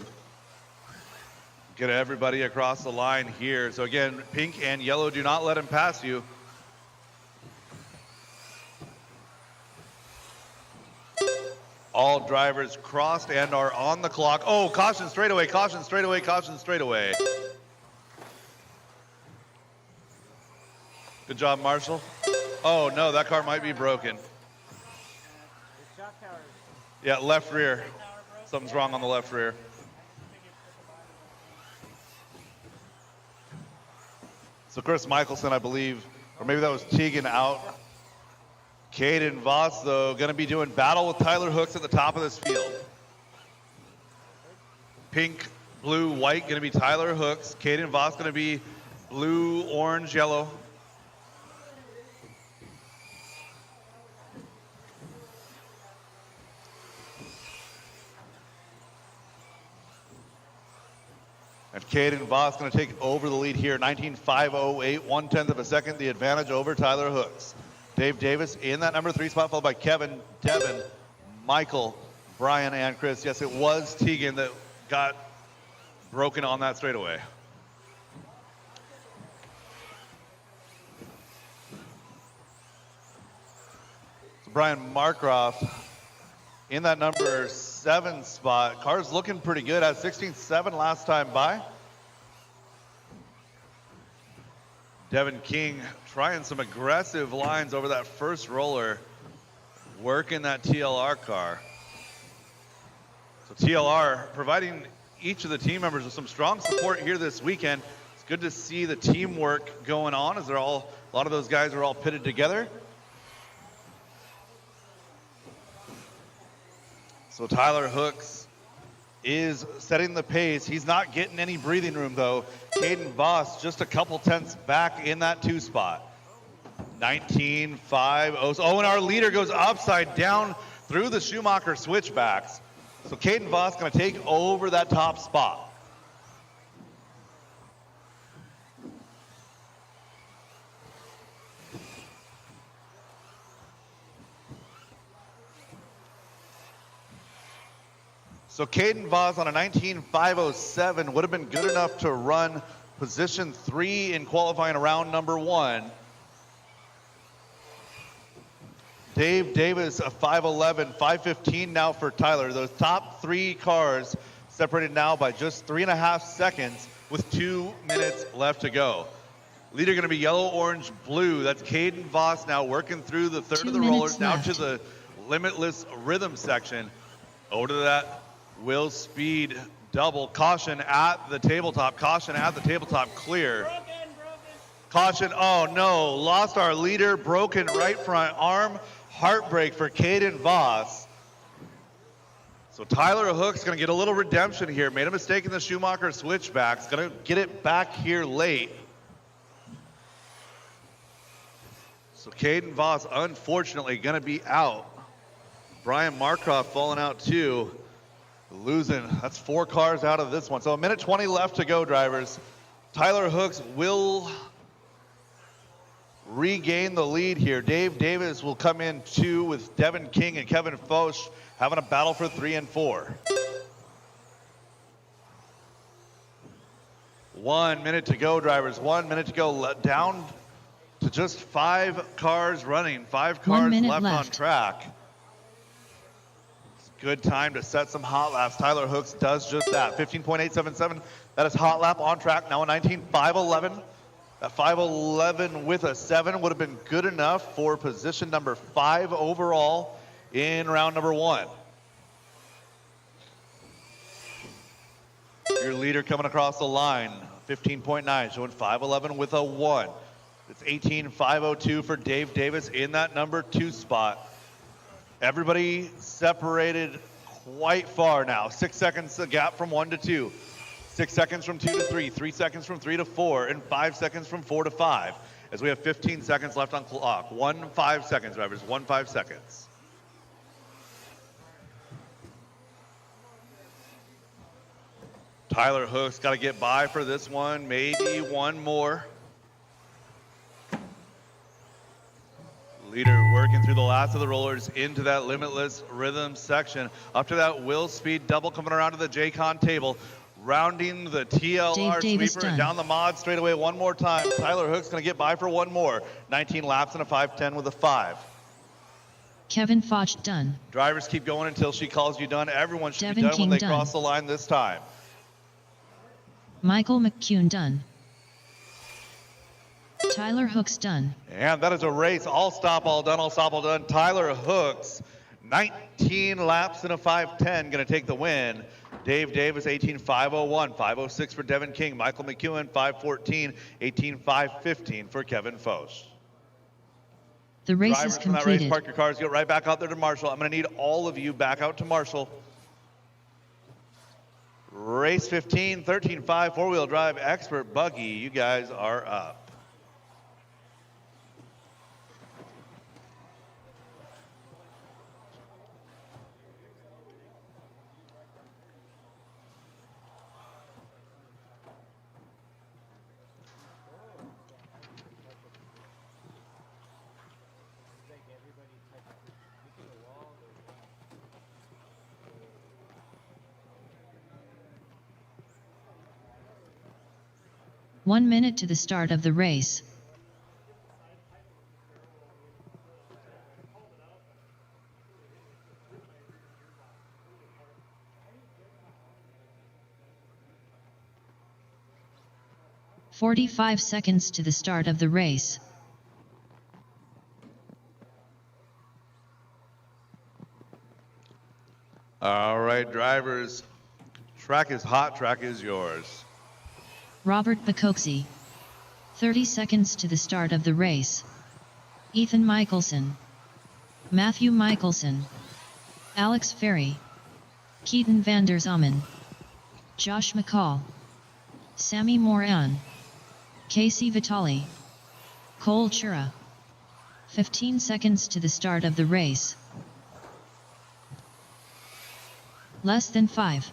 Get everybody across the line here. So again, pink and yellow, do not let him pass you. All drivers crossed and are on the clock. Oh, caution straightaway, caution straightaway, caution straightaway. Good job, Marshall. Oh no, that car might be broken. Yeah, left rear. Something's wrong on the left rear. So Chris Michelson, I believe, or maybe that was Tegan out. Caden Voss, though, going to be doing battle with Tyler Hooks at the top of this field. Pink, blue, white going to be Tyler Hooks. Caden Voss going to be blue, orange, yellow. And Caden Voss going to take over the lead here. 19.508, 1/10 of a second, the advantage over Tyler Hooks. Dave Davis in that number 3 spot, followed by Kevin, Devin, Michael, Brian, and Chris. Yes, it was Tegan that got broken on that straightaway. So Brian Markroft in that number 7 spot. Car's looking pretty good. At 16.7 last time by. Devin King trying some aggressive lines over that first roller, working that TLR car. So TLR providing each of the team members with some strong support here this weekend. It's good to see the teamwork going on as they're all, a lot of those guys are all pitted together. So Tyler Hooks is setting the pace. He's not getting any breathing room though. Caden Voss just a couple tenths back in that 2 spot. 19.5. Oh, and our leader goes upside down through the Schumacher switchbacks. So Caden Voss going to take over that top spot. So Caden Voss on a 19.507 would have been good enough to run position 3 in qualifying round number 1. Dave Davis, a 5.11, 5.15 now for Tyler. Those top 3 cars separated now by just 3.5 seconds with 2 minutes left to go. Leader going to be yellow, orange, blue. That's Caden Voss now working through the third of the rollers, now to the limitless rhythm section. Over to that Will Speed double. Caution at the tabletop. Caution at the tabletop. Clear. Caution. Oh no. Lost our leader. Broken right front arm. Heartbreak for Caden Voss. So Tyler Hooks going to get a little redemption here. Made a mistake in the Schumacher switchbacks. Going to get it back here late. So Caden Voss unfortunately going to be out. Brian Markroft falling out too. Losing, that's 4 cars out of this one. So 1:20 left to go, drivers. Tyler Hooks will regain the lead here. Dave Davis will come in 2 with Devin King and Kevin Foch having a battle for 3 and 4. 1 minute to go, drivers. 1 minute to go. Down to just 5 cars running. 5 cars left on track. Good time to set some hot laps. Tyler Hooks does just that. 15.877. That is hot lap on track. Now a 19.511. That 511 with a 7 would have been good enough for position number 5 overall in round number 1. Your leader coming across the line. 15.9, showing 511 with a 1. It's 18.502 for Dave Davis in that number 2 spot. Everybody separated quite far now. 6 seconds the gap from 1 to 2. 6 seconds from 2 to 3. 3 seconds from 3 to 4. And 5 seconds from 4 to 5. As we have 15 seconds left on clock. 5 seconds, drivers. 5 seconds. Tyler Hook's got to get by for this one. Maybe one more. Leader working through the last of the rollers into that limitless rhythm section. Up to that Will Speed double coming around to the JCon table. Rounding the TLR sweeper and down the mod straightaway one more time. Tyler Hook's going to get by for one more. 19 laps and a 5:10 with a 5. Kevin Foch done. Drivers keep going until she calls you done. Everyone should be Devin done King when they done. cross the line this time. Michael McCune done. Tyler Hooks done. And that is a race. All stop, all done, all stop, all done. Tyler Hooks, 19 laps and a 5:10, going to take the win. Dave Davis, 18.501, 5:06 for Devin King. Michael McEwen, 5:14, 18.515 for Kevin Foch. The race Drivers is from that race, completed. park your cars, get right back out there to Marshall. I'm going to need all of you back out to Marshall. Race 15, 13.5, four-wheel drive expert buggy. You guys are up. One minute to the start of the race. "45 seconds to the start of the race. All right, drivers. Track is hot, track is yours. Robert Bacoxi. 30 seconds to the start of the race. Ethan Michelson. Matthew Michelson. Alex Ferry. Keaton van der Zamen. Josh McCall. Sammy Moran. Casey Vitali. Cole Chura. 15 seconds to the start of the race. Less than 5.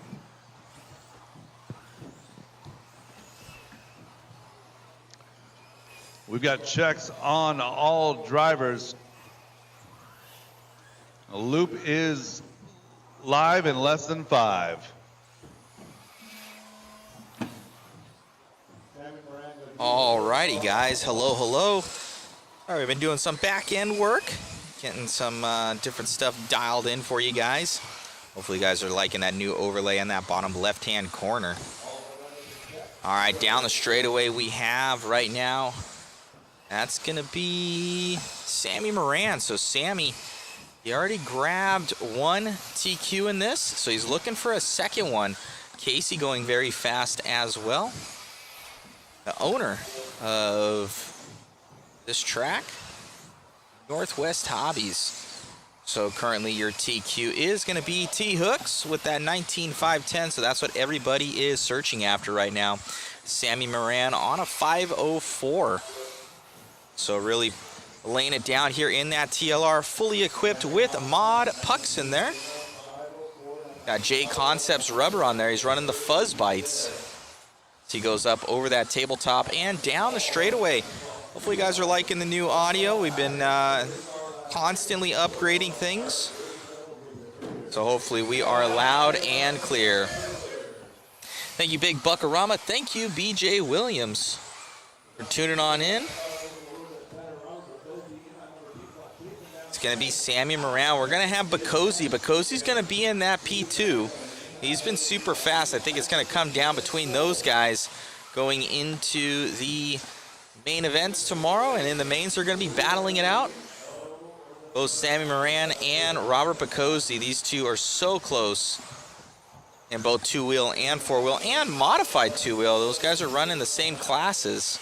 We've got checks on all drivers. A loop is live in less than 5. Alrighty, guys. Hello, hello. All right, we've been doing some back-end work, getting some different stuff dialed in for you guys. Hopefully, you guys are liking that new overlay in that bottom left-hand corner. All right, down the straightaway we have right now. That's going to be Sammy Moran. So, Sammy, he already grabbed one TQ in this, so he's looking for a second one. Casey going very fast as well. The owner of this track, Northwest Hobbies. So currently your TQ is going to be T-Hooks with that 19.510, so that's what everybody is searching after right now. Sammy Moran on a 504. So really laying it down here in that TLR, fully equipped with mod pucks in there. Got JConcepts rubber on there. He's running the fuzz bites. So he goes up over that tabletop and down the straightaway. Hopefully you guys are liking the new audio. We've been constantly upgrading things. So hopefully we are loud and clear. Thank you, Big Buckarama. Thank you, BJ Williams, for tuning on in. It's going to be Sammy Moran. We're going to have Bacosi. Bacosi's going to be in that P2. He's been super fast. I think it's going to come down between those guys going into the main events tomorrow. And in the mains, they're going to be battling it out. Both Sammy Moran and Robert Bacosi. These two are so close in both two-wheel and four-wheel and modified two-wheel. Those guys are running the same classes.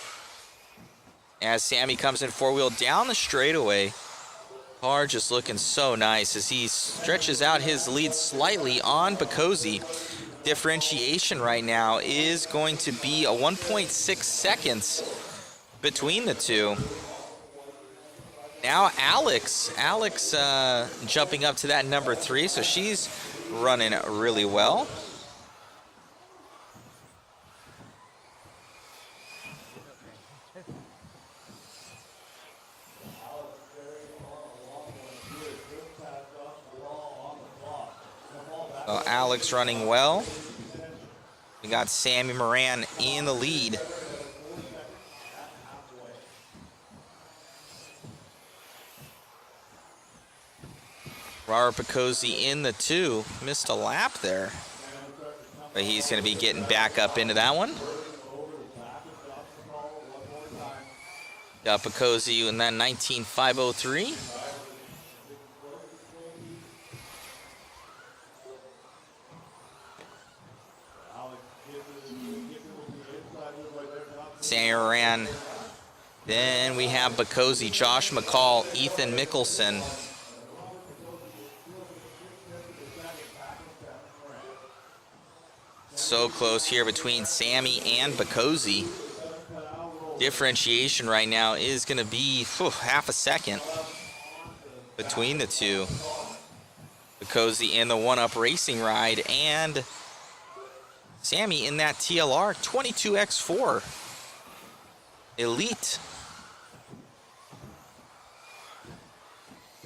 as Sammy comes in four-wheel down the straightaway. Car just looking so nice as he stretches out his lead slightly on Bacosi. Differentiation right now is going to be a 1.6 seconds between the two. Now Alex jumping up to that number 3, so she's running really well. So Alex running well. We got Sammy Moran in the lead. Robert Picozzi in the 2. Missed a lap there. But he's going to be getting back up into that one. Got Picozzi in that 19.503. Sammy Moran. Then we have Picozzi, Josh McCall, Ethan Mickelson. So close here between Sammy and Picozzi. Differentiation right now is going to be half a second between the two. Picozzi in the one-up racing ride and Sammy in that TLR 22X4 Elite.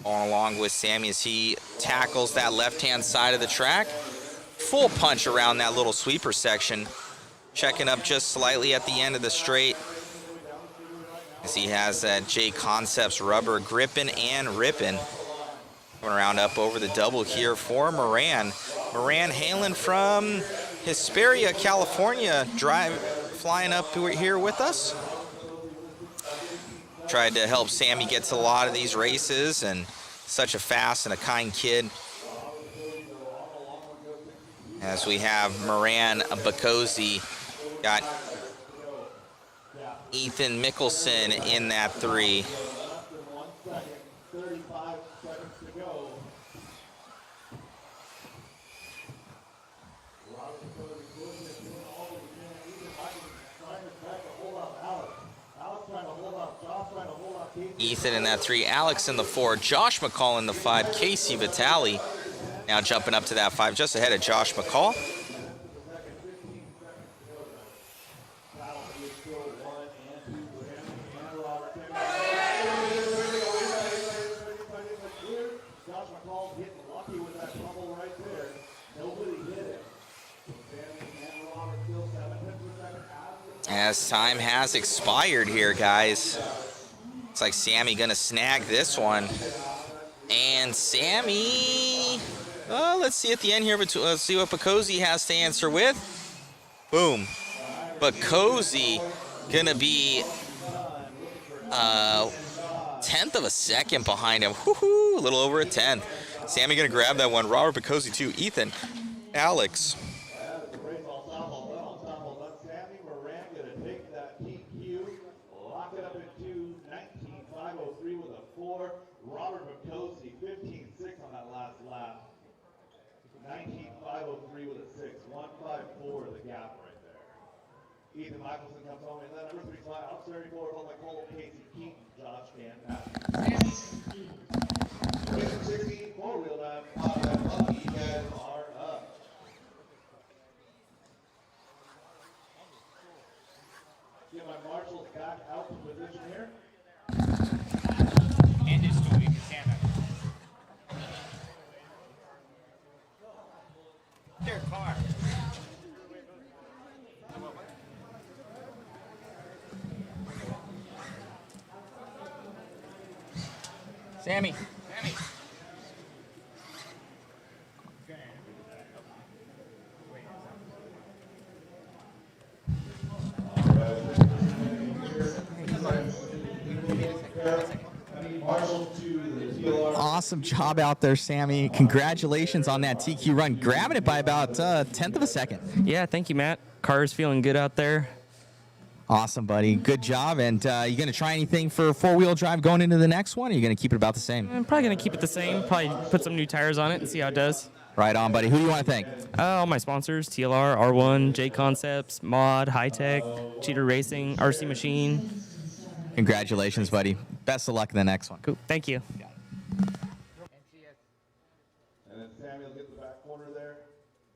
Going along with Sammy as he tackles that left-hand side of the track. Full punch around that little sweeper section. Checking up just slightly at the end of the straight as he has that JConcepts rubber gripping and ripping. Going around up over the double here for Moran. Moran hailing from Hesperia, California, flying up here with us. Tried to help Sammy get to a lot of these races, and such a fast and a kind kid. As we have Moran, Picozzi, got Ethan Mickelson in that 3. Ethan in that 3, Alex in the 4, Josh McCall in the 5, Casey Vitale now jumping up to that 5, just ahead of Josh McCall. As time has expired here, guys. Looks like Sammy gonna snag this one. And Sammy, let's see at the end here, let's see what Picozzi has to answer with. Boom. Picozzi gonna be 1/10 of a second behind him. Woohoo, a little over a 10th. Sammy gonna grab that one. Robert Picozzi too. Ethan, Alex. Robert Picozzi, 15.6 on that last lap. 19.503 with a 6. 1.54 the gap right there. Ethan Michelson comes home, and then number 3 slide out 34 on the Cole, Casey Keaton, Josh Van Patten. 16 four-wheel drive, buggy, you guys are up. Get my marshals back out to position here. And it's too weak to stand up. Their car. Sammy. Awesome job out there, Sammy. Congratulations on that TQ run, grabbing it by about 1/10 of a second. Yeah, thank you, Matt. Car's feeling good out there. Awesome, buddy. Good job. And you going to try anything for four-wheel drive going into the next one, or are you going to keep it about the same? I'm probably going to keep it the same. Probably put some new tires on it and see how it does. Right on, buddy. Who do you want to thank? All my sponsors, TLR, R1, JConcepts, Mod, High Tech, Cheater Racing, RC Machine. Congratulations, buddy. Best of luck in the next one. Cool. Thank you. And then Samuel gets the back corner there.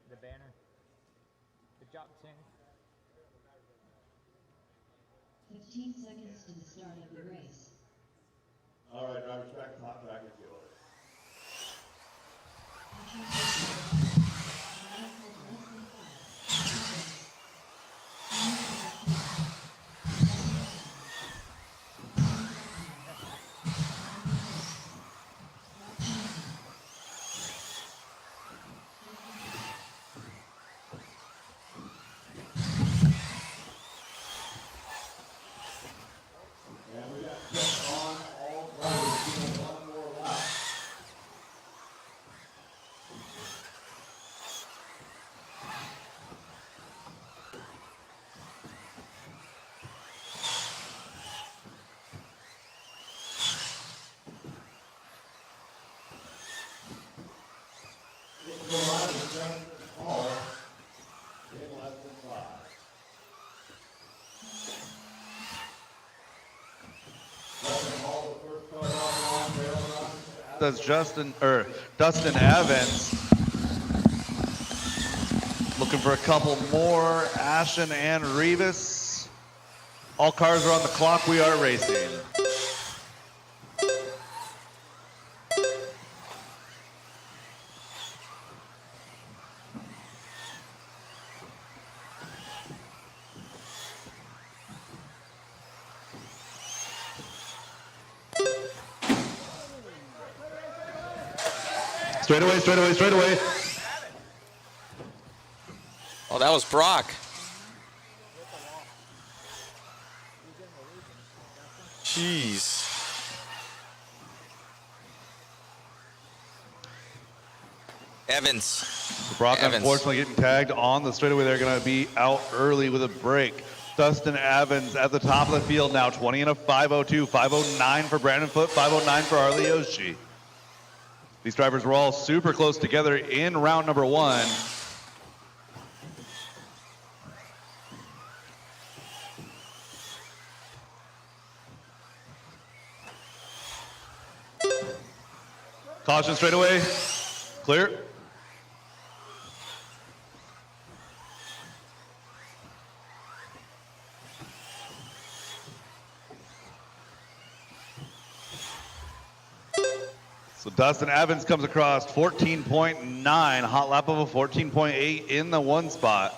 The banner. Good job, Sam. 15 seconds to the start of the race. All right, drivers back to hot track if you order. And we got set on all drivers doing one more lap. It's the line of Jonathan Hall in less than 5. Does Dustin Evans looking for a couple more. Ashton and Rivas. All cars are on the clock. We are racing. Straight away, straight away, straight away. Oh, that was Brock. Jeez. Evans. Brock Evans. unfortunately getting tagged on the straightaway. They're going to be out early with a break. Dustin Evans at the top of the field now, 20 and a 5:02, 5:09 for Brandon Foote, 5:09 for Harley Yoshi. These drivers were all super close together in round number one. Caution straightaway, clear. So Dustin Evans comes across 14.9, hot lap of a 14.8 in the one spot.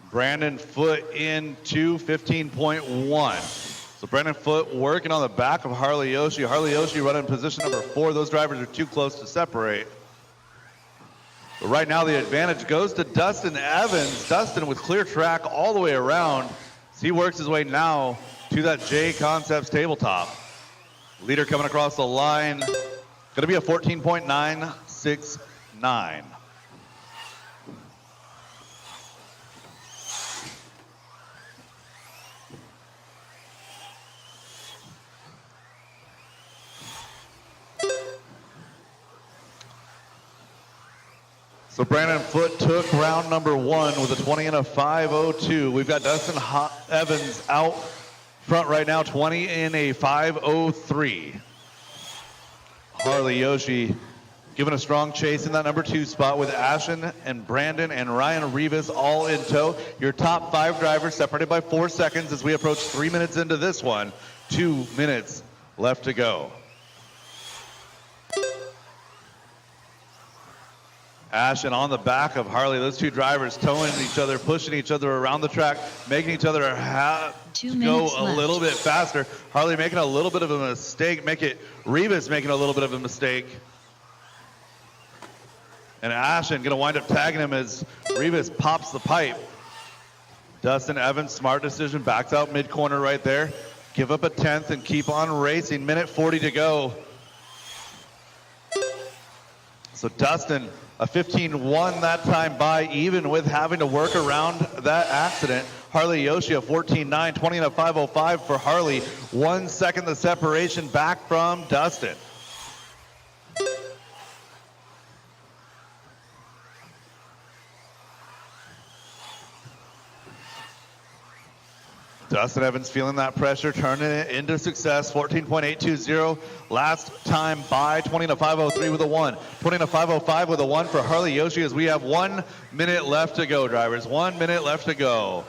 Brandon Foote into 15.1. So Brandon Foote working on the back of Harley Yoshi. Harley Yoshi running position number 4. Those drivers are too close to separate. But right now the advantage goes to Dustin Evans. Dustin with clear track all the way around. So he works his way now to that JConcepts tabletop. Leader coming across the line. Going to be a 14.969. So Brandon Foote took round number one with a 20 and a 5:02. We've got Dustin Evans out front right now, 20 in a 5:03. Harley Yoshi giving a strong chase in that number 2 spot with Ashton and Brandon and Ryan Rivas all in tow. Your top 5 drivers separated by 4 seconds as we approach 3 minutes into this one. 2 minutes left to go. Ashton on the back of Harley. Those two drivers towing each other, pushing each other around the track, making each other go a little bit faster. Harley making a little bit of a mistake, Rivas making a little bit of a mistake. And Ashton gonna wind up tagging him as Rivas pops the pipe. Dustin Evans, smart decision, backs out mid-corner right there. Give up a 10th and keep on racing. Minute 40 to go. So Dustin, a 15-1 that time by, even with having to work around that accident. Harley Yoshi, a 14.9, 20 and a 5.05 for Harley. 1 second the separation back from Dustin. Dustin Evans feeling that pressure, turning it into success. 14.820 last time by 20 and a 5.03 with a 1. 20 and a 5.05 with a 1 for Harley Yoshi as we have 1 minute left to go, drivers. 1 minute left to go.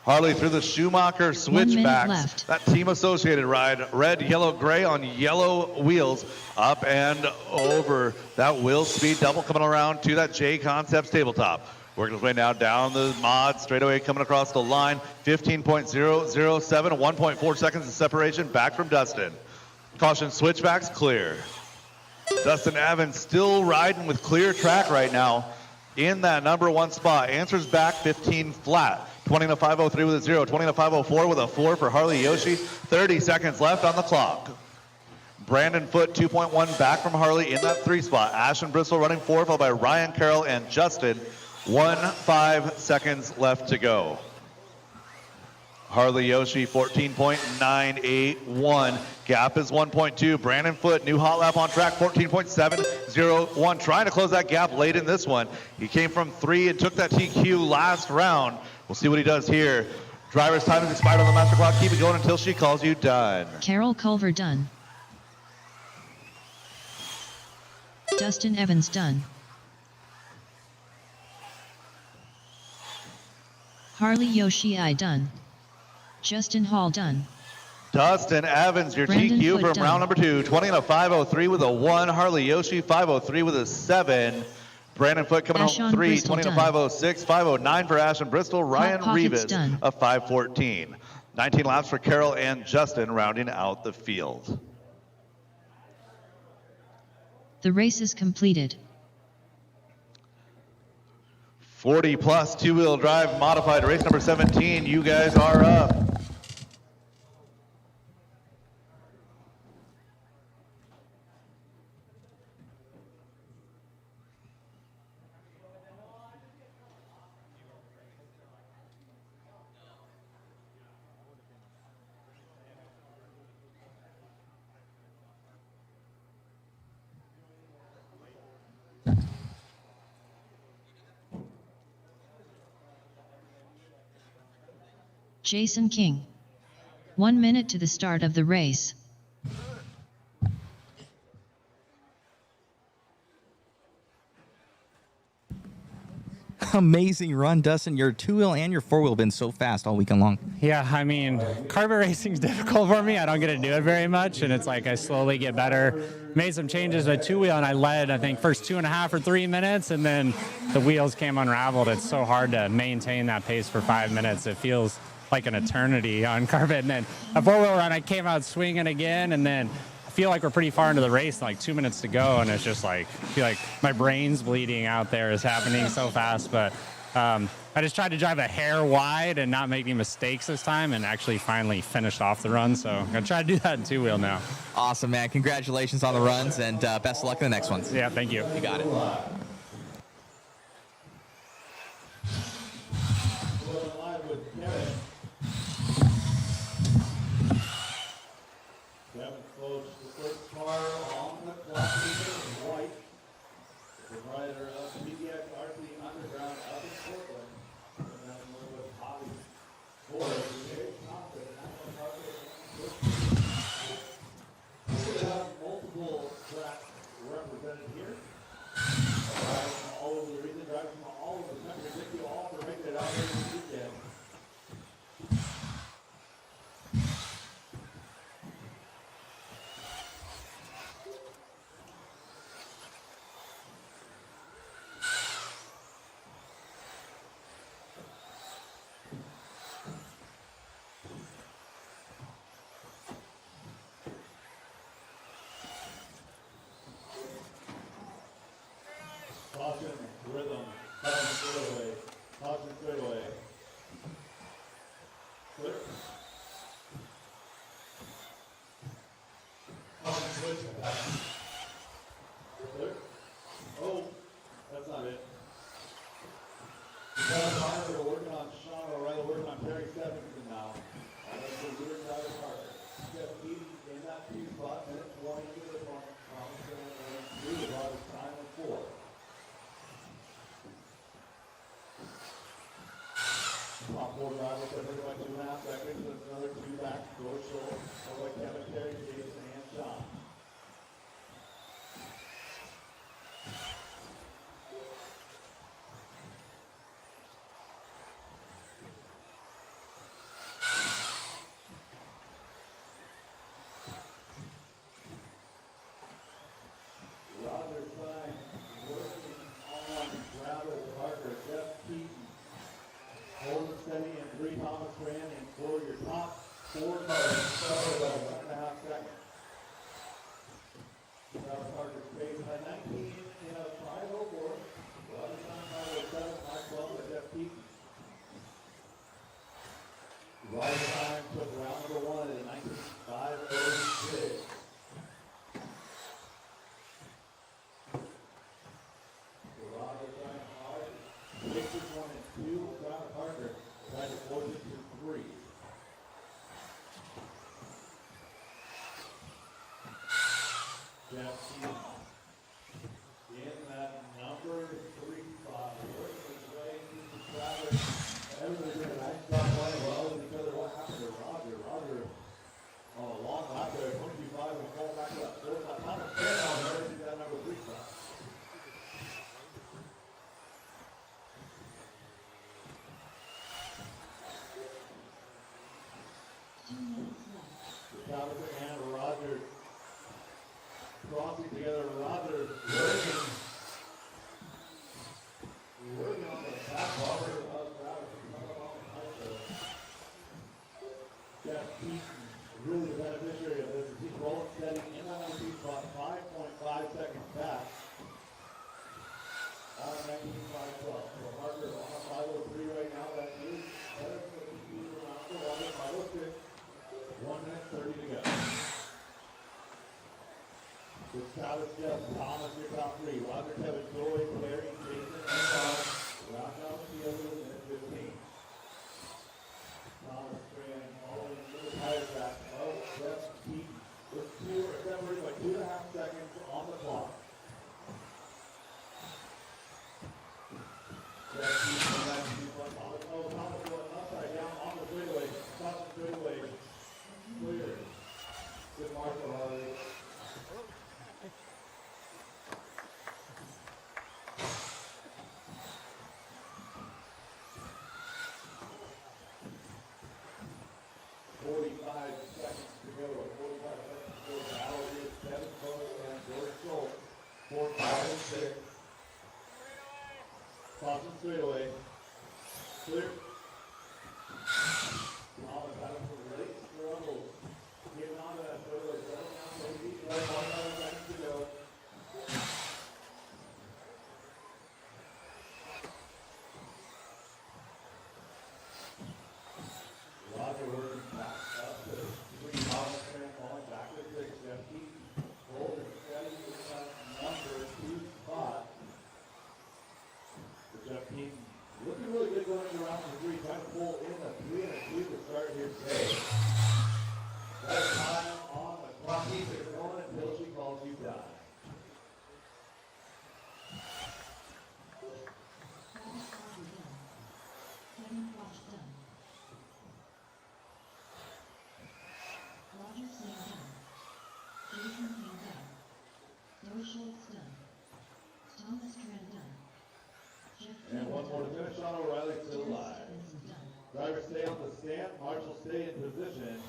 Harley through the Schumacher switchbacks. That team associated ride, red, yellow, gray on yellow wheels, up and over. That wheel speed double coming around to that JConcepts tabletop. Working his way now down the mod, straightaway coming across the line. 15.007, 1.4 seconds of separation back from Dustin. Caution switchbacks clear. Dustin Evans still riding with clear track right now in that number 1 spot. Answers back 15 flat. 20 and a 5.03 with a 0, 20 and a 5.04 with a 4 for Harley Yoshi. 30 seconds left on the clock. Brandon Foote 2.1 back from Harley in that 3 spot. Ashton Bristol running 4, followed by Ryan Carroll and Justin. 5 seconds left to go. Harley Yoshi 14.981. Gap is 1.2. Brandon Foote, new hot lap on track, 14.701. Trying to close that gap late in this one. He came from 3 and took that TQ last round. We'll see what he does here. Driver's time has expired on the master clock. Keep it going until she calls you done. Carol Culver done. Dustin Evans done. Harley Yoshi I done. Justin Hall done. Dustin Evans, your Brandon TQ Foote from done. round number 2. 20 and a 5.03 with a 1. Harley Yoshi 5.03 with a 7. Brandon Foote coming Ashon home 3. Bristol 20 and a done. 5.06. 5.09 for Ashton Bristol. Ryan Pockets Rivas done. a 5.14. 19 laps for Carroll and Justin rounding out the field. The race is completed. 40 plus 2-wheel drive modified race number 17. You guys are up. Jason King. 1 minute to the start of the race. Amazing run, Dustin. Your 2-wheel and your 4-wheel been so fast all weekend long. Yeah, I mean, carpet racing's difficult for me. I don't get to do it very much, and it's like I slowly get better. Made some changes with 2-wheel, and I led, I think, first 2.5 or 3 minutes, and then the wheels came unraveled. It's so hard to maintain that pace for 5 minutes. It feels like an eternity on carpet. And then a 4-wheel run, I came out swinging again, and then I feel like we're pretty far into the race, like 2 minutes to go, and it's just like, I feel like my brain's bleeding out there. Is happening so fast, but I just tried to drive a hair wide and not make any mistakes this time, and actually finally finished off the run. So I'm gonna try to do that in 2-wheel now. Awesome, man. Congratulations on the runs, and best of luck in the next ones. Yeah, thank you. You got it. Caution, rhythm, caution straightaway, caution straightaway. Clear. Caution switch. Clear. Oh, that's not it. We're working on Sean O'Reilly, working last two spots, and 20 to this one. Thomas Grant running through the Robert's time of 4. Top 4 driver separated by 2.5 seconds. There's another 2 back. George Schultz, followed by Kevin Terry, Jason, and Sean. Roger Stein working on Travis Parker, Jeff Keaton. Hold it steady and 3 Thomas Grant and for your top 4 cars. Started by 1.5 seconds. Travis Parker's pace by 19 in a 5:04. Roger Stein 5:07, 5:12 by Jeff Keaton. Roger Stein took round number 1 at 19.5:06. Races 1 and 2, Travis Parker tried to force it to 3. Jeff Keaton in that number 3 spot, working his way into Travis. Everybody did a nice job playing well with each other. What happened to Roger? Roger on a long lap there, 22.5 and fall back to that 4 spot. Thomas Grant on there to that number 3 spot. Thomas and Roger crossing together. Roger working on the back bumper of Travis. Jeff Keaton, really the beneficiary of this. He's rolling steady in that number 2 spot, 5.5 seconds back. On 19.512. So Parker on a 5:03 right now. That is better than the speed around the water. 5:06. 1 minute 30 to go. With Travis, Jeff, Thomas, your top 3. Roger, Kevin, Joy, Larry, Jason, and Bob. Round out the field with a minute 15. Thomas Grant following into the tire track of Jeff Keaton. With 2 are separated by 2.5 seconds on the clock. Jeff Keaton on that 2 point. Oh, Thomas going upside down on the straightaway. Top the straightaway. Clear. Good marshal, Harley. Seconds to go. 45 seconds to go. Battle is Kevin Post and George Schultz. 4, 5, and 6. Crossing straightaway. Clear. Thomas having some great struggles. Getting on to that straightaway. Settling down so deep. Right, 1 seconds to go. Roger working back up to 3. Thomas Grant falling back to 6. Jeff Keaton holding steady with that number 2 spot. For Jeff Keaton looking really good going into round 3. Trying to pull in a 3 and a 2 to start here today. That time on the clock. Keep it going until she calls you done. Roger Stein done. Jason King done. George Schultz done. Thomas Grant done. Jeff And one more to finish on. O'Reilly still alive. Driver stay on the stand. Marshall stay in position.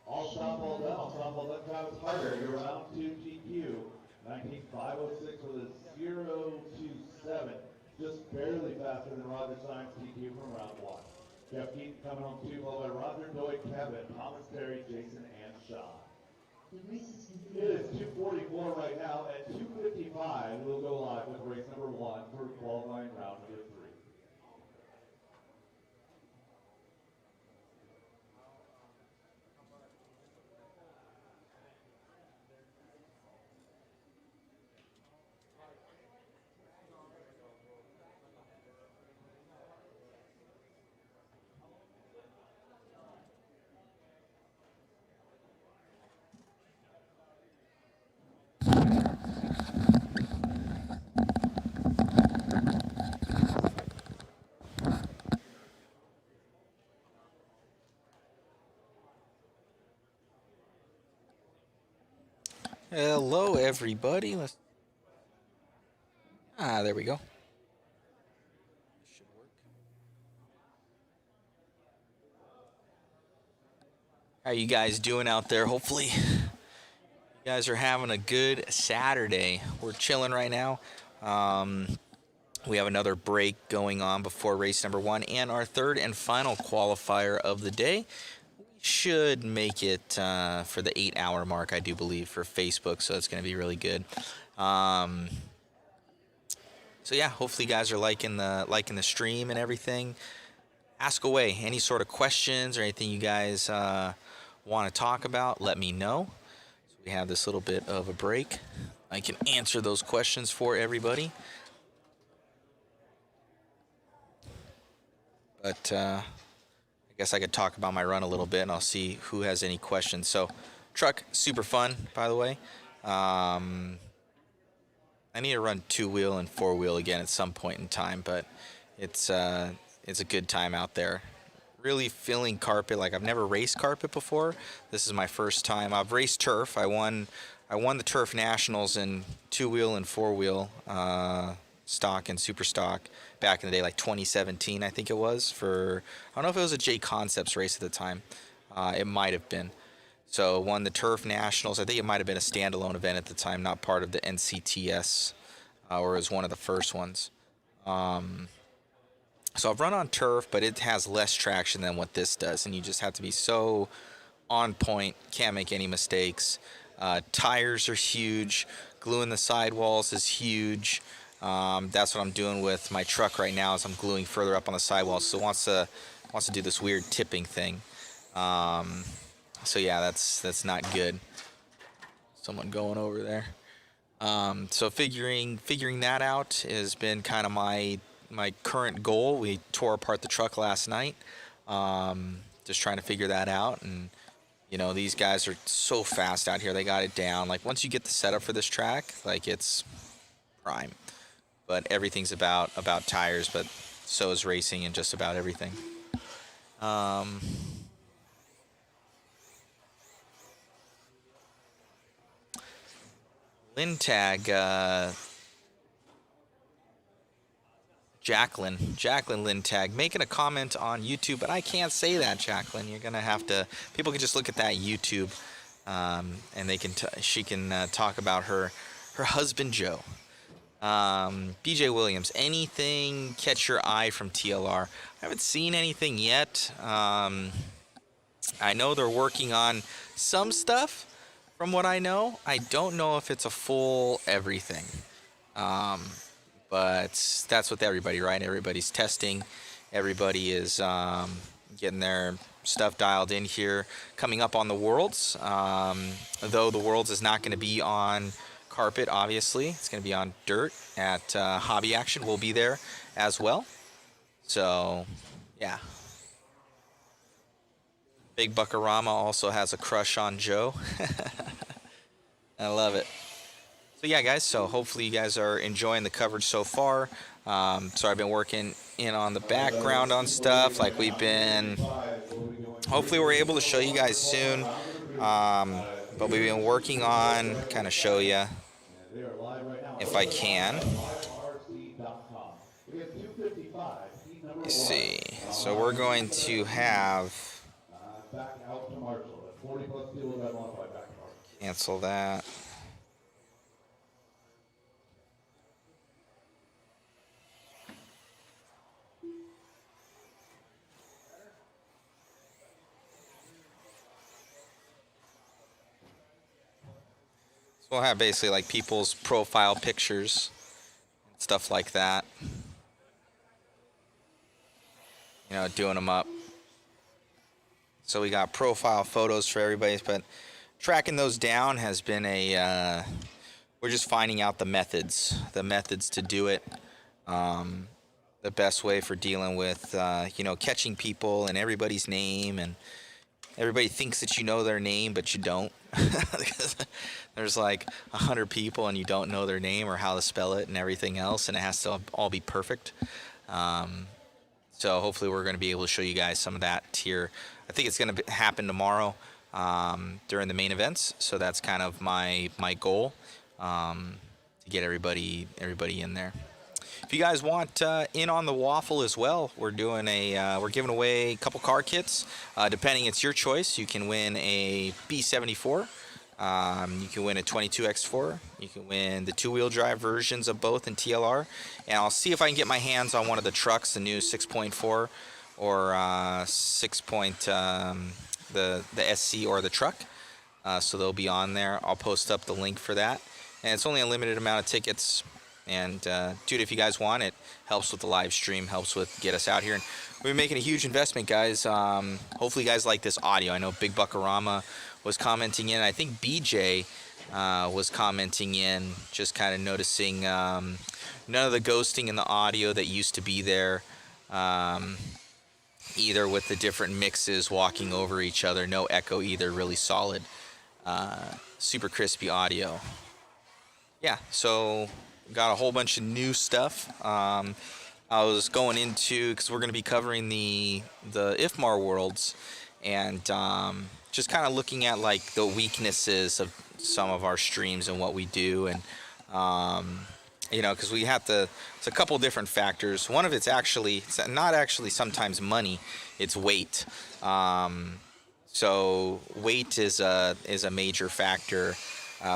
All stop, all done. All stop, all done. Travis Parker, your round 2 GQ. 19.506 with a 0.27. Just barely faster than Roger Stein's GQ from round 1. Jeff Keaton coming home 2, followed by Roger, Doig, Kevin, Thomas Terry, Jason, and Sean. It is 2:44 right now. At 2:55, we'll go live with race number 1 for qualifying round number 3. Hello, everybody. There we go. Should work. How you guys doing out there? Hopefully, you guys are having a good Saturday. We're chilling right now. We have another break going on before race number 1 and our third and final qualifier of the day. Should make it for the 8-hour mark, I do believe, for Facebook, so it's going to be really good. So yeah, hopefully you guys are liking the stream and everything. Ask away, any sort of questions or anything you guys want to talk about, let me know. So we have this little bit of a break. I can answer those questions for everybody. But I guess I could talk about my run a little bit, and I'll see who has any questions. So, truck, super fun, by the way. I need to run 2-wheel and 4-wheel again at some point in time, but it's a good time out there. Really feeling carpet. Like, I've never raced carpet before. This is my first time. I've raced turf. I won the Turf Nationals in 2-wheel and 4-wheel stock and super stock back in the day, like 2017, I think it was. I don't know if it was a JConcepts race at the time. It might have been. So won the Turf Nationals. I think it might have been a standalone event at the time, not part of the NCTS, or it was one of the first ones. So I've run on turf, but it has less traction than what this does, and you just have to be so on point, can't make any mistakes. Tires are huge. Gluing the sidewalls is huge. That's what I'm doing with my truck right now, is I'm gluing further up on the sidewalls. So it wants to do this weird tipping thing. So yeah, that's not good. Someone going over there. So figuring that out has been kind of my current goal. We tore apart the truck last night. Just trying to figure that out. And you know, these guys are so fast out here. They got it down. Like, once you get the setup for this track, like, it's prime. But everything's about tires, but so is racing and just about everything. Lintag, Jacqueline Lintag, making a comment on YouTube, but I can't say that, Jacqueline. You're gonna have to. People can just look at that YouTube, and she can talk about her husband Joe. BJ Williams, anything catch your eye from TLR? I haven't seen anything yet. I know they're working on some stuff. From what I know, I don't know if it's a full everything. But that's with everybody, right? Everybody's testing. Everybody is getting their stuff dialed in here. Coming up on the Worlds, though the Worlds is not going to be on carpet, obviously. It's going to be on dirt at Hobby Action. We'll be there as well. So, yeah. Big Buckarama also has a crush on Joe. I love it. So yeah, guys, so hopefully you guys are enjoying the coverage so far. So I've been working in on the background on stuff. Like, hopefully we're able to show you guys soon. But we've been working on, kind of show you if I can. Let's see. So we're going to have, cancel that. We'll have basically like people's profile pictures, stuff like that. You know, doing them up. So we got profile photos for everybody, but tracking those down has been we're just finding out the methods to do it. The best way for dealing with, catching people and everybody's name, and everybody thinks that you know their name, but you don't. There's like 100 people and you don't know their name or how to spell it and everything else, and it has to all be perfect. So hopefully we're going to be able to show you guys some of that here. I think it's going to happen tomorrow. during the main events. So that's kind of my goal, to get everybody in there. If you guys want in on the waffle as well, we're doing we're giving away a couple car kits. Depending, it's your choice. You can win a B74. You can win a 22X4. You can win the two-wheel drive versions of both in TLR. And I'll see if I can get my hands on one of the trucks, the new 6.4 or 6. The SC or the truck. So they'll be on there. I'll post up the link for that. And it's only a limited amount of tickets. And dude, if you guys want, it helps with the live stream, helps with get us out here. And we've been making a huge investment, guys. Hopefully you guys like this audio. I know Big Buckarama was commenting in. I think BJ was commenting in, just kind of noticing none of the ghosting in the audio that used to be there. Either with the different mixes walking over each other, no echo either, really solid, super crispy audio. Yeah, so got a whole bunch of new stuff. I was going into, because we're going to be covering the IFMAR Worlds, and just kind of looking at like the weaknesses of some of our streams and what we do, and because we have to, it's a couple different factors. One of it's not actually sometimes money, it's weight. So weight is a major factor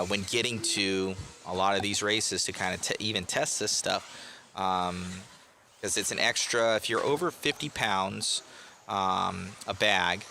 when getting to a lot of these races to kind of even test this stuff. Because it's an extra, if you're over 50 pounds a bag,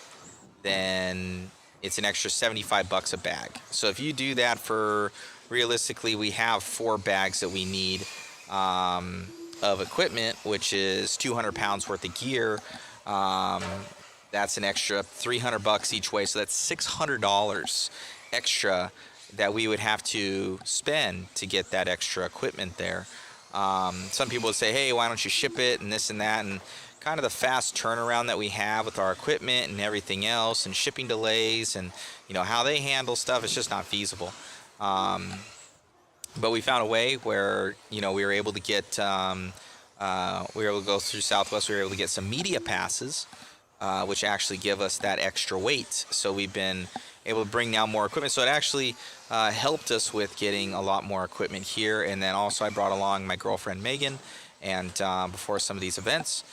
then it's an extra $75 a bag. So if you do that for, realistically, we have 4 bags that we need of equipment, which is 200 pounds worth of gear. That's an extra $300 each way. So that's $600 extra that we would have to spend to get that extra equipment there. Some people would say, hey, why don't you ship it and this and that, and kind of the fast turnaround that we have with our equipment and everything else, and shipping delays, and how they handle stuff, it's just not feasible. But we found a way where we were able to get we were able to go through Southwest. We were able to get some media passes, which actually give us that extra weight. So we've been able to bring now more equipment. So it actually helped us with getting a lot more equipment here. And then also I brought along my girlfriend Megan, and before some of these events,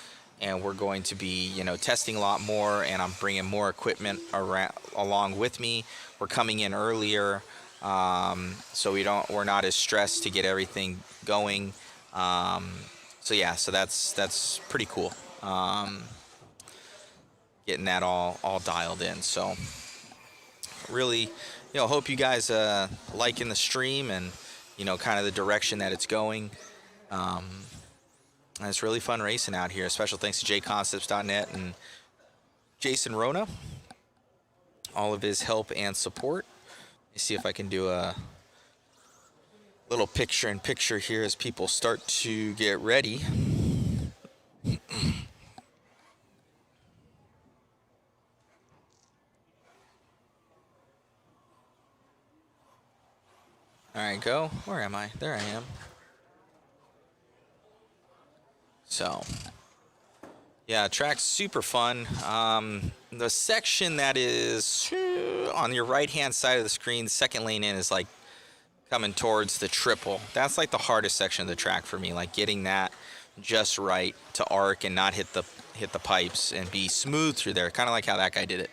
and we're going to be testing a lot more, and I'm bringing more equipment along with me. We're coming in earlier, so we're not as stressed to get everything going. So that's pretty cool. Getting that all dialed in. So really, hope you guys liking the stream and kind of the direction that it's going. And it's really fun racing out here. Special thanks to JConcepts.net and Jason Rona, all of his help and support. Let me see if I can do a little picture-in-picture here as people start to get ready. All right, go. Where am I? There I am. So, yeah, track's super fun. The section that is on your right-hand side of the screen, second lane in, is like coming towards the triple. That's like the hardest section of the track for me, like getting that just right to arc and not hit the pipes and be smooth through there, kind of like how that guy did it,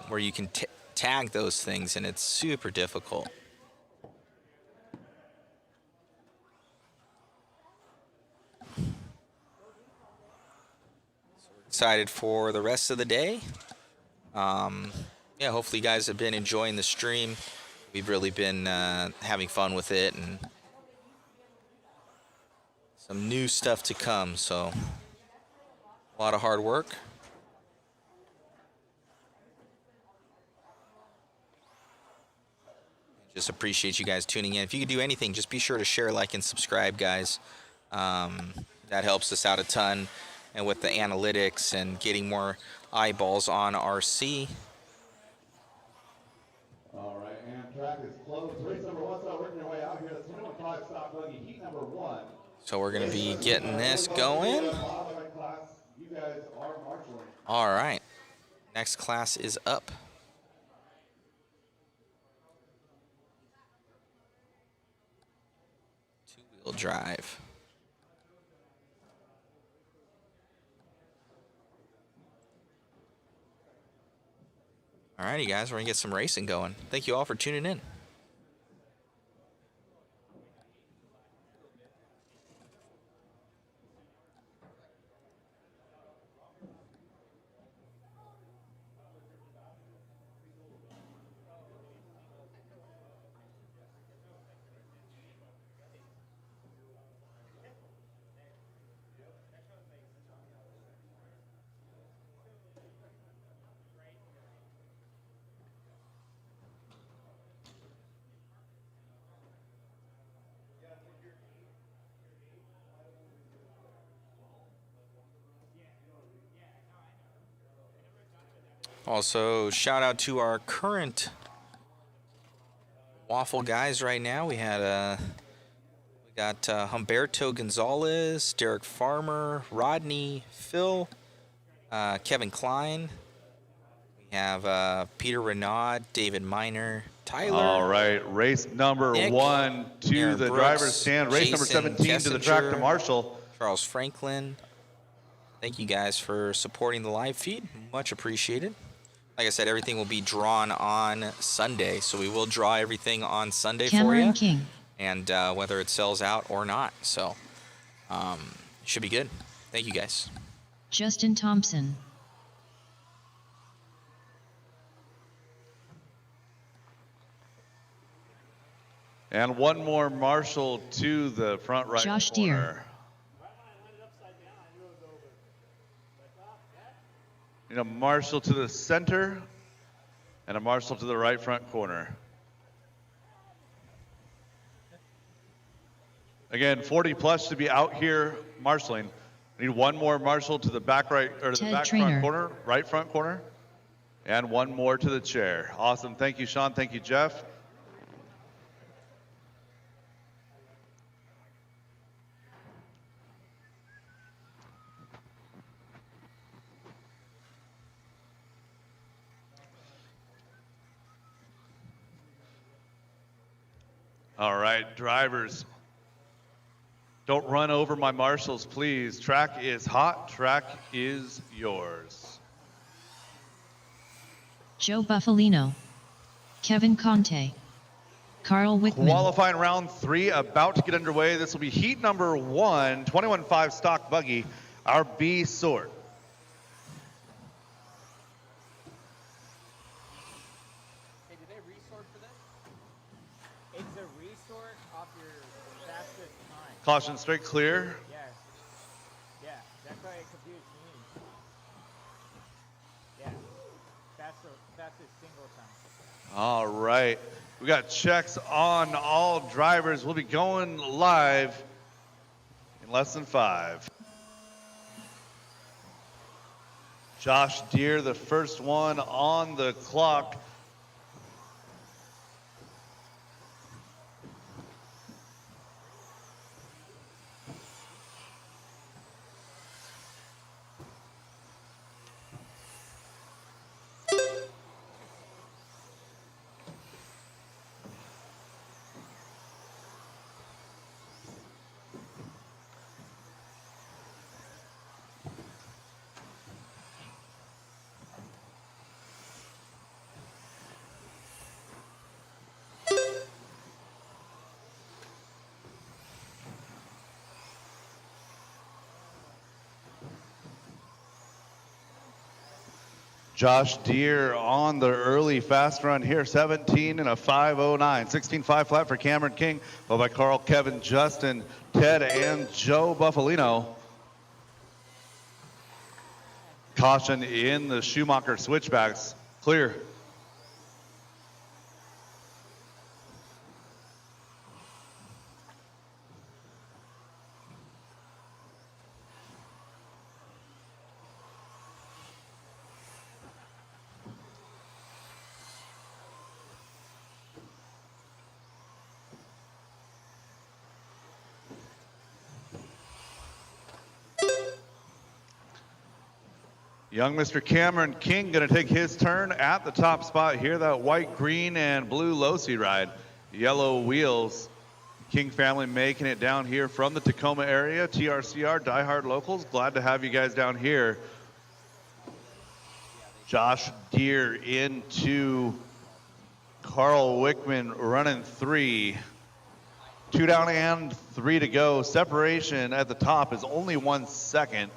where you can tag those things, and it's super difficult. Excited for the rest of the day. Yeah, hopefully you guys have been enjoying the stream. We've really been having fun with it, and some new stuff to come, so a lot of hard work. Just appreciate you guys tuning in. If you could do anything, just be sure to share, like, and subscribe, guys. That helps us out a ton. And with the analytics and getting more eyeballs on RC. All right, and track is closed. Race number 1, start working your way out here. That's 21.5 stop buggy, heat number 1. So we're going to be getting this going. You guys are marshaling. All right. Next class is up. Two-wheel drive. Alrighty, guys, we're gonna get some racing going. Thank you all for tuning in. Also, shout out to our current waffle guys right now. We got Humberto Gonzalez, Derek Farmer, Rodney, Phil, Kevin Klein. We have Peter Renaud, David Miner, Tyler. All right, race number Nick, 1 to Aaron the Brooks, driver's stand. Race number Jason 17 to the track to Kessinger, Marshall. Charles Franklin. Thank you guys for supporting the live feed. Much appreciated. Like I said, everything will be drawn on Sunday, so we will draw everything on Sunday Cameron for you. King. And whether it sells out or not. So, should be good. Thank you, guys. Justin Thompson. And one more Marshall to the front right Josh corner. Deere. And a Marshall to the center and a Marshall to the right front corner. Again, 40 plus to be out here marshalling. I need one more Marshall to the back right or to the back front corner, right front corner, and one more to the chair. Awesome. Thank you, Sean. Thank you, Jeff. All right, drivers, don't run over my marshals, please. Track is hot, track is yours. Joe Buffalino. Kevin Conte. Carl Wickman. Qualifying round 3 about to get underway. This will be heat number 1, 21.5 stock buggy, our B sort. Hey, did they resort for this? It's a resort off your fastest time. Caution straight clear. Yes. Yeah, that's why it confused me. Yeah. Fastest single time. All right. We got checks on all drivers. We'll be going live in less than 5. Josh Deere, the first one on the clock. Josh Deere on the early fast run here, 17 and a 5:09. 16.5 flat for Cameron King, followed by Carl, Kevin, Justin, Ted, and Joe Buffalino. Caution in the Schumacher switchbacks. Clear. Young Mr. Cameron King going to take his turn at the top spot here. That white, green, and blue Losi ride. Yellow wheels. King family making it down here from the Tacoma area. TRCR, diehard locals, glad to have you guys down here. Josh Deere into Carl Wickman running 3. 2 down and 3 to go. Separation at the top is only 1 second.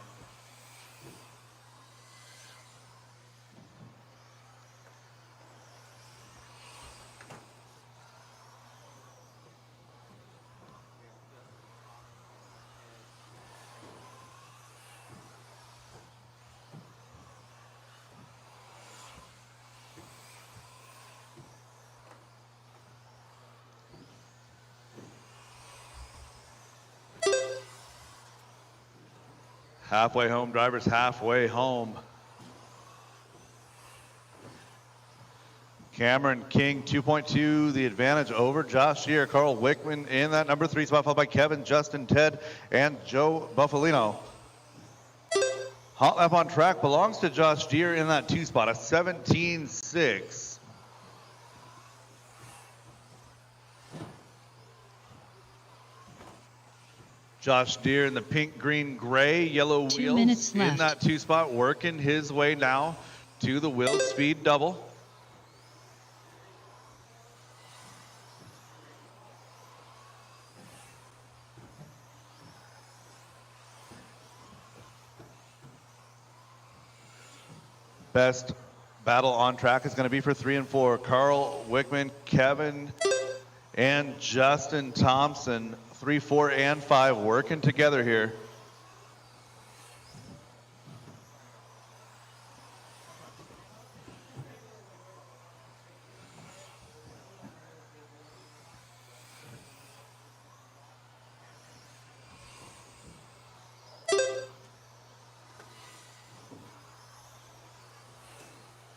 Halfway home, drivers halfway home. Cameron King, 2.2, the advantage over Josh Deere. Carl Wickman in that number 3 spot, followed by Kevin, Justin, Ted, and Joe Buffalino. Hot lap on track belongs to Josh Deere in that 2 spot, a 17.6. Josh Deere in the pink, green, gray, yellow 2 wheels minutes in left. that 2 spot, working his way now to the wheel speed double. Best battle on track is going to be for 3 and 4. Carl Wickman, Kevin, and Justin Thompson. 3, 4, and 5 working together here.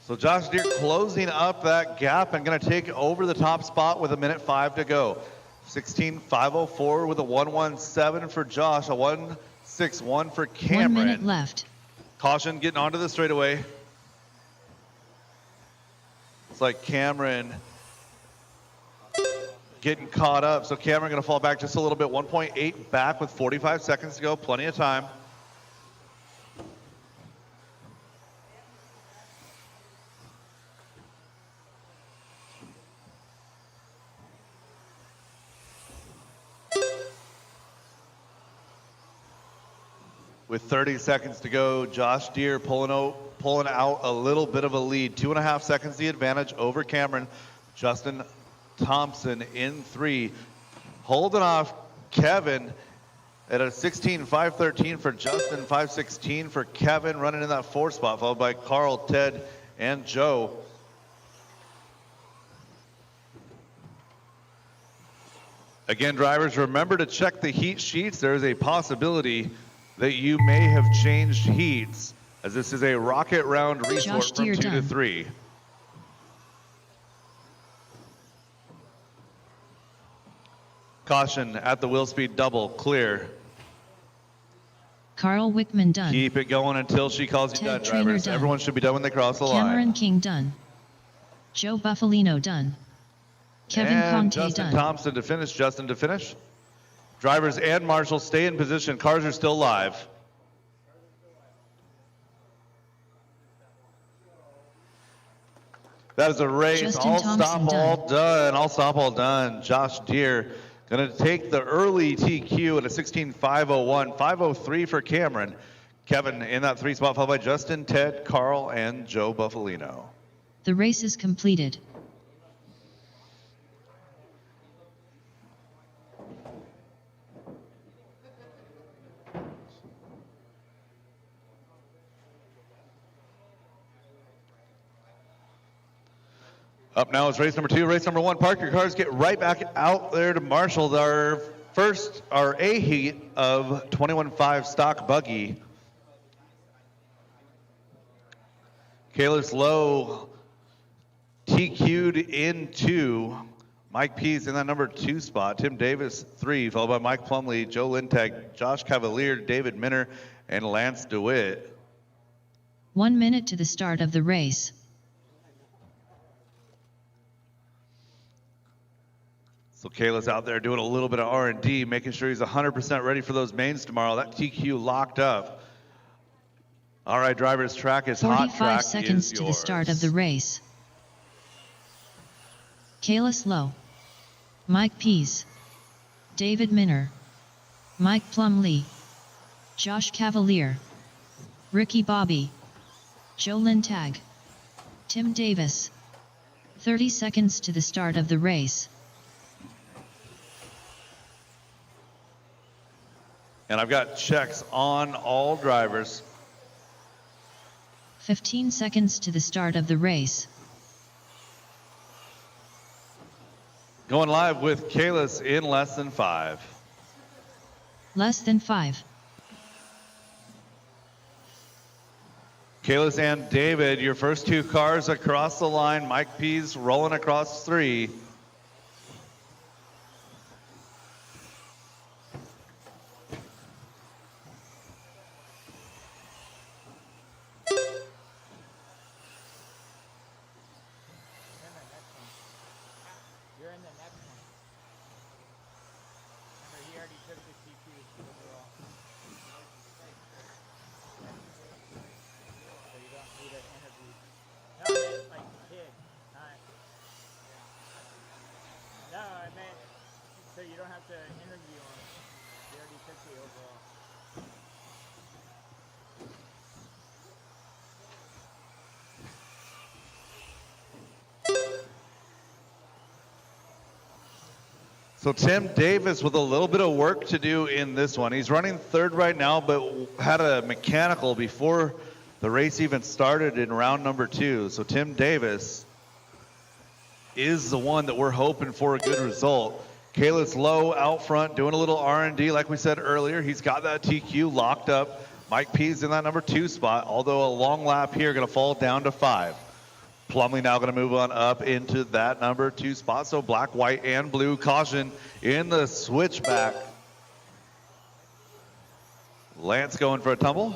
So Josh Deere closing up that gap and going to take over the top spot with 1:05 to go. 16.504 with a 1:17 for Josh, a 1:61 for Cameron. 1 minute left. Caution getting onto the straightaway. It's like Cameron getting caught up. So Cameron going to fall back just a little bit, 1.8 back with 45 seconds to go, plenty of time. With 30 seconds to go, Josh Deere pulling out a little bit of a lead. 2.5 seconds the advantage over Cameron. Justin Thompson in 3. Holding off Kevin at a 16.513 for Justin, 5:16 for Kevin, running in that 4 spot, followed by Carl, Ted, and Joe. Again, drivers, remember to check the heat sheets. There is a possibility that you may have changed heats, as this is a rocket round resort from 2 to 3. Caution at the wheel speed double, clear. Carl Wickman done. Keep it going until she calls you Ted done, Trainer drivers. done. Everyone should be done when they cross the line. Cameron King done. Joe Buffalino done. Kevin And Conte Justin done. Thompson to finish, Justin to finish. Drivers and marshals stay in position. Cars are still live. That is a race. Justin All Thompson stop, all done. All stop, all done. Josh Deere going to take the early TQ at a 16.501. 5:03 for Cameron. Kevin in that 3 spot, followed by Justin, Ted, Carl, and Joe Buffalino. The race is completed. Up now is race number 2. Race number 1. Park your cars. Get right back out there to marshal our A heat of 21.5 stock buggy. Kalis Lowe TQ'd in 2. Mike Pease in that number 2 spot. Tim Davis 3, followed by Mike Plumley, Joe Lintag, Josh Cavalier, David Minner, and Lance DeWitt. 1 minute to the start of the race. So Kayla's out there doing a little bit of R&D, making sure he's 100% ready for those mains tomorrow. That TQ locked up. All right, drivers, track is hot. 45 seconds to the start of the race. Kayla Slow, Mike Pease, David Minner, Mike Plumlee, Josh Cavalier, Ricky Bobby, Jolyn Tag, Tim Davis. 30 seconds to the start of the race. And I've got checks on all drivers. 15 seconds to the start of the race. Going live with Kalis in less than 5. Less than 5. Kalis and David, your first 2 cars across the line. Mike Pease rolling across 3. You're in the next one. Remember, he already took the TQ overall. So you don't need an interview. No, I meant like kid, not. No, I meant so you don't have to interview him. He already took the overall. So Tim Davis with a little bit of work to do in this one. He's running 3rd right now, but had a mechanical before the race even started in round number 2. So Tim Davis is the one that we're hoping for a good result. Kalis Lowe out front doing a little R&D like we said earlier. He's got that TQ locked up. Mike Pease in that number 2 spot, although a long lap here going to fall down to 5. Plumlee now going to move on up into that number 2 spot. So black, white, and blue. Caution in the switchback. Lance going for a tumble.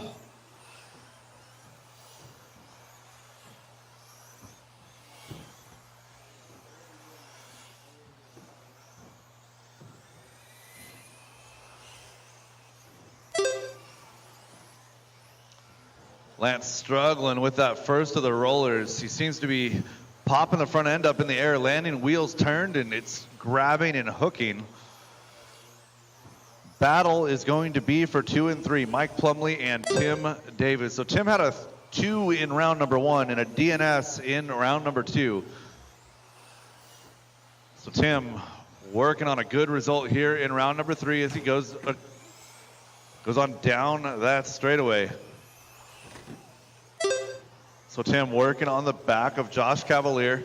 Lance struggling with that first of the rollers. He seems to be popping the front end up in the air, landing wheels turned, and it's grabbing and hooking. Battle is going to be for 2 and 3, Mike Plumlee and Tim Davis. So Tim had a 2 in round number 1 and a DNS in round number 2. So Tim working on a good result here in round number 3 as he goes on down that straightaway. So Tim working on the back of Josh Cavalier.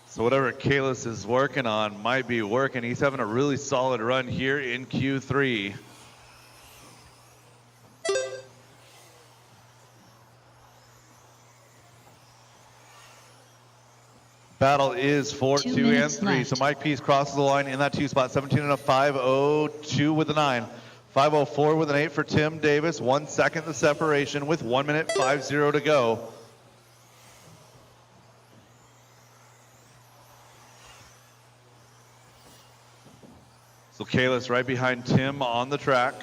So whatever Kalis is working on might be working. He's having a really solid run here in Q3. Battle is for 2 and 3. left. So Mike Pease crosses the line in that 2 spot. 17 and a 5:02 with a 9. 5:04 with an 8 for Tim Davis. 1 second the separation with 1 minute 50 to go. So Kalis right behind Tim on the track.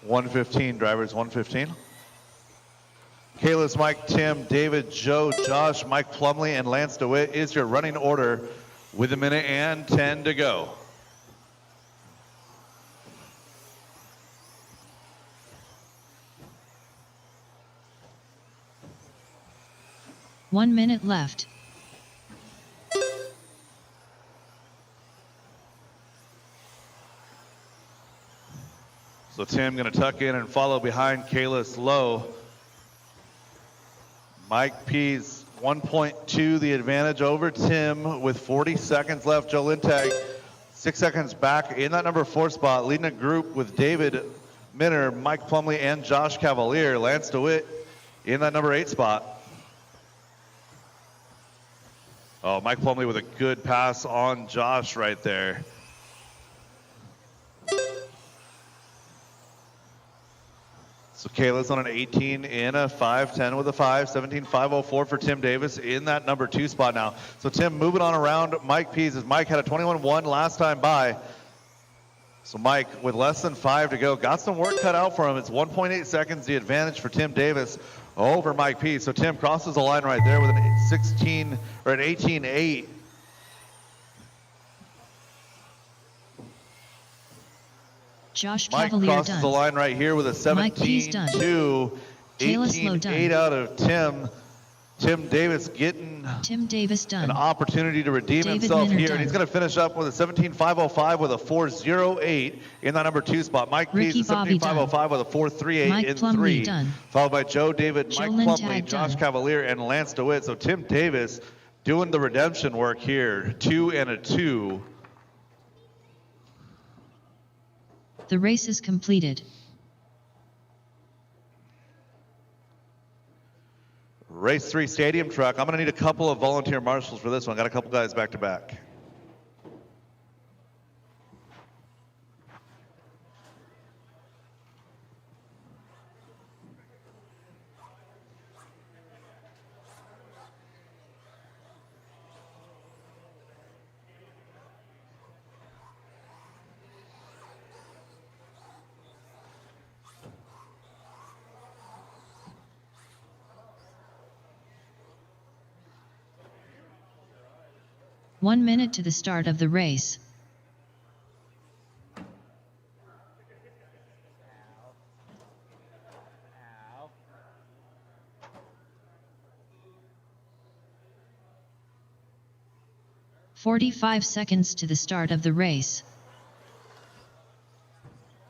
$115, drivers, $115. Kalis, Mike, Tim, David, Joe, Josh, Mike Plumlee, and Lance DeWitt is your running order with 1 minute and 10 to go. One minute left. So Tim gonna tuck in and follow behind Kalis Lowe. Mike P's 1.2 the advantage over Tim with 40 seconds left. Joe Lintag 6 seconds back in that number 4 spot, leading a group with David Minner, Mike Plumley, and Josh Cavalier. Lance DeWitt in that number 8 spot. Oh, Mike Plumley with a good pass on Josh right there. So Kayla's on an 18 in a 5:10 with a 5, 17.504 for Tim Davis in that number 2 spot now. So Tim moving on around Mike Pease as Mike had a 21-1 last time by. So Mike with less than 5 to go, got some work cut out for him. It's 1.8 seconds the advantage for Tim Davis over Mike Pease. So Tim crosses the line right there with an 16 or an 18.8. Josh Mike Cavalier crosses done. the line right here with a 17-2, Kalis Lowe 18-8 out of Tim. Tim Davis getting an opportunity to redeem David himself Minner here, done. and he's going to finish up with a 17.505 with a 4.08 in that number 2 spot. Mike Pease is 17.505 with a 4.38 Mike in Plumlee 3, done. followed by Joe David, Joe Mike Lintag Plumlee, Josh done. Cavalier, and Lance DeWitt. So Tim Davis doing the redemption work here, 2 and a 2. The race is completed. Race 3 stadium truck. I'm going to need a couple of volunteer marshals for this one. Got a couple guys back to back. One minute to the start of the race. Ow. 45 seconds to the start of the race.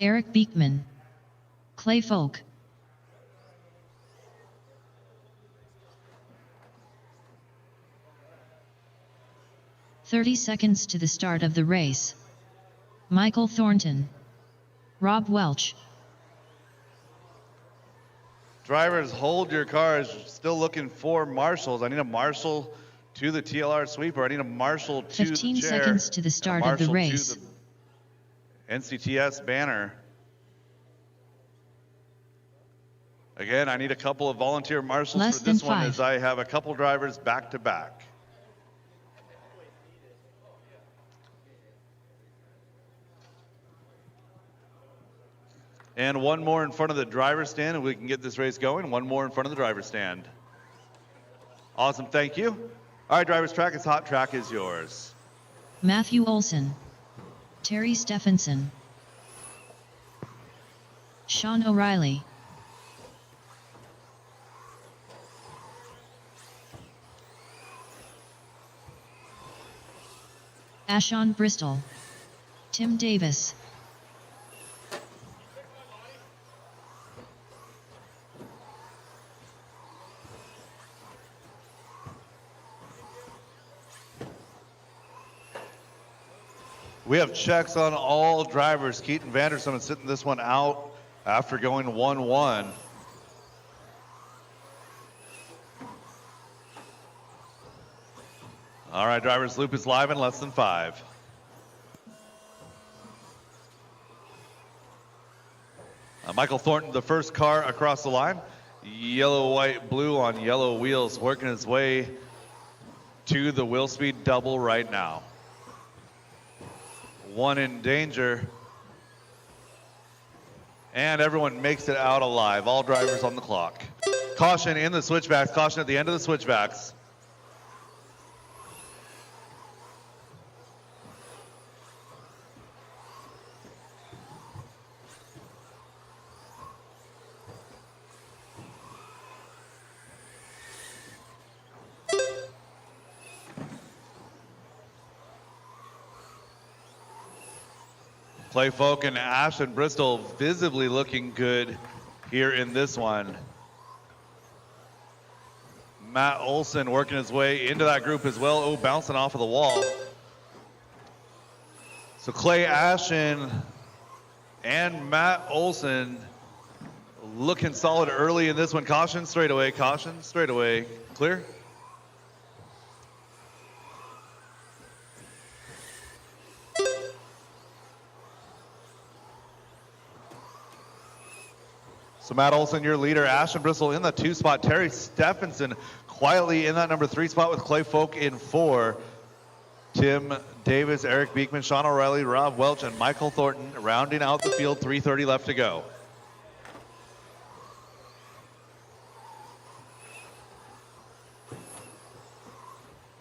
Eric Beekman. Clay Folk. "30 seconds to the start of the race. Michael Thornton. Rob Welch. Drivers, hold your cars. Still looking for marshals. I need a marshal to the TLR sweeper. I need a marshal to 15 the chair. seconds to the start of the marshal race. to the NCTS banner. Again, I need a couple of volunteer marshals Less for this than one 5. as I have a couple drivers back to back. And one more in front of the driver's stand, and we can get this race going. One more in front of the driver's stand. Awesome, thank you. All right, driver's track, it's hot track is yours. Matthew Olson. Terry Stephenson. Sean O'Reilly. Ashon Bristol. Tim Davis. We have checks on all drivers. Keaton Vanderson is sitting this one out after going 1-1. All right, drivers, loop is live in less than 5. Michael Thornton, the first car across the line. Yellow, white, blue on yellow wheels, working his way to the wheel speed double right now. One in danger. And everyone makes it out alive. All drivers on the clock. Caution in the switchbacks. Caution at the end of the switchbacks. Clay Folk and Ashton Bristol visibly looking good here in this one. Matt Olson working his way into that group as well. Oh, bouncing off of the wall. So Clay Ashton and Matt Olson looking solid early in this one. Caution, straightaway, clear. So Matt Olson, your leader. Ashton Bristol in the 2 spot. Terry Stephenson quietly in that number 3 spot with Clay Folk in 4. Tim Davis, Eric Beekman, Sean O'Reilly, Rob Welch, and Michael Thornton rounding out the field. 3:30 left to go.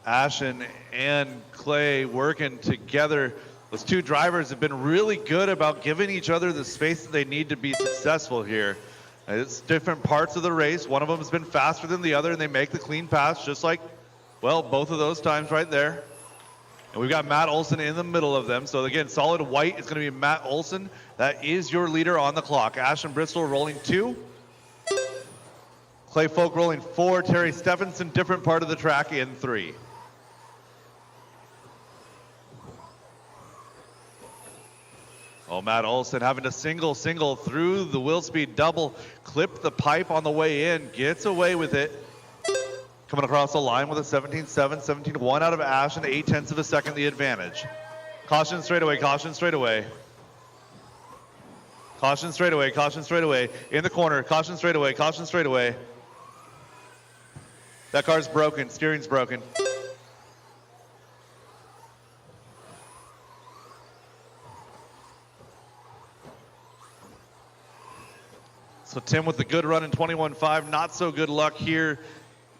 Ashton and Clay working together. Those two drivers have been really good about giving each other the space that they need to be successful here. It's different parts of the race. One of them has been faster than the other, and they make the clean pass just like, well, both of those times right there. And we've got Matt Olson in the middle of them. So again, solid white is going to be Matt Olson. That is your leader on the clock. Ashton Bristol rolling 2. Clay Folk rolling 4. Terry Stephenson, different part of the track, in 3. Oh, Matt Olson having to single through the wheel speed double, clip the pipe on the way in, gets away with it. Coming across the line with a 17.7, 17.1 out of Ashton, 0.8 of a second the advantage. Caution straightaway, caution straightaway. Caution straightaway, caution straightaway. In the corner, caution straightaway, caution straightaway. That car's broken, steering's broken. So Tim with the good run in 21.5, not so good luck here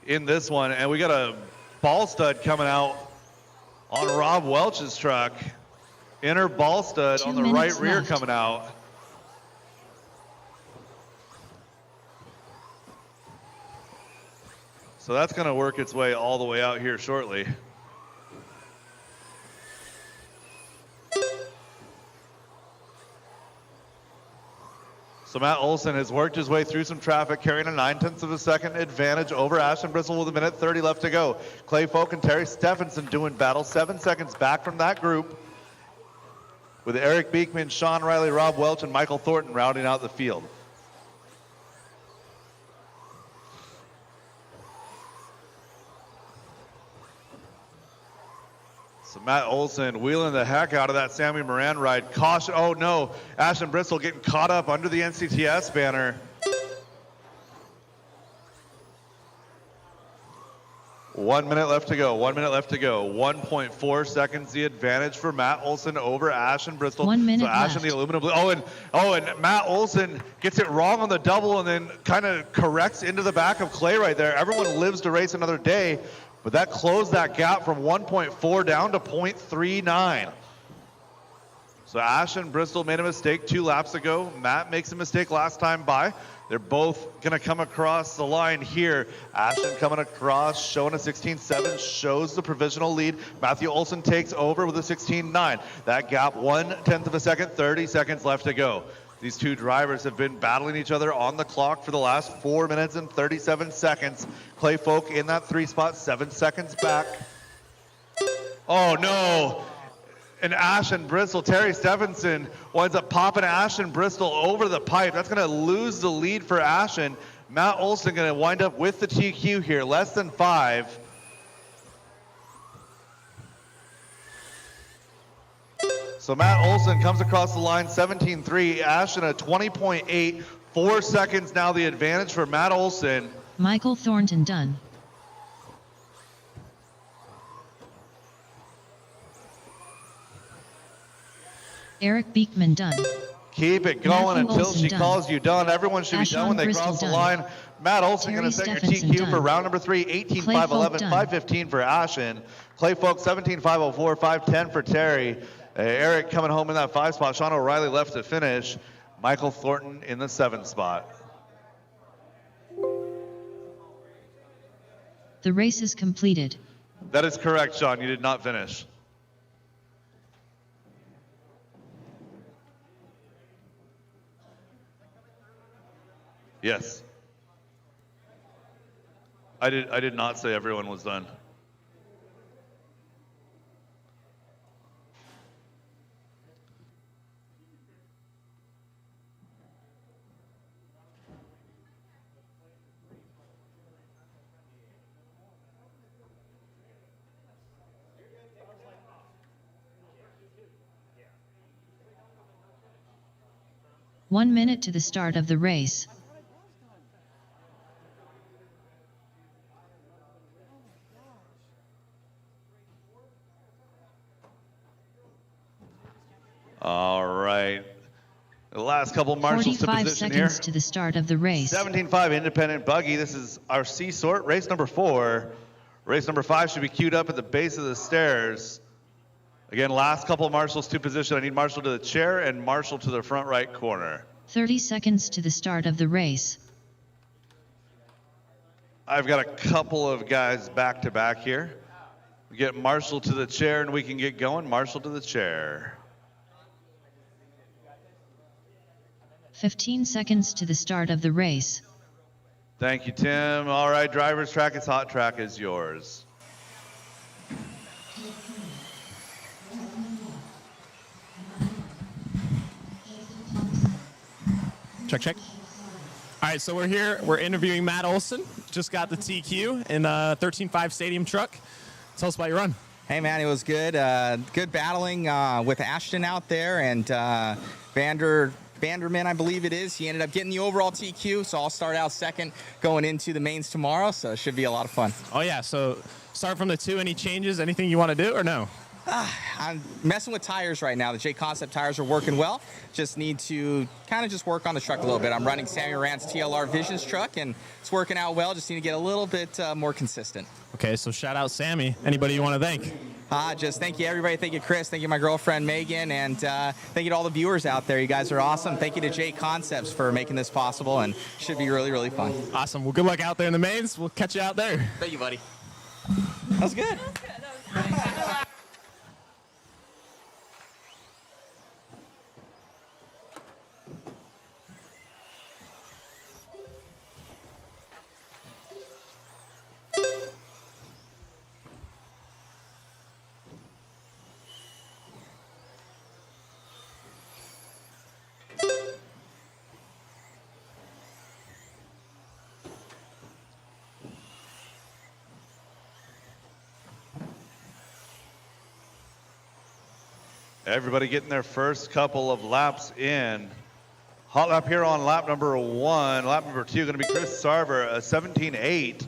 in this one. And we got a ball stud coming out on Rob Welch's truck. Inner ball stud on the right rear coming out. So that's going to work its way all the way out here shortly. So Matt Olson has worked his way through some traffic, carrying a 0.9 of a second advantage over Ashton Bristol with 1:30 left to go. Clay Folk and Terry Stephenson doing battle, 7 seconds back from that group, with Eric Beekman, Sean Riley, Rob Welch, and Michael Thornton rounding out the field. So Matt Olson wheeling the heck out of that Sammy Moran ride. Caution, oh no, Ashton Bristol getting caught up under the NCTS banner. 1 minute left to go, 1 minute left to go. 1.4 seconds the advantage for Matt Olson over Ashton Bristol. 1 minute so Ashton left. the aluminum blue. And Matt Olson gets it wrong on the double and then kind of corrects into the back of Clay right there. Everyone lives to race another day. But that closed that gap from 1.4 down to 0.39. So Ashton Bristol made a mistake 2 laps ago. Matt makes a mistake last time by. They're both going to come across the line here. Ashton coming across, showing a 16.7, shows the provisional lead. Matthew Olson takes over with a 16.9. That gap 1/10 of a second, 30 seconds left to go. These two drivers have been battling each other on the clock for the last 4 minutes and 37 seconds. Clay Folk in that 3 spot, 7 seconds back. Oh no! And Ashton Bristol, Terry Stephenson winds up popping Ashton Bristol over the pipe. That's gonna lose the lead for Ashton. Matt Olson gonna wind up with the TQ here, less than 5. So Matt Olson comes across the line, 17.3. Ashton a 20.8. 4 seconds now the advantage for Matt Olson. Michael Thornton done. Eric Beekman done. Keep it going Matthew until Olson she done. calls you done. Everyone should be done when they Bristol cross the done. line. Matt Olson going Terry to set your Stephenson TQ done. for round number 3, 18.5, 11, done. 5:15 for Ashton. Clay Folk 17.504, 5:10 for Terry. Eric coming home in that 5 spot. Sean O'Reilly left to finish. Michael Thornton in the 7 spot. The race is completed. That is correct, Sean. You did not finish. Yes. I did not say everyone was done. One minute to the start of the race. All right. The last couple marshals to 45 position seconds here. to the start of the race. 17.5 independent buggy. This is our C sort, race number 4. Race number 5 should be queued up at the base of the stairs. Again, last couple marshals to position. I need Marshall to the chair and Marshall to the front right corner. 30 seconds to the start of the race. I've got a couple of guys back to back here. We get Marshall to the chair and we can get going. Marshall to the chair. 15 seconds to the start of the race. Thank you, Tim. All right, driver's track is hot, track is yours. Check, check. All right, so we're here. We're interviewing Matt Olson. Just got the TQ in a 13.5 stadium truck. Tell us about your run. Hey, man, it was good. Good battling with Ashton out there and Vanderman, I believe it is. He ended up getting the overall TQ, so I'll start out second going into the mains tomorrow, so it should be a lot of fun. Oh, yeah, so start from the 2. Any changes, anything you want to do or no? I'm messing with tires right now. The JConcepts tires are working well. Just need to kind of just work on the truck a little bit. I'm running Sammy Rant's TLR Visions truck, and it's working out well. Just need to get a little bit more consistent. Okay, so shout out Sammy. Anybody you want to thank? Just thank you, everybody. Thank you, Chris. Thank you, my girlfriend, Megan. And thank you to all the viewers out there. You guys are awesome. Thank you to JConcepts for making this possible, and should be really, really fun. Awesome. Well, good luck out there in the mains. We'll catch you out there. Thank you, buddy. That was good. Everybody getting their first couple of laps in. Hot lap here on lap number 1. Lap number 2 going to be Chris Sarver, a 17.8.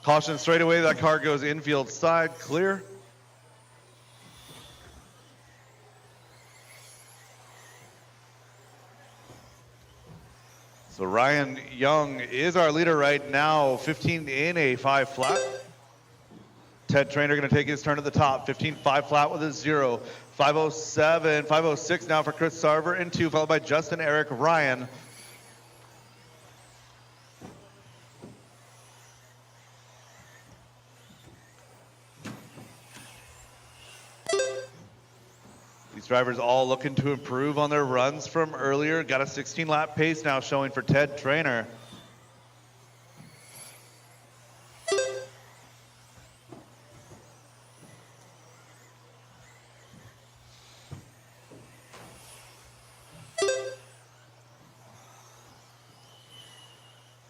Caution straight away, that car goes infield side, clear. So Ryan Young is our leader right now, 15 in a 5 flat. Ted Trainer going to take his turn at the top, 15 5 flat with a 0. 507, 506 now for Chris Sarver in 2, followed by Justin, Eric, Ryan. These drivers all looking to improve on their runs from earlier. Got a 16-lap pace now showing for Ted Trainer.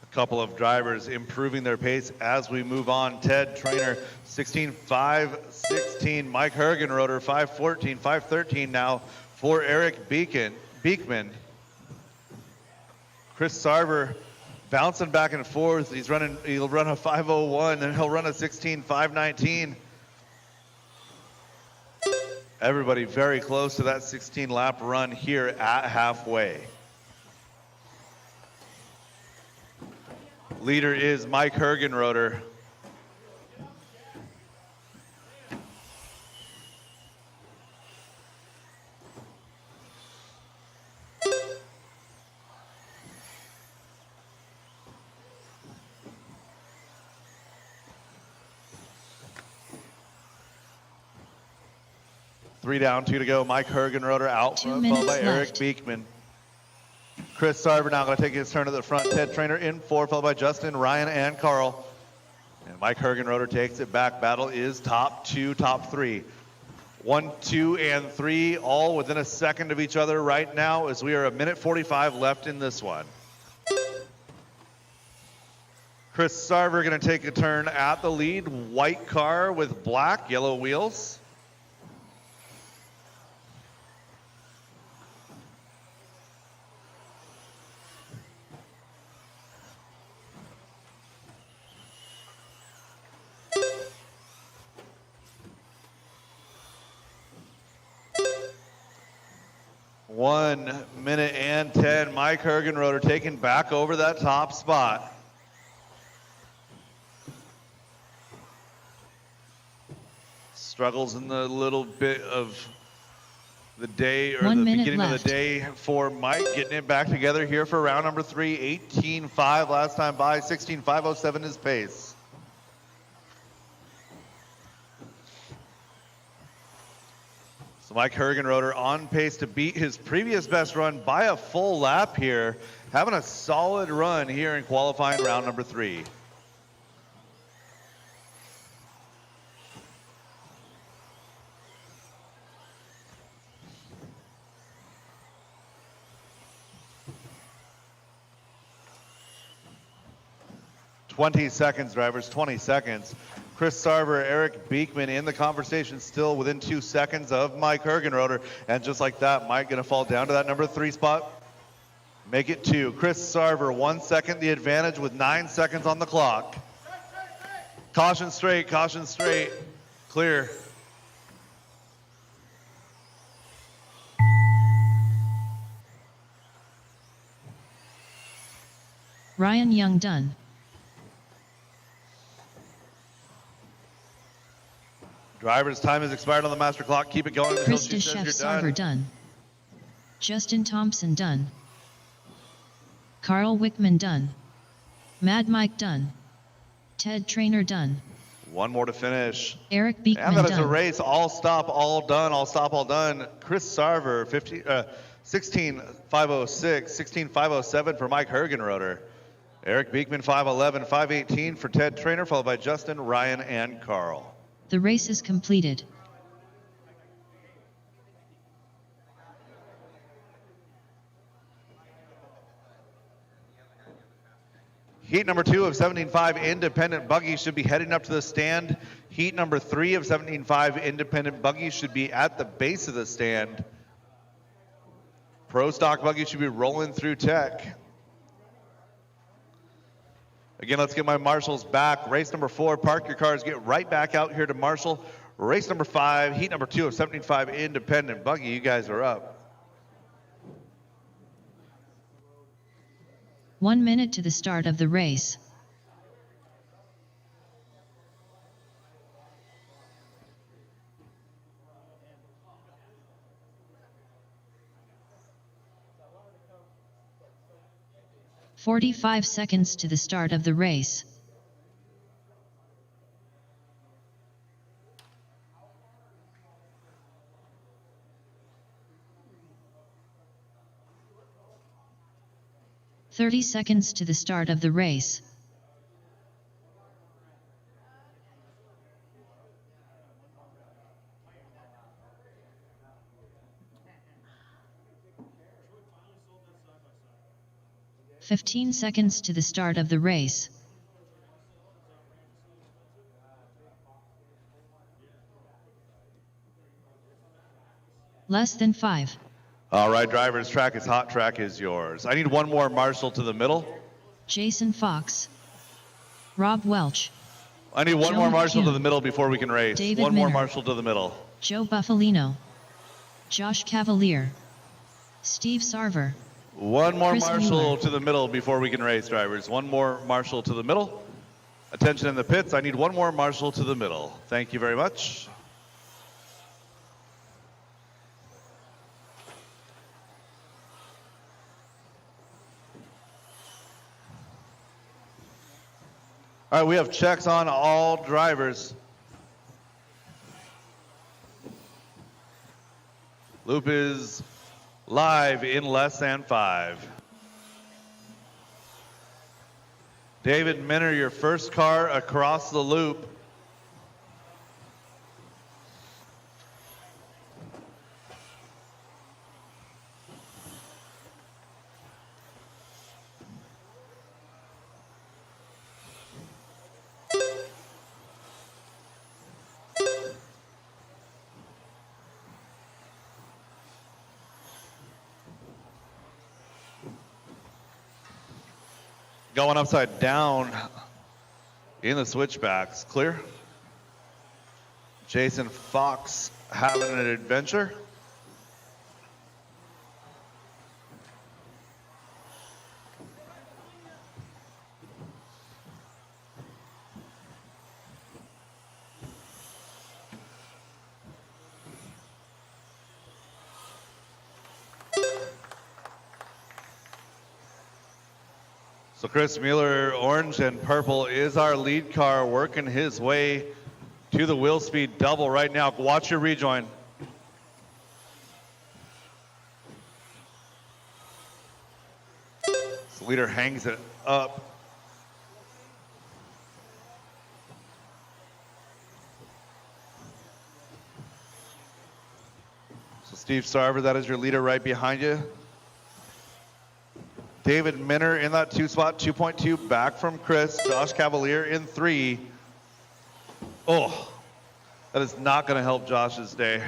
A couple of drivers improving their pace as we move on. Ted Trainer, 16.5-16. Mike Hergenroder, 5.14, 5.13 now for Eric Beekman. Chris Sarver bouncing back and forth. He'll run a 5.01, then he'll run a 16.519. Everybody very close to that 16-lap run here at halfway. Leader is Mike Hergenroder. 3 down, 2 to go. Mike Hergenroder out 2 front, followed by minutes Eric left. Beekman. Chris Sarver now going to take his turn at the front. Ted Trainer in 4, followed by Justin, Ryan, and Carl. And Mike Hergenroder takes it back. Battle is top 2, top 3. 1, 2, and 3, all within a second of each other right now as we are a minute 45 left in this one. Chris Sarver going to take a turn at the lead. White car with black, yellow wheels. One minute and 10. Mike Hergenroder taking back over that top spot. Struggles in the little bit of the day or 1 the minute beginning left. of the day for Mike, getting it back together here for round number 3. 18.5 last time by, 16.507 his pace. So Mike Hergenroder on pace to beat his previous best run by a full lap here, having a solid run here in qualifying round number 3. "20 seconds, drivers, 20 seconds. Chris Sarver, Eric Beekman in the conversation, still within 2 seconds of Mike Hergenroder. And just like that, Mike gonna fall down to that number 3 spot. Make it 2. Chris Sarver, 1 second the advantage with 9 seconds on the clock. Caution straight, clear. Ryan Young done. Driver's time has expired on the master clock. Keep it going until Chris she says you're Sarver done. done. Justin Thompson done. Carl Wickman done. Mad Mike done. Ted Trainer done. One more to finish. Eric Beekman And that is a done. race. All stop, all done. All stop, all done. Chris Sarver, 16.506, 16.507 for Mike Hergenroder. Eric Beekman, 5.11, 5.18 for Ted Trainer, followed by Justin, Ryan, and Carl. The race is completed. Heat number 2 of 17.5 independent buggies should be heading up to the stand. Heat number 3 of 17.5 independent buggies should be at the base of the stand. Pro stock buggies should be rolling through tech. Again, let's get my marshals back. Race number 4, park your cars, get right back out here to marshal. Race number 5, heat number 2 of 17.5 independent buggy. You guys are up. 1 minute to the start of the race. "45 seconds to the start of the race. "30 seconds to the start of the race. "15 seconds to the start of the race. Less than 5. All right, drivers, track is hot, track is yours. I need one more marshal to the middle. Jason Fox. Rob Welch. I need one Joe more marshal to McCune. the middle before we can race. David One more Minner. marshal to the middle. Joe Buffalino. Josh Cavalier. Steve Sarver. One more Chris marshal Mueller. to the middle before we can race, drivers. One more marshal to the middle. Attention in the pits, I need one more marshal to the middle. Thank you very much. All right, we have checks on all drivers. Loop is live in less than 5. David Minner, your first car across the loop. Going upside down in the switchbacks. Clear. Jason Fox having an adventure. So Chris Mueller, orange and purple, is our lead car, working his way to the wheel speed double right now. Watch your rejoin. So leader hangs it up. So Steve Sarver, that is your leader right behind you. David Minner in that 2 spot, 2.2 back from Chris. Josh Cavalier in 3. Oh, that is not going to help Josh's day.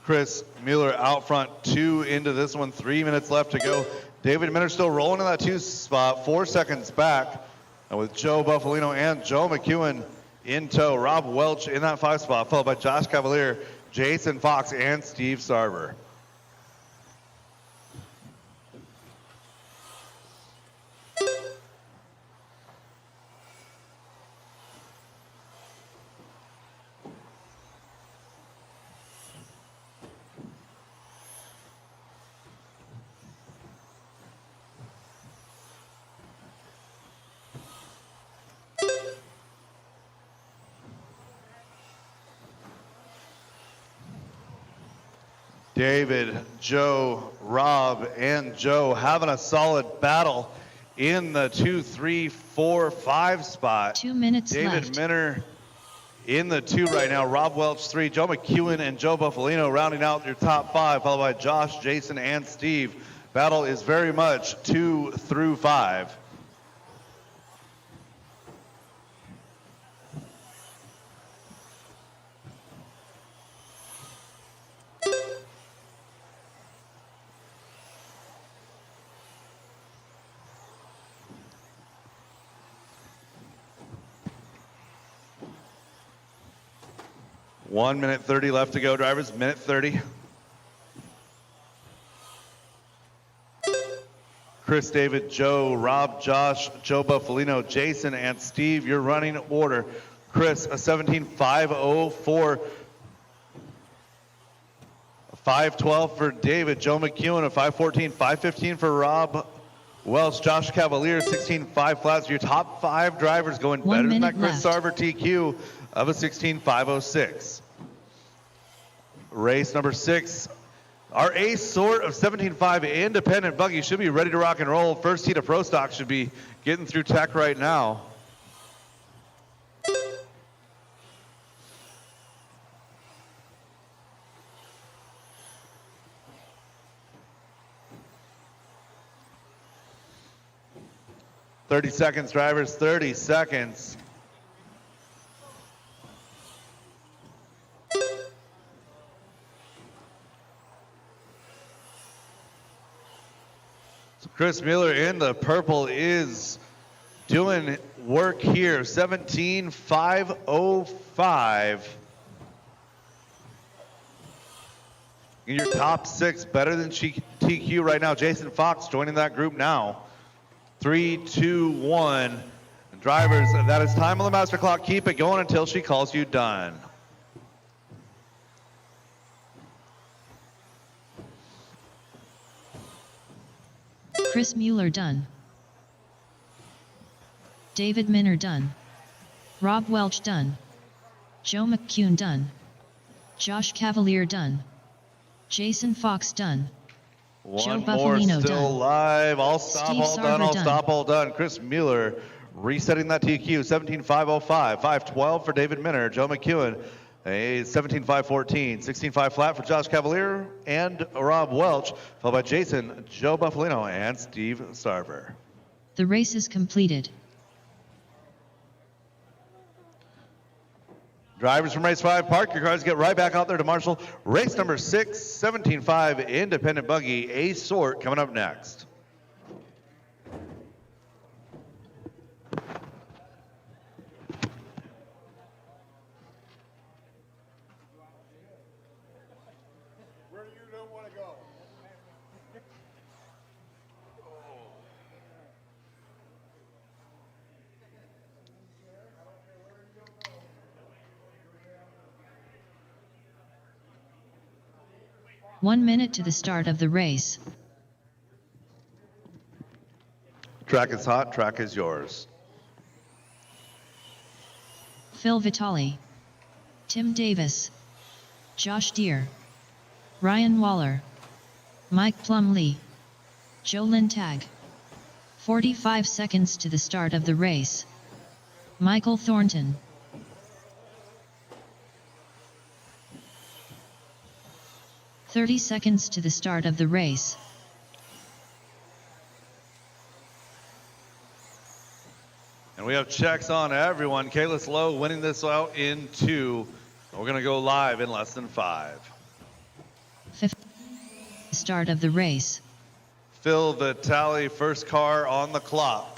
Chris Mueller out front, 2 into this one, 3 minutes left to go. David Minner still rolling in that 2 spot, 4 seconds back. And with Joe Buffalino and Joe McEwen in tow. Rob Welch in that 5 spot, followed by Josh Cavalier, Jason Fox, and Steve Sarver. David, Joe, Rob, and Joe having a solid battle in the 2, 3, 4, 5 spot. 2 minutes David left. Minner in the 2 right now. Rob Welch 3, Joe McEwen and Joe Buffalino rounding out your top 5, followed by Josh, Jason, and Steve. Battle is very much 2 through 5. One minute 30 left to go, drivers. Minute 30. Chris, David, Joe, Rob, Josh, Joe Buffalino, Jason, and Steve, your running order. Chris, a 17.504. 5:12 for David. Joe McEwen, a 5:14. 5:15 for Rob Welch. Josh Cavalier, 16.5 flats. Your top 5 drivers going 1 better than that minute Chris left. Sarver TQ of a 16.506. Race number 6. Our ace sort of 17.5 independent buggy should be ready to rock and roll. First heat of Pro Stock should be getting through tech right now. "30 seconds, drivers, 30 seconds. So Chris Mueller in the purple is doing work here. 17.505. In your top 6, better than TQ right now. Jason Fox joining that group now. 3, 2, 1. Drivers, that is time on the master clock. Keep it going until she calls you done. Chris Mueller done. David Minner done. Rob Welch done. Joe McCune done. Josh Cavalier done. Jason Fox done. One Joe more Buffalino still done. live. All stop, Steve all done, Sarver all done. stop, all done. Chris Mueller resetting that TQ. 17.505. 5.12 for David Minner. Joe McEwen. A 17.514. 16.5 flat for Josh Cavalier and Rob Welch, followed by Jason, Joe Buffalino, and Steve Sarver. The race is completed. Drivers from race 5, park your cars, get right back out there to marshal. Race number 6, 17.5 independent buggy, A sort, coming up next. Where you don't want to go. 1 minute to the start of the race. Track is hot, track is yours. Phil Vitale. Tim Davis. Josh Deere. Ryan Waller. Mike Plumlee. Joe Lintag. 45 seconds to the start of the race. Michael Thornton. "30 seconds to the start of the race. And we have checks on everyone. Kayla Slow winning this out in 2. We're going to go live in less than 5. 50. Start of the race. Phil Vitale, first car on the clock.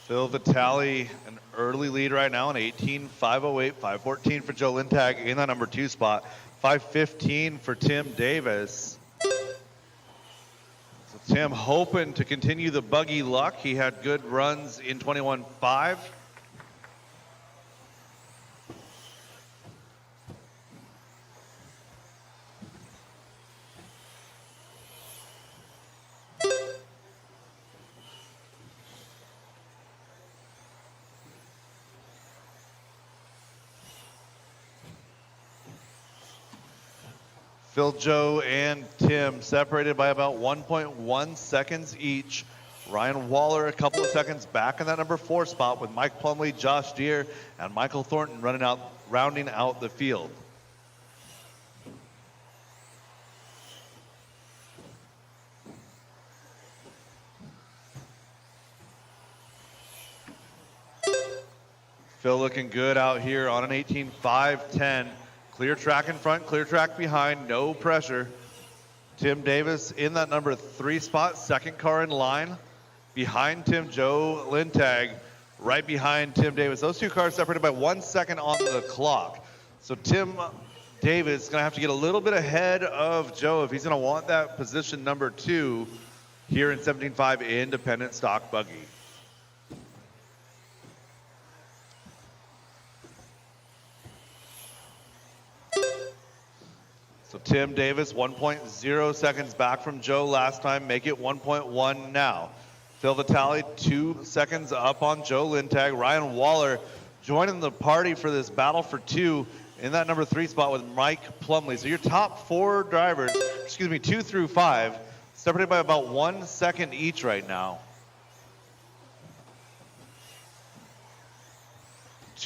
Phil Vitale, an early lead right now, an 18.508, 514 for Joe Lintag in that number 2 spot, 515 for Tim Davis. So Tim hoping to continue the buggy luck. He had good runs in 21.5. Phil, Joe, and Tim separated by about 1.1 seconds each. Ryan Waller a couple of seconds back in that number 4 spot with Mike Plumlee, Josh Deere, and Michael Thornton rounding out the field. Phil looking good out here on an 18.510. Clear track in front, clear track behind, no pressure. Tim Davis in that number 3 spot, second car in line. Behind Tim, Joe Lintag, right behind Tim Davis. Those 2 cars separated by 1 second on the clock. So Tim Davis is gonna have to get a little bit ahead of Joe if he's gonna want that position number 2 here in 17.5 independent stock buggy. So Tim Davis, 1.0 seconds back from Joe last time, make it 1.1 now. Phil Vitale, 2 seconds up on Joe Lintag. Ryan Waller joining the party for this battle for 2 in that number 3 spot with Mike Plumlee. So your top 4 drivers, 2 through 5, separated by about 1 second each right now.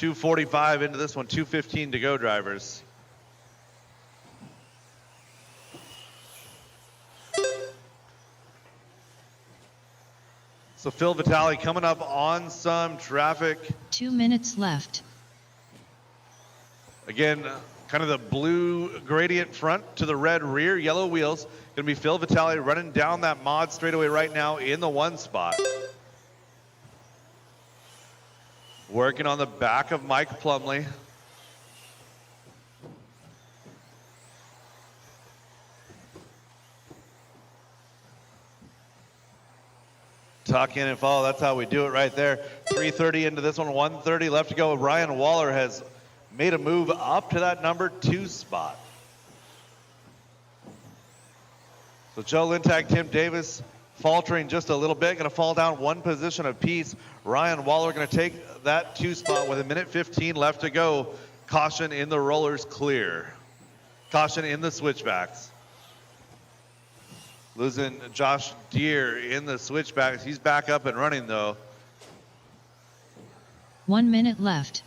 2:45 into this one, 2:15 to go, drivers. So Phil Vitale coming up on some traffic. 2 minutes left. Again, kind of the blue gradient front to the red rear, yellow wheels. Gonna be Phil Vitale running down that mod straightaway right now in the 1 spot. Working on the back of Mike Plumley. Tuck in and follow, that's how we do it right there. 3:30 into this one, 1:30 left to go. Ryan Waller has made a move up to that number 2 spot. So Joe Lintag, Tim Davis faltering just a little bit, gonna fall down 1 position apiece. Ryan Waller gonna take that 2 spot with 1:15 left to go. Caution in the rollers, clear. Caution in the switchbacks. Losing Josh Deere in the switchbacks. He's back up and running though. 1 minute left.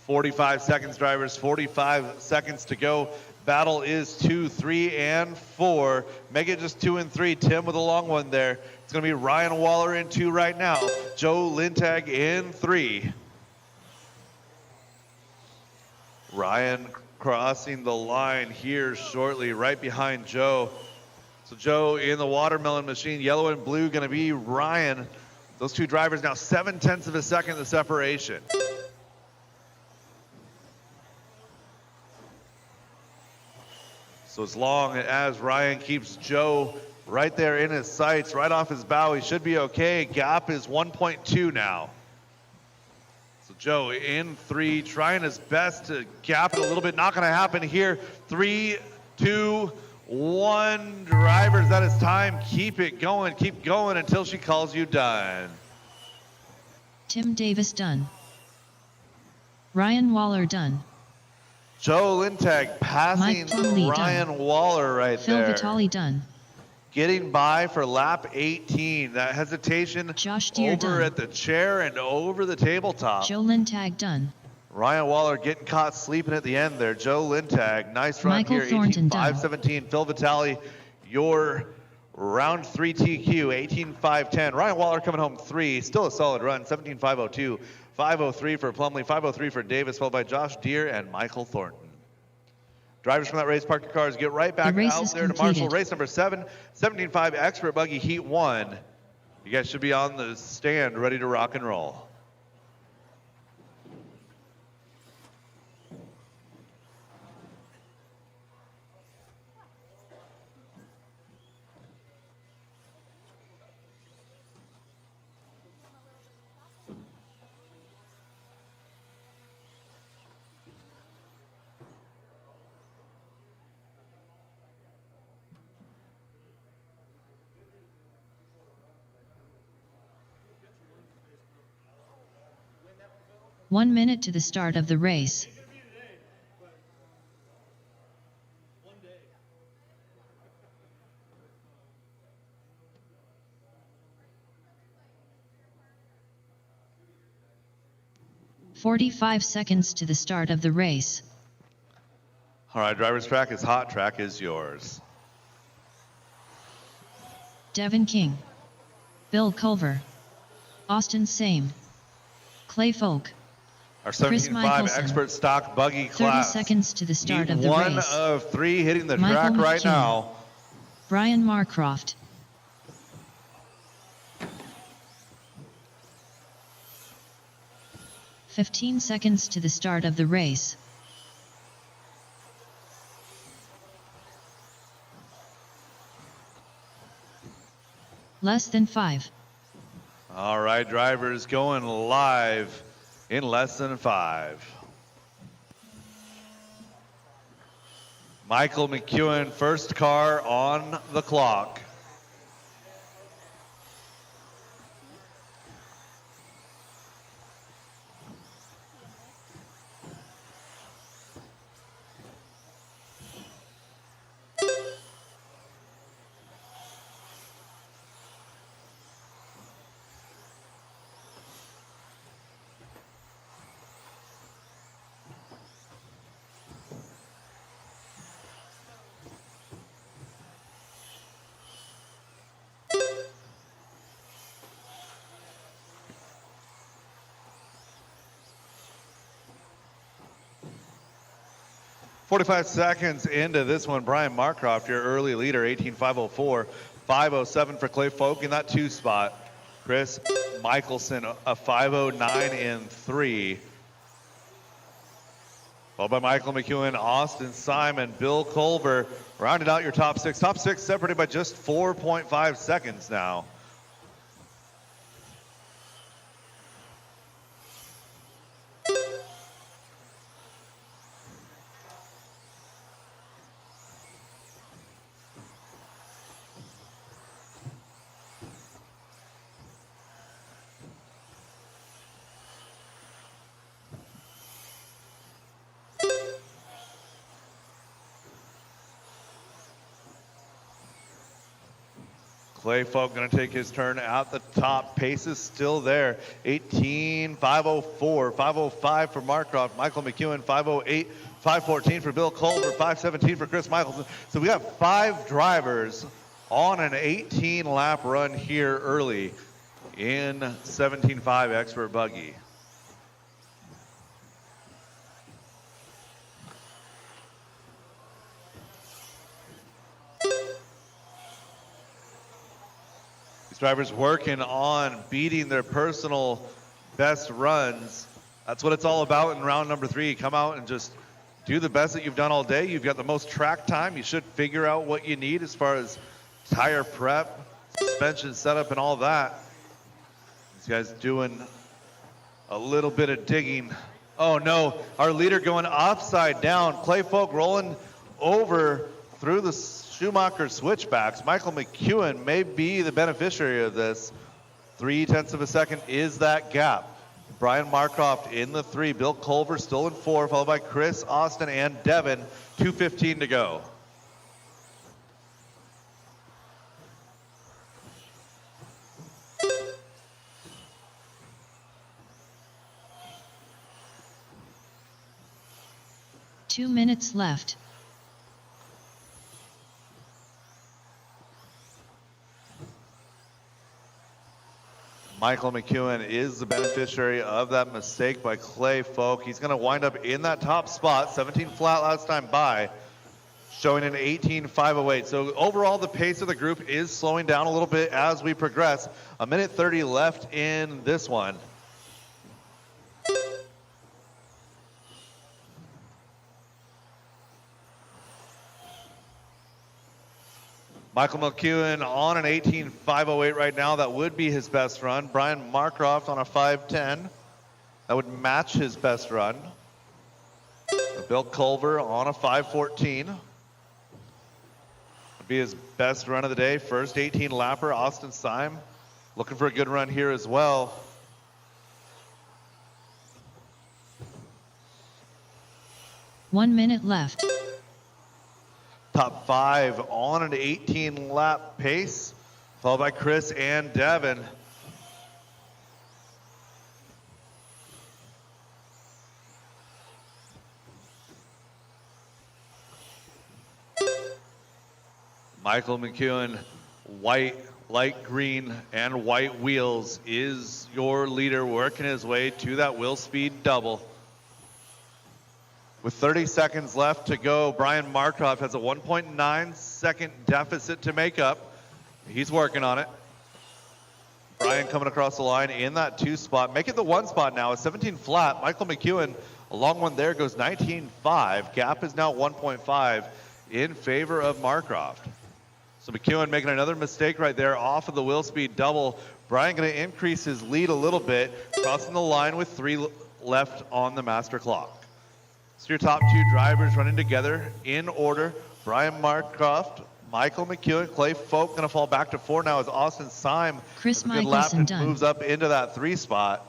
.45 seconds, drivers, 45 seconds to go. Battle is 2, 3, and 4. Make it just 2 and 3. Tim with a long one there. It's gonna be Ryan Waller in 2 right now. Joe Lintag in 3. Ryan crossing the line here shortly, right behind Joe. So Joe in the watermelon machine, yellow and blue gonna be Ryan. Those 2 drivers now 0.7 of a second the separation. So as long as Ryan keeps Joe right there in his sights, right off his bow, he should be okay. Gap is 1.2 now. So Joe in 3, trying his best to gap it a little bit. Not gonna happen here. 3, 2, 1. Drivers, that is time. Keep it going, keep going until she calls you done. Tim Davis done. Ryan Waller done. Joe Lintag passing Mike Plumlee Ryan done. Waller right Phil there. Vitale done. Getting by for lap 18. That hesitation Josh Deere over done. at the chair and over the tabletop. Joe Lintag done. Ryan Waller getting caught sleeping at the end there. Joe Lintag, nice run Michael here. Thornton done. 18.517. Phil Vitale, your round 3 TQ, 18.510. Ryan Waller coming home 3. Still a solid run. 17.502. 503 for Plumley, 503 for Davis, followed by Josh Deere and Michael Thornton. Drivers from that race, park your cars, get right back race out is there to completed. marshal race number 7, 17.5 Expert Buggy Heat 1. You guys should be on the stand ready to rock and roll. One minute to the start of the race. .45 seconds to the start of the race. All right, driver's track is hot, track is yours. Devin King. Bill Culver. Austin Same. Clay Folk. Our Chris 17.5 Michelson. Expert Stock Buggy 30 class. seconds to the start Heat of the 1 race. of 3 hitting the Michael track right McKeon. now. Brian Marcroft. .15 seconds to the start of the race. Less than 5. All right, drivers going live in less than 5. Michael McEwen, first car on the clock. 45 seconds into this one, Brian Marcroft, your early leader, 18.504, 5:07 for Clay Folk in that 2 spot. Chris Michelson, a 5:09 in 3. Followed by Michael McEwen, Austin Simon, Bill Culver, rounded out your top 6. Top 6 separated by just 4.5 seconds now. Clay Folk going to take his turn at the top. Pace is still there. 18.504, 5:05 for Marcroft. Michael McEwen, 5:08, 5:14 for Bill Culver, 5:17 for Chris Michelson. So we got 5 drivers on an 18-lap run here early in 17.5 Expert Buggy. Drivers working on beating their personal best runs. That's what it's all about in round number 3. Come out and just do the best that you've done all day. You've got the most track time. You should figure out what you need as far as tire prep, suspension setup, and all that. These guys doing a little bit of digging. Oh no, our leader going upside down. Clay Folk rolling over through the Schumacher switchbacks. Michael McEwen may be the beneficiary of this. 0.3 of a second is that gap. Brian Marcroft in the 3. Bill Culver still in 4, followed by Chris, Austin, and Devin. 2:15 to go. Two minutes left. Michael McEwen is the beneficiary of that mistake by Clay Folk. He's going to wind up in that top spot, 17 flat last time by, showing an 18.508. So overall, the pace of the group is slowing down a little bit as we progress. 1:30 left in this one. Michael McEwen on an 18.508 right now. That would be his best run. Brian Marcroft on a 5:10. That would match his best run. Bill Culver on a 5:14. Would be his best run of the day. First 18-lapper. Austin Syme looking for a good run here as well. One minute left. Top 5 on an 18-lap pace, followed by Chris and Devin. Michael McEwen, white, light green, and white wheels is your leader, working his way to that wheel speed double. With 30 seconds left to go, Brian Marcroft has a 1.9 second deficit to make up. He's working on it. Brian coming across the line in that 2 spot. Make it the 1 spot now, a 17 flat. Michael McEwen, a long one there, goes 19.5. Gap is now 1.5 in favor of Marcroft. So McEwen making another mistake right there off of the wheel speed double. Brian going to increase his lead a little bit, crossing the line with 3 left on the master clock. So your top 2 drivers running together in order. Brian Marcroft, Michael McEwen, Clay Folk going to fall back to 4 now as Austin Syme. Chris Good lap Michelson and done. moves up into that 3 spot.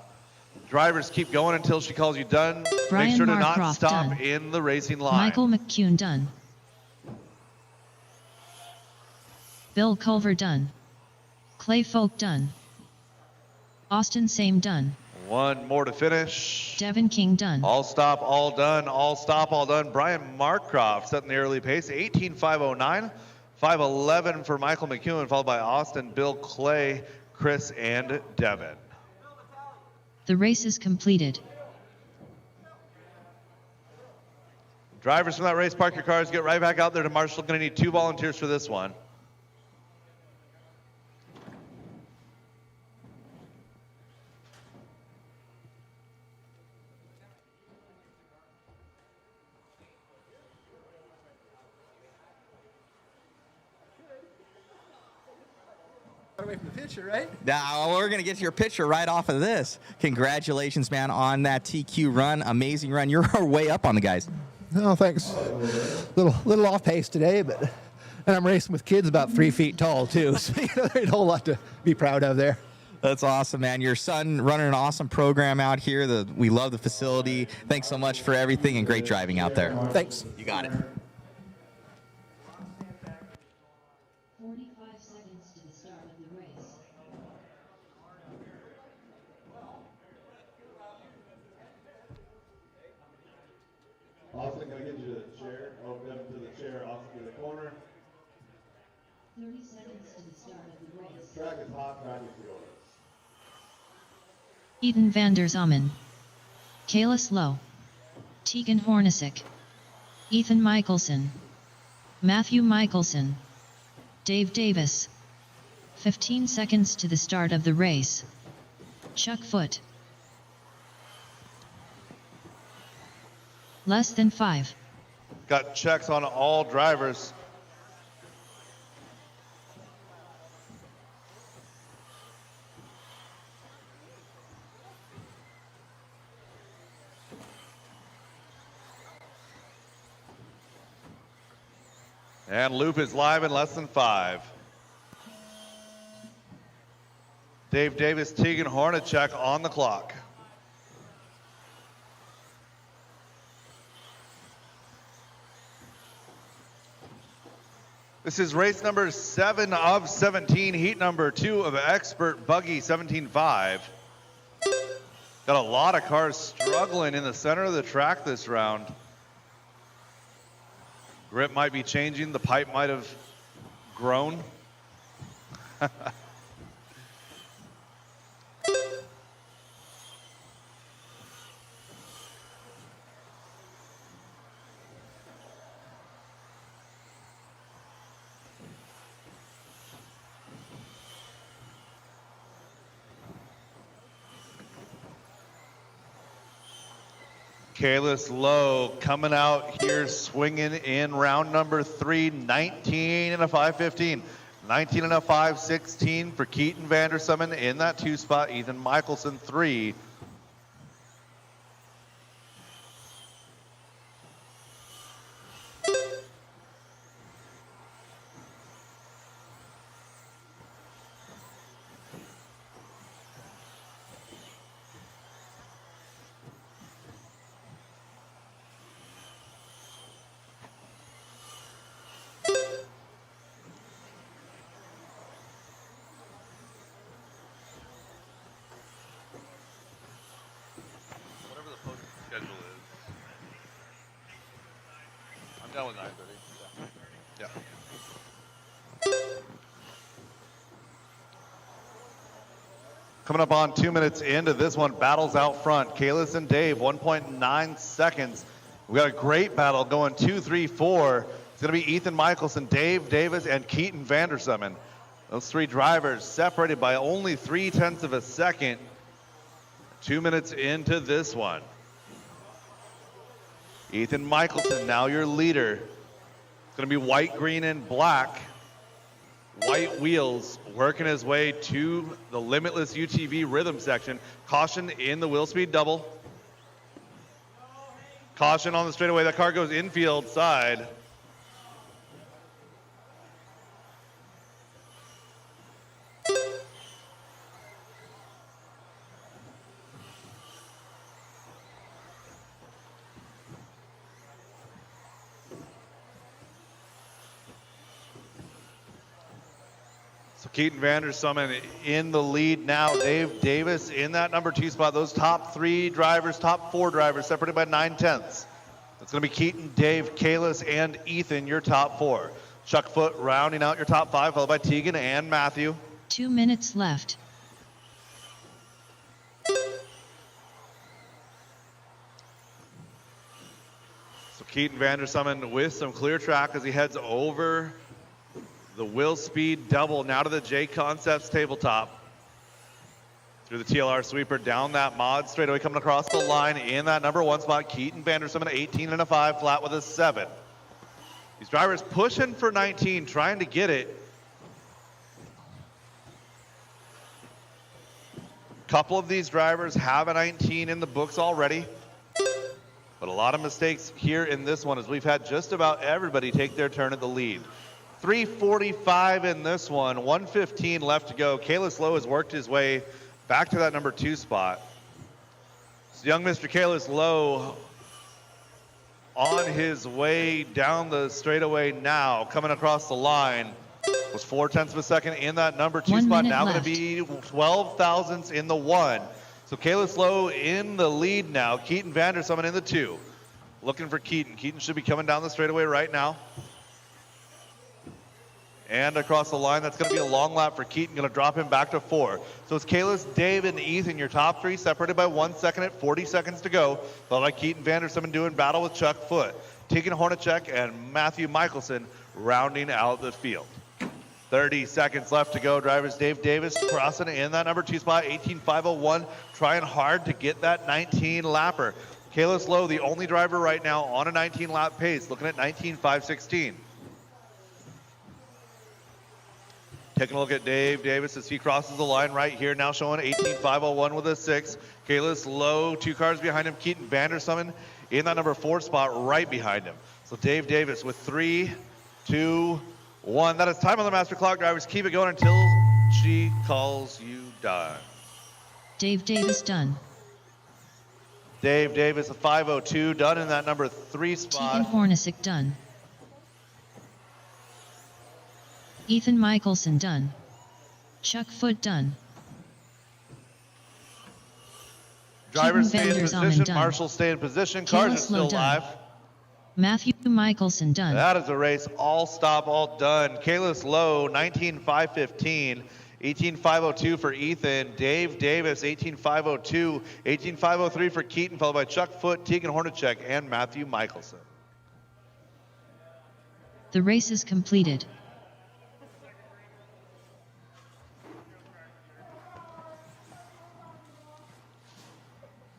Drivers keep going until she calls you done. Brian Make sure to Marcroft not stop done. in the racing line. Michael McEwen done. Bill Culver done. Clay Folk done. Austin Syme done. 1 more to finish. Devin King done. All stop, all done, all stop, all done. Brian Marcroft setting the early pace, 18.509, 5:11 for Michael McEwen, followed by Austin, Bill, Clay, Chris, and Devin. The race is completed. Drivers from that race, park your cars, get right back out there to Marshall. Going to need 2 volunteers for this one. Away from the picture, right? Now, we're going to get to your picture right off of this. Congratulations, man, on that TQ run. Amazing run. You're way up on the guys. Oh, thanks. Little off pace today, and I'm racing with kids about 3 feet tall, too. So, there's a whole lot to be proud of there. That's awesome, man. Your son running an awesome program out here. We love the facility. Thanks so much for everything and great driving out there. Thanks. You got it. 45 seconds to the start of the race. Austin, can I get you to the chair? Open up to the chair, Austin to the corner. 30 seconds to the start of the race. Track is hot, track is yours. Ethan van der Zommen. Kalis Lowe. Tegan Hornacek. Ethan Michelson. Matthew Michelson. Dave Davis. 15 seconds to the start of the race. Chuck Foot. Less than 5. Got checks on all drivers. And loop is live in less than 5. Dave Davis, Tegan Hornacek on the clock. This is race number 7 of 17, heat number 2 of Expert Buggy 17.5. Got a lot of cars struggling in the center of the track this round. Grip might be changing, the pipe might have grown. Kalis Lowe coming out here swinging in round number 3, 19 and a 5:15. 19 and a 5:16 for Keaton Vandersummen in that 2 spot. Ethan Michelson 3. Done with 9:30. Yeah. Coming up on 2 minutes into this one, battles out front. Kalis and Dave, 1.9 seconds. We got a great battle going 2, 3, 4. It's going to be Ethan Michelson, Dave Davis, and Keaton Vandersummen. Those 3 drivers separated by only 0.3 of a second. 2 minutes into this one. Ethan Michelson, now your leader. It's going to be white, green, and black. White wheels, working his way to the Limitless UTV rhythm section. Caution in the wheel speed double. Caution on the straightaway. That car goes infield side. So Keaton Vandersummen in the lead now. Dave Davis in that number 2 spot. Those top 3 drivers, top 4 drivers separated by 0.9. It's going to be Keaton, Dave, Kalis, and Ethan, your top 4. Chuck Foot rounding out your top 5, followed by Tegan and Matthew. 2 minutes left. So Keaton Vandersummen with some clear track as he heads over the Will Speed double now to the JConcepts tabletop. Through the TLR sweeper down that mod straightaway, coming across the line in that number 1 spot. Keaton Vandersummen, 18 and a 5, flat with a 7. These drivers pushing for 19, trying to get it. Couple of these drivers have a 19 in the books already, but a lot of mistakes here in this one as we've had just about everybody take their turn at the lead. 3:45 in this one, 1:15 left to go. Kalis Lowe has worked his way back to that number 2 spot. So young Mr. Kalis Lowe on his way down the straightaway now, coming across the line. Was 0.4 of a second in that number 2 spot. Now going to be 12 thousandths in the 1. So Kalis Lowe in the lead now. Keaton Vandersummen in the 2. Looking for Keaton. Keaton should be coming down the straightaway right now. And across the line, that's going to be a long lap for Keaton. Going to drop him back to 4. So it's Kalis, Dave, and Ethan, your top 3, separated by 1 second at 40 seconds to go. Followed by Keaton Vandersummen doing battle with Chuck Foote. Tegan Hornacek and Matthew Michelson rounding out the field. 30 seconds left to go. Drivers Dave Davis crossing in that number 2 spot, 18.501, trying hard to get that 19 lapper. Kalis Lowe, the only driver right now on a 19 lap pace, looking at 19.516. Taking a look at Dave Davis as he crosses the line right here, now showing 18.501 with a 6. Kalis Lowe, 2 cars behind him. Keaton Vandersummen in that number 4 spot right behind him. So Dave Davis with 3, 2, 1. That is time on the master clock. Drivers, keep it going until she calls you done. Dave Davis done. Dave Davis, a 5:02, done in that number 3 spot. Tegan Hornacek done. Ethan Michelson done. Chuck Foote done. Drivers stay in Vandersummen position. done. Marshall stay in position. Cars are Kalis still Lowe done. live. Matthew Michelson done. That is a race. All stop, all done. Kalis Lowe, 19.515. 18.502 for Ethan. Dave Davis, 18.502. 18.503 for Keaton, followed by Chuck Foote, Tegan Hornacek, and Matthew Michelson. The race is completed.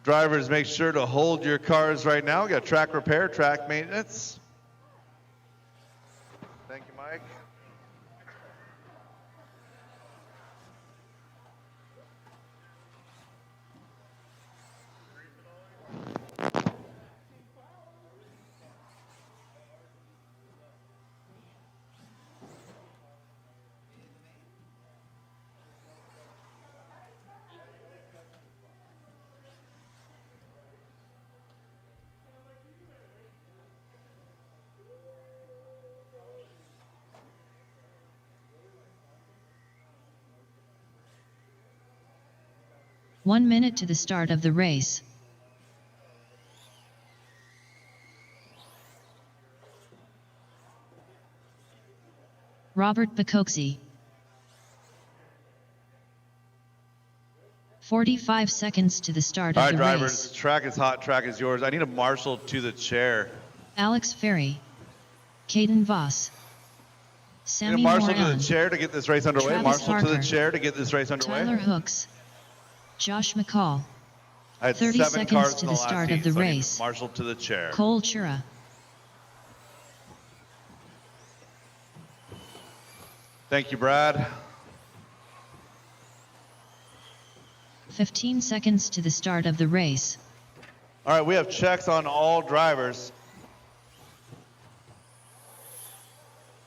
Drivers, make sure to hold your cars right now. We got track repair, track maintenance. Thank you, Mike. One minute to the start of the race. Robert Bacoxi. 45 seconds to the start All of right, the drivers, race. track is hot, track is yours. I need a marshal to the chair. Alex Ferry. Caden Voss. I need Sammy a marshal to Moran. the chair to get this race underway. Travis Marshal to the Harker. chair to get this race underway. Tyler Hooks. Josh McCall. I had 30 7 seconds cars to in the last start heat, of the so I need race. Marshal to the chair. Cole Chura. Thank you, Brad. 15 seconds to the start of the race. All right, we have checks on all drivers.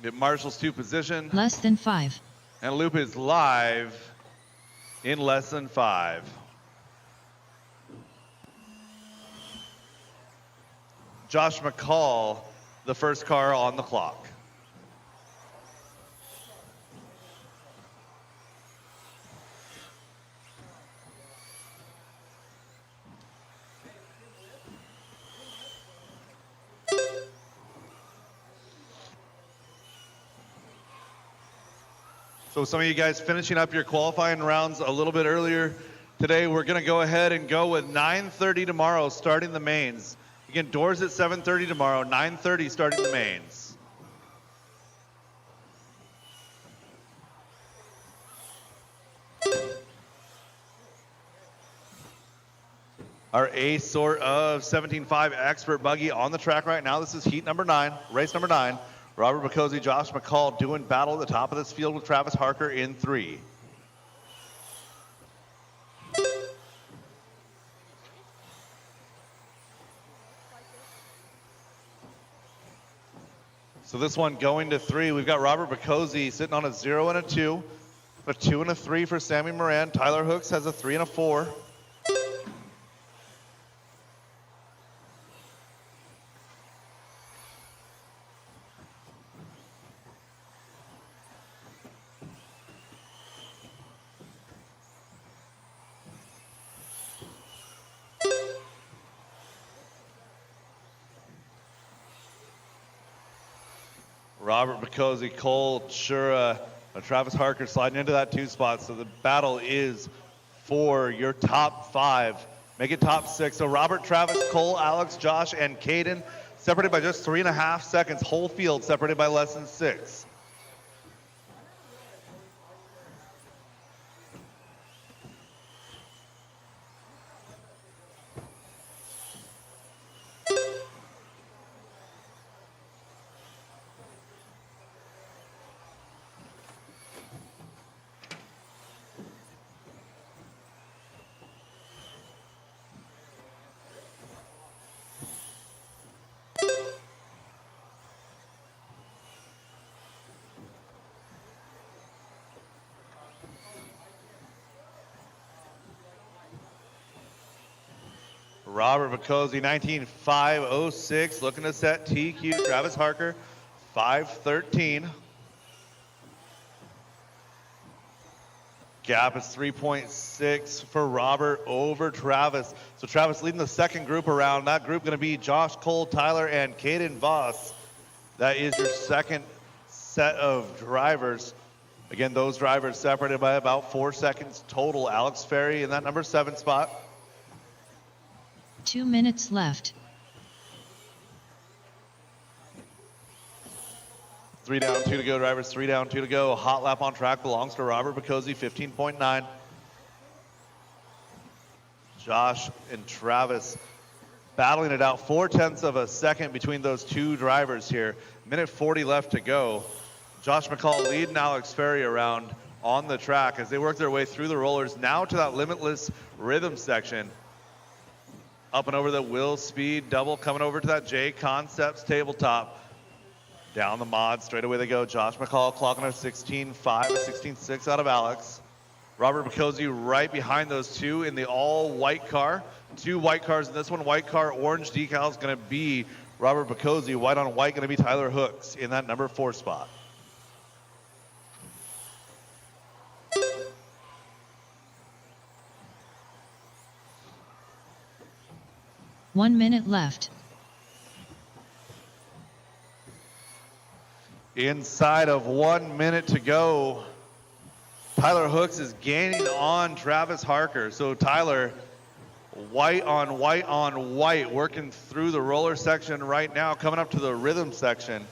Get marshals to position. Less than 5. And loop is live in less than 5. Josh McCall, the first car on the clock. So some of you guys finishing up your qualifying rounds a little bit earlier today. We're going to go ahead and go with 9:30 tomorrow, starting the mains. You Again, doors at 7:30 tomorrow, 9:30 starting the mains. Our A sort of 17.5 expert buggy on the track right now. This is heat number 9, race number 9. Robert Bacozzi, Josh McCall doing battle at the top of this field with Travis Harker in 3. So this one going to 3. We've got Robert Bacozzi sitting on a 0 and a 2. A 2 and a 3 for Sammy Moran. Tyler Hooks has a 3 and a 4. Robert Bacozzi, Cole Chura, Travis Harker sliding into that 2 spot. So the battle is for your top 5. Make it top 6. So Robert, Travis, Cole, Alex, Josh, and Caden separated by just 3.5 seconds. Whole field separated by less than 6. Robert Bacozzi, 19.506, looking to set TQ. Travis Harker, 5.13. Gap is 3.6 for Robert over Travis. So Travis leading the second group around. That group going to be Josh, Cole, Tyler, and Caden Voss. That is your second set of drivers. Again, those drivers separated by about 4 seconds total. Alex Ferry in that number 7 spot. 2 minutes left. 3 down, 2 to go, drivers. 3 down, 2 to go. Hot lap on track belongs to Robert Bacozzi, 15.9. Josh and Travis battling it out. 0.4 of a second between those 2 drivers here. Minute 40 left to go. Josh McCall leading Alex Ferry around on the track as they work their way through the rollers. Now to that limitless rhythm section. Up and over the Will Speed double, coming over to that JConcepts tabletop. Down the mod, straight away they go. Josh McCall clocking a 16.5, a 16.6 out of Alex. Robert Bacozzi right behind those 2 in the all-white car. 2 white cars in this one. White car, orange decals going to be Robert Bacozzi. White on white going to be Tyler Hooks in that number 4 spot. One minute left. Inside of 1 minute to go, Tyler Hooks is gaining on Travis Harker. So Tyler, white on white on white, working through the roller section right now, coming up to the rhythm section.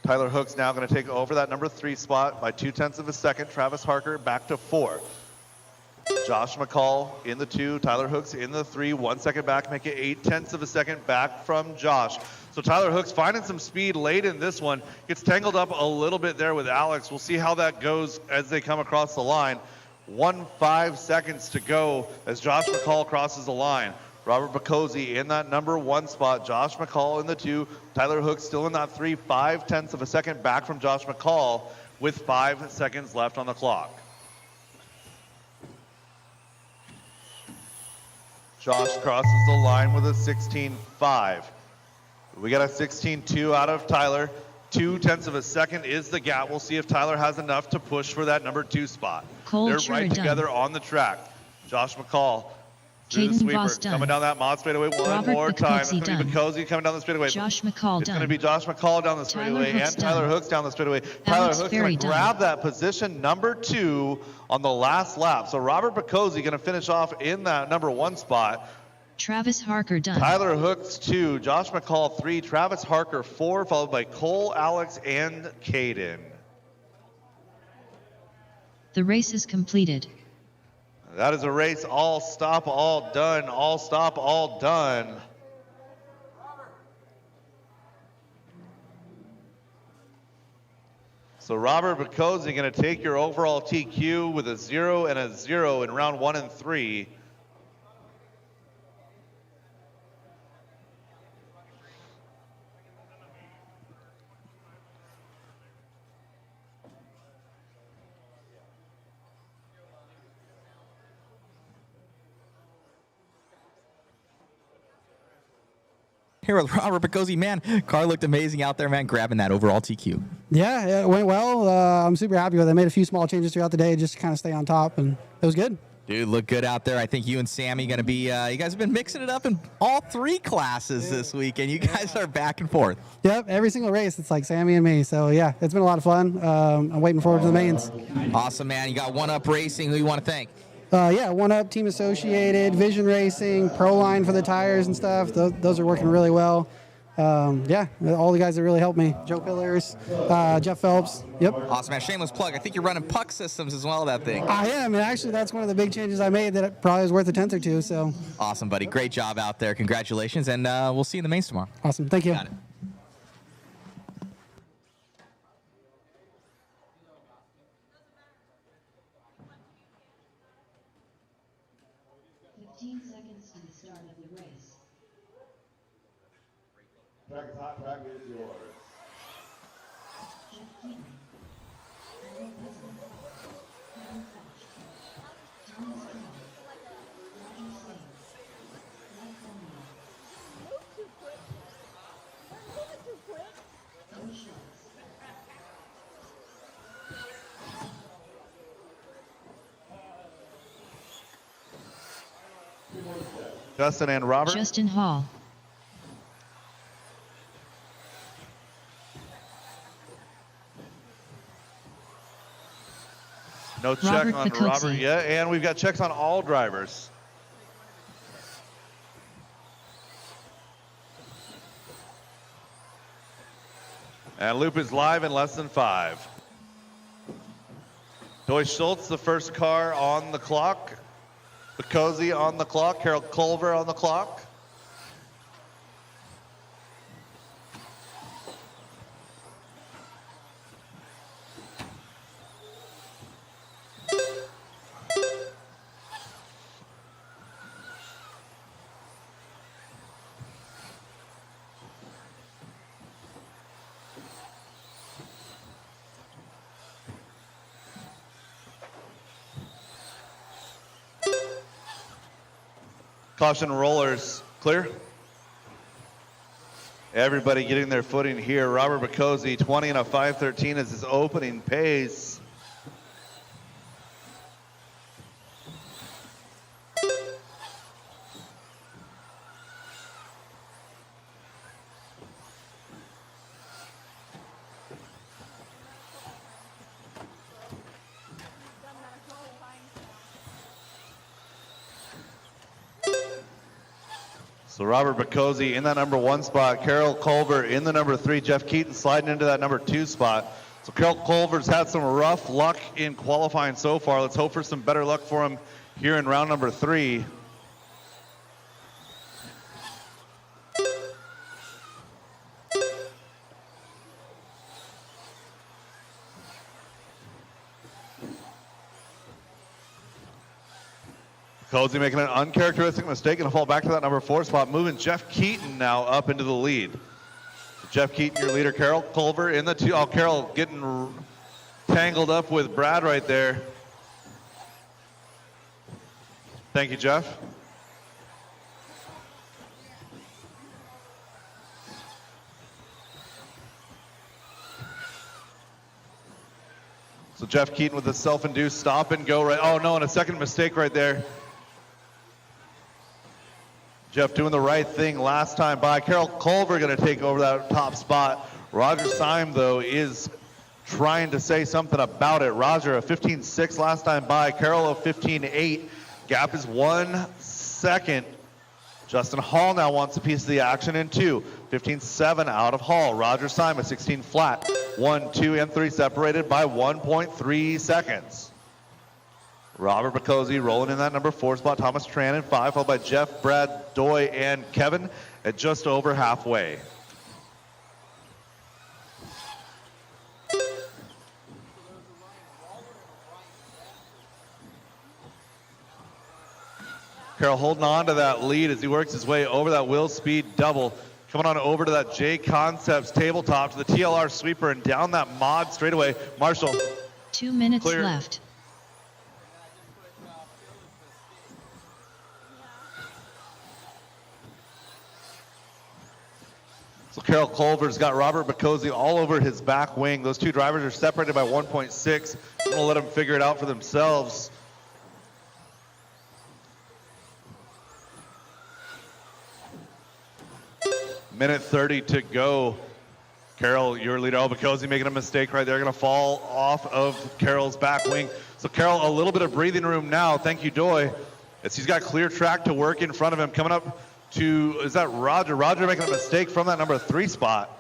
Tyler Hooks now going to take over that number 3 spot by 0.2 of a second. Travis Harker back to 4. Josh McCall in the 2, Tyler Hooks in the 3, 1 second back, make it 0.8 of a second back from Josh. So Tyler Hooks finding some speed late in this one, gets tangled up a little bit there with Alex. We'll see how that goes as they come across the line. 1.5 seconds to go as Josh McCall crosses the line. Robert Bacozzi in that number 1 spot, Josh McCall in the 2, Tyler Hooks still in that 3, 0.5 of a second back from Josh McCall with 5 seconds left on the clock. Josh crosses the line with a 16.5. We got a 16.2 out of Tyler. 0.2 of a second is the gap. We'll see if Tyler has enough to push for that number 2 spot. Cole They're Chura right together done. on the track. Josh McCall through the Caden sweeper, Voss done. coming down that mod straightaway one Robert more time. It's Bacozzi going to be Bacozzi coming down the straightaway. Josh McCall It's done. going to be Josh McCall down the straightaway Hooks and Tyler done. Hooks down the straightaway. Tyler Alex Hooks Ferry going to done. grab that position number 2 on the last lap. So Robert Bacozzi going to finish off in that number 1 spot. Travis Harker done. Tyler Hooks 2, Josh McCall 3, Travis Harker 4, followed by Cole, Alex, and Caden. The race is completed. That is a race all stop, all done, all stop, all done. So Robert Bacozzi going to take your overall TQ with a 0 and a 0 in round 1 and 3. Here with Robert Bacozzi, man, car looked amazing out there, man, grabbing that overall TQ. Yeah, it went well. I'm super happy with it. I made a few small changes throughout the day just to kind of stay on top, and it was good. Dude, look good out there. I think you and Sammy going to be, you guys have been mixing it up in all 3 classes this week, and you guys are back and forth. Yep, every single race, it's like Sammy and me. So, yeah, it's been a lot of fun. I'm waiting forward to the mains. Awesome, man. You got One Up Racing. Who you want to thank? Yeah, One Up, Team Associated, Vision Racing, Proline for the tires and stuff. Those are working really well. Yeah, all the guys that really helped me. Joe Pillars, Jeff Phelps. Yep. Awesome, man. Shameless plug. I think you're running puck systems as well, that thing. I am, and actually that's one of the big changes I made that probably was worth a tenth or two. So. Awesome, buddy. Great job out there. Congratulations, and we'll see you in the mains tomorrow. Awesome. Thank you. Got it. Track is hot, track is yours. Justin and Robert. Justin Hall. No check Robert on Bacozzi. Robert yet, and we've got checks on all drivers. And loop is live in less than 5. Deutsch Schultz, the first car on the clock. Bacozzi on the clock. Carol Culver on the clock. Caution rollers, clear. Everybody getting their footing here. Robert Bacozzi, 20 and a 5:13 is his opening pace. So Robert Bacozzi in that number 1 spot. Carol Culver in the number 3. Jeff Keaton sliding into that number 2 spot. So Carol Culver's had some rough luck in qualifying so far. Let's hope for some better luck for him here in round number 3. Bacozzi making an uncharacteristic mistake and fall back to that number 4 spot, moving Jeff Keaton now up into the lead. So Jeff Keaton, your leader. Carol Culver in the 2. Oh, Carol getting tangled up with Brad right there. Thank you, Jeff. So Jeff Keaton with a self-induced stop and go right. Oh no, and a second mistake right there. Jeff doing the right thing last time by. Carol Culver going to take over that top spot. Roger Syme, though, is trying to say something about it. Roger, a 15.6 last time by. Carol, a 15.8. Gap is 1 second Justin Hall now wants a piece of the action in 2. 15.7 out of Hall. Roger Simon, 16 flat. 1, 2, and 3 separated by 1.3 seconds. Robert Bacozzi rolling in that number 4 spot. Thomas Tran in 5, followed by Jeff, Brad, Doy, and Kevin at just over halfway. Carroll holding on to that lead as he works his way over that Will Speed double. Coming on over to that JConcepts tabletop to the TLR sweeper and down that mod straightaway. Marshall. 2 minutes clear. left. So Carroll Culver's got Robert Bacozzi all over his back wing. Those two drivers are separated by 1.6. I'm gonna let them figure it out for themselves. Minute 30 to go. Carroll, your leader, Bacozzi making a mistake right there. Gonna fall off of Carroll's back wing. So Carroll, a little bit of breathing room now. Thank you, Doy. As he's got clear track to work in front of him. Coming up to, is that Roger? Roger making a mistake from that number 3 spot.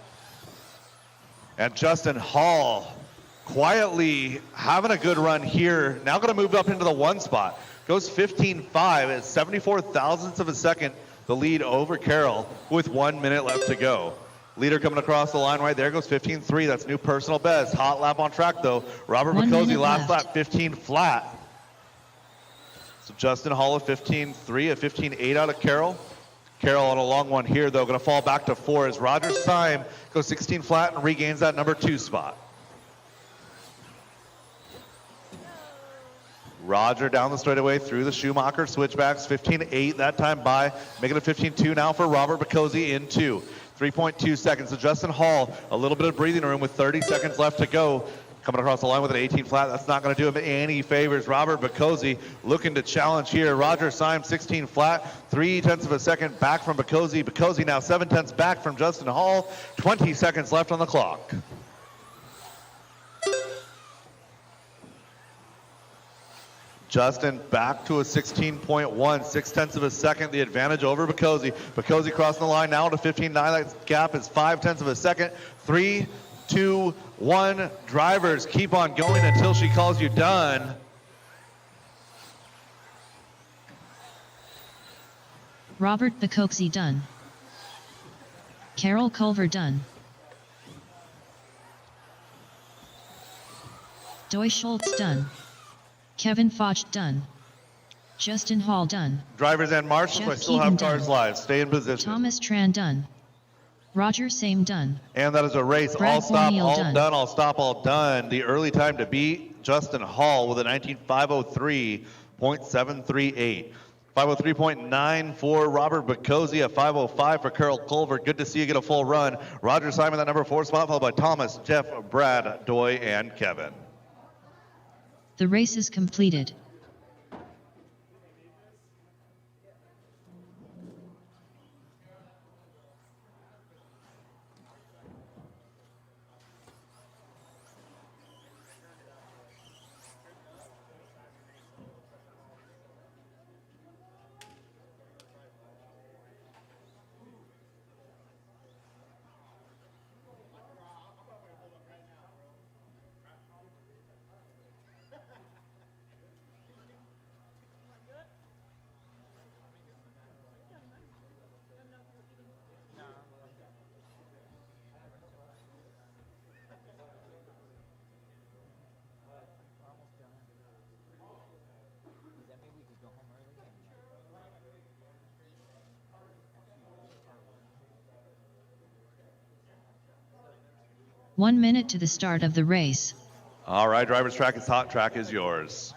And Justin Hall quietly having a good run here. Now gonna move up into the 1 spot. Goes 15.5 at 74 thousandths of a second. The lead over Carroll with 1 minute left to go. Leader coming across the line right there, goes 15.3. That's new personal best. Hot lap on track though. Robert Bacozzi last lap, 15 flat. So Justin Hall at 15.3, a 15.8 out of Carroll. Carroll on a long one here though, gonna fall back to 4 as Roger Syme goes 16 flat and regains that number 2 spot. Roger down the straightaway through the Schumacher switchbacks, 15.8 that time by, making it 15.2 now for Robert Bacozzi in 2. 3.2 seconds. So Justin Hall, a little bit of breathing room with 30 seconds left to go. Coming across the line with an 18 flat, that's not going to do him any favors. Robert Bacozzi looking to challenge here. Roger Syme, 16 flat, 0.3 of a second back from Bacozzi. Bacozzi now 0.7 back from Justin Hall. 20 seconds left on the clock. Justin back to a 16.1, 0.6 of a second, the advantage over Bacozzi. Bacozzi crossing the line now to 15.9. That gap is 0.5 of a second. 3, 2, 1. Drivers keep on going until she calls you done. Robert Bacozzi done. Carroll Culver done. Doy Schultz done. Kevin Foch done. Justin Hall done. Drivers and marshals, I still have cars live. Stay in position. Thomas Tran done. Roger Same done. And that is a race. Brad All stop, O'Neill all done. done, all stop, all done. The early time to beat Justin Hall with a 19.503.738. 503.9 for Robert Bacozzi, a 505 for Carroll Culver. Good to see you get a full run. Roger Simon, that number 4 spot, followed by Thomas, Jeff, Brad, Doy, and Kevin. The race is completed. One minute to the start of the race. All right, driver's track is hot. Track is yours.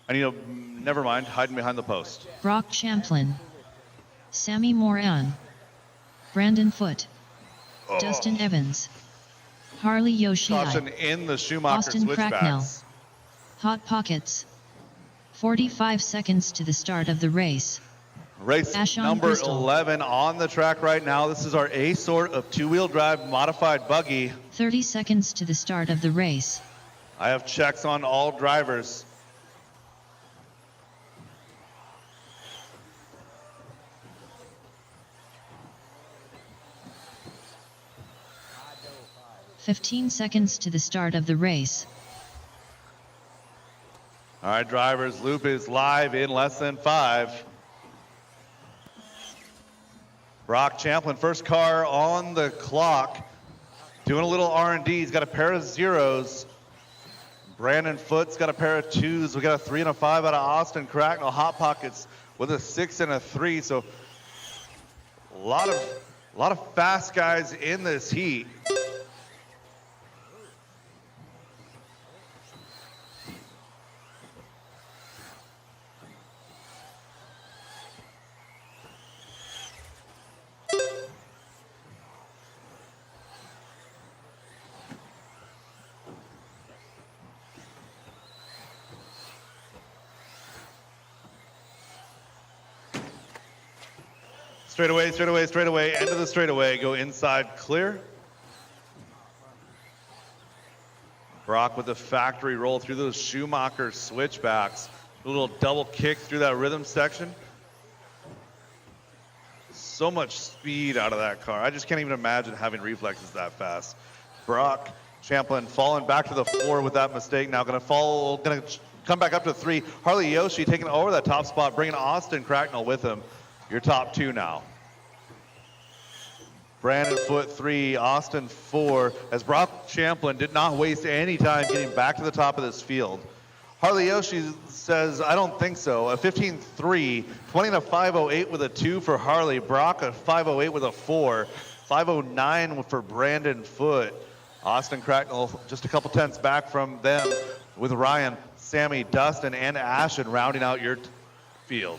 I need to, never mind, hiding behind the post. Brock Champlin. Sammy Moran. Brandon Foote. Oh. Dustin Evans. Harley Caution Yoshii. in the Schumacher Austin Cracknell. switchbacks. Hot Pockets. 45 seconds to the start of the race. Race Ashon number Bristol. 11 on the track right now. This is our A sort of 2-wheel drive modified buggy. 30 seconds to the start of the race. I have checks on all drivers. 15 seconds to the start of the race. All right, drivers, loop is live in less than 5. Brock Champlin, first car on the clock, doing a little R&D. He's got a pair of zeros. Brandon Foote's got a pair of 2s. We got a 3 and a 5 out of Austin Cracknell. Hot Pockets with a 6 and a 3. So a lot of fast guys in this heat. Straightaway, straightaway, straightaway, end of the straightaway, go inside clear. Brock with the factory roll through those Schumacher switchbacks. A little double kick through that rhythm section. So much speed out of that car. I just can't even imagine having reflexes that fast. Brock Champlin falling back to the 4 with that mistake. Now gonna come back up to 3. Harley Yoshi taking over that top spot, bringing Austin Cracknell with him. Your top 2 now. Brandon Foote 3, Austin 4, as Brock Champlin did not waste any time getting back to the top of this field. Harley Yoshi says, I don't think so. A 15.3, 20 and a 5.08 with a 2 for Harley. Brock a 5.08 with a 4, 5.09 for Brandon Foote. Austin Cracknell just a couple tenths back from them with Ryan, Sammy, Dustin, and Ashton rounding out your field.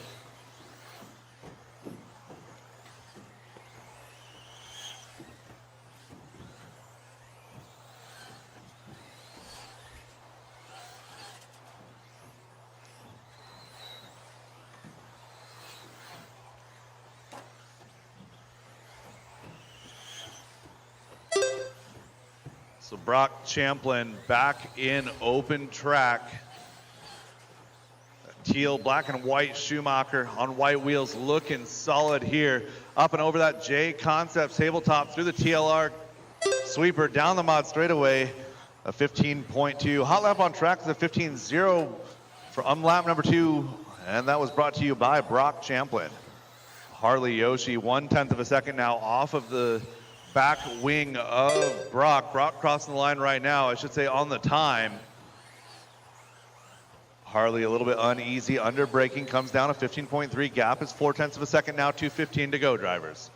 So Brock Champlin back in open track. Teal, black and white Schumacher on white wheels looking solid here. Up and over that JConcepts tabletop through the TLR sweeper down the mod straightaway. A 15.2. Hot lap on track is a 15.0 for lap number 2. And that was brought to you by Brock Champlin. Harley Yoshi, 1/10 of a second now off of the back wing of Brock. Brock crossing the line right now, I should say on the time. Harley a little bit uneasy, under braking, comes down a 15.3. Gap is 4/10 of a second now, 2:15 to go, drivers.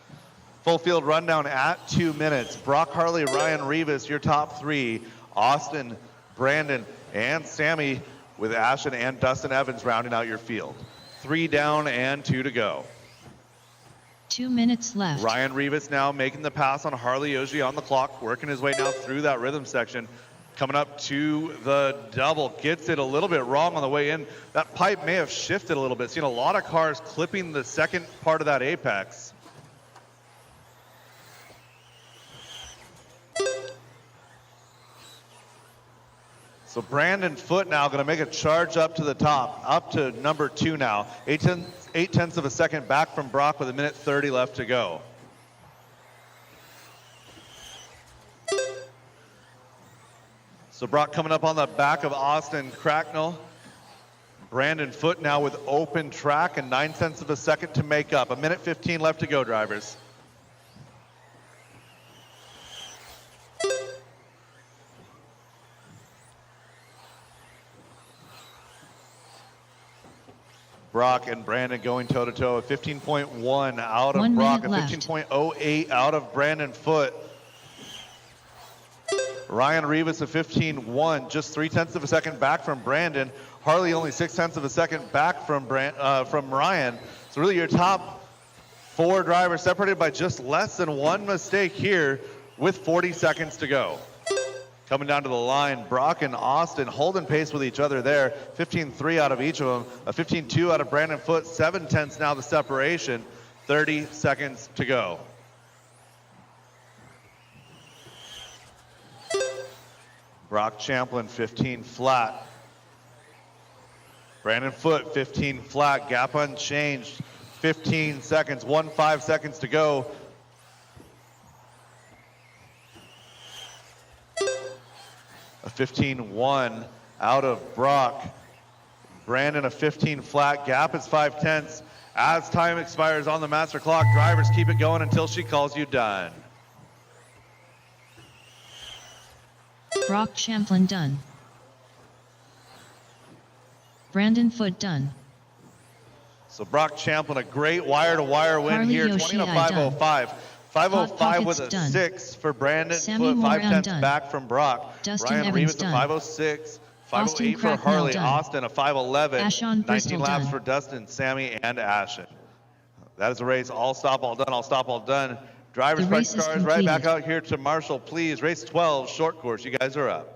Full field rundown at 2 minutes. Brock, Harley, Ryan, Rivas, your top 3. Austin, Brandon, and Sammy with Ashton and Dustin Evans rounding out your field. 3 down and 2 to go. 2 minutes left. Ryan Rivas now making the pass on Harley Yoshi on the clock, working his way now through that rhythm section. Coming up to the double, gets it a little bit wrong on the way in. That pipe may have shifted a little bit. Seen a lot of cars clipping the second part of that apex. So Brandon Foote now going to make a charge up to the top, up to number 2 now. 8/10 of a second back from Brock with 1:30 left to go. So Brock coming up on the back of Austin Cracknell. Brandon Foote now with open track and 9/10 of a second to make up. 1:15 left to go, drivers. Brock and Brandon going toe-to-toe. A 15.1 out of 1 Brock, a minute 15.08 out of Brandon Foote. Ryan Rivas a 15.1, just 3/10 of a second back from Brandon. Harley only 6/10 of a second back from Ryan. So really your top 4 drivers separated by just less than 1 mistake here with 40 seconds to go. Coming down to the line, Brock and Austin holding pace with each other there. 15.3 out of each of them. A 15.2 out of Brandon Foote. 7/10 now the separation. 30 seconds to go. Brock Champlin 15 flat. Brandon Foote 15 flat. Gap unchanged. 15 seconds. 5 seconds to go. 15-1 out of Brock. Brandon a 15 flat, gap is 5/10. As time expires on the master clock, drivers keep it going until she calls you done. Brock Champlin done. Brandon Foote done. So Brock Champlin, a great wire-to-wire win Harley here, Yoshii 20 to 505. 505 with a done. 6 for Brandon Sammy Foote, Moran 5/10 done. back from Brock. Dustin Ryan Evans Rivas a done. 506. Austin 508 for Cracknell Harley. done. Austin a 511. Ashon 19 Bristol laps done. for Dustin, Sammy, and Ashon. That is a race. All stop, all done. All stop, all done. Drivers, The race practice is cars, right back completed. out here to Marshall, please. Race 12, short course. You guys are up.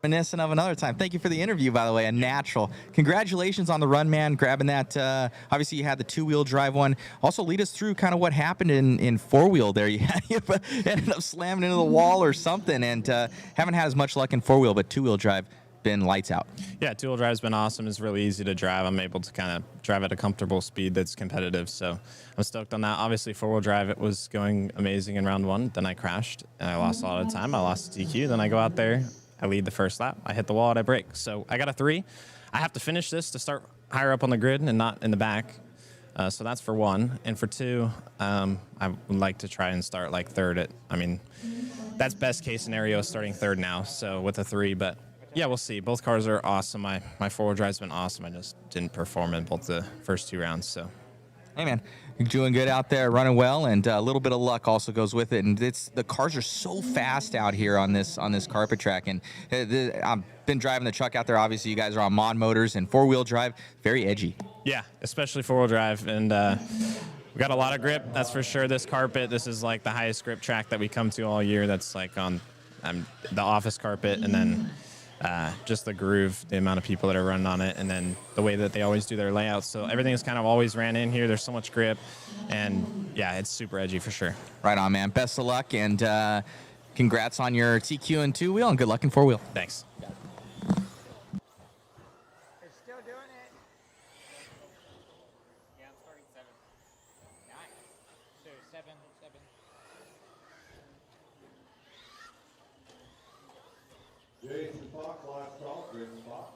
Reminiscent of another time. Thank you for the interview, by the way. A natural. Congratulations on the run, man. Grabbing that. Obviously, you had the two-wheel drive one. Also, lead us through kind of what happened in four-wheel there. You ended up slamming into the wall or something, and haven't had as much luck in four-wheel, but two-wheel drive been lights out. Yeah, two-wheel drive's been awesome. It's really easy to drive. I'm able to kind of drive at a comfortable speed that's competitive, so I'm stoked on that. Obviously, four-wheel drive, it was going amazing in round one. Then I crashed, and I lost a lot of time. I lost the DQ. Then I go out there. I lead the first lap. I hit the wall and I brake. So I got a 3. I have to finish this to start higher up on the grid and not in the back. So that's for 1. And for 2, I would like to try and start like third that's best case scenario, starting third now. So with a 3, but yeah, we'll see. Both cars are awesome. My four-wheel drive's been awesome. I just didn't perform in both the first 2 rounds. So, hey man, you're doing good out there, running well, and a little bit of luck also goes with it. And the cars are so fast out here on this carpet track. And I've been driving the truck out there. Obviously, you guys are on mod motors and four-wheel drive, very edgy. yeah, especially four-wheel drive, and we got a lot of grip. That's for sure. This carpet, this is like the highest grip track that we come to all year. That's like on the office carpet, and then just the groove, the amount of people that are running on it, and then the way that they always do their layouts. So everything is kind of always ran in here. There's so much grip, and yeah, it's super edgy for sure. Right on, man. Best of luck, and congrats on your TQ and two-wheel, and good luck in four-wheel. Thanks. They're still doing it. Yeah, I'm starting 7. 9. So 7. Jason Fox, last call. Jason Fox.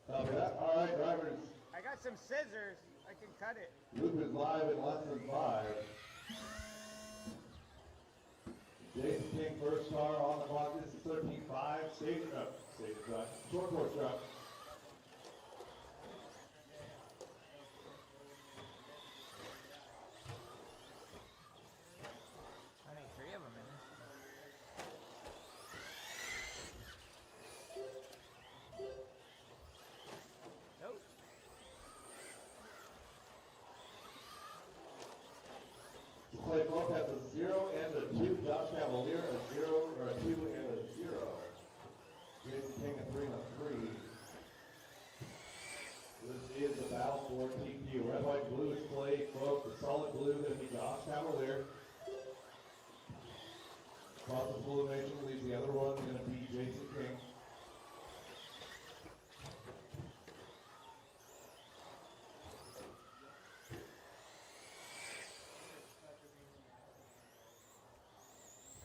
Copy that. All right, drivers. I got some scissors. I can cut it. Loop is live in less than 5. Jason King, first car on the clock. This is 13.5. Stage drive. Short course drive. I think 3 of them in this. Nope. Clay Pope has a 0 and a 2. Josh Cavalier a 0 or a 2 and a 0. Jason King a 3 and a 3. This is the battle for TQ. Red, white, blue is Clay Pope. The solid blue going to be Josh Cavalier. Across the blue nation leaves the other one going to be Jason King.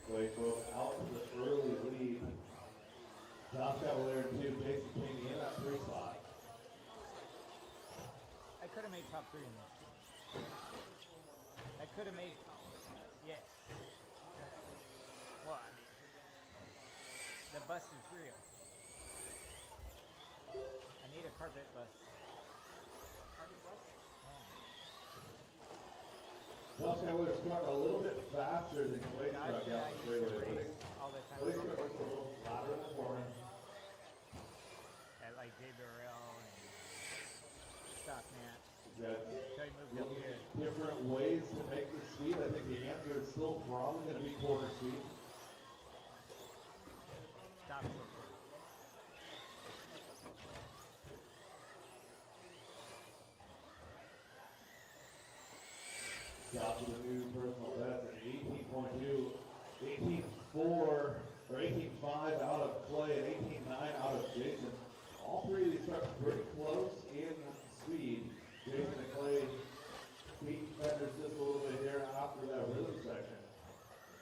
Clay Pope out to the early lead. Josh Cavalier 2, Jason King in that 3 spot. I could have made top 3 in this. I could have made. Yes. Well, I mean, the bus is real. I need a carpet bus. Carpet bus? Josh Cavalier struck a little bit faster than Clay struck out the straightaway. All the time. Clay struck a little louder in the corner. At like J. Burrell and Stock Nat. Yeah. So he moved up here. Different ways to make the speed. I think the answer is still probably going to be quarter speed. Stop for Top of the new personal best at 18.2, 18.4, or 18.5 out of Clay, and 18.9 out of Jason. All three of these trucks pretty close in speed. Jason and Clay beat defenders just a little bit here after that rhythm section.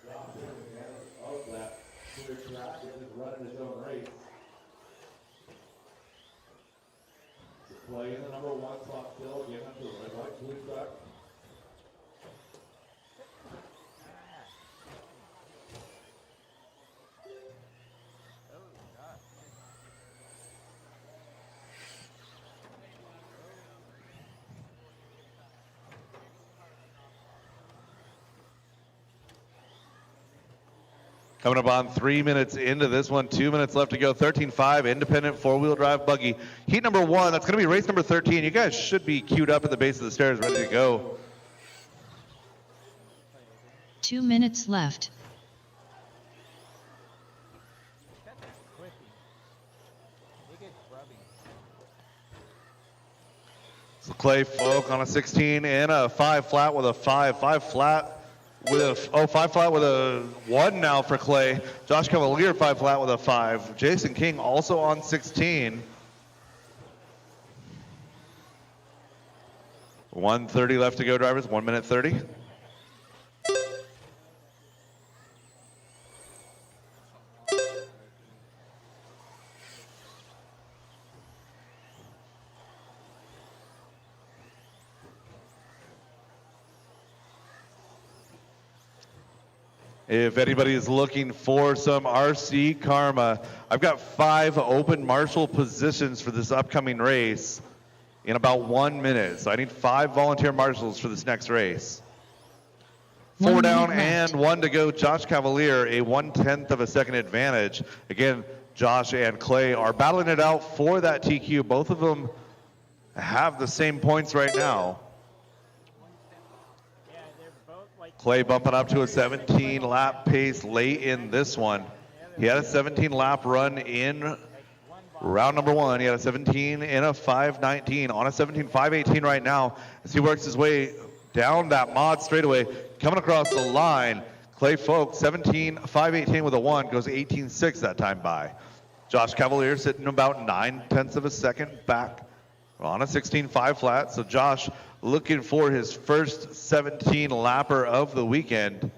Josh took advantage of that clear track and just running his own race. Clay in the number 1 spot still, again up to the red, white, blue truck. Coming up on 3 minutes into this one, 2 minutes left to go. 13.5 independent four-wheel drive buggy. Heat number 1, that's going to be race number 13. You guys should be queued up at the base of the stairs, ready to go. 2 minutes left. So Clay Folk on a 16 and a 5 flat with a 5. 5 flat with a 5 flat with a 1 now for Clay. Josh Cavalier 5 flat with a 5. Jason King also on 16. 1:30 left to go, drivers. 1 minute 30. If anybody is looking for some RC Karma, I've got 5 open marshal positions for this upcoming race in about 1 minute. So I need 5 volunteer marshals for this next race. 4 down and 1 to go. Josh Cavalier, a 1/10 of a second advantage. Again, Josh and Clay are battling it out for that TQ. Both of them have the same points right now. Clay bumping up to a 17 lap pace late in this one. He had a 17 lap run in round number 1. He had a 17 in a 5:19 on a 17.518 right now as he works his way down that mod straightaway, coming across the line. Clay Folk 17.518 with a 1, goes 18.6 that time by. Josh Cavalier sitting about 9/10 of a second back on a 16.5 flat. So Josh looking for his first 17 lapper of the weekend.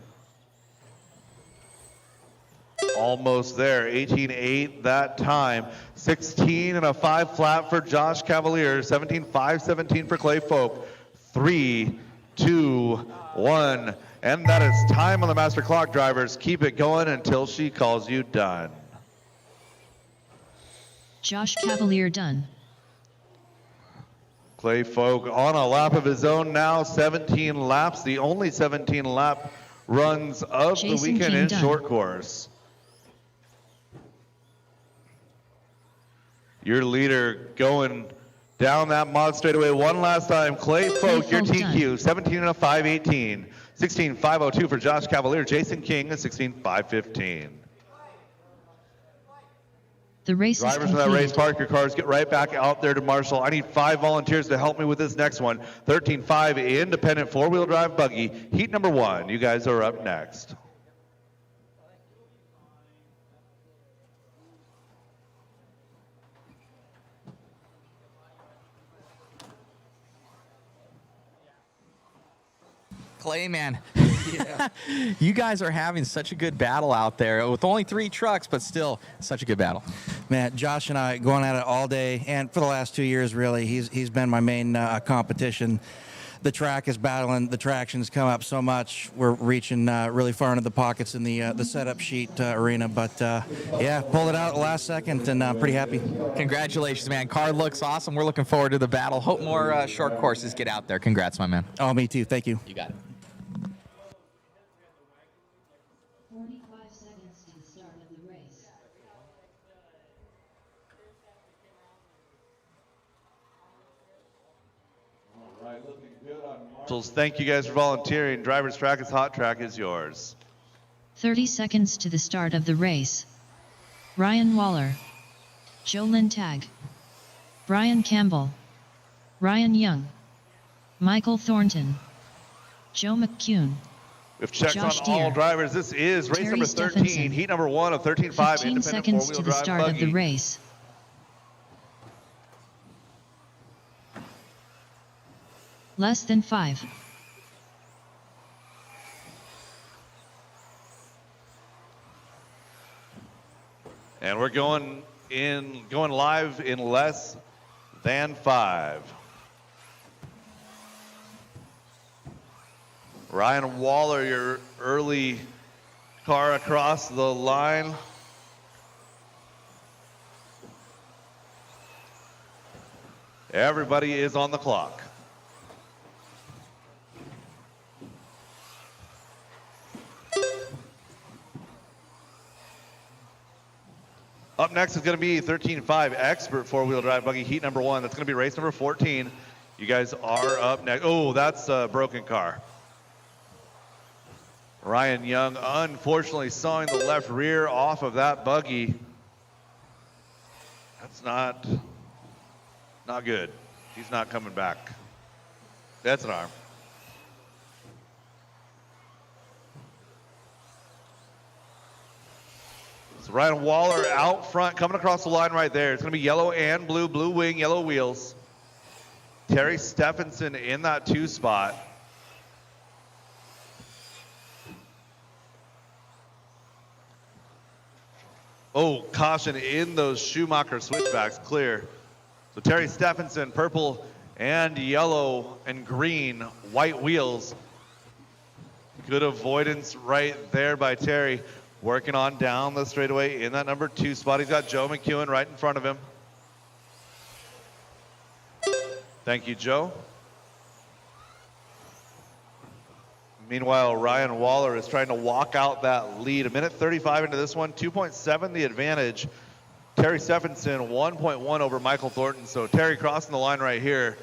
Almost there, 18.8 that time. 16 and a 5 flat for Josh Cavalier, 17.517 for Clay Folk. 3, 2, 1, and that is time on the master clock, drivers. Keep it going until she calls you done. Josh Cavalier done. Clay Folk on a lap of his own now, 17 laps, the only 17 lap runs of the weekend in short course. Your leader going down that mod straightaway one last time. Clay Folk, your TQ, 17 and a 5:18. 16.502 for Josh Cavalier. Jason King, a 16.515. The race Drivers is from that complete. race, park your cars, get right back out there to marshal. I need 5 volunteers to help me with this next one. 13.5 independent four-wheel drive buggy, heat number 1. You guys are up next. Clay, man. You guys are having such a good battle out there with only 3 trucks, but still such a good battle. Man, Josh and I going at it all day, and for the last 2 years, really, he's been my main competition. The track is battling. The traction's come up so much. We're reaching really far into the pockets in the setup sheet arena, but yeah, pulled it out at the last second, and I'm pretty happy. Congratulations, man. Car looks awesome. We're looking forward to the battle. Hope more short courses get out there. Congrats, my man. Oh, me too. Thank you. You got it. 45 seconds to the start of the race. All right, looking good on Marshals, thank you guys for volunteering. Driver's track is hot, track is yours. 30 seconds to the start of the race. Ryan Waller, Jolyn Tag, Brian Campbell, Ryan Young, Michael Thornton, Joe McCune. We've checked Josh on all Deere. drivers. This is race Terry number 13, Stephenson. heat number 1 of 13.5 15 independent seconds four-wheel to the drive start buggy. of the race. Less than 5. And we're going live in less than 5. Ryan Waller, your early car across the line. Everybody is on the clock. Up next is going to be 13.5 expert four-wheel drive buggy heat number 1. That's going to be race number 14. You guys are up next. Oh, that's a broken car. Ryan Young unfortunately sawing the left rear off of that buggy. That's not good. He's not coming back. That's an arm. So Ryan Waller out front, coming across the line right there. It's going to be yellow and blue, blue wing, yellow wheels. Terry Stephenson in that 2 spot. Oh, caution in those Schumacher switchbacks, clear. So Terry Stephenson, purple and yellow and green, white wheels. Good avoidance right there by Terry. Working on down the straightaway in that number 2 spot. He's got Joe McEwen right in front of him. Thank you, Joe. Meanwhile, Ryan Waller is trying to walk out that lead. 1:35 into this one, 2.7 the advantage. Terry Stephenson, 1.1 over Michael Thornton. So Terry crossing the line right here.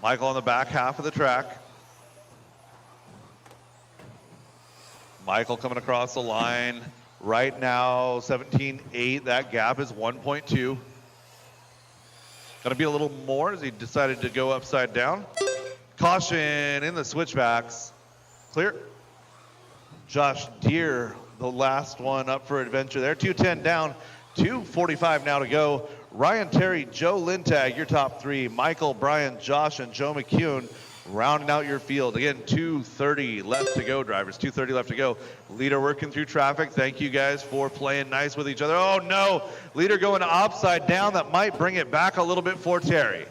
Michael on the back half of the track. Michael coming across the line right now, 17.8. That gap is 1.2. Going to be a little more as he decided to go upside down. Caution in the switchbacks. Clear. Josh Deere, the last one up for adventure there. 2:10 down, 2:45 now to go. Ryan, Terry, Joe Lintag, your top 3. Michael, Brian, Josh, and Joe McCune rounding out your field. Again, 2:30 left to go, drivers. 2:30 left to go. Leader working through traffic. Thank you guys for playing nice with each other. Oh no, leader going upside down. That might bring it back a little bit for Terry.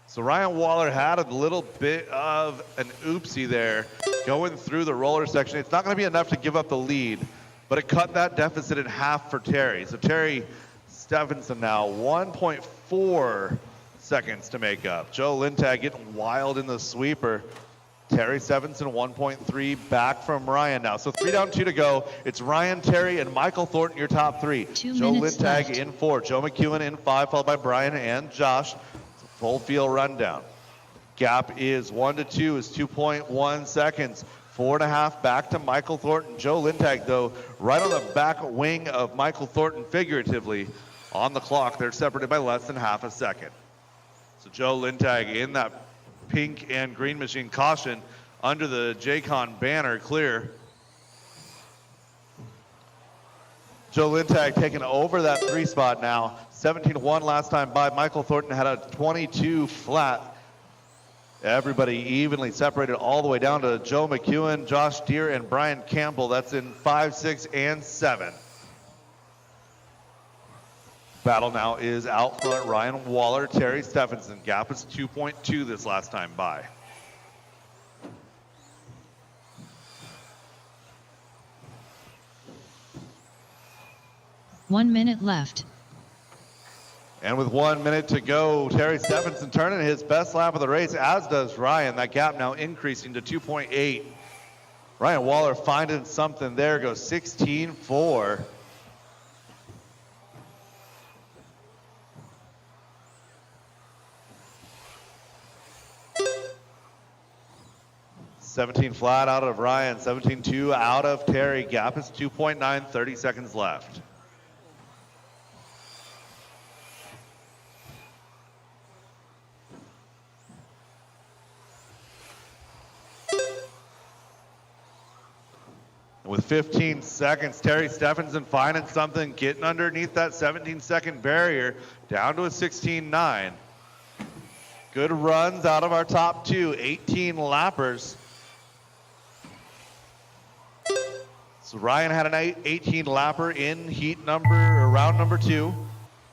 So Ryan Waller had a little bit of an oopsie there going through the roller section. It's not going to be enough to give up the lead, but it cut that deficit in half for Terry. So Terry Stephenson now 1.4 seconds to make up. Joe Lintag getting wild in the sweeper. Terry Stephenson 1.3 back from Ryan now. So 3 down, 2 to go. It's Ryan, Terry, and Michael Thornton, your top 3. Joe Lintag in 4. Joe McEwen in 5, followed by Brian and Josh. Full field rundown. Gap is 1 to 2 is 2.1 seconds. 4.5 back to Michael Thornton. Joe Lintag, though, right on the back wing of Michael Thornton, figuratively, on the clock. They're separated by less than half a second. So Joe Lintag in that pink and green machine. Caution under the JCon banner, clear. Joe Lintag taking over that 3 spot now. 17-1 last time by. Michael Thornton had a 22 flat. Everybody evenly separated all the way down to Joe McEwen, Josh Deere, and Brian Campbell. That's in 5, 6, and 7. Battle now is out front. Ryan Waller, Terry Stephenson. Gap is 2.2 this last time by. One minute left. And with 1 minute to go, Terry Stephenson turning his best lap of the race, as does Ryan. That gap now increasing to 2.8. Ryan Waller finding something there, goes 16.4. $17 flat out of Ryan, 17.2 out of Terry. Gap is 2.9, 30 seconds left. with 15 seconds. Terry Stephenson finding something, getting underneath that 17-second barrier, down to a 16.9. Good runs out of our top two, 18 lappers. So Ryan had an 18 lapper in round number 2.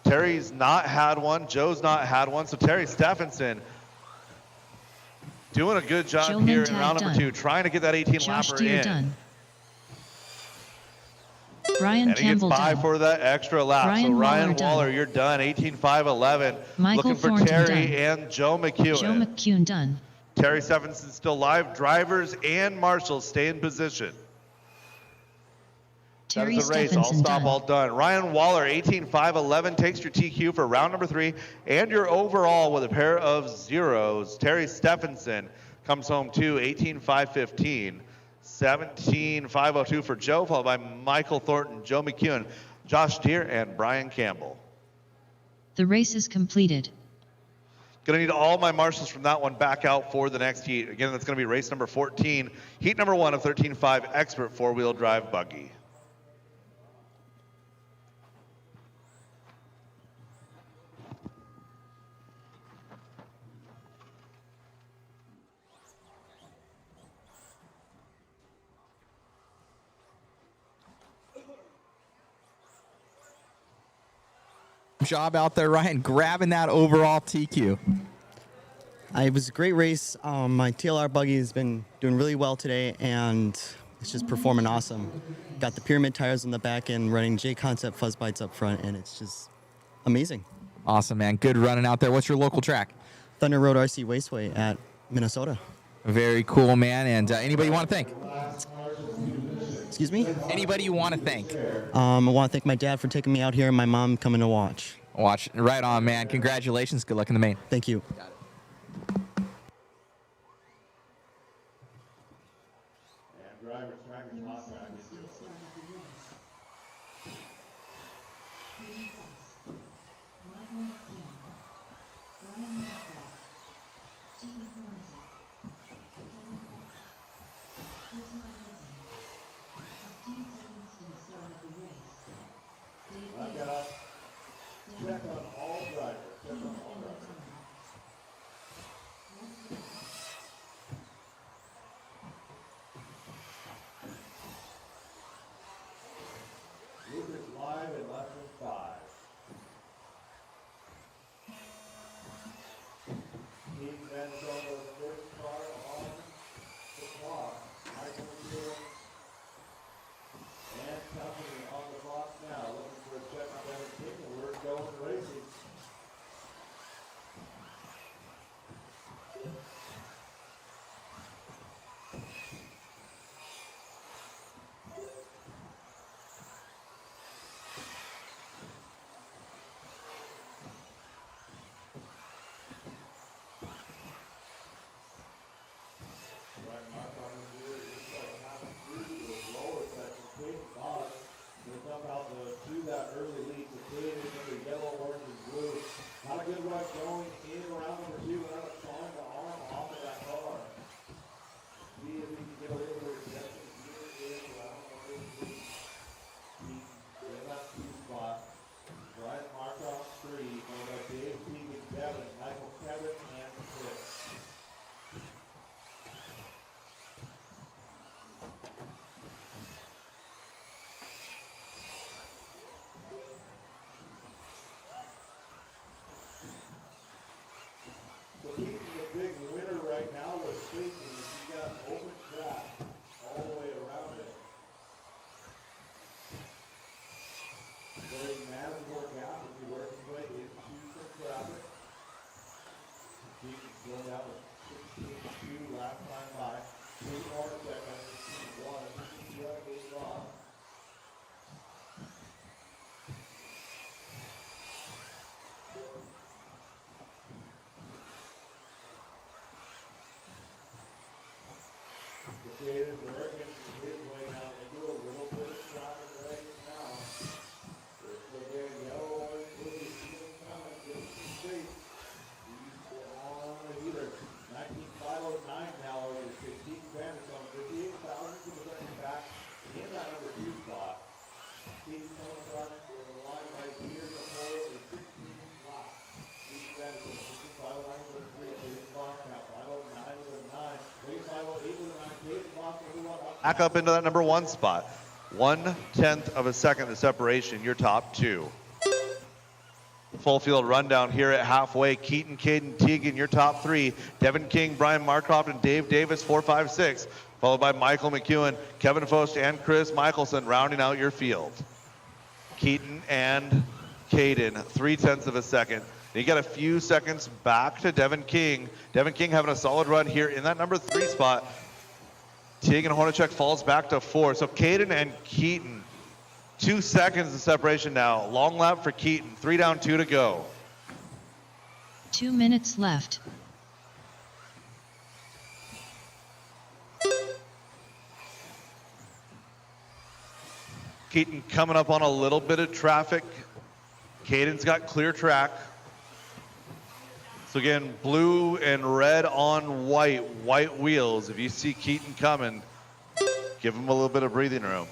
Terry's not had one, Joe's not had one, so Terry Stephenson doing a good job here in round number 2, trying to get that 18 Josh lapper Deere in. done. Ryan And he gets Campbell by done. for that extra lap. Ryan So Ryan Waller Waller, done. you're done. 18.511. Michael Looking for Thornton Terry done. and Joe McEwen. Joe McCune done. Terry Stephenson still live. Drivers and marshals stay in position. Terry That is the race. All Stephenson stop, done. all done. Ryan Waller, 18.511, takes your TQ for round number 3 and your overall with a pair of zeros. Terry Stephenson comes home too, 18.515. 17.502 for Joe, followed by Michael Thornton, Joe McEwen, Josh Deere, and Brian Campbell. The race is completed. Gonna need all my marshals from that one back out for the next heat. Again, that's gonna be race number 14, heat number 1 of 13.5 expert 4-wheel drive buggy. Job out there, Ryan, grabbing that overall TQ. It was a great race. My TLR buggy has been doing really well today, and it's just performing awesome. Got the pyramid tires on the back end, running JConcepts fuzz bites up front, and it's just amazing. Awesome, man. Good running out there. What's your local track? Thunder Road RC Raceway at Minnesota. Very cool, man. And anybody you want to thank? Excuse me? Anybody you want to thank? I want to thank my dad for taking me out here and my mom coming to watch. Watch. Right on, man. Congratulations. Good luck in the main. Thank you. Check on all drivers. Check on all drivers. Lucas live in less than 5. Team bends over the first car on the clock. Michael Stewart and company on the clock now, looking for a check on 17, and we're going racing. Right mark on the wheel, just like half through to the lower section, Clayton Fox will come out to that early lead. So Clayton is under yellow, orange, and blue. Not a good run going in round number 2 without trying the arm off of that car. See if he can get a little bit of rejection here in round number 3. He's in that 2 spot. Brian Markoff 3, followed by Dave, Keegan, Devin, Michael, Kevin, and Chris. So he's the big winner right now with Clayton. He got an open track all the way around it. Very manageable gap as he works his way into some traffic. Keaton's going out with 16.2 last time by. 2 more seconds. 1, 2, 8 off. David working his way now into a little bit of traffic right now. There's still getting yellow, orange, blue, even coming, getting some space. He's on a heater. 19.509 now over 16 Bandits on 58,000 to the second back in that Keaton coming across the line right here to pull a 16 lap. Keaton Anderson, 509 with a 3, Caden Voss now 509 with a 9, Wade 508 with a 9, Caden Voss will move on up. Back up into that number 1 spot. 1/10 of a second the separation, your top 2. Full field rundown here at halfway. Keaton, Caden, Teagan, your top 3. Devin King, Brian Marcroft, and Dave Davis, 4, 5, 6. Followed by Michael McEwen, Kevin Fost, and Chris Michelson rounding out your field. Keaton and Caden, 0.3 of a second. You got a few seconds back to Devin King. Devin King having a solid run here in that number 3 spot. Teagan Hornacek falls back to 4. So Caden and Keaton, 2 seconds of separation now. Long lap for Keaton. 3 down, 2 to go. 2 minutes left. Keaton coming up on a little bit of traffic. Caden's got clear track. So again, blue and red on white wheels. If you see Keaton coming, give him a little bit of breathing room.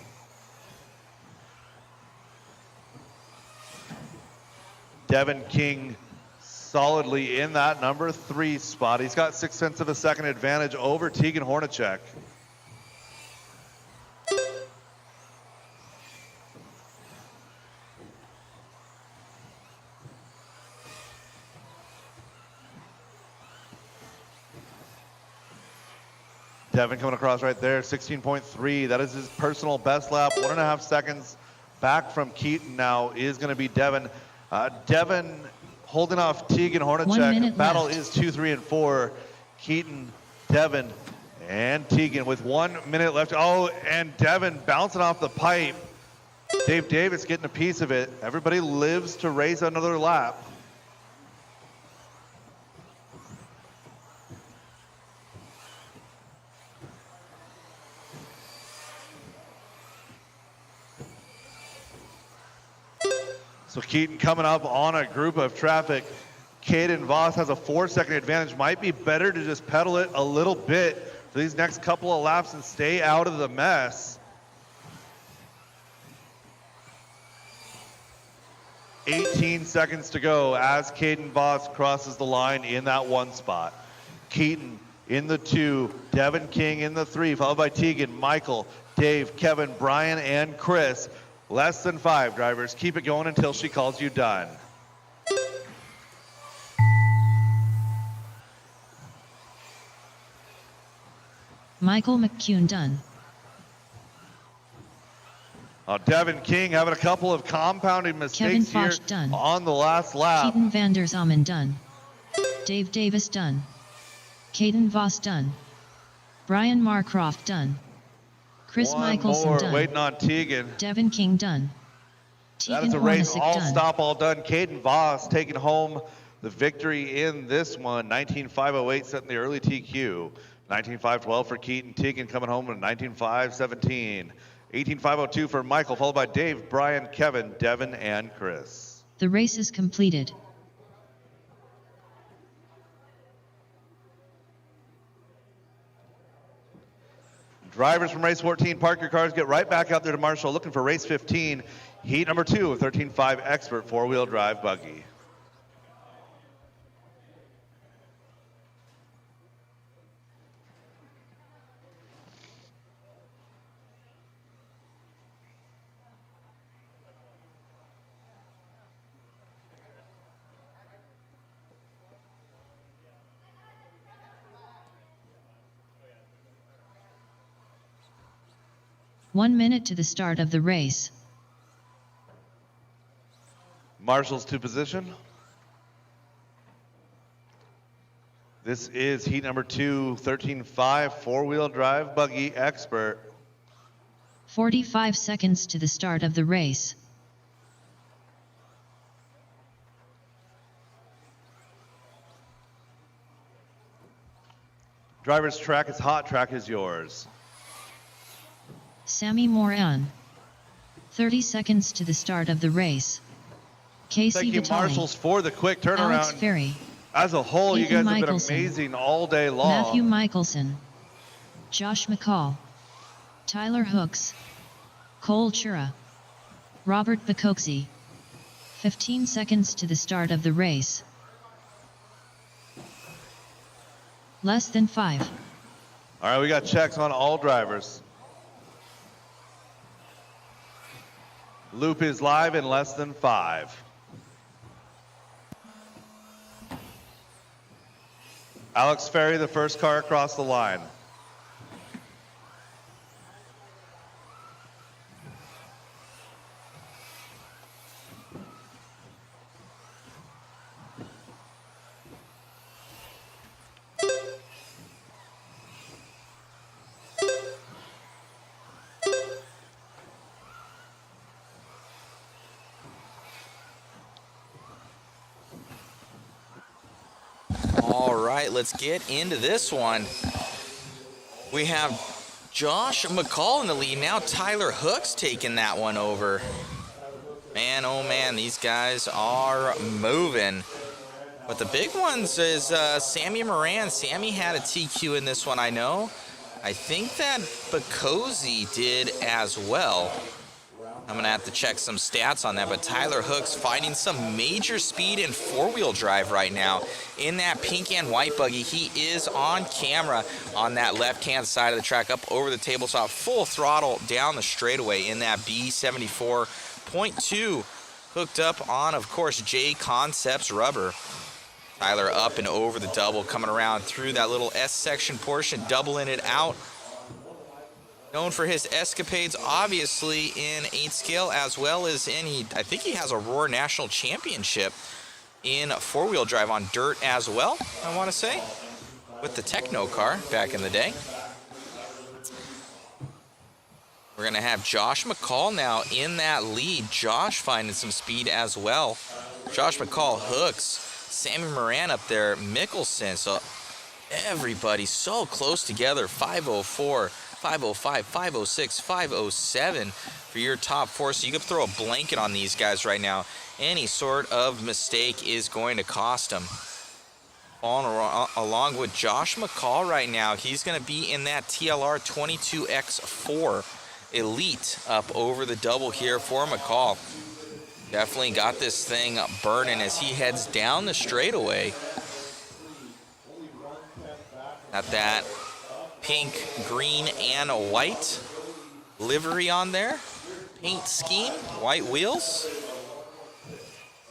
Devin King solidly in that number 3 spot. He's got 0.6 of a second advantage over Teagan Hornacek. Devin coming across right there, 16.3. That is his personal best lap. 1.5 seconds back from Keaton now is going to be Devin. Devin holding off Teagan Hornacek. Battle left. is 2, 3, and 4. Keaton, Devin, and Teagan with 1 minute left. Oh, and Devin bouncing off the pipe. Dave Davis getting a piece of it. Everybody lives to race another lap. So Keaton coming up on a group of traffic. Caden Voss has a 4-second advantage. Might be better to just pedal it a little bit for these next couple of laps and stay out of the mess. 18 seconds to go as Caden Voss crosses the line in that 1 spot. Keaton in the 2, Devin King in the 3, followed by Teagan, Michael, Dave, Kevin, Brian, and Chris. Less than 5 drivers. Keep it going until she calls you done. Michael McCune done. Devin King having a couple of compounding Kevin mistakes here Foch done. on the last lap. Keaton van der Zalmen done. Dave Davis done. Caden Voss done. Brian Marcroft done. Chris One Michelson more done. waiting on Teagan. Devin King done. That Teagan is a race Hornacek all done. stop, all done. Caden Voss taking home the victory in this one. 19.508 setting the early TQ. 19.512 for Keaton. Teagan coming home with 19.517. 18.502 for Michael, followed by Dave, Brian, Kevin, Devin, and Chris. The race is completed. Drivers from race 14, park your cars, get right back out there to Marshall looking for race 15, heat number 2 of 13.5 expert 4-wheel drive buggy. One minute to the start of the race. Marshall's to position. This is heat number 2, 13.5 4-wheel drive buggy expert. 45 seconds to the start of the race. Driver's track is hot, track is yours. Sammy Moran. 30 seconds to the start of the race. Casey Thank you, Vitale. Marshals, for the quick Alex turnaround. Ferry. As a whole, you Ethan guys have Michelson. been amazing all day long. Matthew Michelson. Josh McCall. Tyler Hooks. Cole Chura. Robert Bacoxi. 15 seconds to the start of the race. Less than 5. All right, we got checks on all drivers. Loop is live in less than 5. Alex Ferry, the first car across the line. All right, let's get into this one. We have Josh McCall in the lead. Now Tyler Hooks taking that one over. Man, oh man, these guys are moving. But the big ones is Sammy Moran. Sammy had a TQ in this one, I know. I think that Bacozy did as well. I'm going to have to check some stats on that, but Tyler Hooks finding some major speed in four-wheel drive right now in that pink and white buggy. He is on camera on that left-hand side of the track up over the tabletop, full throttle down the straightaway in that B74.2, hooked up on, of course, JConcepts rubber. Tyler up and over the double, coming around through that little S-section portion, doubling it out. Known for his escapades, obviously, in 8 scale, as well as in, I think he has a Roar National Championship in four-wheel drive on dirt as well, I want to say, with the Techno car back in the day. We're going to have Josh McCall now in that lead. Josh finding some speed as well. Josh McCall, Hooks, Sammy Moran up there, Mickelson. So everybody so close together. 504, 505, 506, 507 for your top 4. So you could throw a blanket on these guys right now. Any sort of mistake is going to cost them. Following along with Josh McCall right now, he's going to be in that TLR 22X4 Elite up over the double here for McCall. Definitely got this thing burning as he heads down the straightaway. Got that pink, green, and white livery on there. Paint scheme, white wheels.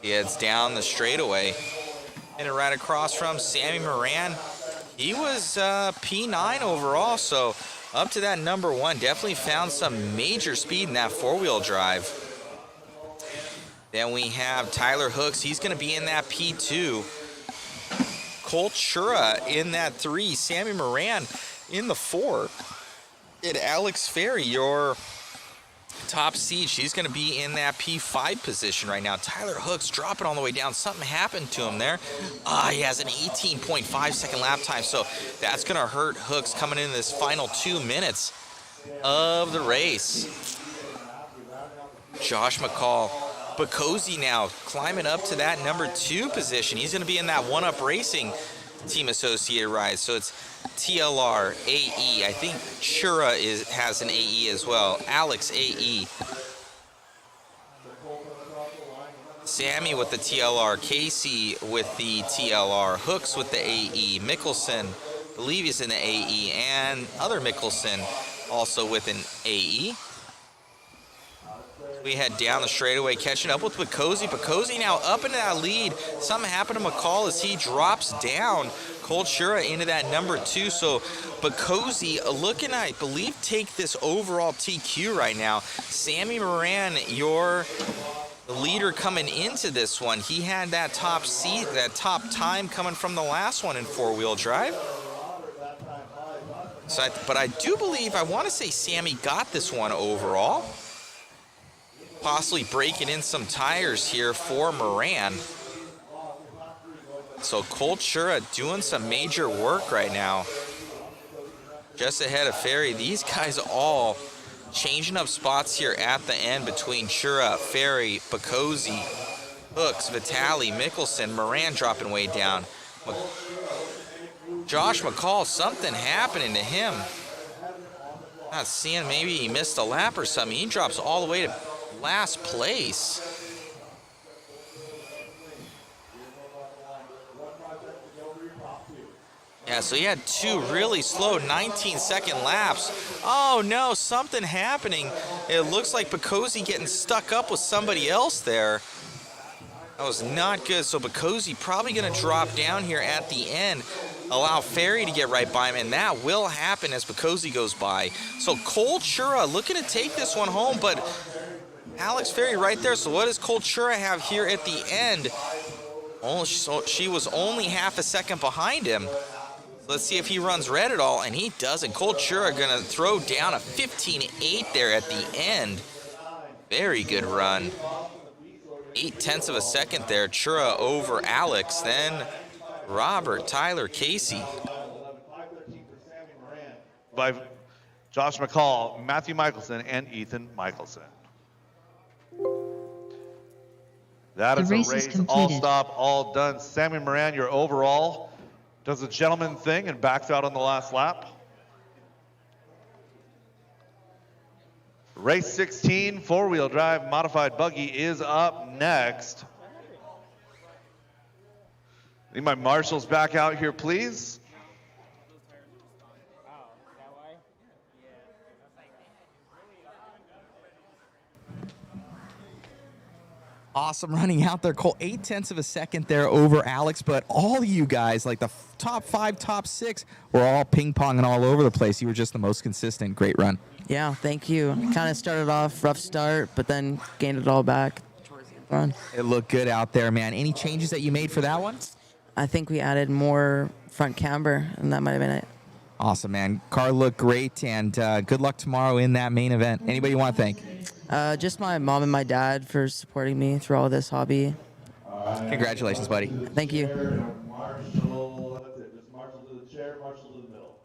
He heads down the straightaway. And right across from Sammy Moran. He was P9 overall, so up to that number 1. Definitely found some major speed in that four-wheel drive. Then we have Tyler Hooks. He's going to be in that P2. Colt Shura in that 3. Sammy Moran in the 4. And Alex Ferry, your top seed, she's going to be in that P5 position right now. Tyler Hooks dropping all the way down. Something happened to him there. He has an 18.5 second lap time, so that's going to hurt Hooks coming in this final 2 minutes of the race. Josh McCall. Bacozy now climbing up to that number 2 position. He's going to be in that One-Up Racing Team Associated ride. So it's TLR, AE. I think Shura has an AE as well. Alex, AE. Sammy with the TLR. Casey with the TLR. Hooks with the AE. Mickelson, I believe he's in the AE. And other Mickelson also with an AE. We head down the straightaway, catching up with Bacozy. Bacozy now up into that lead. Something happened to McCall as he drops down. Colt Shura into that number 2. So Bacozy looking, I believe, take this overall TQ right now. Sammy Moran, your leader coming into this one. He had that top seat, that top time coming from the last one in four-wheel drive. So, but I do believe, I want to say Sammy got this one overall. Possibly breaking in some tires here for Moran. So Colt Shura doing some major work right now. Just ahead of Ferry. These guys all changing up spots here at the end between Shura, Ferry, Bacozy, Hooks, Vitali, Mickelson, Moran dropping way down. Josh McCall, something happening to him. Not seeing, maybe he missed a lap or something. He drops all the way to last place. Yeah, so he had two really slow 19-second laps. Oh no, something happening. It looks like Bacosi getting stuck up with somebody else there. That was not good. So Bacosi probably going to drop down here at the end, allow Ferry to get right by him, and that will happen as Bacosi goes by. So Cole Chura looking to take this one home, but Alex Ferry right there. So what does Cole Chura have here at the end? Oh, she was only half a second behind him. Let's see if he runs red at all, and he doesn't. Cole Chura going to throw down a 15.8 there at the end. Very good run. 0.8 of a second there. Chura over Alex, then Robert, Tyler, Casey. By Josh McCall, Matthew Michelson, and Ethan Michelson. That is a race all stop, all done. Sammy Moran, your overall, does a gentleman thing and backs out on the last lap. Race 16, four-wheel drive modified buggy is up next. Need my marshals back out here, please. Awesome running out there, Cole. 0.8 of a second there over Alex, but all you guys, like the top 5, top 6, were all ping-ponging all over the place. You were just the most consistent. Great run. Yeah, thank you. Kind of started off rough start, but then gained it all back towards the run. It looked good out there, man. Any changes that you made for that one? I think we added more front camber, and that might have been it. Awesome, man. Car looked great, and good luck tomorrow in that main event. Anybody you want to thank? Just my mom and my dad for supporting me through all this hobby. Congratulations, buddy. Thank you. Marshall, that's it. Just Marshall to the chair, Marshall to the middle.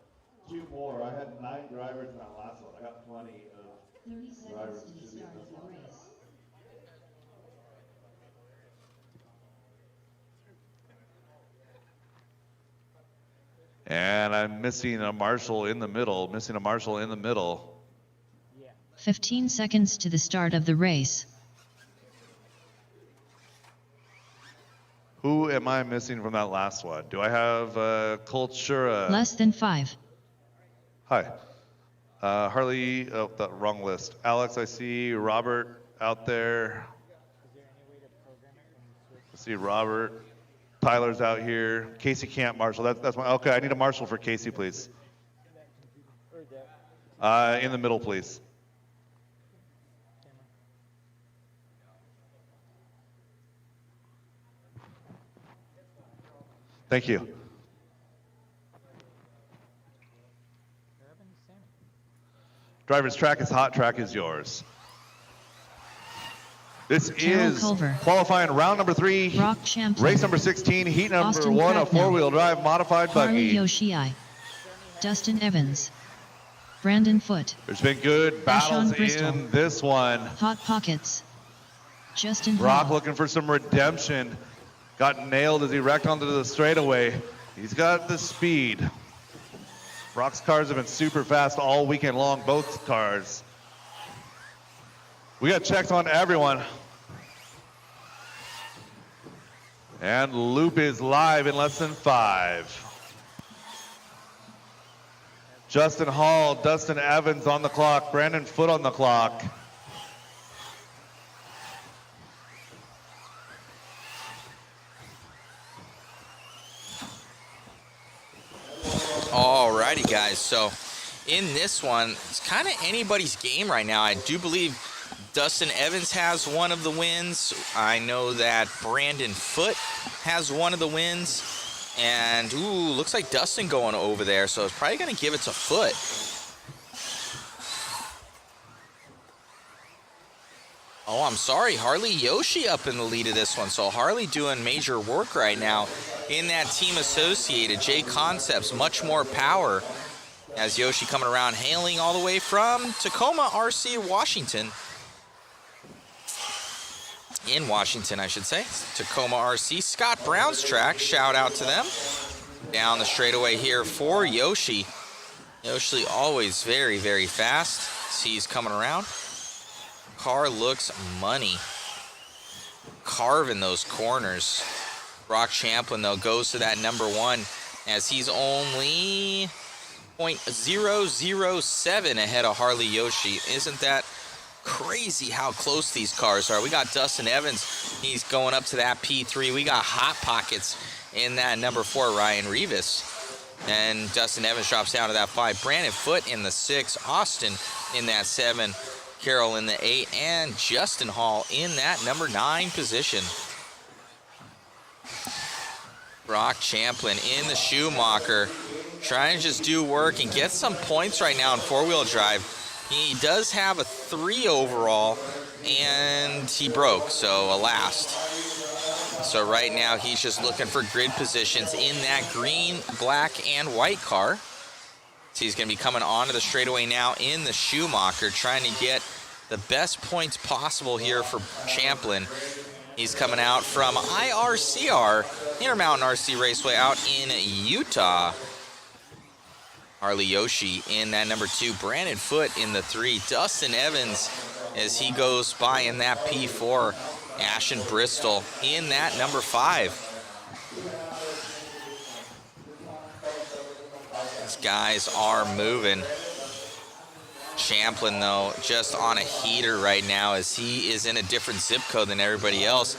2 more. I had 9 drivers in that last one. I got plenty of drivers to should be in this one. And I'm missing a marshal in the middle, 15 seconds to the start of the race. Who am I missing from that last one? Do I have Cultura? Less than 5. Hi. Harley, oh, the wrong list. Alex, I see Robert out there. I see Robert. Tyler's out here. Casey can't marshal. That's my, okay, I need a marshal for Casey, please. In the middle, please. Thank you. Driver's track is hot, track is yours. This Carol is Culver. qualifying round number 3, Rock Champion. race number 16, heat number Austin 1, a Cracknell. four-wheel drive modified Harley buggy. Yoshii. Dustin Evans. Brandon Foote. There's been good battles Deshaun Bristol. in this one. Hot Pockets. Justin Brock Hall. looking for some redemption. Got nailed as he wrecked onto the straightaway. He's got the speed. Brock's cars have been super fast all weekend long, both cars. We got checks on everyone. And loop is live in less than 5. Justin Hall, Dustin Evans on the clock, Brandon Foote on the clock. Alrighty, guys. So in this one, it's kind of anybody's game right now. I do believe Dustin Evans has one of the wins. I know that Brandon Foote has one of the wins. And, ooh, looks like Dustin going over there, so it's probably going to give it to Foote. Oh, I'm sorry. Harley Yoshi up in the lead of this one. So Harley doing major work right now in that team associated. JConcepts, much more power. As Yoshi coming around, hailing all the way from Tacoma, RC, Washington. In Washington, I should say. Tacoma RC. Scott Brown's track, shout out to them. Down the straightaway here for Yoshi. Yoshi always very, very fast. He's coming around. Car looks money. Carving those corners. Brock Champlin, though, goes to that number 1 as he's only 0.007 ahead of Harley Yoshi. Isn't that crazy how close these cars are? We got Dustin Evans. He's going up to that P3. We got Hot Pockets in that number 4, Ryan Rivas. And Dustin Evans drops down to that 5. Brandon Foote in the 6. Austin in that 7. Carroll in the 8. And Justin Hall in that number 9 position. Brock Champlin in the Schumacher, trying to just do work and get some points right now in 4-wheel drive. He does have a 3 overall, and he broke, so a last. So right now he's just looking for grid positions in that green, black, and white car. So he's going to be coming onto the straightaway now in the Schumacher, trying to get the best points possible here for Champlin. He's coming out from IRCR, Intermountain RC Raceway out in Utah. Harley Yoshi in that number 2. Brandon Foote in the 3. Dustin Evans as he goes by in that P4. Ashton Bristol in that number 5. These guys are moving. Champlin, though, just on a heater right now as he is in a different zip code than everybody else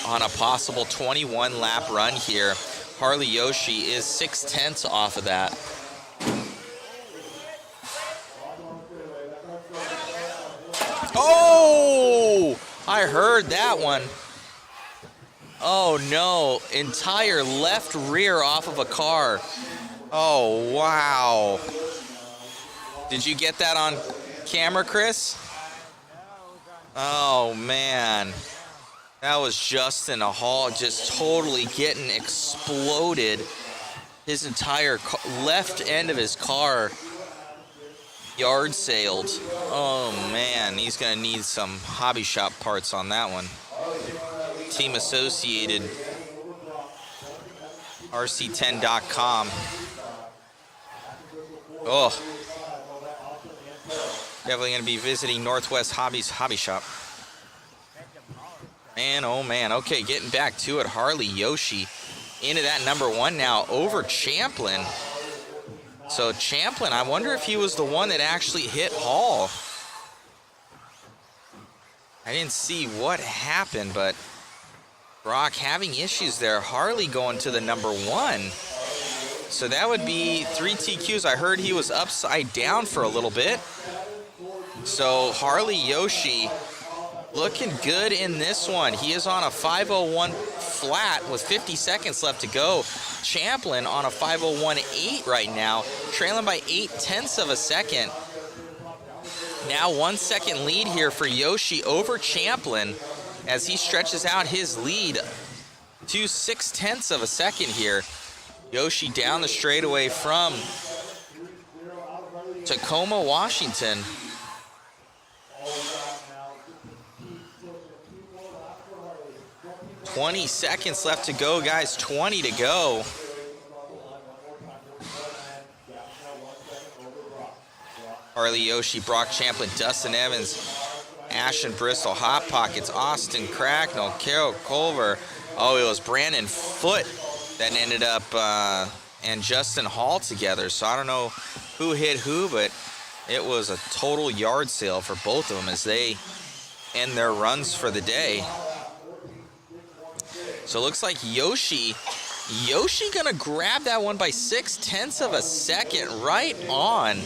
on a possible 21 lap run here. Harley Yoshi is 0.6 off of that. Oh, I heard that one. Oh no, entire left rear off of a car. Oh, wow. Did you get that on camera, Chris? Oh, man. That was Justin Hall just totally getting exploded. His entire left end of his car yard sailed. Oh, man. He's going to need some hobby shop parts on that one. Team Associated. RC10.com. Oh. Definitely going to be visiting Northwest Hobbies Hobby Shop. Man, oh man. Okay, getting back to it. Harley Yoshi into that number 1 now over Champlin. So Champlin, I wonder if he was the one that actually hit Hall. I didn't see what happened, but Brock having issues there. Harley going to the number 1. So that would be 3 TQs. I heard he was upside down for a little bit. So Harley Yoshi looking good in this one. He is on a 5:01 flat with 50 seconds left to go. Champlin on a 5:01.8 right now, trailing by 0.8 of a second. Now 1 second lead here for Yoshi over Champlin as he stretches out his lead to 0.6 of a second here. Yoshi down the straightaway from Tacoma, Washington. 20 seconds left to go, guys. 20 to go. Harley Yoshi, Brock Champlin, Dustin Evans, Ashton Bristol, Hot Pockets, Austin Cracknell, Carol Culver. Oh, it was Brandon Foote that ended up and Justin Hall together. So I don't know who hit who, but it was a total yard sale for both of them as they end their runs for the day. So it looks like Yoshi gonna grab that one by 0.6 of a second, right on.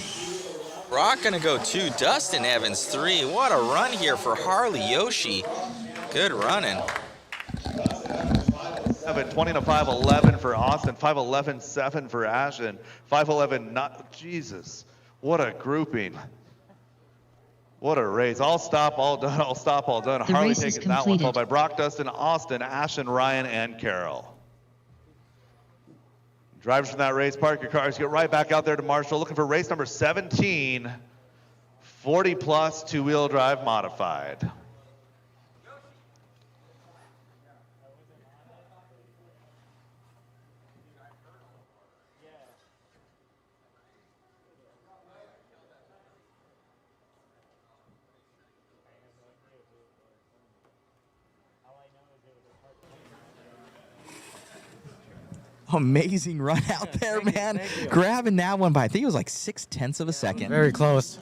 Brock gonna go 2, Dustin Evans 3. What a run here for Harley Yoshi. Good running. 20 to 5:11 for Austin, 5:11.7 for Ashton, 5:11. Not Jesus, what a grouping! What a race! All stop, all done. All stop, all done. The Harley race is taking that one, completed. followed by Brock, Dustin, Austin, Ashton, Ryan, and Carol. Drivers from that race, park your cars, get right back out there to Marshall, looking for race number 17, 40 plus 2-wheel drive modified. Amazing run out there, man. Grabbing that one by, I think it was like 0.6 of a second. Very close.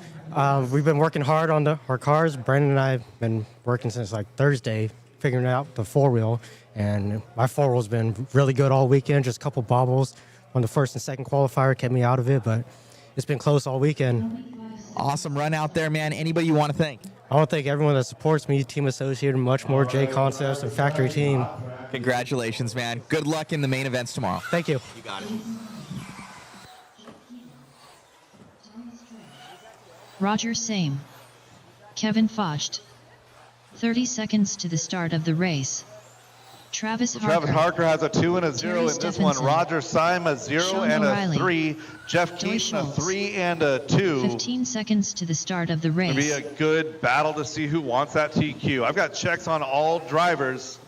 We've been working hard on our cars. Brandon and I have been working since like Thursday, figuring out the four-wheel. And my four-wheel's been really good all weekend. Just a couple bobbles on the first and second qualifier kept me out of it, but it's been close all weekend. Awesome run out there, man. Anybody you want to thank? I want to thank everyone that supports me, Team Associated, much more, JConcepts, and Factory Team. Congratulations, man. Good luck in the main events tomorrow. Thank you. You got it. Roger Same. Kevin Focht. 30 seconds to the start of the race. Travis Harker has a 2 and a 0 in this one. Roger Syme a 0 Sean and O'Reilly. a 3. Jeff Keaton a 3 and a 2. 15 seconds to the start of the race. It'll be a good battle to see who wants that TQ. I've got checks on all drivers.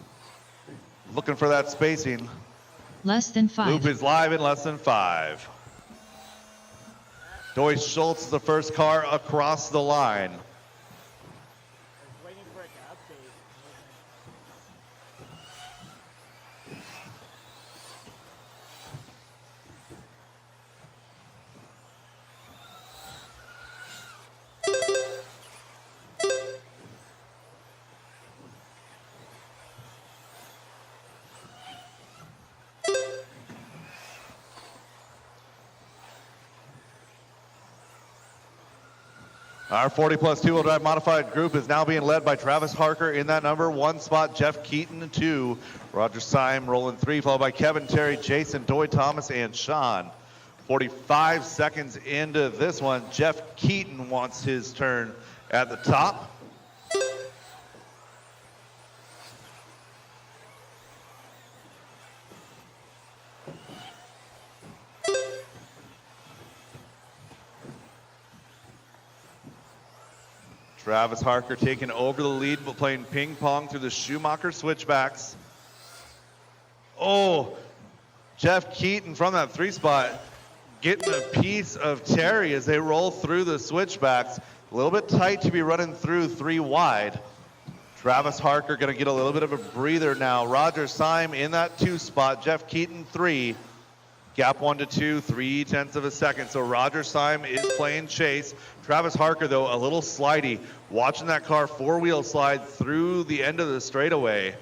Looking for that spacing. Less than 5. Loop is live in less than 5. Doyce Schultz is the first car across the line. Our 40 plus two-wheel drive modified group is now being led by Travis Harker in that number 1 spot, Jeff Keaton 2, Roger Syme rolling 3, followed by Kevin Terry, Jason, Doy Thomas, and Sean. 45 seconds into this one, Jeff Keaton wants his turn at the top. Travis Harker taking over the lead, but playing ping pong through the Schumacher switchbacks. Oh, Jeff Keaton from that 3 spot getting a piece of Terry as they roll through the switchbacks. A little bit tight to be running through 3 wide. Travis Harker gonna get a little bit of a breather now. Roger Syme in that 2 spot, Jeff Keaton 3. Gap 1 to 2, 0.3 of a second. So Roger Syme is playing chase. Travis Harker, though, a little slidey. Watching that car 4-wheel slide through the end of the straightaway.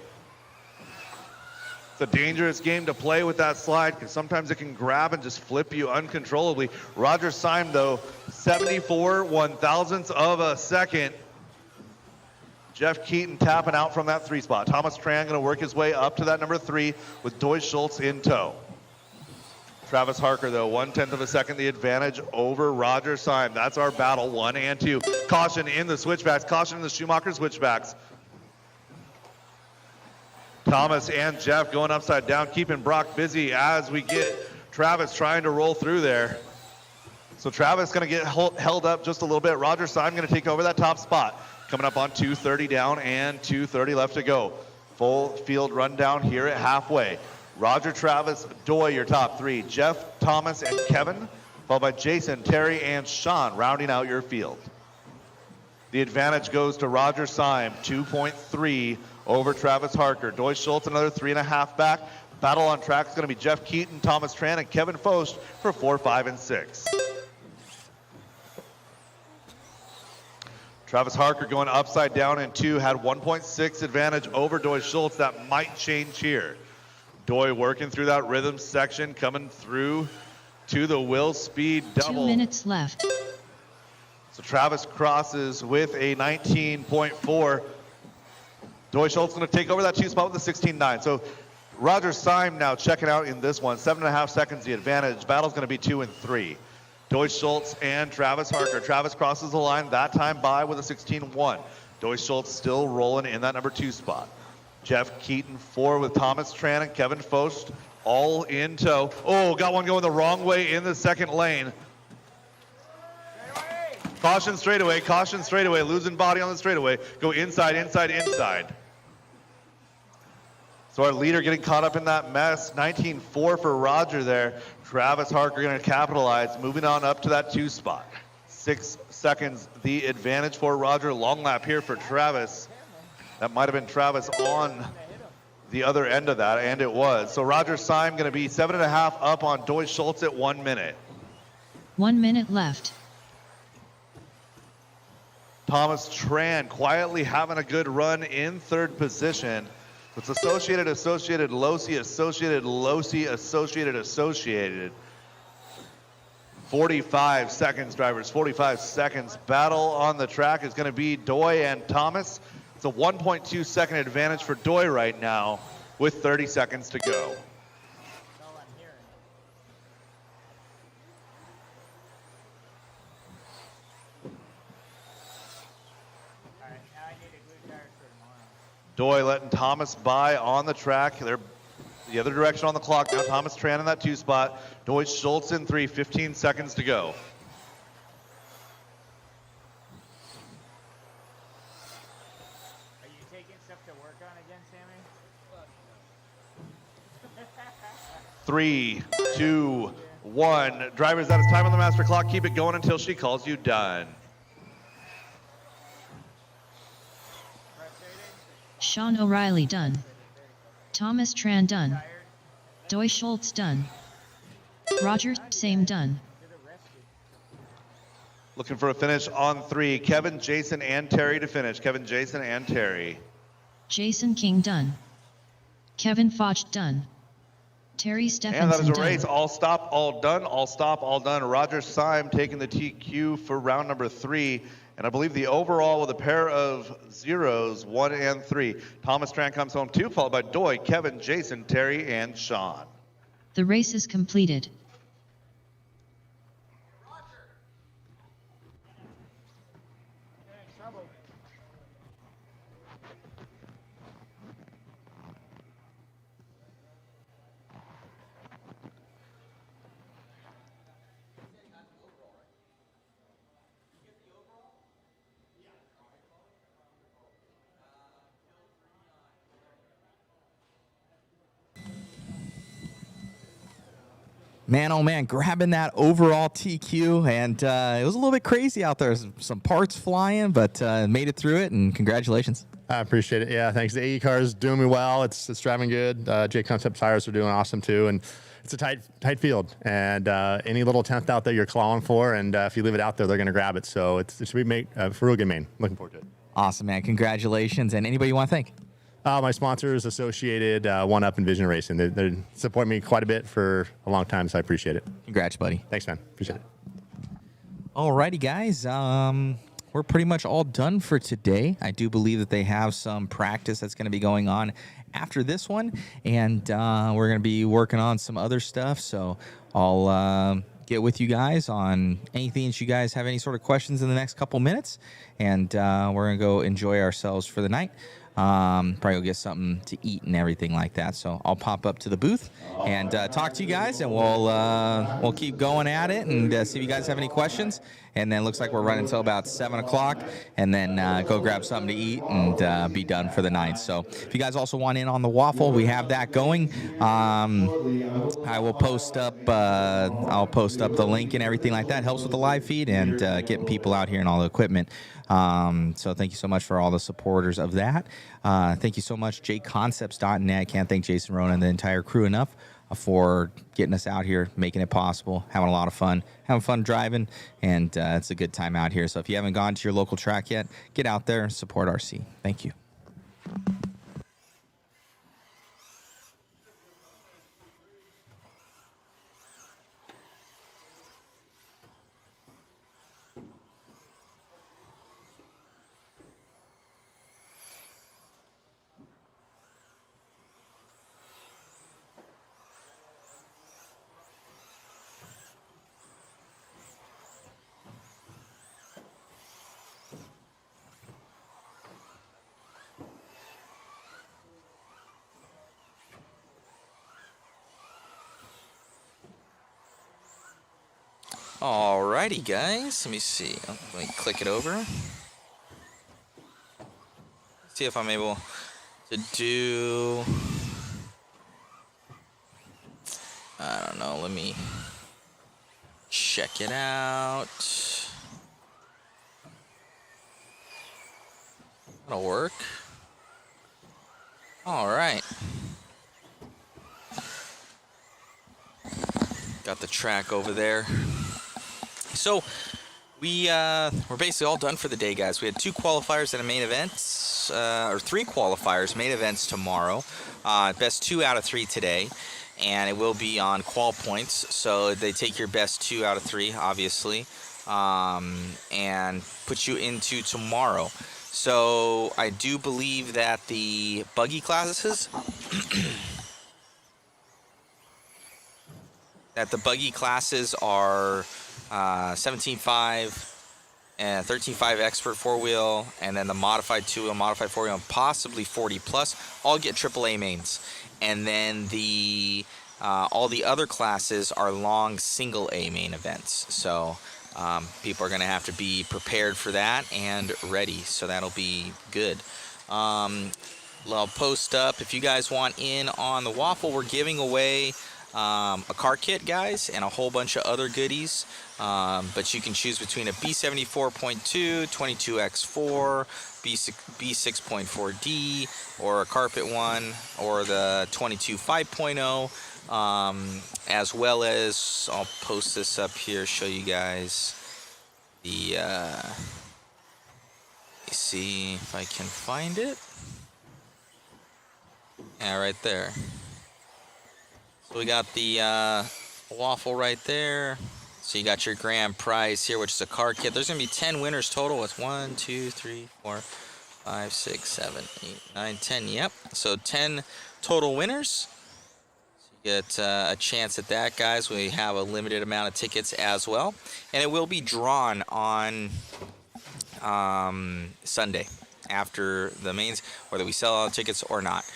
It's a dangerous game to play with that slide because sometimes it can grab and just flip you uncontrollably. Roger Syme, though, 74 1/1000ths of a second. Jeff Keaton tapping out from that 3 spot. Thomas Tran going to work his way up to that number 3 with Doyce Schultz in tow. Travis Harker, though, 1/10 of a second, the advantage over Roger Syme. That's our battle, 1 and 2. Caution in the switchbacks, caution in the Schumacher switchbacks. Thomas and Jeff going upside down, keeping Brock busy as we get Travis trying to roll through there. So Travis going to get held up just a little bit. Roger Syme going to take over that top spot. Coming up on 2:30 down and 2:30 left to go. Full field rundown here at halfway. Roger, Travis, Doy, your top 3. Jeff, Thomas, and Kevin, followed by Jason, Terry, and Sean, rounding out your field. The advantage goes to Roger Syme, 2.3 over Travis Harker. Doyce Schultz, another 3.5 back. Battle on track is going to be Jeff Keaton, Thomas Tran, and Kevin Focht for 4, 5, and 6. Travis Harker going upside down in 2, had 1.6 advantage over Doyce Schultz. That might change here. Doy working through that rhythm section, coming through to the Will Speed double. 2 minutes left. So Travis crosses with a 19.4. Doy Schultz going to take over that 2 spot with a 16.9. So Roger Syme now checking out in this one. 7.5 seconds the advantage. Battle's going to be 2 and 3. Doy Schultz and Travis Harker. Travis crosses the line that time by with a 16.1. Doy Schultz still rolling in that number 2 spot. Jeff Keaton 4 with Thomas Tran and Kevin Focht all in tow. Oh, got one going the wrong way in the second lane. Caution straightaway, losing body on the straightaway. Go inside, inside, inside. So our leader getting caught up in that mess. 19.4 for Roger there. Travis Harker going to capitalize, moving on up to that 2 spot. 6 seconds the advantage for Roger. Long lap here for Travis. That might have been Travis on the other end of that, and it was. So Roger Syme going to be 7.5 up on Doy Schultz at 1 minute. 1 minute left. Thomas Tran quietly having a good run in third position. It's Associated, Losi, Associated. 45 seconds, drivers, 45 seconds. Battle on the track is going to be Doy and Thomas. It's a 1.2 second advantage for Doy right now with 30 seconds to go. Doy letting Thomas by on the track. They're the other direction on the clock now. Thomas Tran in that 2 spot. Doy Schultz in 3, 15 seconds to go. Are you taking stuff to work on again, Sammy? 3, 2, 1. Drivers, that is time on the master clock. Keep it going until she calls you done. Sean O'Reilly done. Thomas Tran done. Doy Schultz done. Roger Syme done. Looking for a finish on 3. Kevin, Jason, and Terry to finish. Kevin, Jason, and Terry. Jason King done. Kevin Foch done. Terry Stephenson And that is a done. race. All stop, all done. All stop, all done. Roger Syme taking the TQ for round number 3. And I believe the overall with a pair of zeros, 1 and 3. Thomas Tran comes home 2, followed by Doy, Kevin, Jason, Terry, and Sean. The race is completed. Man, oh man, grabbing that overall TQ, and it was a little bit crazy out there. Some parts flying, but made it through it, and congratulations. I appreciate it. Yeah, thanks. The AE car is doing me well. It's driving good. JConcepts tires are doing awesome too, and it's a tight field. And any little 10th out there you're clawing for, and if you leave it out there, they're going to grab it. So it should be for a real good main. Looking forward to it. Awesome, man. Congratulations. And anybody you want to thank? My sponsors, Associated, One Up, and Vision Racing. They support me quite a bit for a long time, so I appreciate it. Congrats, buddy. Thanks, man. Appreciate it. Alrighty, guys. We're pretty much all done for today. I do believe that they have some practice that's going to be going on after this one, and we're going to be working on some other stuff. So I'll get with you guys on anything that you guys have any sort of questions in the next couple minutes, and we're going to go enjoy ourselves for the night. Probably go get something to eat and everything like that. So I'll pop up to the booth and talk to you guys, and we'll keep going at it and see if you guys have any questions. And then it looks like we're running until about 7 o'clock, and then go grab something to eat and be done for the night. So if you guys also want in on the waffle, we have that going. I will post up. I'll post up the link and everything like that. Helps with the live feed and getting people out here and all the equipment. So thank you so much for all the supporters of that. Thank you so much, JConcepts.net. I can't thank Jason Ronan and the entire crew enough for getting us out here, making it possible, having a lot of fun, having fun driving, and it's a good time out here. So if you haven't gone to your local track yet, get out there and support RC. Thank you. Alrighty, guys. Let me see. Let me click it over. See if I'm able to do. I don't know. Let me check it out. That'll work. All right. got the track over there. So we're basically all done for the day, guys. We had 2 qualifiers and a main event, or 3 qualifiers, main events tomorrow. Best 2 out of 3 today, and it will be on qual points. So they take your best 2 out of 3, obviously, and put you into tomorrow. So I do believe that the buggy classes, are 17.5 and 13.5 expert 4-wheel, and then the modified 2-wheel, modified 4-wheel, and possibly 40 plus all get AAA mains. And then the all the other classes are long single A main events. So people are going to have to be prepared for that and ready. So that'll be good. I'll post up if you guys want in on the waffle. We're giving away a car kit, guys, and a whole bunch of other goodies. But you can choose between a B74.2, 22X4, B6.4D, or a carpet one, or the 22 5.0, as well as, I'll post this up here, show you guys the, let's see if I can find it. Yeah, right there. So we got the waffle right there. So you got your grand prize here, which is a car kit. There's going to be 10 winners total. It's 1, 2, 3, 4, 5, 6, 7, 8, 9, 10. Yep. So 10 total winners. So you get a chance at that, guys. We have a limited amount of tickets as well. And it will be drawn on Sunday after the mains, whether we sell out tickets or not.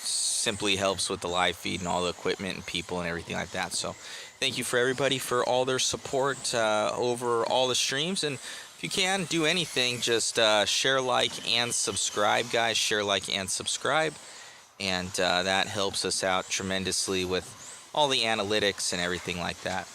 Simply helps with the live feed and all the equipment and people and everything like that. So thank you for everybody for all their support over all the streams. And if you can do anything, just share, like, and subscribe, guys. Share, like, and subscribe. And that helps us out tremendously with all the analytics and everything like that.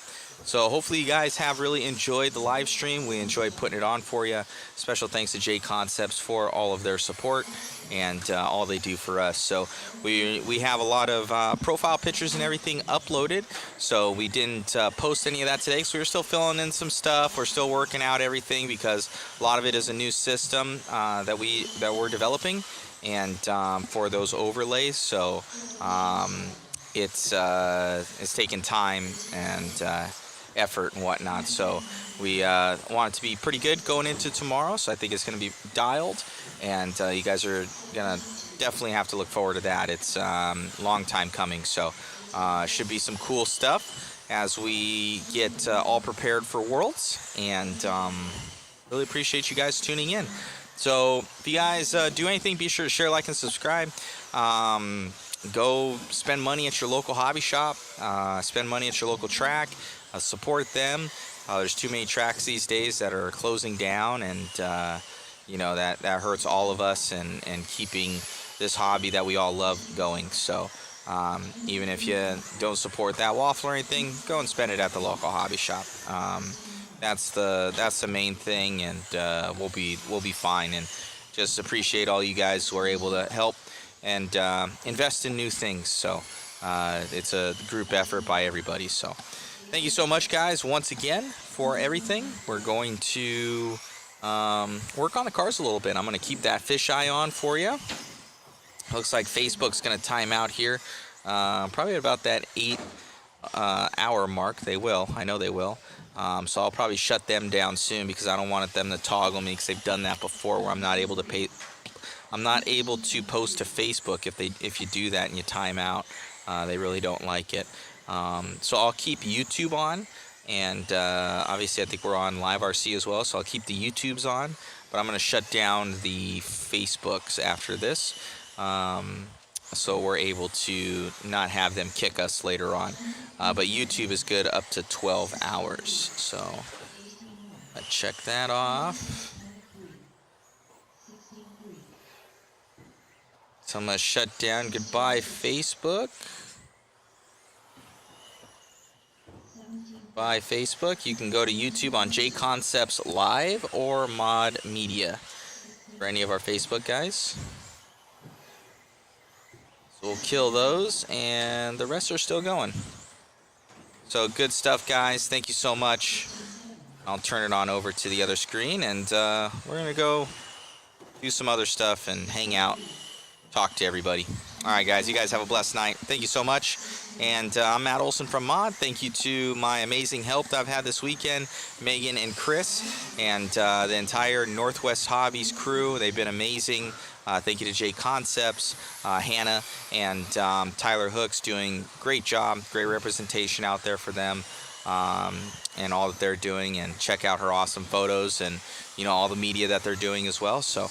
So hopefully you guys have really enjoyed the live stream. We enjoyed putting it on for you. Special thanks to JConcepts for all of their support and all they do for us. So we have a lot of profile pictures and everything uploaded. So we didn't post any of that today. So we're still filling in some stuff. We're still working out everything because a lot of it is a new system that we're developing, and for those overlays. So it's taken time and effort and whatnot. So we want it to be pretty good going into tomorrow. So I think it's going to be dialed, and you guys are going to definitely have to look forward to that. It's a long time coming. So should be some cool stuff as we get all prepared for Worlds, and really appreciate you guys tuning in. So if you guys do anything, be sure to share, like, and subscribe. Go spend money at your local hobby shop. Spend money at your local track. Support them. There's too many tracks these days that are closing down, and you know that hurts all of us and keeping this hobby that we all love going. So even if you don't support that waffle or anything, go and spend it at the local hobby shop. That's the main thing, and we'll be fine. And just appreciate all you guys who are able to help and invest in new things. So it's a group effort by everybody. So thank you so much, guys, once again for everything. We're going to work on the cars a little bit. I'm going to keep that fisheye on for you. Looks like Facebook's going to time out here probably at about that 8-hour mark. They will. I know they will. So I'll probably shut them down soon because I don't want them to toggle me, because they've done that before where I'm not able to post to Facebook if you do that and you time out. They really don't like it. So I'll keep YouTube on, and obviously I think we're on Live RC as well, so I'll keep the YouTubes on, but I'm going to shut down the Facebooks after this, so we're able to not have them kick us later on. But YouTube is good up to 12 hours, so let's check that off. So I'm going to shut down. Goodbye, Facebook. By Facebook. You can go to YouTube on JConcepts Live or Mod Media for any of our Facebook guys. So we'll kill those, and the rest are still going. So good stuff, guys. Thank you so much. I'll turn it on over to the other screen, and we're going to go do some other stuff and hang out, talk to everybody. All right, guys, you guys have a blessed night. Thank you so much. And I'm Matt Olson from Mod. Thank you to my amazing help that I've had this weekend, Megan and Chris, and the entire Northwest Hobbies crew. They've been amazing. Thank you to JConcepts, Hannah, and Tyler Hooks doing great job, great representation out there for them, and all that they're doing. And check out her awesome photos and, you know, all the media that they're doing as well. So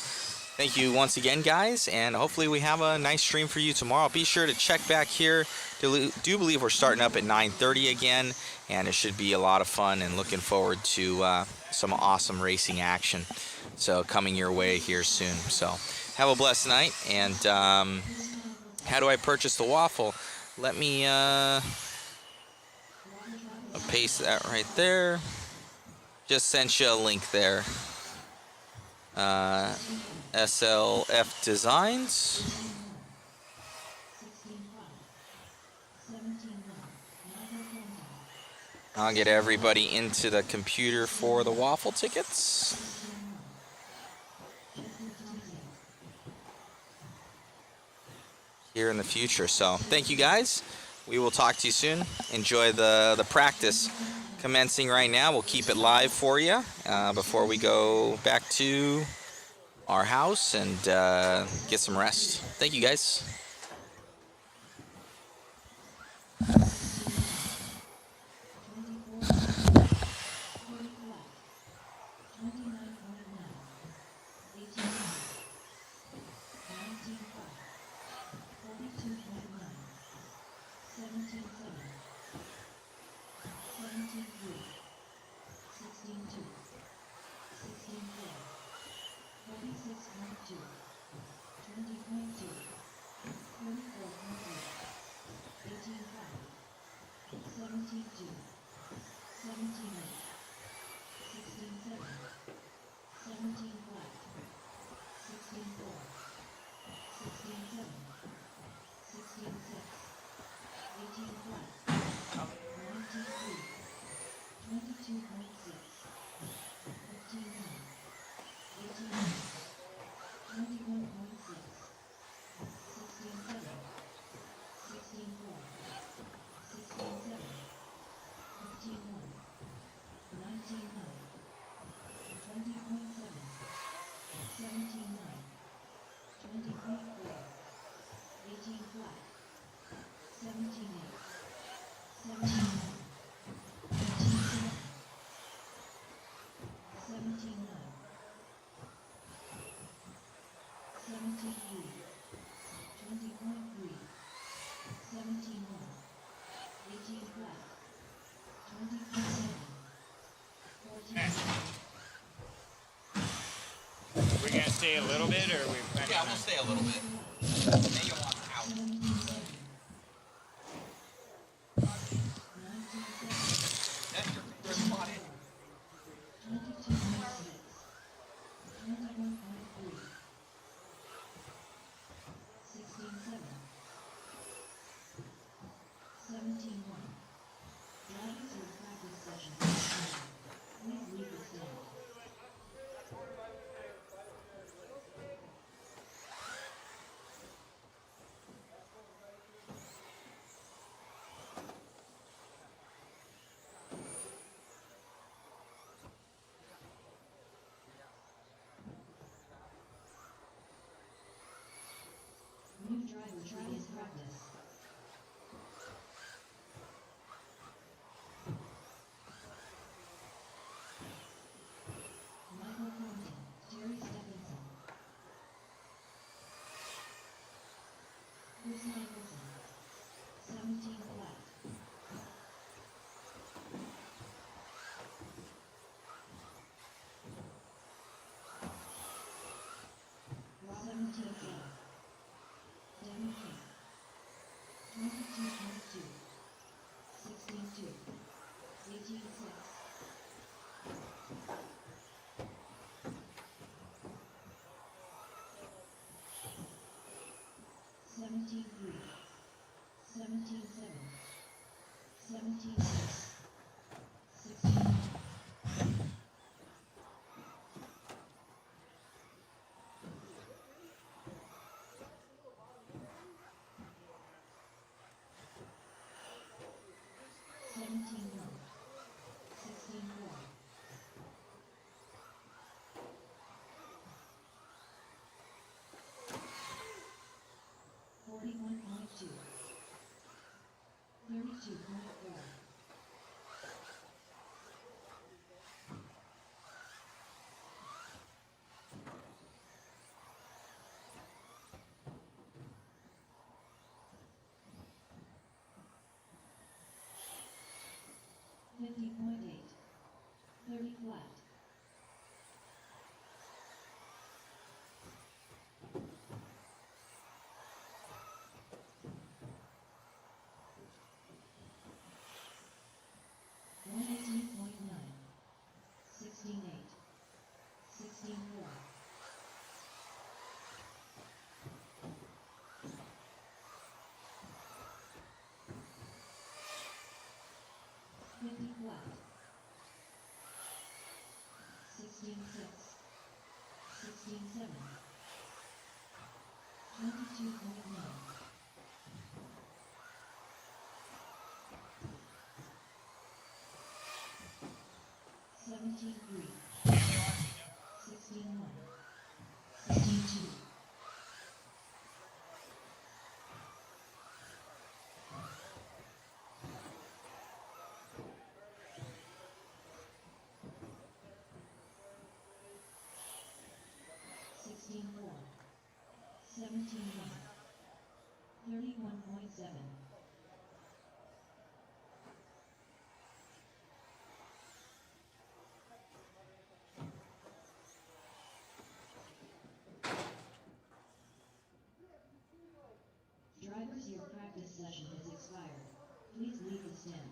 thank you once again, guys, and hopefully we have a nice stream for you tomorrow. Be sure to check back here. Do believe we're starting up at 9:30 again, and it should be a lot of fun, and looking forward to some awesome racing action. So coming your way here soon. So have a blessed night, and how do I purchase the waffle? Let me paste that right there. Just sent you a link there. SLF Designs. I'll get everybody into the computer for the waffle tickets. Here in the future. So thank you, guys. We will talk to you soon. Enjoy the practice commencing right now. We'll keep it live for you before we go back to our house and get some rest. Thank you, guys. We're gonna stay a little bit, or we? Yeah, we'll stay a little bit. 17-6. 16. Flat. Drivers, your practice session has expired. Please leave the stand.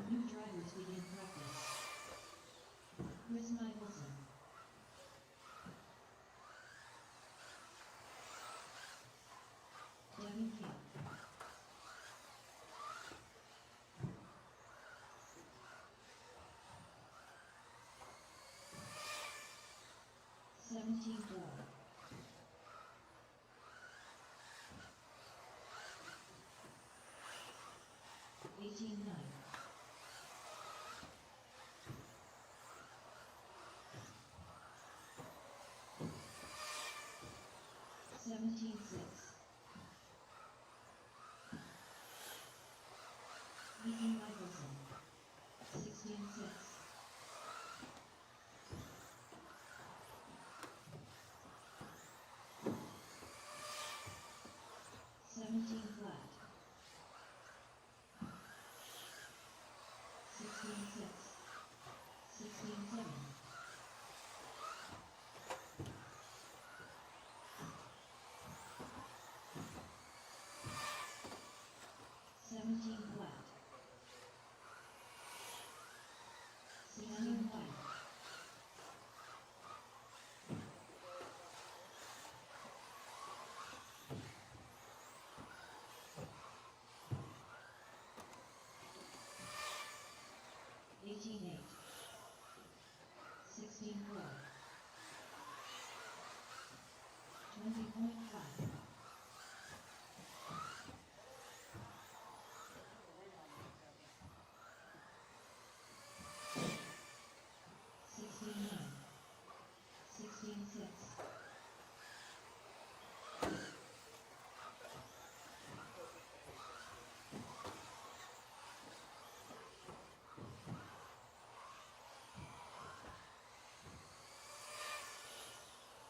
New drivers begin practice. Chris Michelson. Devin King. Seventeen four. 18-9. 17-6. Ethan Michelson. 16-6. 17 flat. 16-6. 16-7. 17 flat. 16 white. 18-8. 16-4. 20.5. 16-9. 16-6.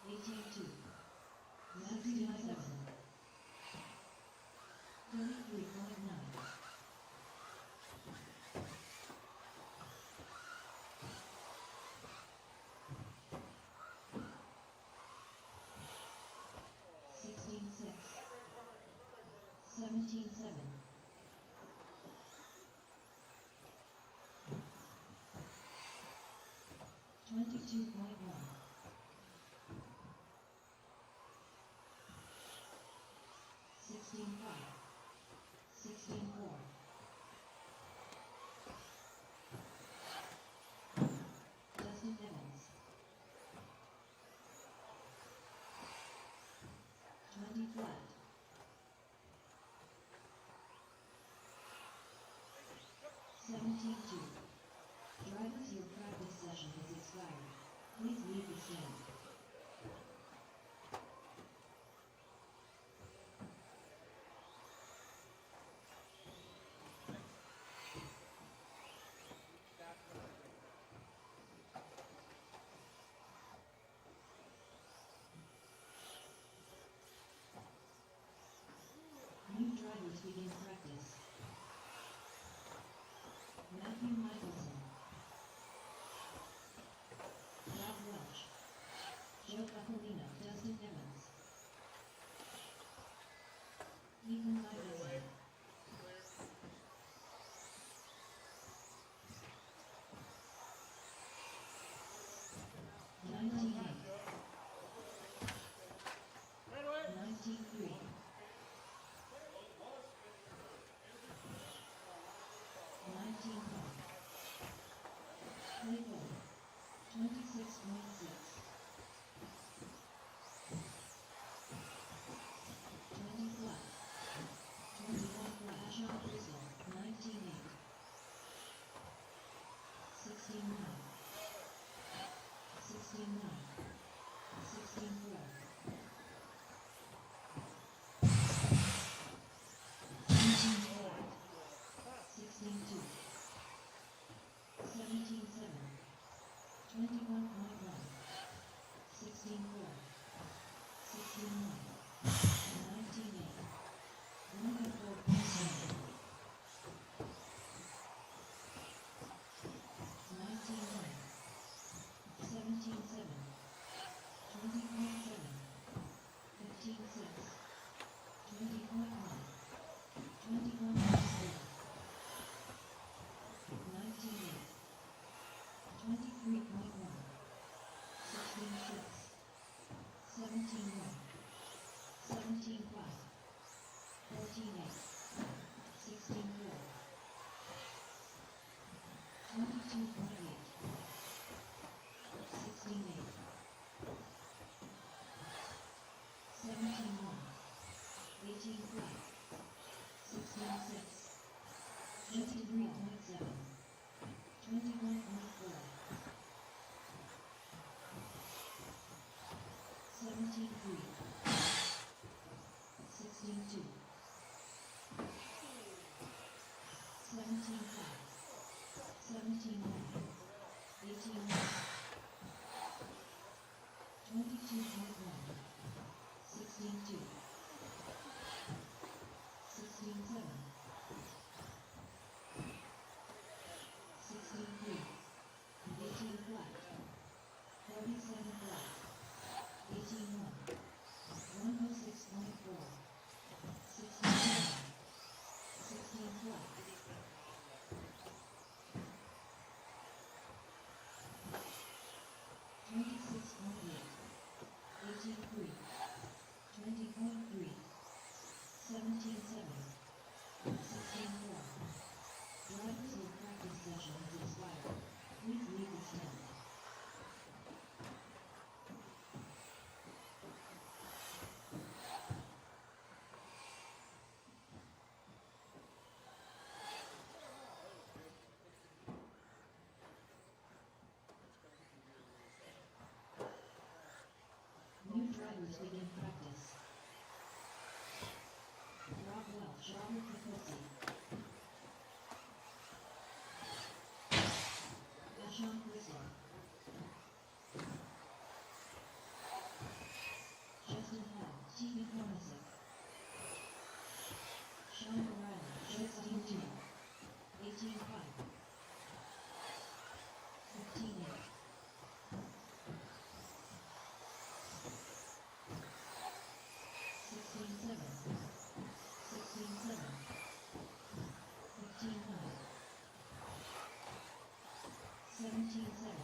18-2. 69-7. 22.1. 16.5. 16.4. Dustin Evans. 20 flat. 17.2. Drivers, your practice session has expired. Please leave the stand. New drivers begin practice. Matthew Michelson. Rob Welch. Joe Capolino. Dustin Evans. Ethan Michelson. $19.8. 19.3. 19.5. 24. 26.6. 20 flat. 21 flat. Sean Bristol. 19.8. 16.9. 16.9. 16.4. 17.8. 16.2. 17.7. 21.1. 16.4. 16.1. 19.8. 1.4.7. 19.9. 17.7. 20.7. 15.6. 20.1. 21.4. 19.8. 23.1. 16.6. 17.1. 17.5. 14.8. 16.4. 22.8. 16.8. 17.1. 18 flat. 16.6. 23.7. 21.4. 17.3. 16.2. 17.5. 17.9. 18.1. 22.1. 16.2. 16.7. 16.3. 18 flat. 47 flat. 18.1. 106.4. 16.7. 16 flat. 26.8. 18.3. 20.3. 17.7. 16.4. Drivers, your practice session has expired. Please leave the stand. New drivers begin practice. Rob Welch, Robert Picosi. Ashon Bristol. Justin Hall, Stephen Hornacek. Sean O'Reilly, Justin G. 18.5. 15.8. 16.7. 16.7. 15.9. 17.7.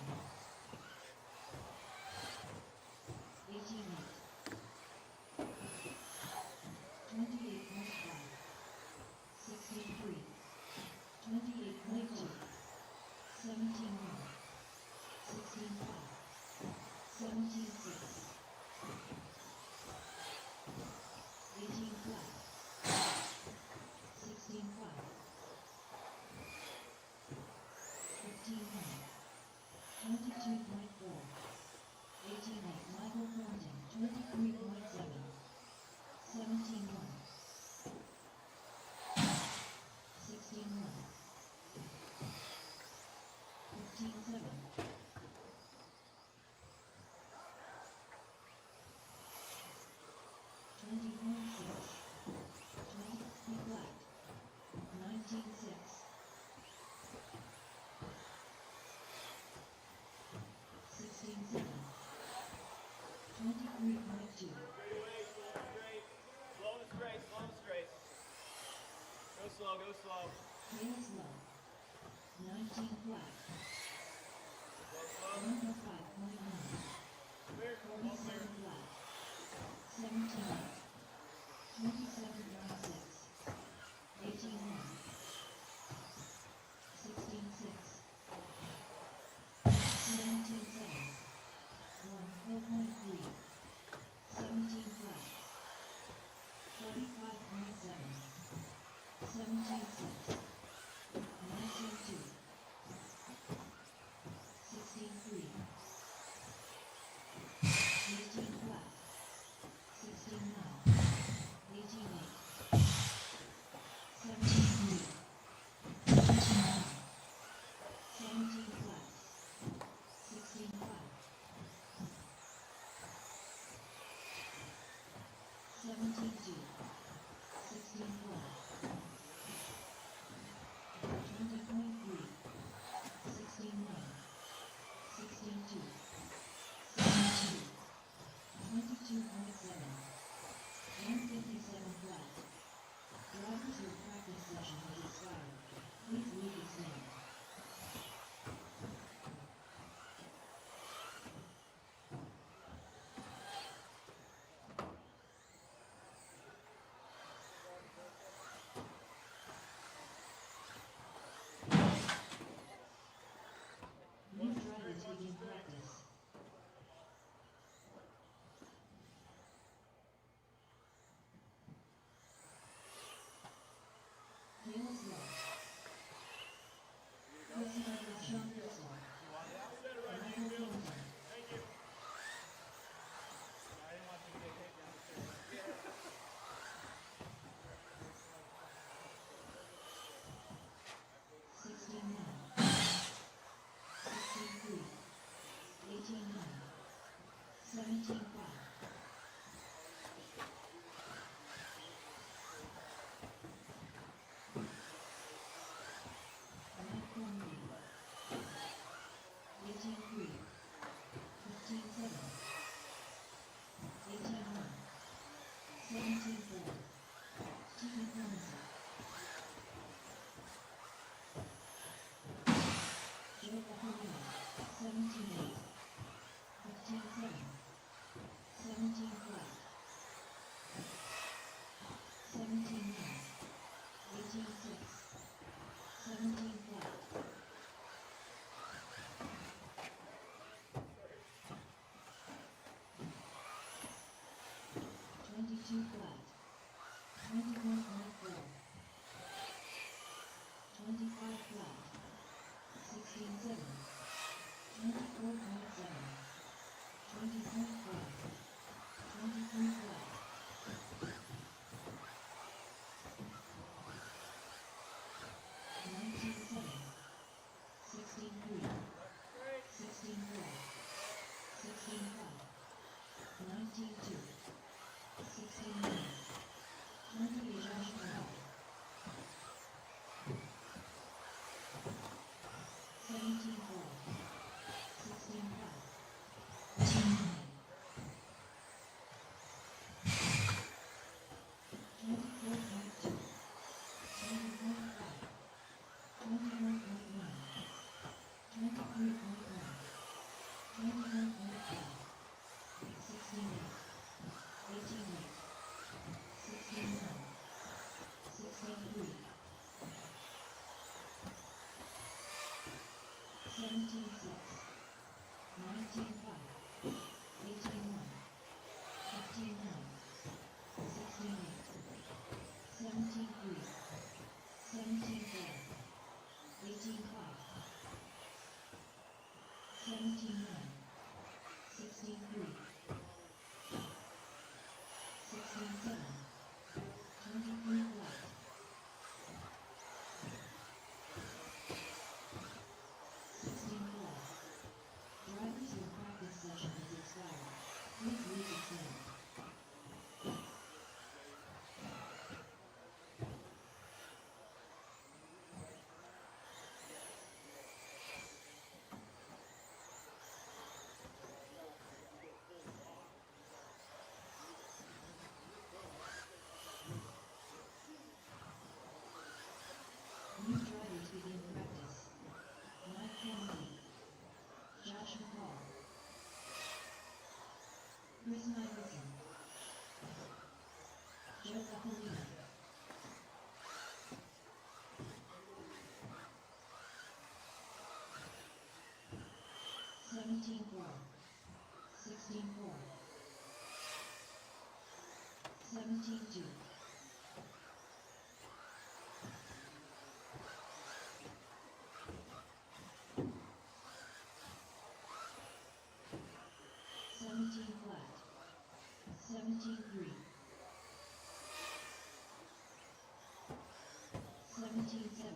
17-6, 19-5, Chris Michelson. Joe Capolino. 17-4. 16-4. 17-2. 17 flat. 17-3. 17-7.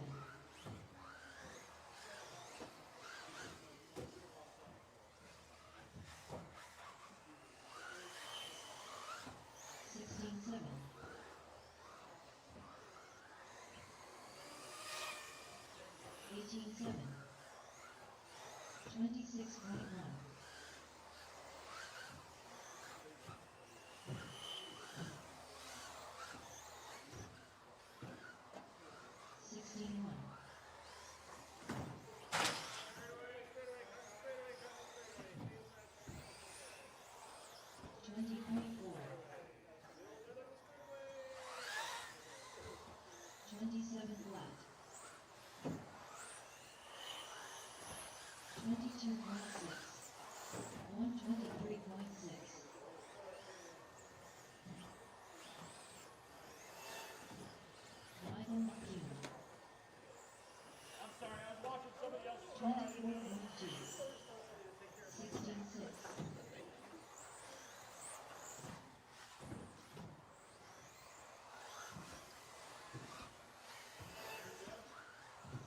16-7. 18-7. 26.1. 16-1. 20.4. 27 flat. 22.6. 123.6. 9 I'm sorry, I was watching somebody else's car. 24.2. 16-6.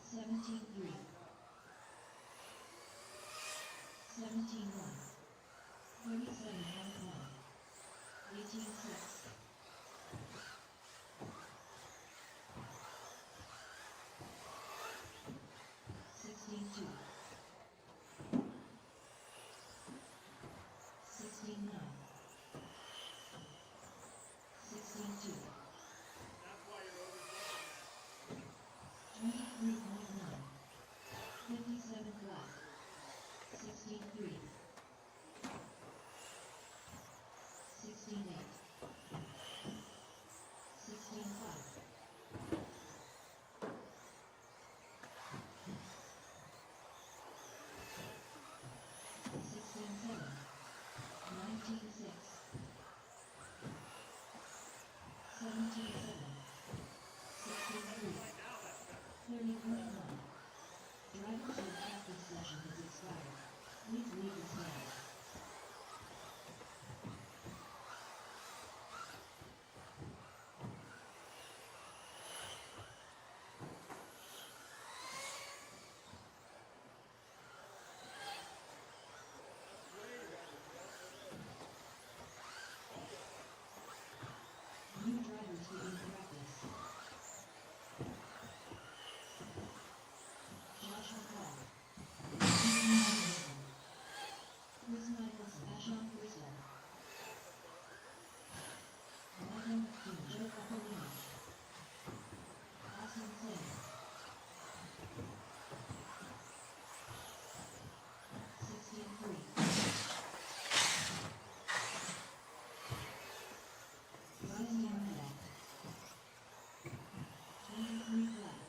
17-3. 17-1. 37.1. 18-6. 16-2. 16-9. 16-2. 23.9. 57 flat. 16-3. 16-8. 16-5. 16-7. 19-6. 17-7. 63. 30.1. Driver to practice session has expired. Please leave the stand. New drivers begin practice. Josh McCall. Chris Michelson. Ashon Crystal. Michael McKean. Joe Capolino. Austin Singh. 16-3. 23 flat.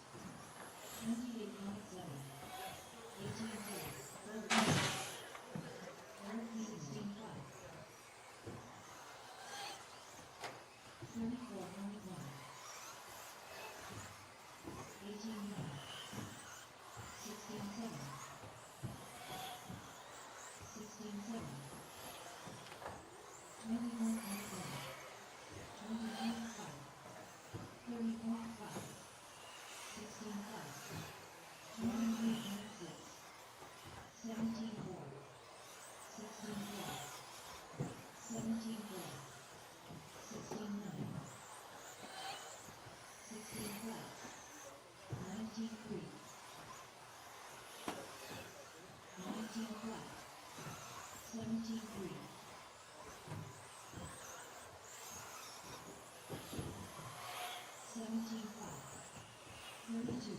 28.7. 18-4. 16-5. 34.1. 18-9. 16-7. 16-7. 21.1. 20.5. 30.5. 16-5. 23.6. 17-4. 16-4. 17-4. 16-9. 16 flat. 19-3. 19 flat. 17-3. 17-5. 32.5.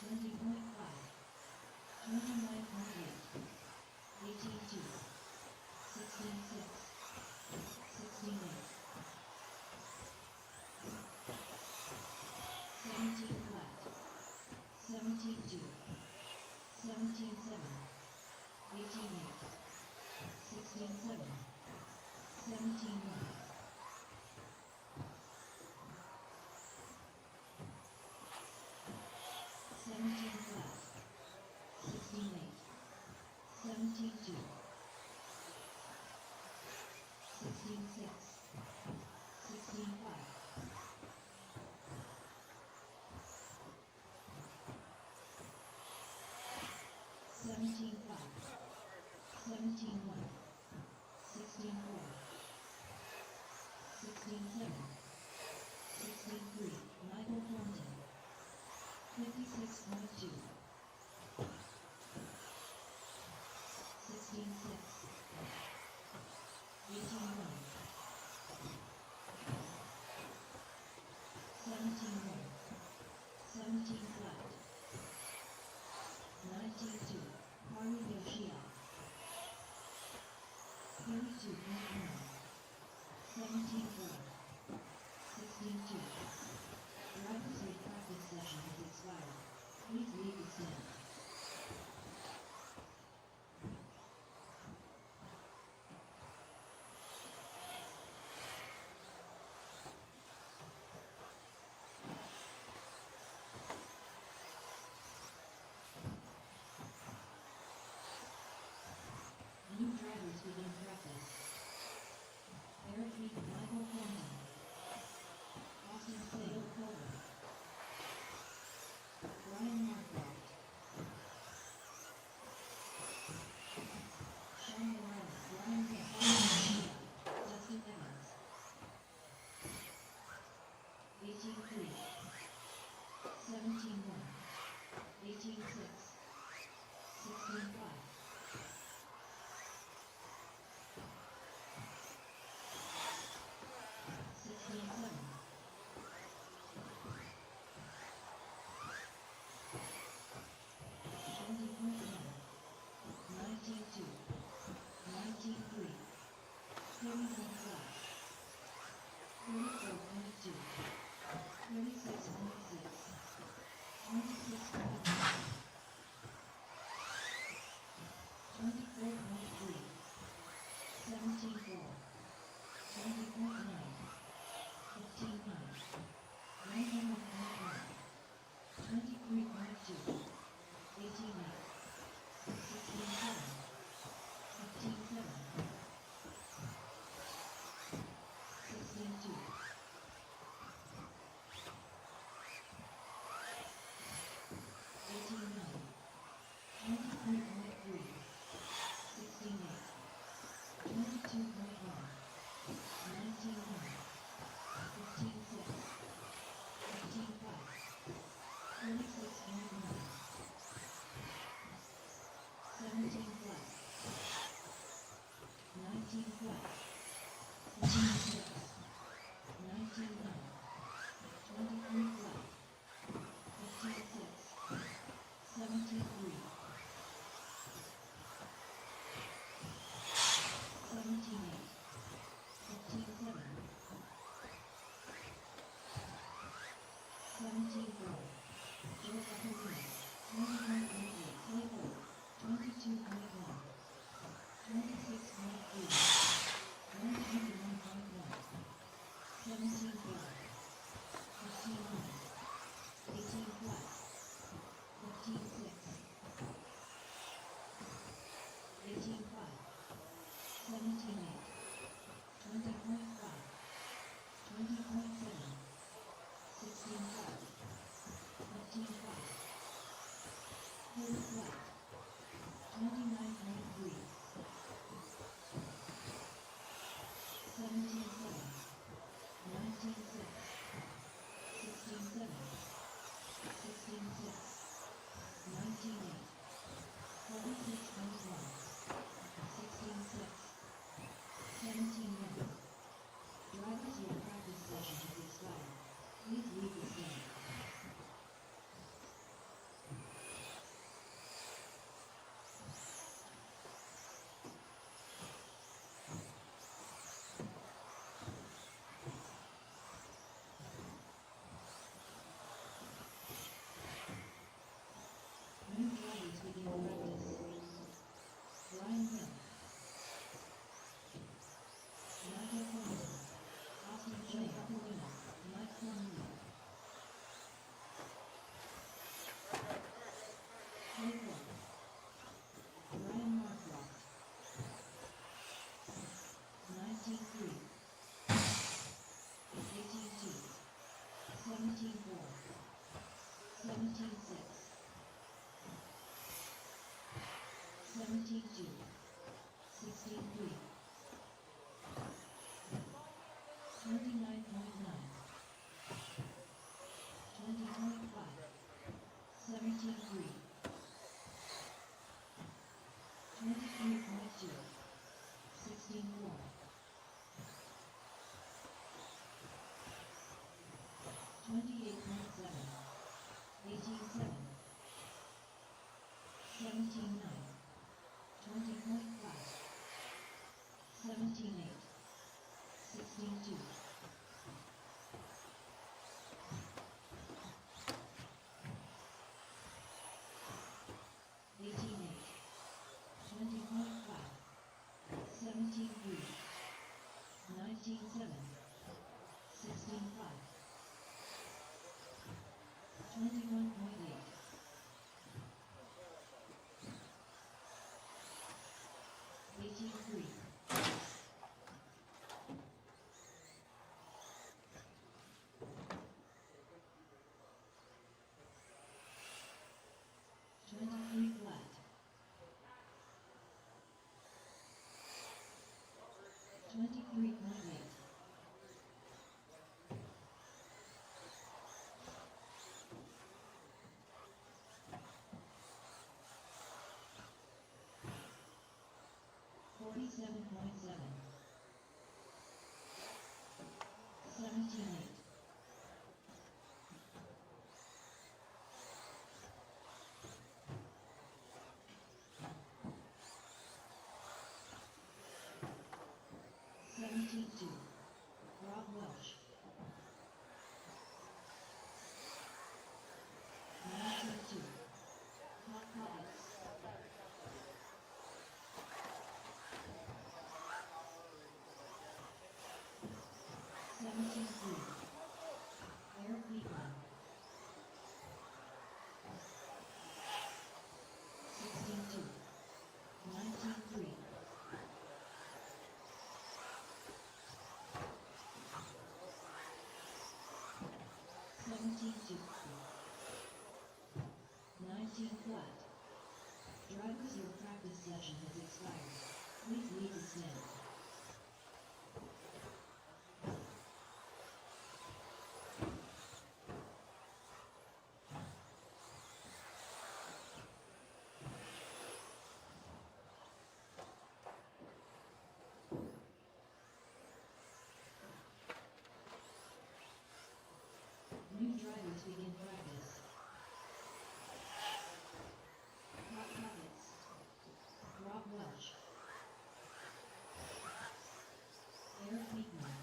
20.5. 29.8. 18-2. 16-5. 17-2, 17-7, 18-8, 16-7, 17-1. 17 flat, 16-8, 17-2, 16-6, 16-5. 17-5, 17-1, 16-4, 16-7, 16-3, Michael Thornton, 56.2, 16-6, 18-1, 17-1, 17 flat, 19-2, Harley Yoshia, 32.1, 17-4, 16-2. Driver's aid practice session has expired. Please leave the stand. New drivers begin practice. Eric Reed, Michael Thornton. Austin Sale Colbert. Brian Marcroft. Sean Morales, Brian Garcia, Dustin Evans. 18-3, 17-1, 18-6, 16-5. 16-7. 20.1, 19-2, 19-3, 31 flat, 34.2, 36.6, 26.1, 24.3, 17-4, 20.9, 15-9, 91.1, 23.2, 18-8, 16-7, 15-7, 16-2, 18-9, 23.3, 16-8, 22.1, 19-1, Ryan Young. Michael Quals. Austin J. Capellino. Mike Plumlee. Clay Clark. Ryan Markloff. 19-3. 18-2. 17-4. 17-6. 17-2. 16-3. 29.9. 20.5. 17-3. 23.2. 16-4. 28.7. 18-7. 17-9. 20.5. 17-8. 16-2. 18-8. 20.5. 17-3. 19-7. 16-5. 21.8. 18-3. 23 flat. 23.8. 47.7. 17-8. 17-2. Rob Welsh. 19-2. Hobbies. 17-3. Eric Beekman. 16-2. 19-3. 17-2. 19 flat. Drivers, your practice session has expired. Please leave the stand. New drivers begin practice. Hot Pockets. Rob Welsh. Eric Beekman.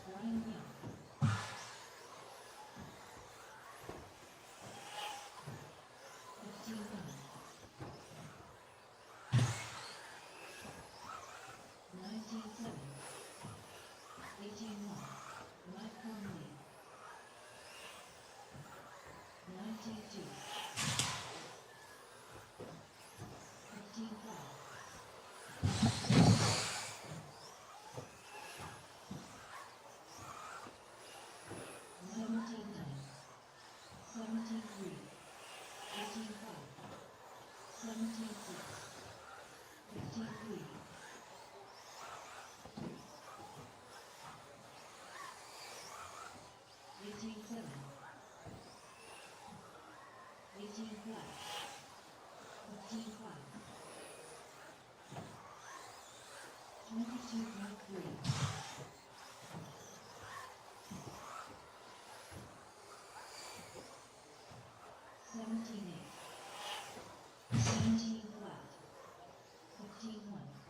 Ryan Young. 15-1. 19-7. 18-1. Mike Plumlee. 19-2. 15-5. 17-9. 17-3. 18-5. 17-6. 15-3. 18-7. 18 flat. 15-5. 22.3. 17-8. 17 flat. 15-1.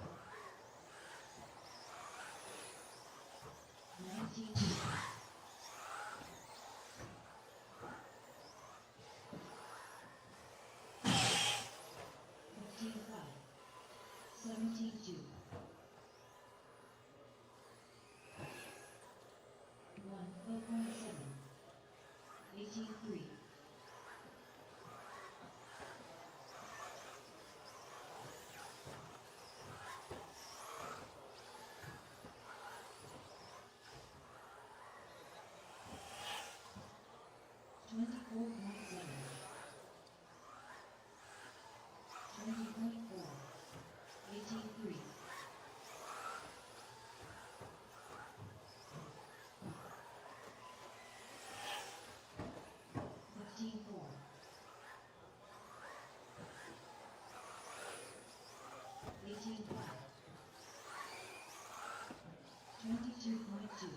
18 flat. 22.2.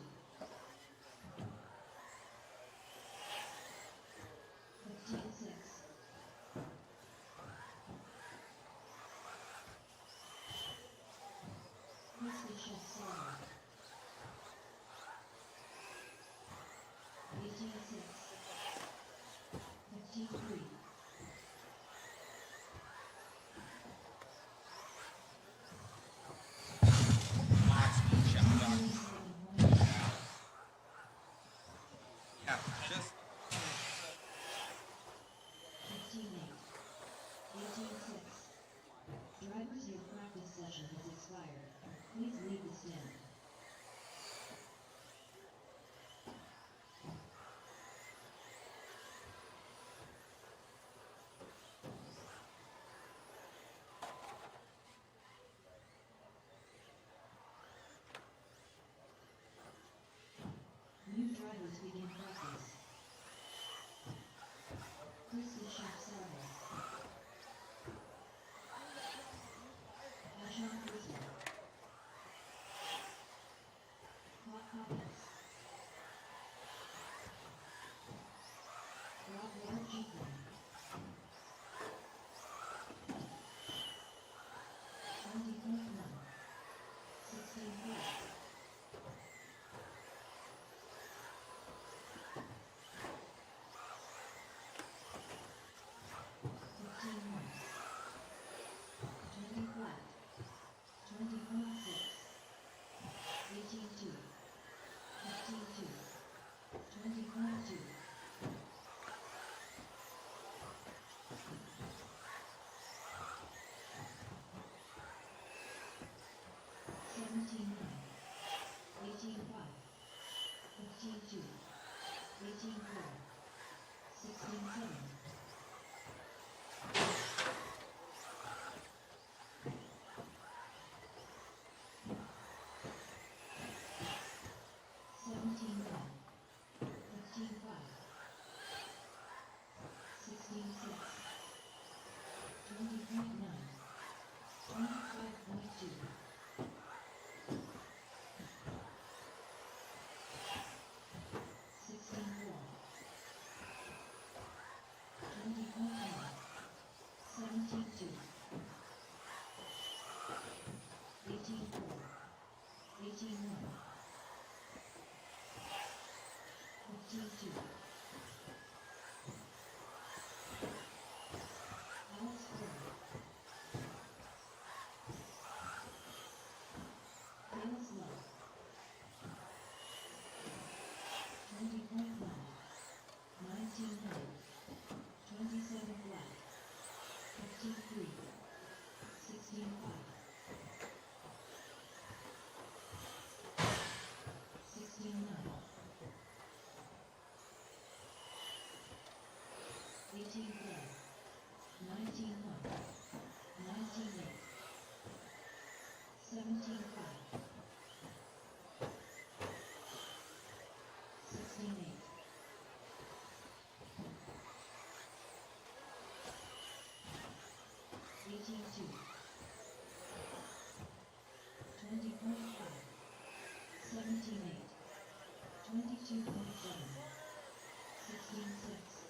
15.6. 18.6. 15.3. 15.8. 18.6. Drivers, your practice session has expired. Please leave the stand. New drivers begin practice. Kristen Schaff-Sarver. Ashon Crystal. Hobbies. Rob Jeepman. 20.1. 16 flat. 15.1. 20 flat. 20.6. 18.2. 15.2. 20.2. 17.9. 18.5. 15.2. 18.4. 16.7. 17.1. 15.5. 16.6. 20.9. 25.2. 16.4. 20.9. 17.2. 18.4. 18.1. 15.2. Alex Burr. Dallas Love. 20.9. 19.9. 27 flat. 15.3. 16.5. 16.9. 18.4. 19.1. 19.8. 17.5. 16.8. 18.2. 20.5. 17.8. 22.7. 16.6.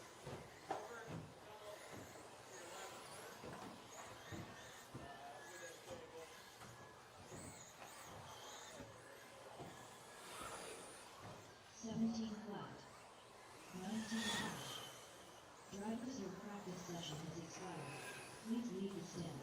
17 flat. 19 flat. Drivers, your practice session has expired. Please leave the stand.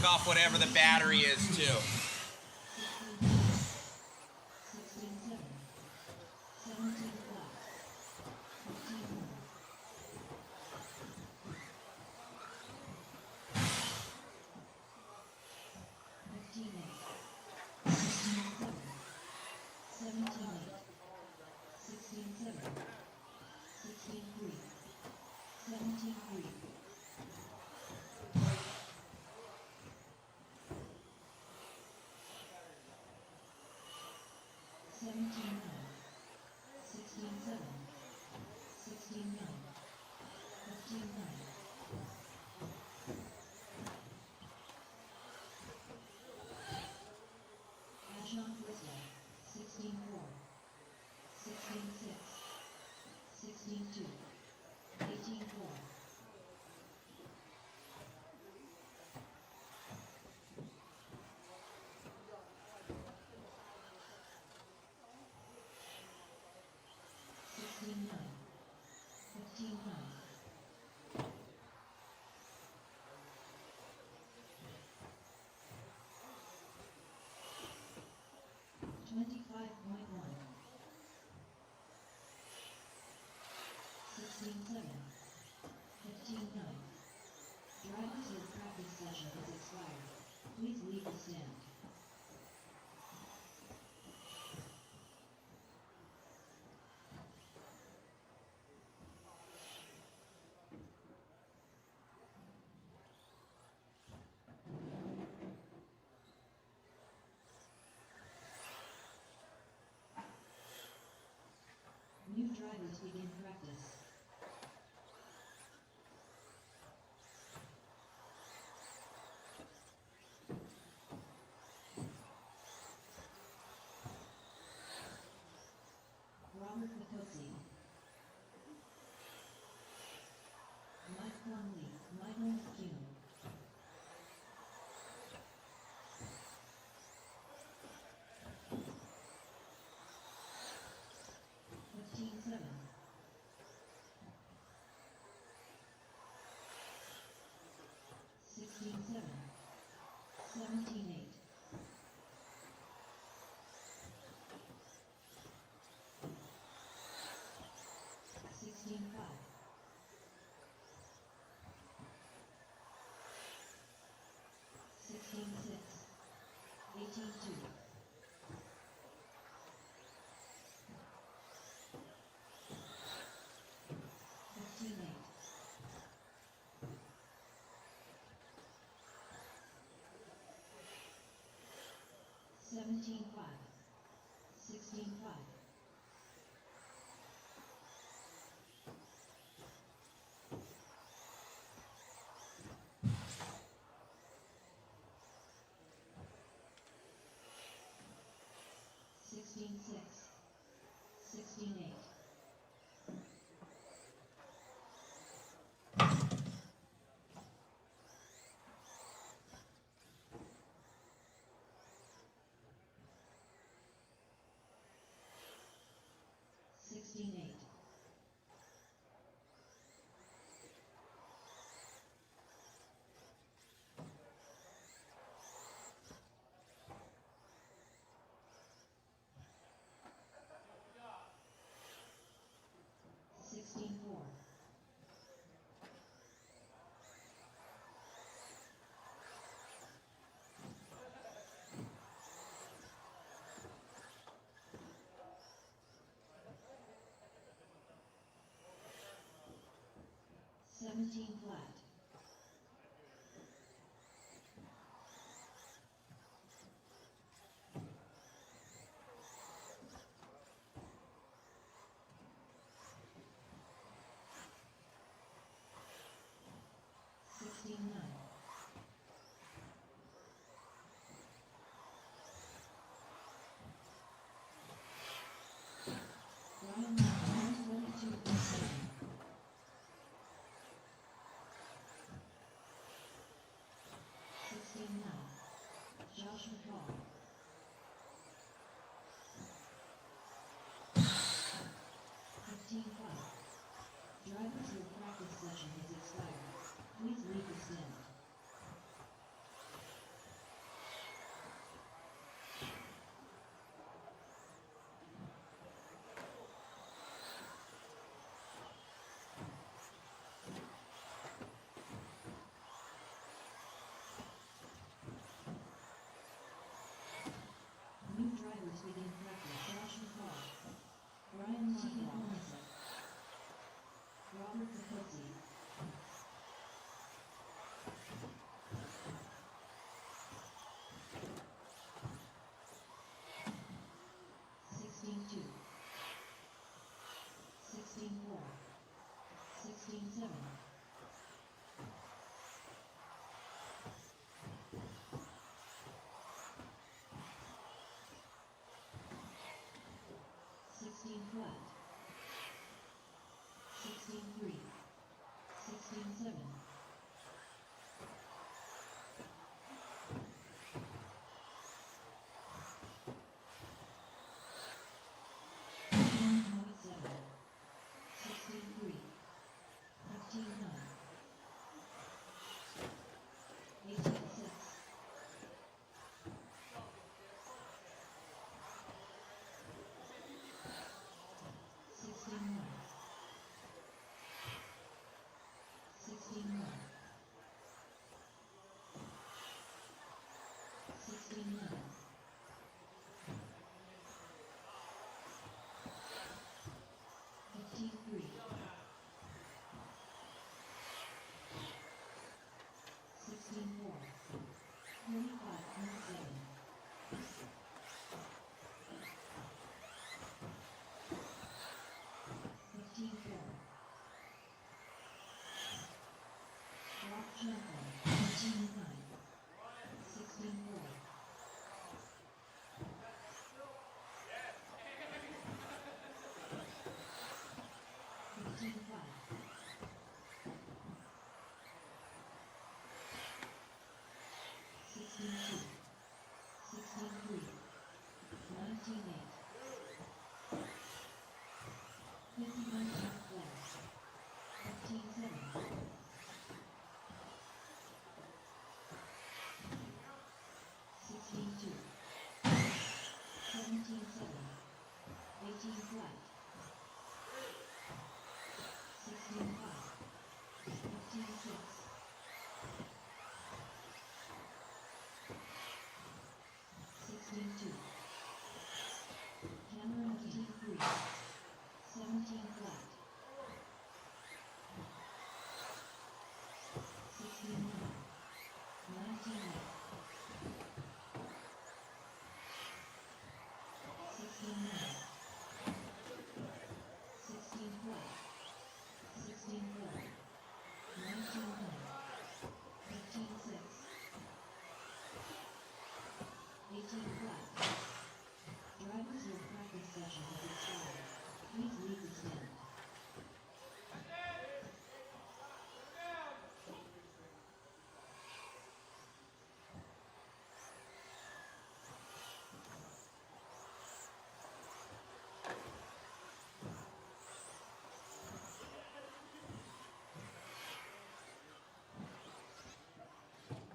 Take off whatever the battery is too. session has expired. Please leave the stand. New drivers begin practice. Robert Nicosi. Mike Conley, Michael McCune. (15-7). 16-7. 17-8. 16-5. 16-6. 18-2. 15-8. 17-5. 16-5. 16-6. 16-8. 16-8. 16-4. 17 flat. 16-9. 122.7.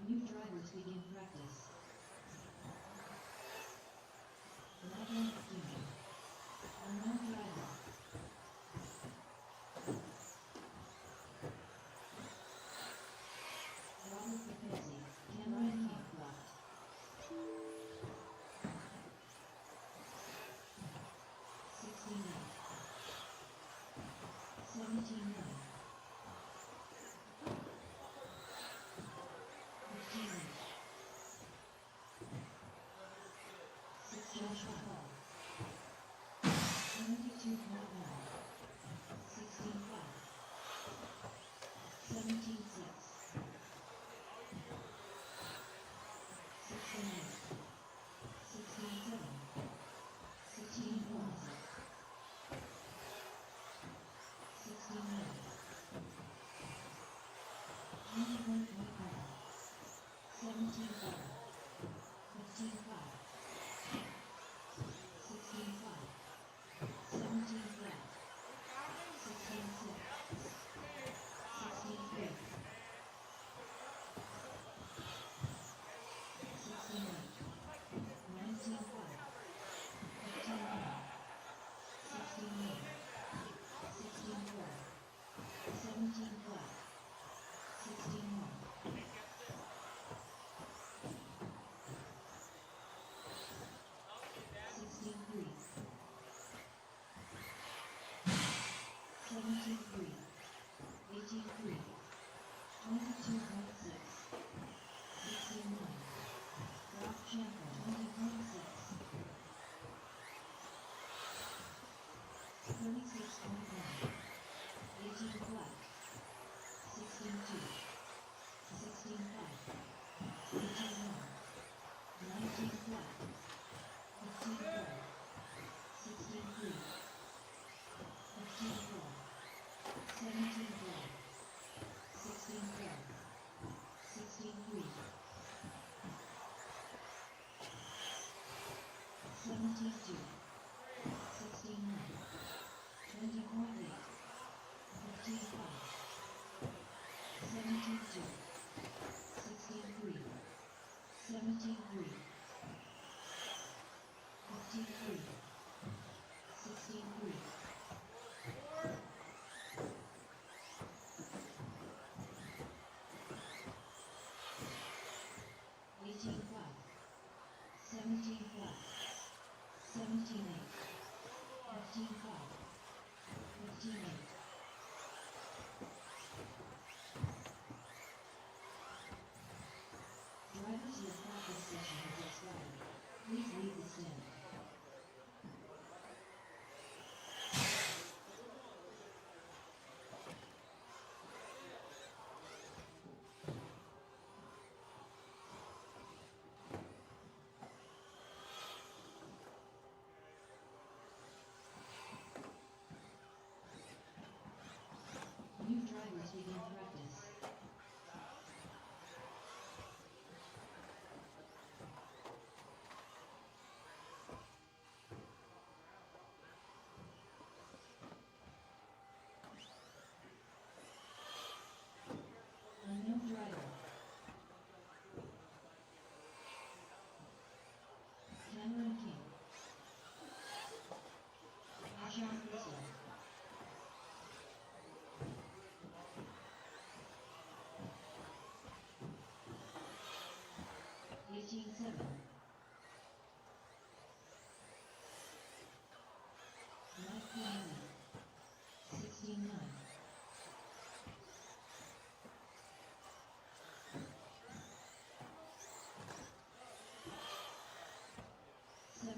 New drivers begin practice. Login beginning. Unknown driver. Robert Capizzi, camera and camp blocked. 16 left. 17 left. 15 left. 6 Joshua Hall. 72.9. 16 5. 17 6. 16 8. 16 7. 16 1. 16 9. 21.5. 17 5. 15 5. 16 5. 17 flat. 16 6. 16 3. 16 8. 19 5. 15 9. 16 8. 16 4. 17 flat. 16 1.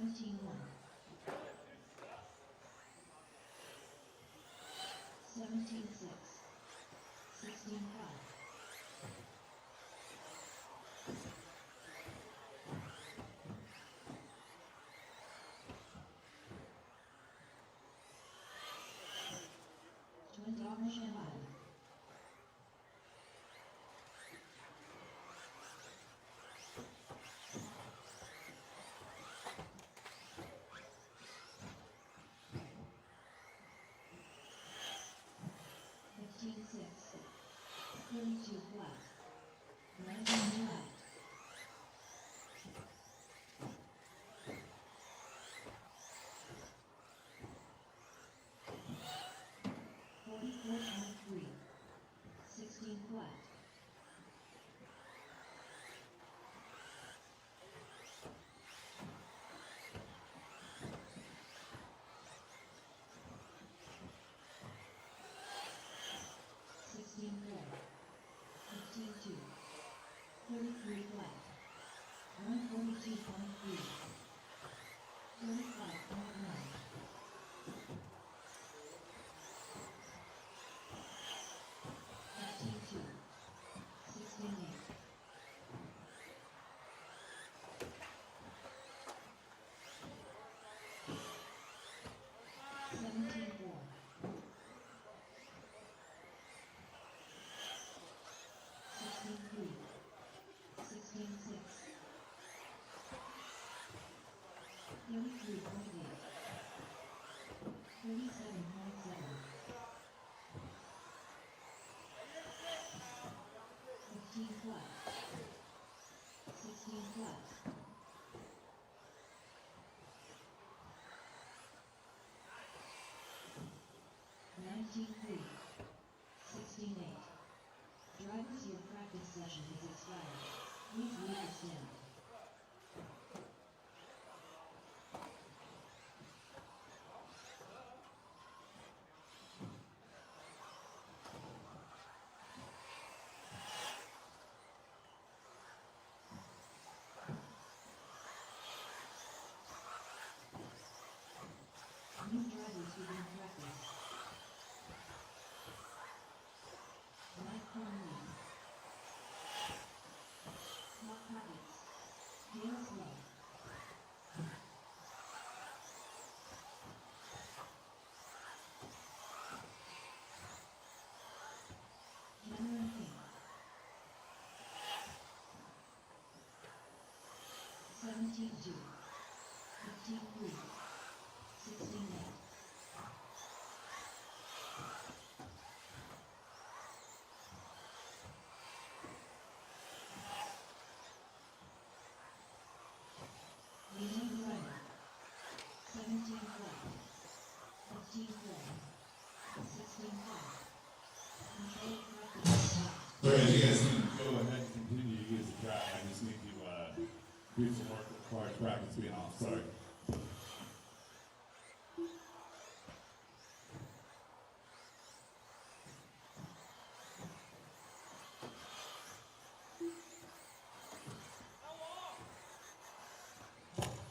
17-1. 17-6. 16-5. 20-5. 15-6. 32 flat. 19 left. 44.3. 16 flat. 16-4. 15-2. 33 flat. 142.3. 35.1. 15-2. 16-8. 17-4. 16-3. 16-6. 33.8. 37.7. 15 flat. 16 flat. 19-3. 16-8. Drivers, your practice session is expired. Please leave the stand. New drivers begin practice. Mike Conley. Hot Pockets. Hale Slow. Cameron King. 17-2. 15-3. 16-8. 18 driver. 17 flat. 15 4. 16 5. Control practice stopped. So as you guys can go ahead and continue to use the track, I just need to do some work as far as practice being off. Sorry.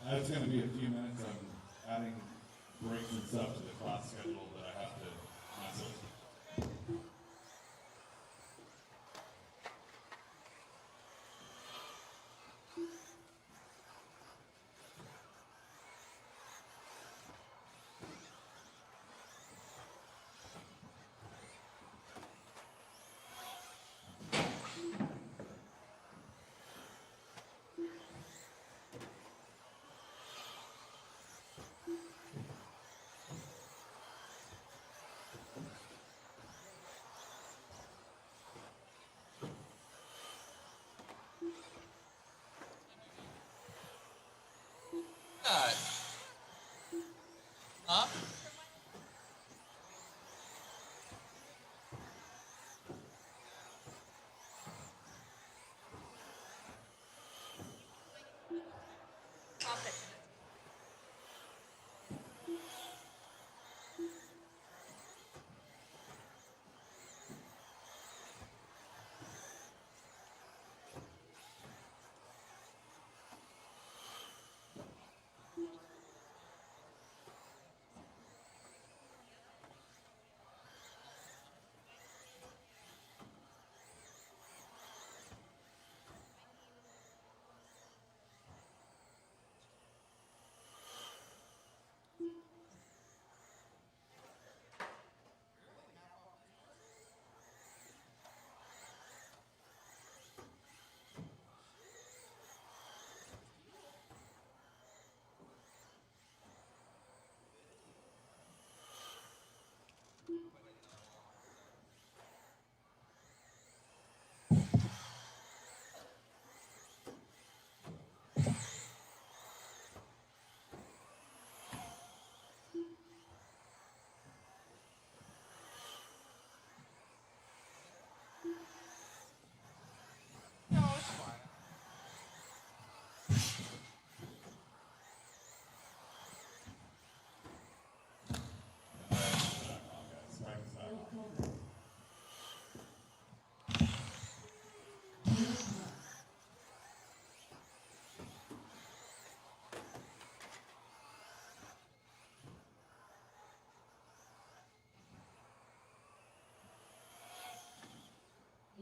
It's going to be a few minutes. I'm adding breaks and stuff to the class schedule that I have to mess with.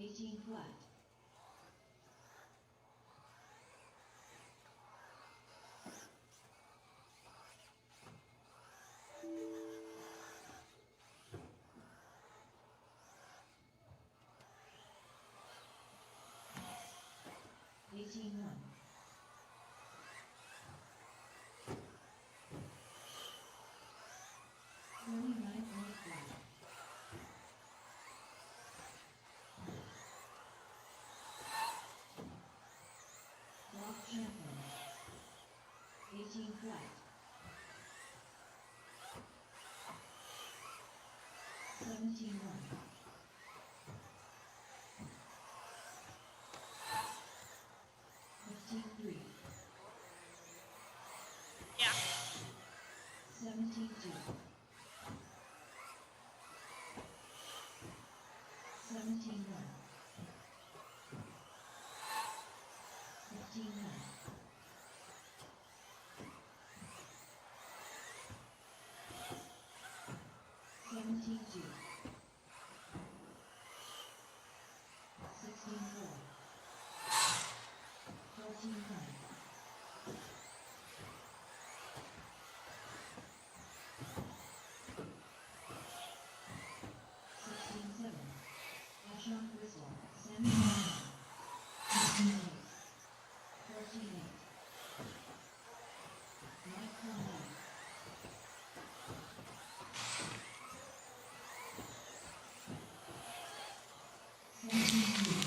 18 flat. One. 39 flat. Block champion. 18 flat. 17 1. 15-3. Yeah. 17-2. 17-1. 15-9. 17-2. 16-4. 14-9. 16-7. Ashon Crystal, Sammy Ryan. 16-8. 14-8. Mike Conrad. 17-3.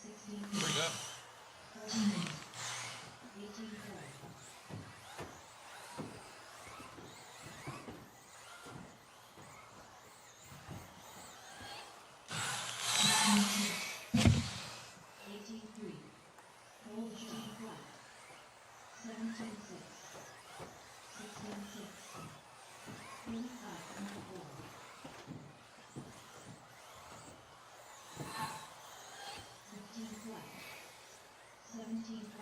16-4. 14-8. 18-4. 18-3. Hold 18 flat. 17-6. 16-6. 25-4. 15 flat. 17-5.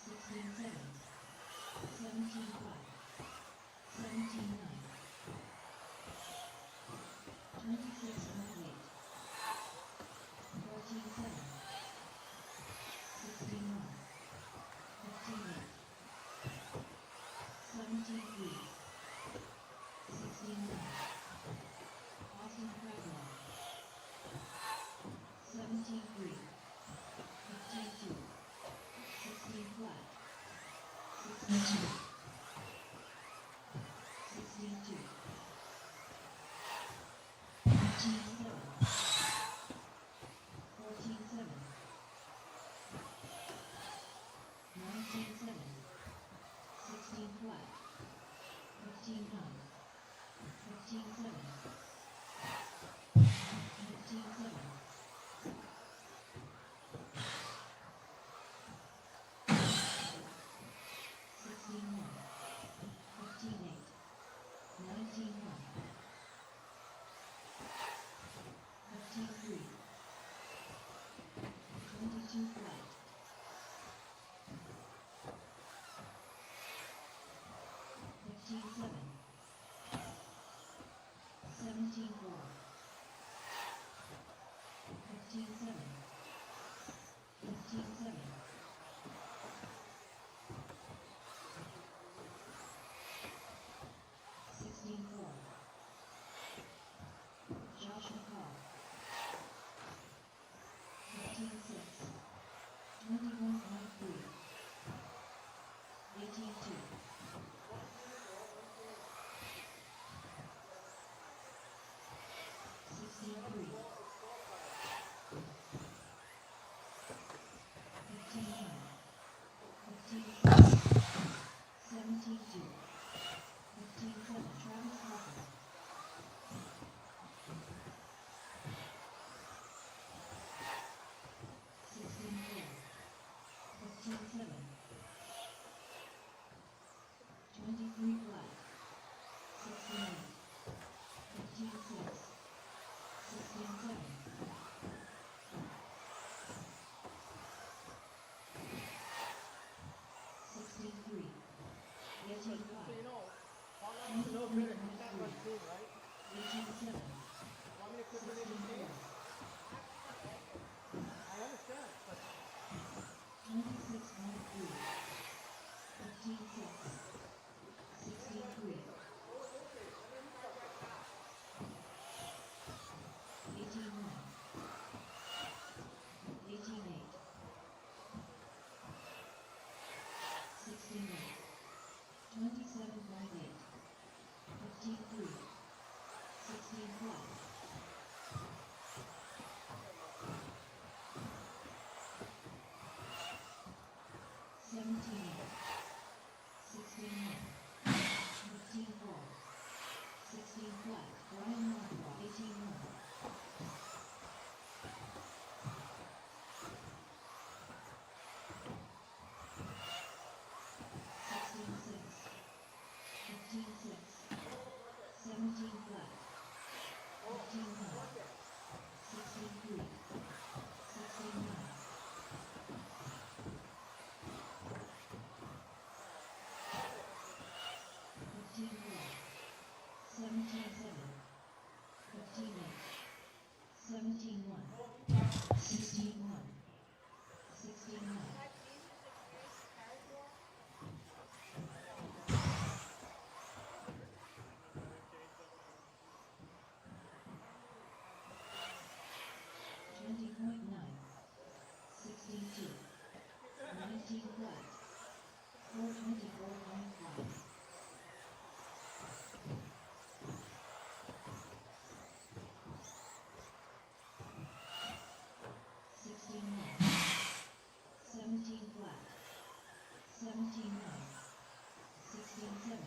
16-7. 17-5. 17-9. 26-8. 17-1. 16-1. 16-1. 20.9. 16-2. 19 flat. 424.5. 16-1. 17 flat. 17-9. 16-7.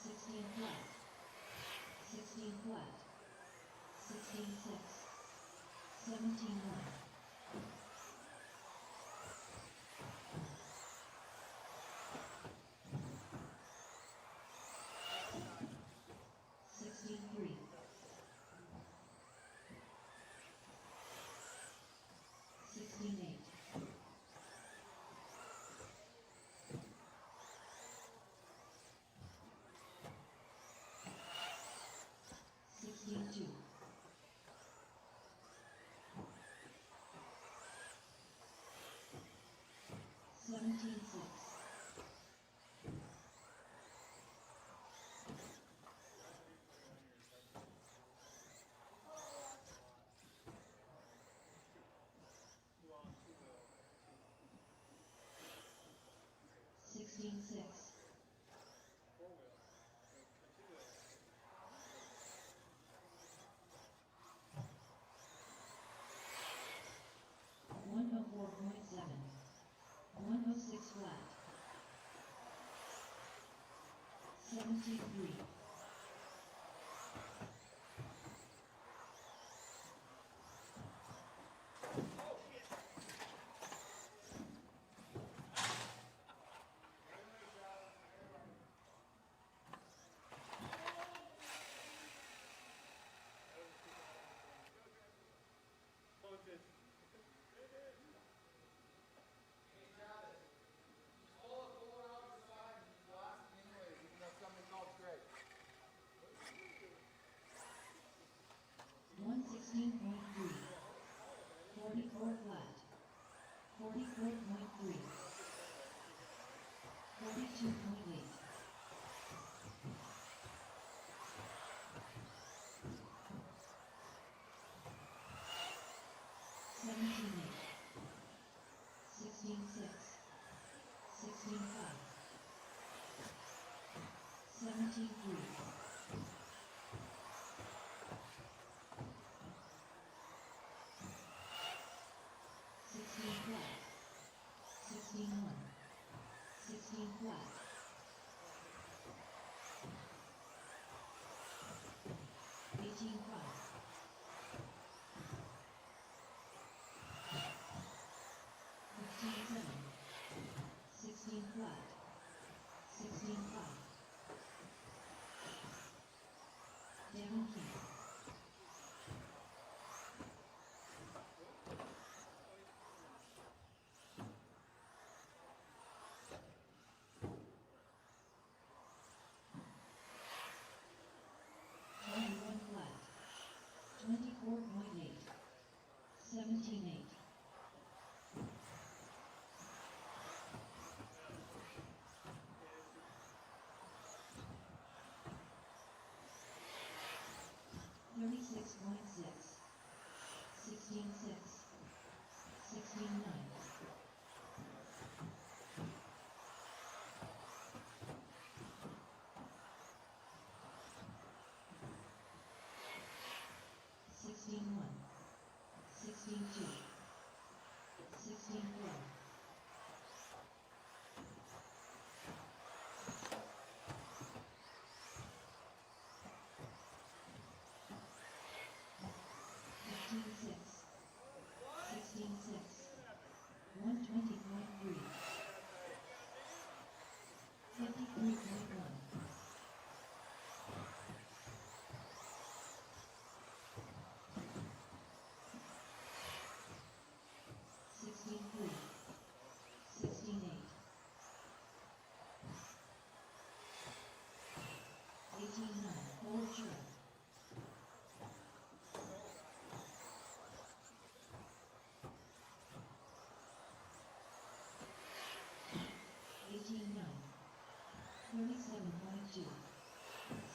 16 flat. 16 flat. 16-6. 17-1. 16-3. 16-8. 16-2. 17-6. 16-6. 104.7. 106 flat. 17-3. 116.3. 44 flat. 44.3. 42.8. 17-8. 16-6. 16-5. 17-3. 16 flat. 16-1. 16 flat. 18-5. 15-7. 16 flat. 16-5. 37.2.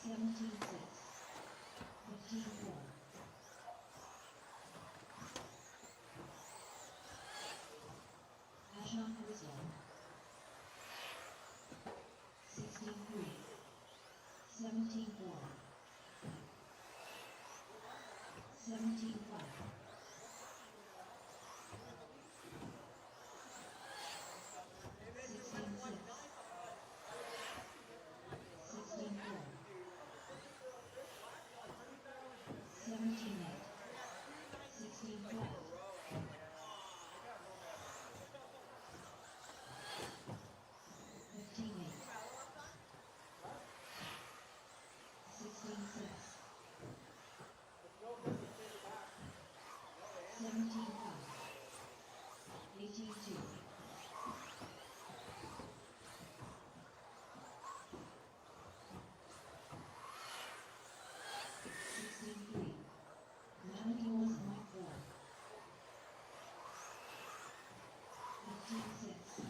17.6. 15.4. Ashon Crystal. 16.3. 17.4. 17.5. 16.6. 16.4. 17.8. 16 flat. 15.8. 16.6. 17.5. 18.2. 16.3. 91.4. 15.6.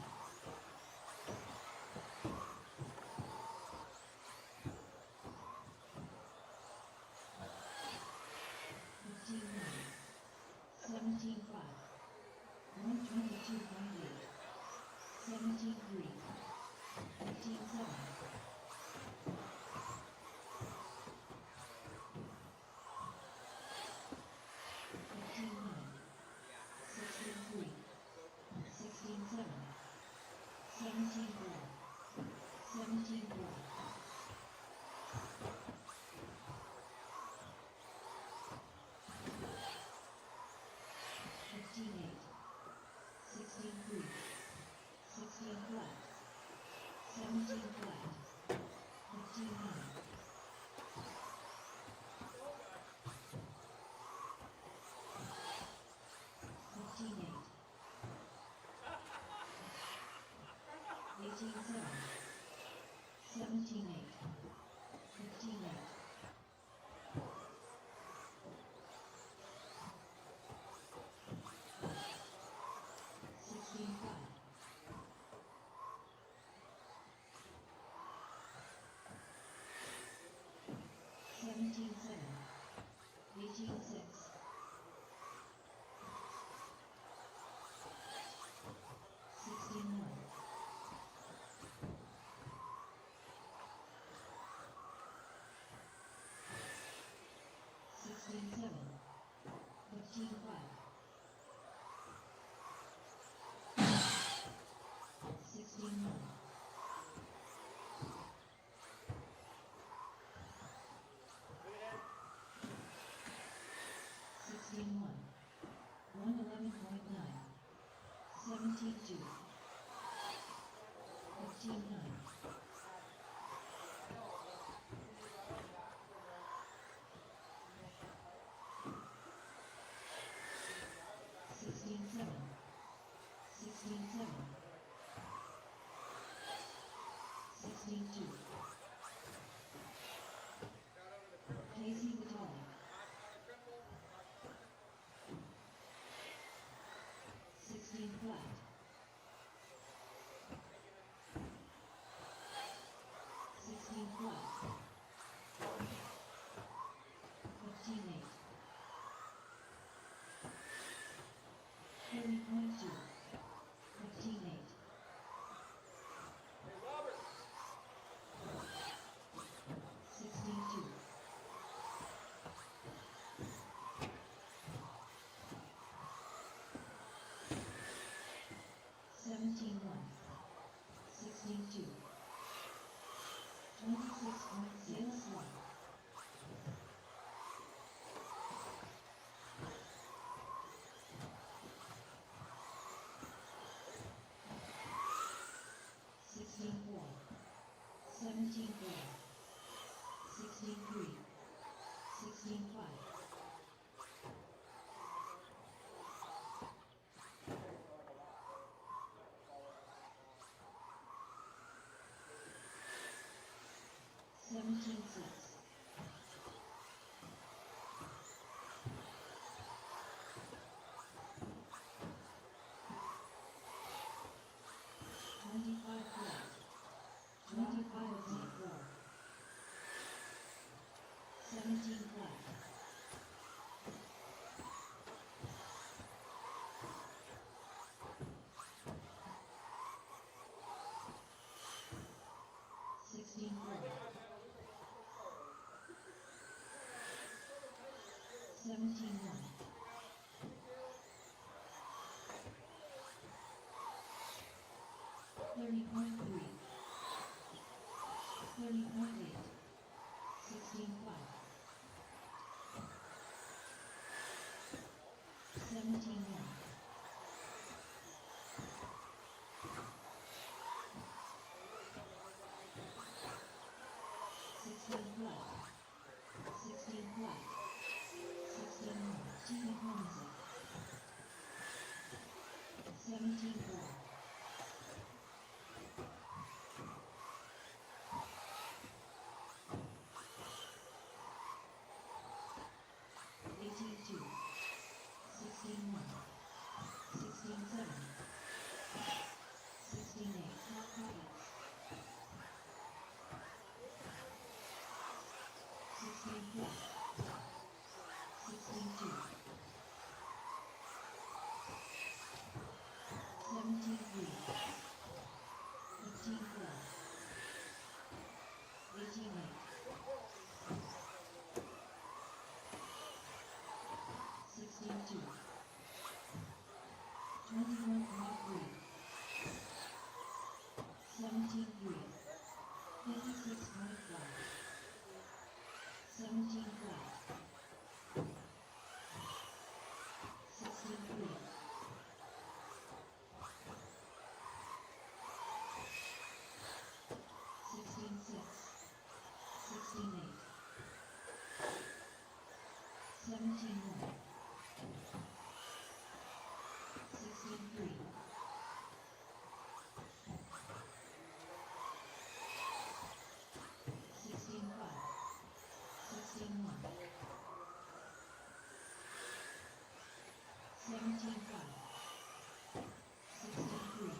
15.9. 17.5. 122.8. 17.3. 15.7. 15.9. 16.3. 16.7. 17.4. 17.4. 15.8. 16.3. 16 flat. 17 flat. 15.9. 15.8. 18.7. 17.8. 15.8. 16.5. 17.7. 18.6. 16.1. 16.7. 15.5. 16.1. 16.1. 111.9. 17.2. 15.9. 16.7. 16.7. 16.2. Casey Vitalik. 16 flat. 16 flat. 15.8. 30.2. 15.8. 16.2. 17.1. 16.2. 26.6. 16.4. 17.4. 16.3. 16.5. 17.6. 25 flat. 25 of 16-4. 17-1. 30.3. 30.8. 16-5. 17-1. 16 flat. 16 flat. 16-1. JConcepts. 17-4. 18-2. 16-1. 16-7. 16-8. Hobbies. 16 flat. 16-2. 17-3. 15 flat. 18-8. 16-2. 21.3. 17-3. 56.5. 17 flat. 16-3. 16-6. 16-8. 17-1. 16-3. 16-5. 16-1. 17-5. 16-3.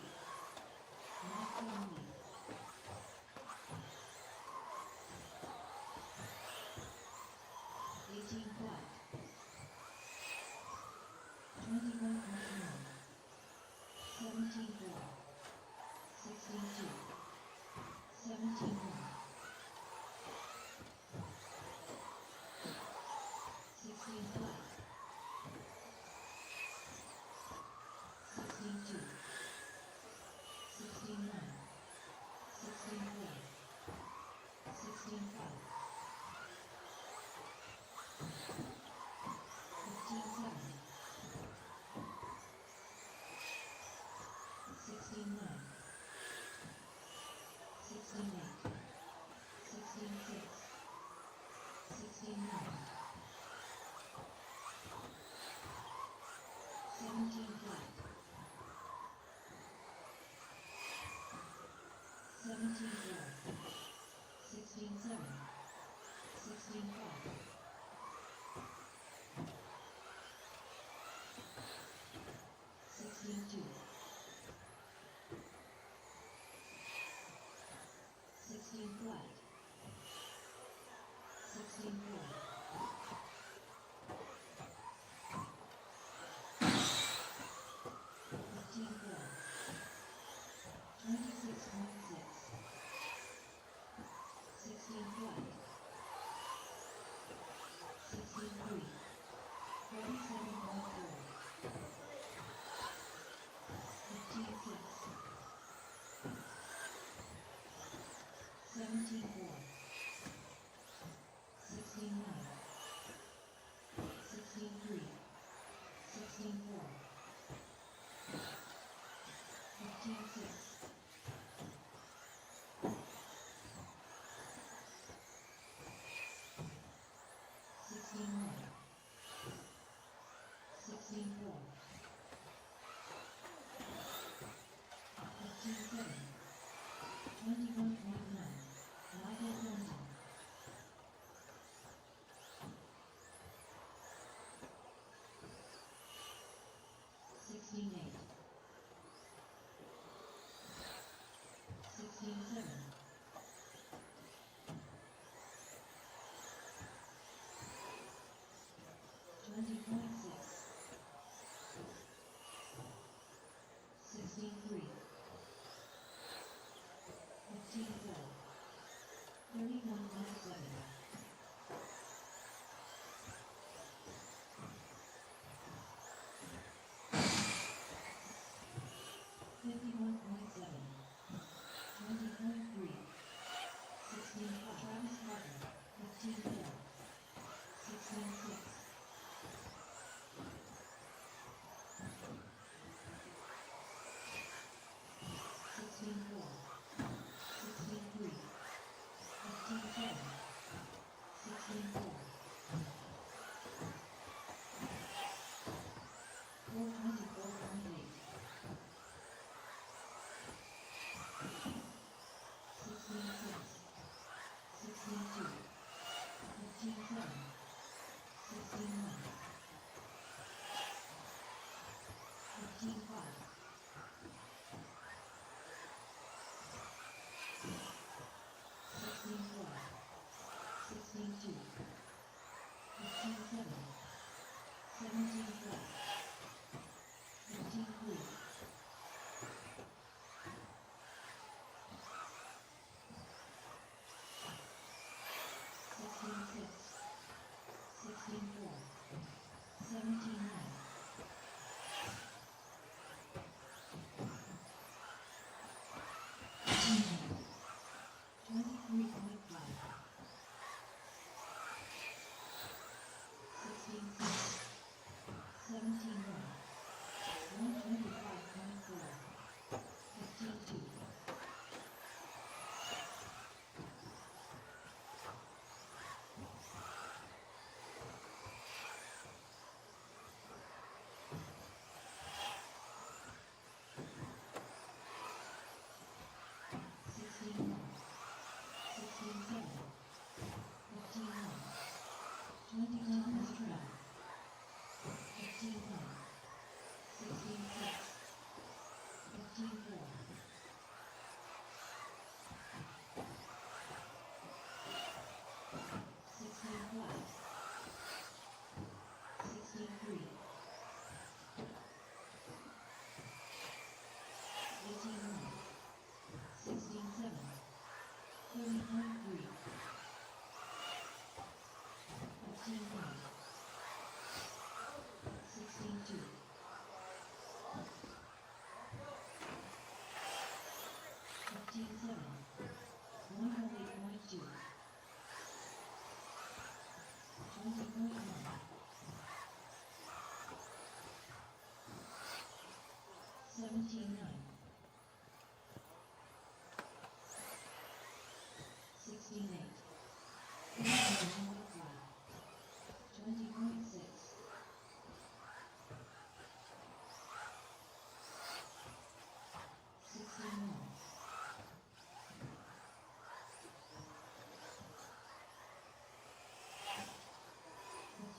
Not only. 18 flat. 21.1. 17-4. 16-2. 17-1. 16 flat. 16-2. 16-1. 16-4. 16-5. 15-7. 16-9. 16-8. 16-6. 16-9. 17 flat. 17-4. 16-7. 16-5. 16-2. 16 flat. 16-4. 15-4. 26.6. 16 flat. 16-3. 47.4. 15-6. 17-4. 16-9. 16-3. 16-4. 15-6. 16-1. 16-4. 15-7. 21.9. 9 17-9. 16-8. 20.6. 16-1.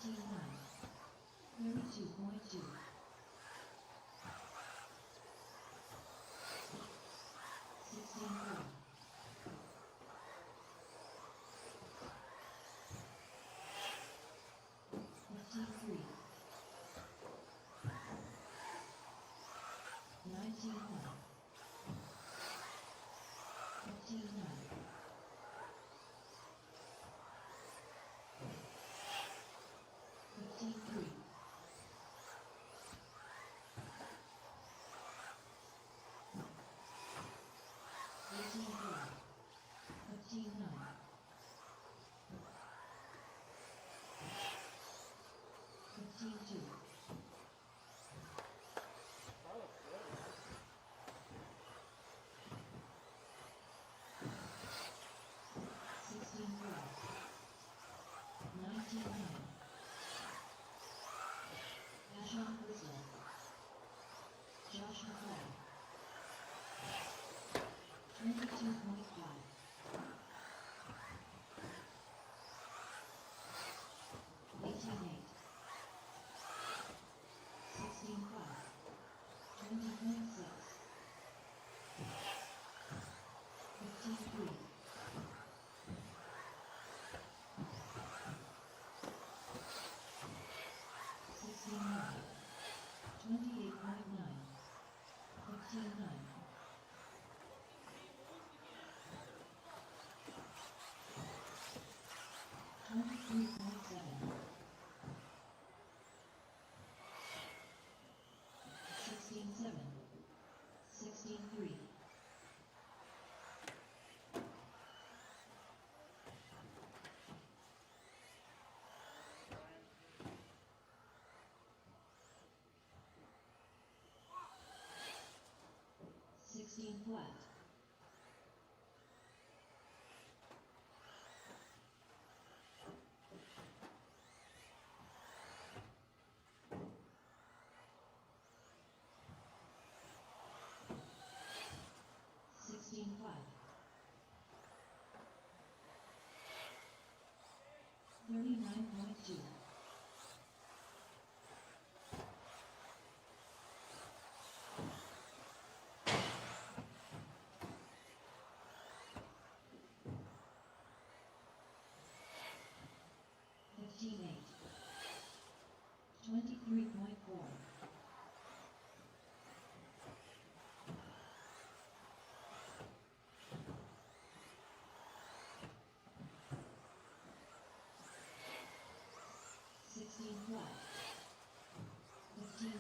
15-9. 32.2. 16-4. 15-3. 19-1. 15-9. 15-3. 18-4. 15-9. 15-2. 16-4. 19-9. Ashon Crystal. Josh McCall. 22.5. 18-8. 16-5. 20.6. 15-3. 16-9. 28.9. 15-9. 23.7. 16-7. 16-3. 16 flat. 16 flat. 39.2. 15-8. 23.4. 16 flat. 15-9.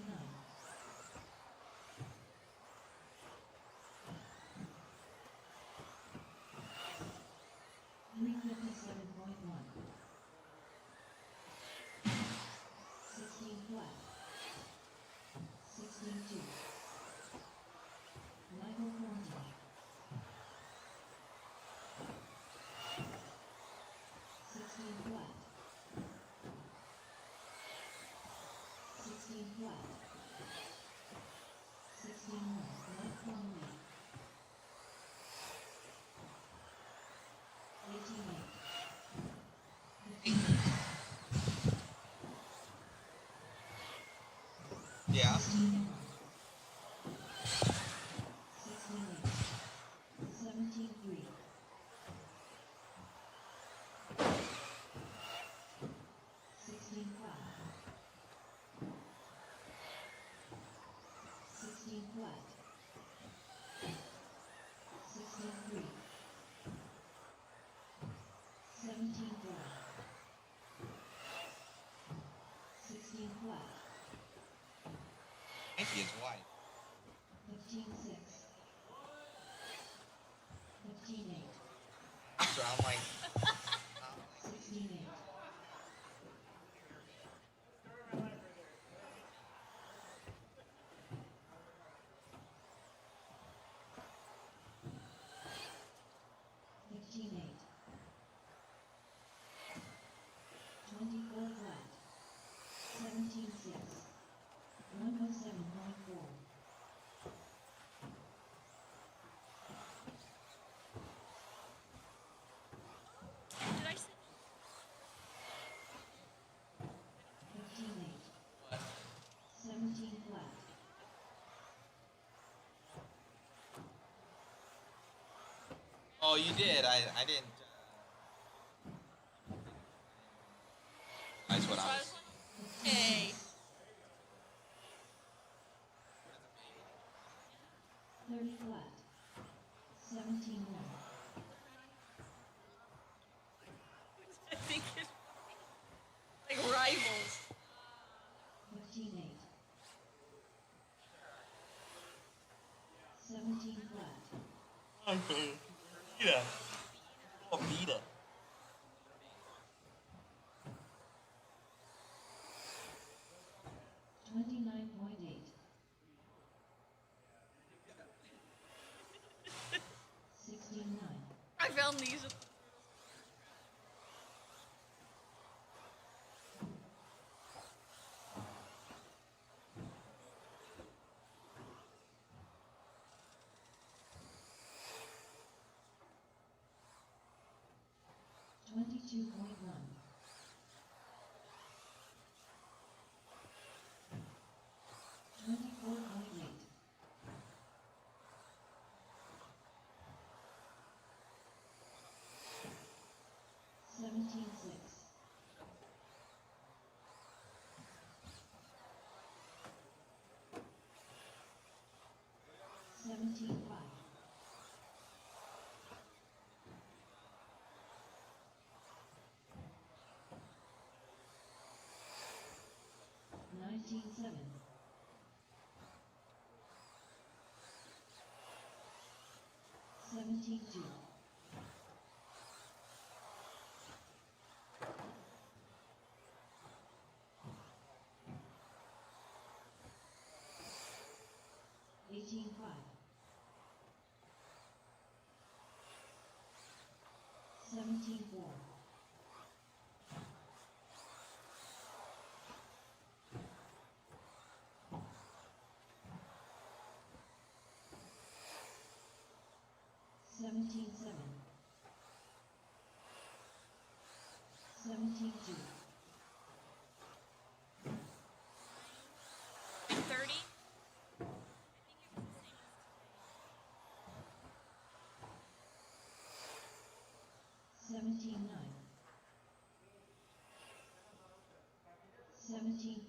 357.1. 16 flat. 16-2. Michael Thornton. 16 flat. 16 flat. 16-1. Mike Conley. 18-8. 15-8. Yeah. 16-1. 16-8. 17-3. 16 flat. 16 flat. 16-3. 17-4. 16 flat. 90 is wide. 15-6. 15-8. So I'm like, 16-8. 16-9. Oh, you did. I didn't. That's what I was. Hey. 30 flat. 17 1. I think it's like rivals. 15 8. 17 flat. Okay. Yeah. Oh, Vita. 29.8. 69. I found these. Twenty-two point one. 24.8. 17 6. 17 5. 19 7. 17 2. 18 5. 17 4. 17 7. 17 2. 30. 17 9. 17